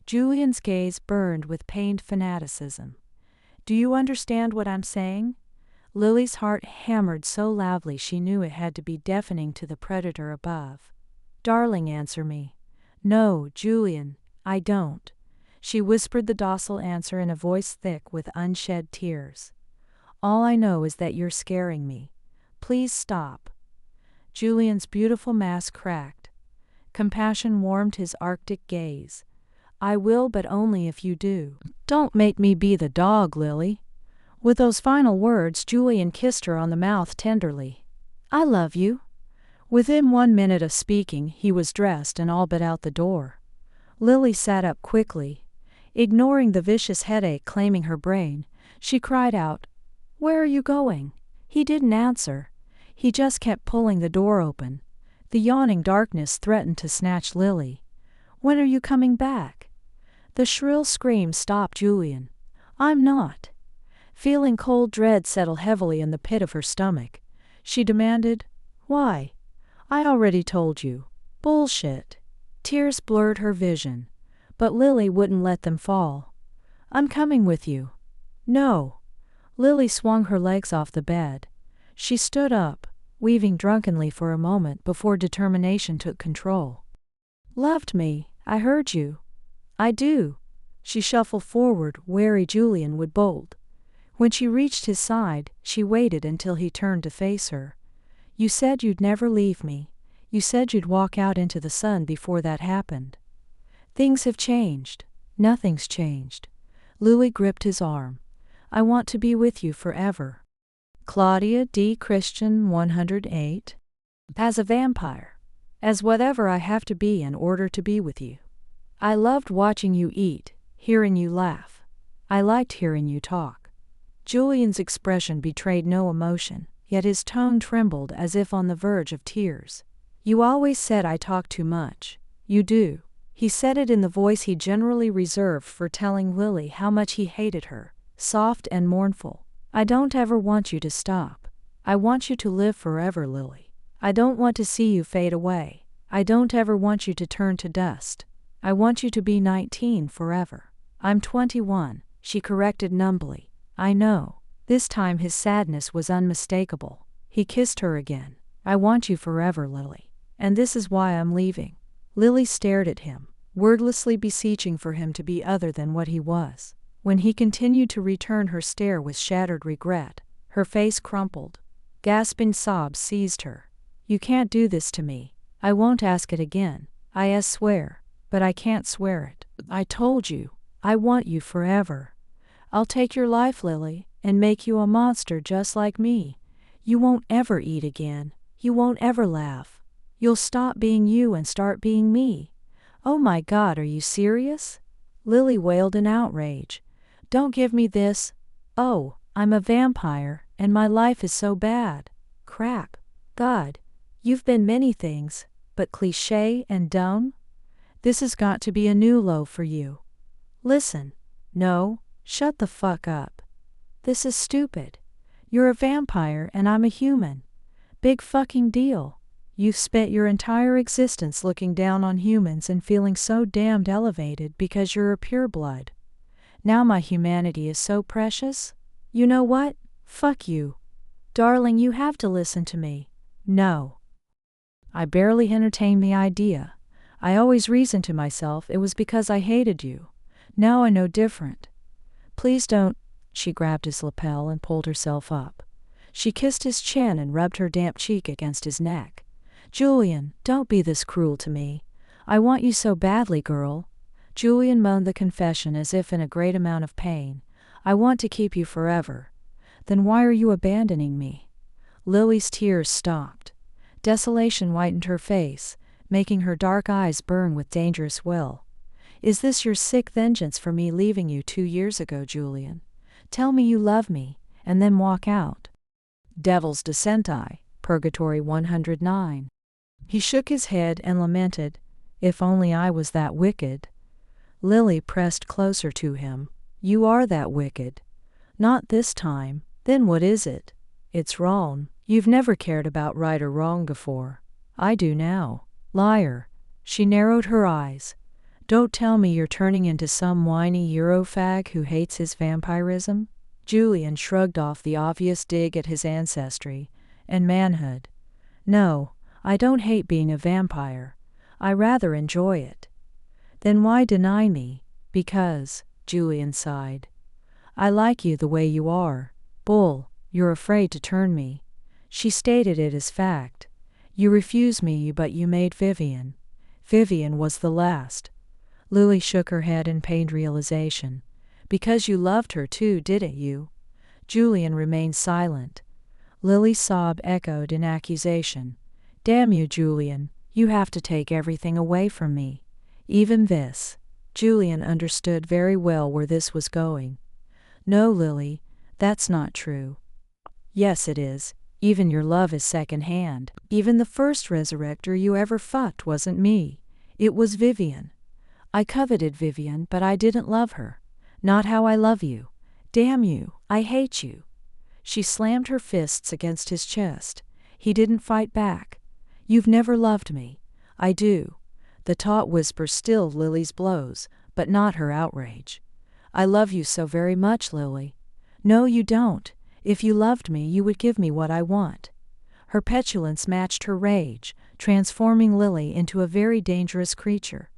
Julian's gaze burned with pained fanaticism. "Do you understand what I'm saying?" Lily's heart hammered so loudly she knew it had to be deafening to the predator above. "Darling, answer me." "No, Julian, I don't." She whispered the docile answer in a voice thick with unshed tears. All I know is that you're scaring me. Please stop. Julian's beautiful mask cracked. Compassion warmed his arctic gaze. I will, but only if you do. Don't make me be the dog, Lily. With those final words, Julian kissed her on the mouth tenderly. I love you. Within 1 minute of speaking, he was dressed and all but out the door. Lily sat up quickly. Ignoring the vicious headache claiming her brain, she cried out, Where are you going? He didn't answer. He just kept pulling the door open. The yawning darkness threatened to snatch Lily. When are you coming back? The shrill scream stopped Julian. I'm not. Feeling cold dread settle heavily in the pit of her stomach, she demanded, Why? I already told you. Bullshit. Tears blurred her vision, but Lily wouldn't let them fall. I'm coming with you. No. Lily swung her legs off the bed. She stood up, weaving drunkenly for a moment before determination took control. Loved me, I heard you. I do. She shuffled forward, wary Julian would bolt. When she reached his side, she waited until he turned to face her. You said you'd never leave me. You said you'd walk out into the sun before that happened. Things have changed. Nothing's changed. Lily gripped his arm. I want to be with you forever. Claudia D. Christian 108. As a vampire. As whatever I have to be in order to be with you. I loved watching you eat, hearing you laugh. I liked hearing you talk. Julian's expression betrayed no emotion, yet his tone trembled as if on the verge of tears. You always said I talk too much. You do. He said it in the voice he generally reserved for telling Lily how much he hated her, soft and mournful. I don't ever want you to stop. I want you to live forever, Lily. I don't want to see you fade away. I don't ever want you to turn to dust. I want you to be 19 forever. I'm 21, she corrected numbly. I know. This time his sadness was unmistakable. He kissed her again. I want you forever, Lily. And this is why I'm leaving. Lily stared at him, wordlessly beseeching for him to be other than what he was. When he continued to return her stare with shattered regret, her face crumpled. Gasping sobs seized her. You can't do this to me. I won't ask it again. I swear. But I can't swear it. I told you. I want you forever. I'll take your life, Lily, and make you a monster just like me. You won't ever eat again. You won't ever laugh. You'll stop being you and start being me. Oh my God, are you serious? Lily wailed in outrage. Don't give me this. Oh, I'm a vampire, and my life is so bad. Crap. God, you've been many things, but cliché and dumb? This has got to be a new low for you. Listen. No, shut the fuck up. This is stupid. You're a vampire and I'm a human. Big fucking deal. You've spent your entire existence looking down on humans and feeling so damned elevated because you're a pureblood. Now my humanity is so precious? You know what? Fuck you. Darling, you have to listen to me. No. I barely entertained the idea. I always reasoned to myself it was because I hated you. Now I know different. Please don't. She grabbed his lapel and pulled herself up. She kissed his chin and rubbed her damp cheek against his neck. Julian, don't be this cruel to me. I want you so badly, girl. Julian moaned the confession as if in a great amount of pain. I want to keep you forever. Then why are you abandoning me? Lily's tears stopped. Desolation whitened her face, making her dark eyes burn with dangerous will. Is this your sick vengeance for me leaving you 2 years ago, Julian? Tell me you love me, and then walk out. Devil's Descent, Purgatory 109. He shook his head and lamented, If only I was that wicked. Lily pressed closer to him. You are that wicked. Not this time. Then what is it? It's wrong. You've never cared about right or wrong before. I do now. Liar. She narrowed her eyes. Don't tell me you're turning into some whiny Eurofag who hates his vampirism? Julian shrugged off the obvious dig at his ancestry and manhood. No, I don't hate being a vampire. I rather enjoy it. Then why deny me? Because, Julian sighed. I like you the way you are. Bull, you're afraid to turn me. She stated it as fact. You refused me, but you made Vivian. Vivian was the last. Lily shook her head in pained realization. Because you loved her too, didn't you? Julian remained silent. Lily's sob echoed in accusation. Damn you, Julian, you have to take everything away from me. Even this. Julian understood very well where this was going. No, Lily, that's not true. Yes, it is. Even your love is second-hand. Even the first resurrector you ever fucked wasn't me. It was Vivian. I coveted Vivian, but I didn't love her. Not how I love you. Damn you, I hate you. She slammed her fists against his chest. He didn't fight back. You've never loved me. I do. The taut whisper stilled Lily's blows, but not her outrage. I love you so very much, Lily. No, you don't. If you loved me, you would give me what I want. Her petulance matched her rage, transforming Lily into a very dangerous creature.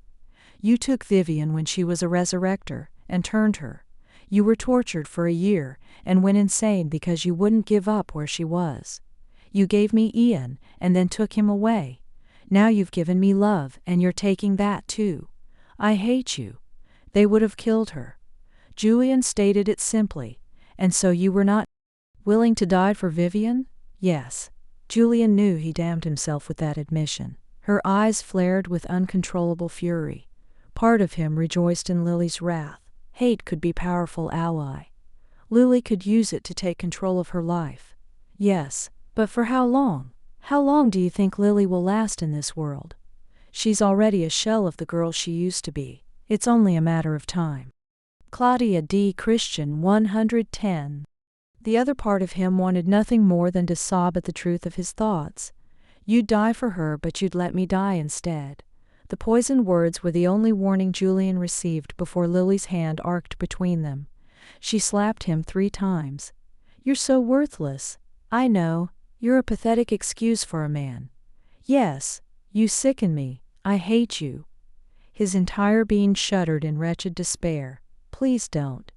You took Vivian when she was a resurrector, and turned her. You were tortured for a year, and went insane because you wouldn't give up where she was. You gave me Ian, and then took him away. Now you've given me love, and you're taking that too. I hate you. They would have killed her. Julian stated it simply. And so you were not willing to die for Vivian? Yes. Julian knew he damned himself with that admission. Her eyes flared with uncontrollable fury. Part of him rejoiced in Lily's wrath. Hate could be a powerful ally. Lily could use it to take control of her life. Yes, but for how long? How long do you think Lily will last in this world? She's already a shell of the girl she used to be. It's only a matter of time. Claudia D. Christian 110. The other part of him wanted nothing more than to sob at the truth of his thoughts. You'd die for her, but you'd let me die instead. The poisoned words were the only warning Julian received before Lily's hand arced between them. She slapped him 3 times. You're so worthless. I know. You're a pathetic excuse for a man. Yes, you sicken me. I hate you. His entire being shuddered in wretched despair. Please don't.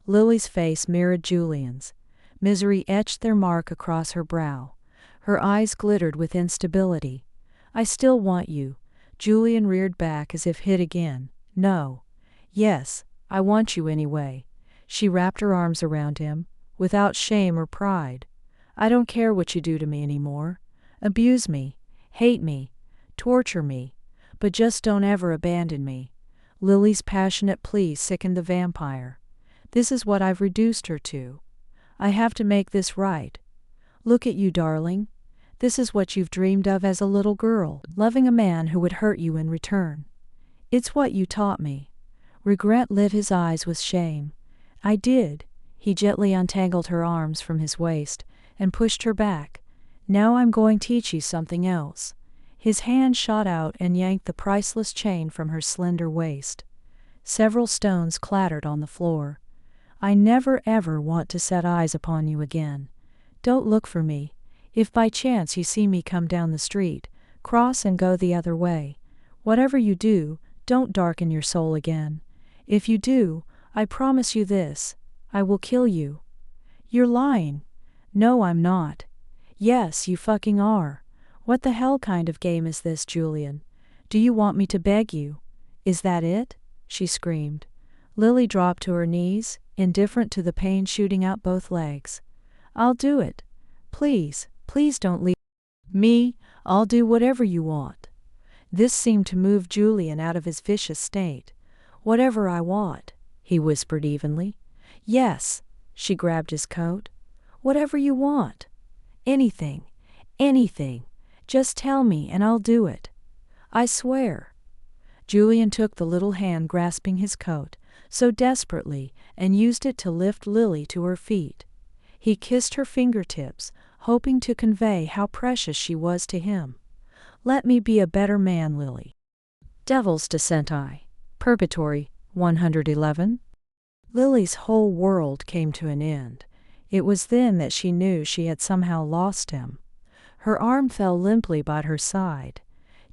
Lily's face mirrored Julian's. Misery etched their mark across her brow. Her eyes glittered with instability. I still want you. Julian reared back as if hit again. No. Yes, I want you anyway. She wrapped her arms around him, without shame or pride. I don't care what you do to me anymore. Abuse me, hate me, torture me, but just don't ever abandon me. Lily's passionate plea sickened the vampire. This is what I've reduced her to. I have to make this right. Look at you, darling. This is what you've dreamed of as a little girl, loving a man who would hurt you in return. It's what you taught me. Regret lit his eyes with shame. I did. He gently untangled her arms from his waist and pushed her back. Now I'm going to teach you something else. His hand shot out and yanked the priceless chain from her slender waist. Several stones clattered on the floor. I never ever want to set eyes upon you again. Don't look for me. If by chance you see me come down the street, cross and go the other way. Whatever you do, don't darken your soul again. If you do, I promise you this, I will kill you. You're lying. No, I'm not. Yes, you fucking are. What the hell kind of game is this, Julian? Do you want me to beg you? Is that it? She screamed. Lily dropped to her knees, indifferent to the pain shooting out both legs. I'll do it. Please, please don't leave me. I'll do whatever you want. This seemed to move Julian out of his vicious state. Whatever I want, he whispered evenly. Yes, she grabbed his coat. Whatever you want. Anything, anything. Just tell me and I'll do it. I swear. Julian took the little hand grasping his coat so desperately and used it to lift Lily to her feet. He kissed her fingertips, hoping to convey how precious she was to him. Let me be a better man, Lily. Devil's Descent I. Purgatory 111. Lily's whole world came to an end. It was then that she knew she had somehow lost him. Her arm fell limply by her side.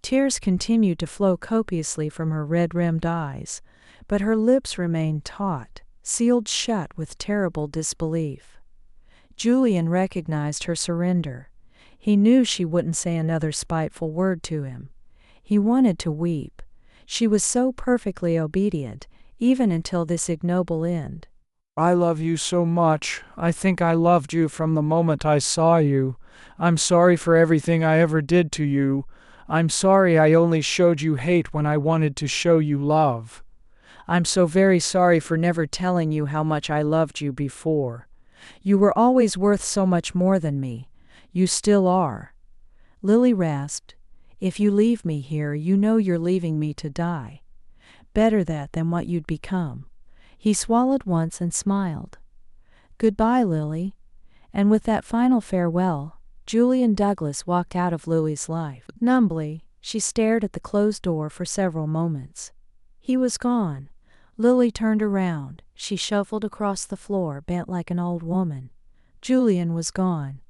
Tears continued to flow copiously from her red-rimmed eyes, but her lips remained taut, sealed shut with terrible disbelief. Julian recognized her surrender. He knew she wouldn't say another spiteful word to him. He wanted to weep. She was so perfectly obedient, even until this ignoble end. I love you so much. I think I loved you from the moment I saw you. I'm sorry for everything I ever did to you. I'm sorry I only showed you hate when I wanted to show you love. I'm so very sorry for never telling you how much I loved you before. You were always worth so much more than me. You still are. Lily rasped, "If you leave me here, you know you're leaving me to die. Better that than what you'd become." He swallowed once and smiled. "Goodbye, Lily." And with that final farewell, Julian Douglas walked out of Lily's life. Numbly, she stared at the closed door for several moments. He was gone. Lily turned around. She shuffled across the floor, bent like an old woman. Julian was gone.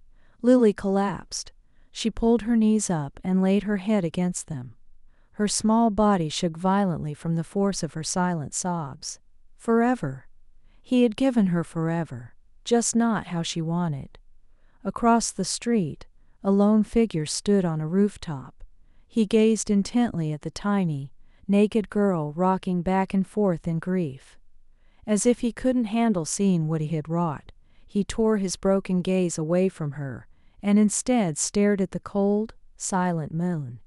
Lily collapsed. She pulled her knees up and laid her head against them. Her small body shook violently from the force of her silent sobs. Forever. He had given her forever, just not how she wanted. Across the street, a lone figure stood on a rooftop. He gazed intently at the tiny, naked girl rocking back and forth in grief. As if he couldn't handle seeing what he had wrought, he tore his broken gaze away from her, and instead stared at the cold, silent moon.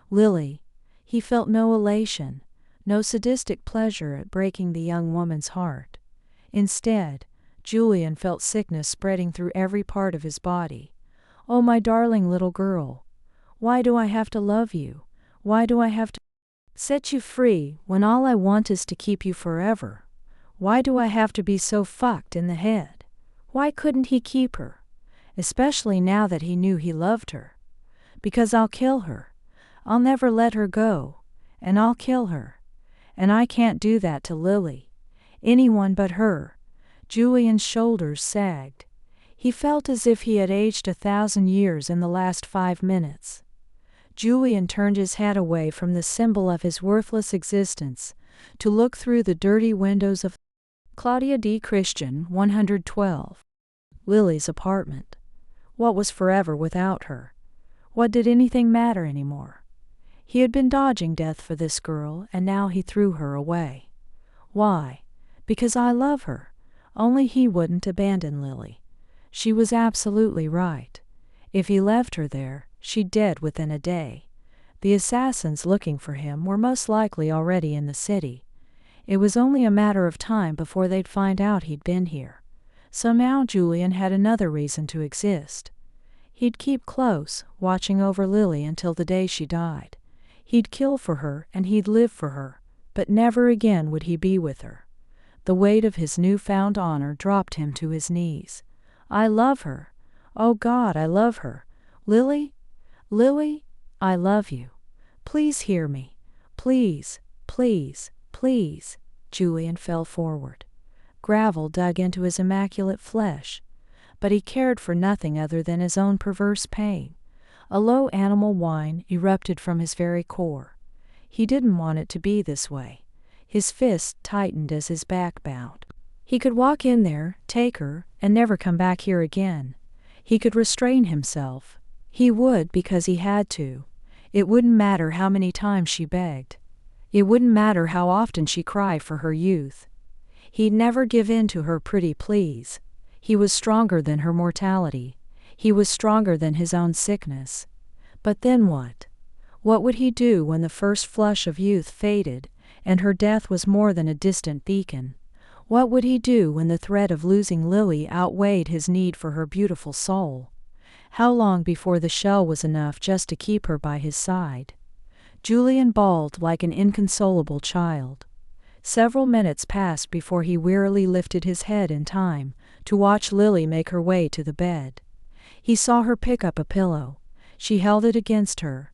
Lily. He felt no elation, no sadistic pleasure at breaking the young woman's heart. Instead, Julian felt sickness spreading through every part of his body. "Oh, my darling little girl. Why do I have to love you? Why do I have to set you free when all I want is to keep you forever? Why do I have to be so fucked in the head?" Why couldn't he keep her? Especially now that he knew he loved her. "Because I'll kill her. I'll never let her go. And I'll kill her. And I can't do that to Lily. Anyone but her." Julian's shoulders sagged. He felt as if he had aged 1,000 years in the last 5 minutes. Julian turned his head away from the symbol of his worthless existence to look through the dirty windows of Claudia D. Christian, 112. Lily's apartment. What was forever without her? What did anything matter anymore? He had been dodging death for this girl, and now he threw her away. Why? Because I love her. Only he wouldn't abandon Lily. She was absolutely right. If he left her there, she'd dead within a day. The assassins looking for him were most likely already in the city. It was only a matter of time before they'd find out he'd been here. So now Julian had another reason to exist. He'd keep close, watching over Lily until the day she died. He'd kill for her and he'd live for her, but never again would he be with her. The weight of his newfound honor dropped him to his knees. "I love her. Oh God, I love her. Lily? Lily, I love you. Please hear me. Please, please, please." Julian fell forward. Gravel dug into his immaculate flesh, but he cared for nothing other than his own perverse pain. A low animal whine erupted from his very core. He didn't want it to be this way. His fist tightened as his back bowed. He could walk in there, take her, and never come back here again. He could restrain himself. He would because he had to. It wouldn't matter how many times she begged. It wouldn't matter how often she cried for her youth. He'd never give in to her pretty pleas. He was stronger than her mortality. He was stronger than his own sickness. But then what? What would he do when the first flush of youth faded, and her death was more than a distant beacon? What would he do when the threat of losing Lily outweighed his need for her beautiful soul? How long before the shell was enough just to keep her by his side? Julian bawled like an inconsolable child. Several minutes passed before he wearily lifted his head in time to watch Lily make her way to the bed. He saw her pick up a pillow. She held it against her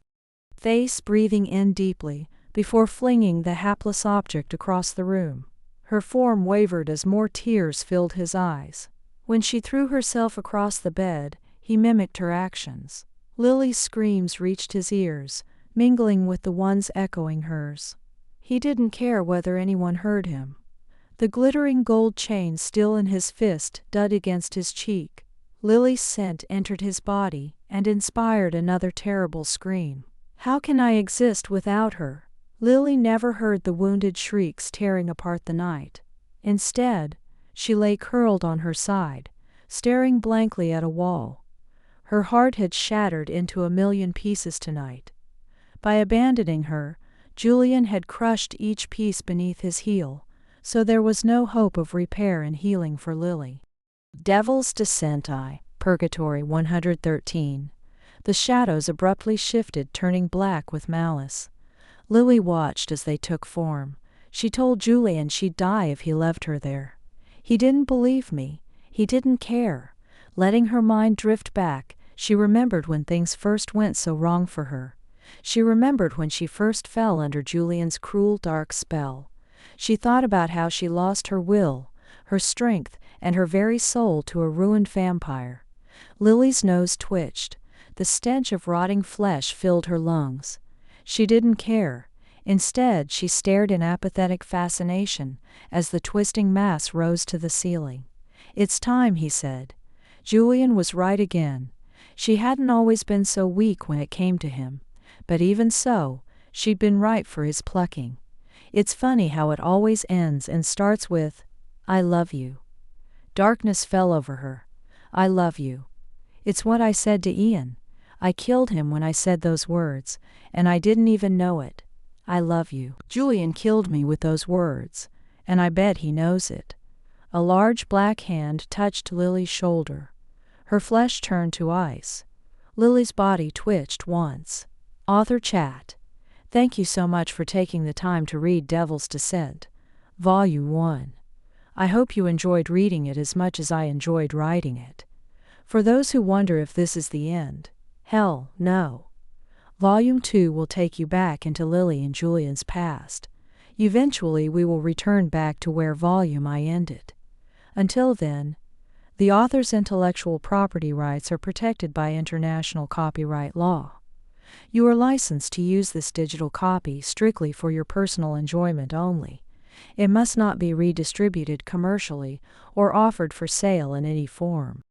face, breathing in deeply before flinging the hapless object across the room. Her form wavered as more tears filled his eyes. When she threw herself across the bed, he mimicked her actions. Lily's screams reached his ears, mingling with the ones echoing hers. He didn't care whether anyone heard him. The glittering gold chain still in his fist dug against his cheek. Lily's scent entered his body and inspired another terrible scream. How can I exist without her? Lily never heard the wounded shrieks tearing apart the night. Instead, she lay curled on her side, staring blankly at a wall. Her heart had shattered into a million pieces tonight. By abandoning her, Julian had crushed each piece beneath his heel, so there was no hope of repair and healing for Lily. Devil's Descent. Purgatory 113. The shadows abruptly shifted, turning black with malice. Lily watched as they took form. She told Julian she'd die if he left her there. He didn't believe me. He didn't care. Letting her mind drift back, she remembered when things first went so wrong for her. She remembered when she first fell under Julian's cruel, dark spell. She thought about how she lost her will, her strength, and her very soul to a ruined vampire. Lily's nose twitched. The stench of rotting flesh filled her lungs. She didn't care. Instead, she stared in apathetic fascination as the twisting mass rose to the ceiling. "It's time," he said. Julian was right again. She hadn't always been so weak when it came to him, but even so, she'd been ripe for his plucking. It's funny how it always ends and starts with, "I love you." Darkness fell over her. "I love you." It's what I said to Ian. I killed him when I said those words, and I didn't even know it. I love you. Julian killed me with those words, and I bet he knows it. A large black hand touched Lily's shoulder. Her flesh turned to ice. Lily's body twitched once. Author Chat. Thank you so much for taking the time to read Devil's Descent, Volume 1. I hope you enjoyed reading it as much as I enjoyed writing it. For those who wonder if this is the end, hell, no. Volume 2 will take you back into Lily and Julian's past. Eventually we will return back to where Volume I ended. Until then, the author's intellectual property rights are protected by international copyright law. You are licensed to use this digital copy strictly for your personal enjoyment only. It must not be redistributed commercially or offered for sale in any form.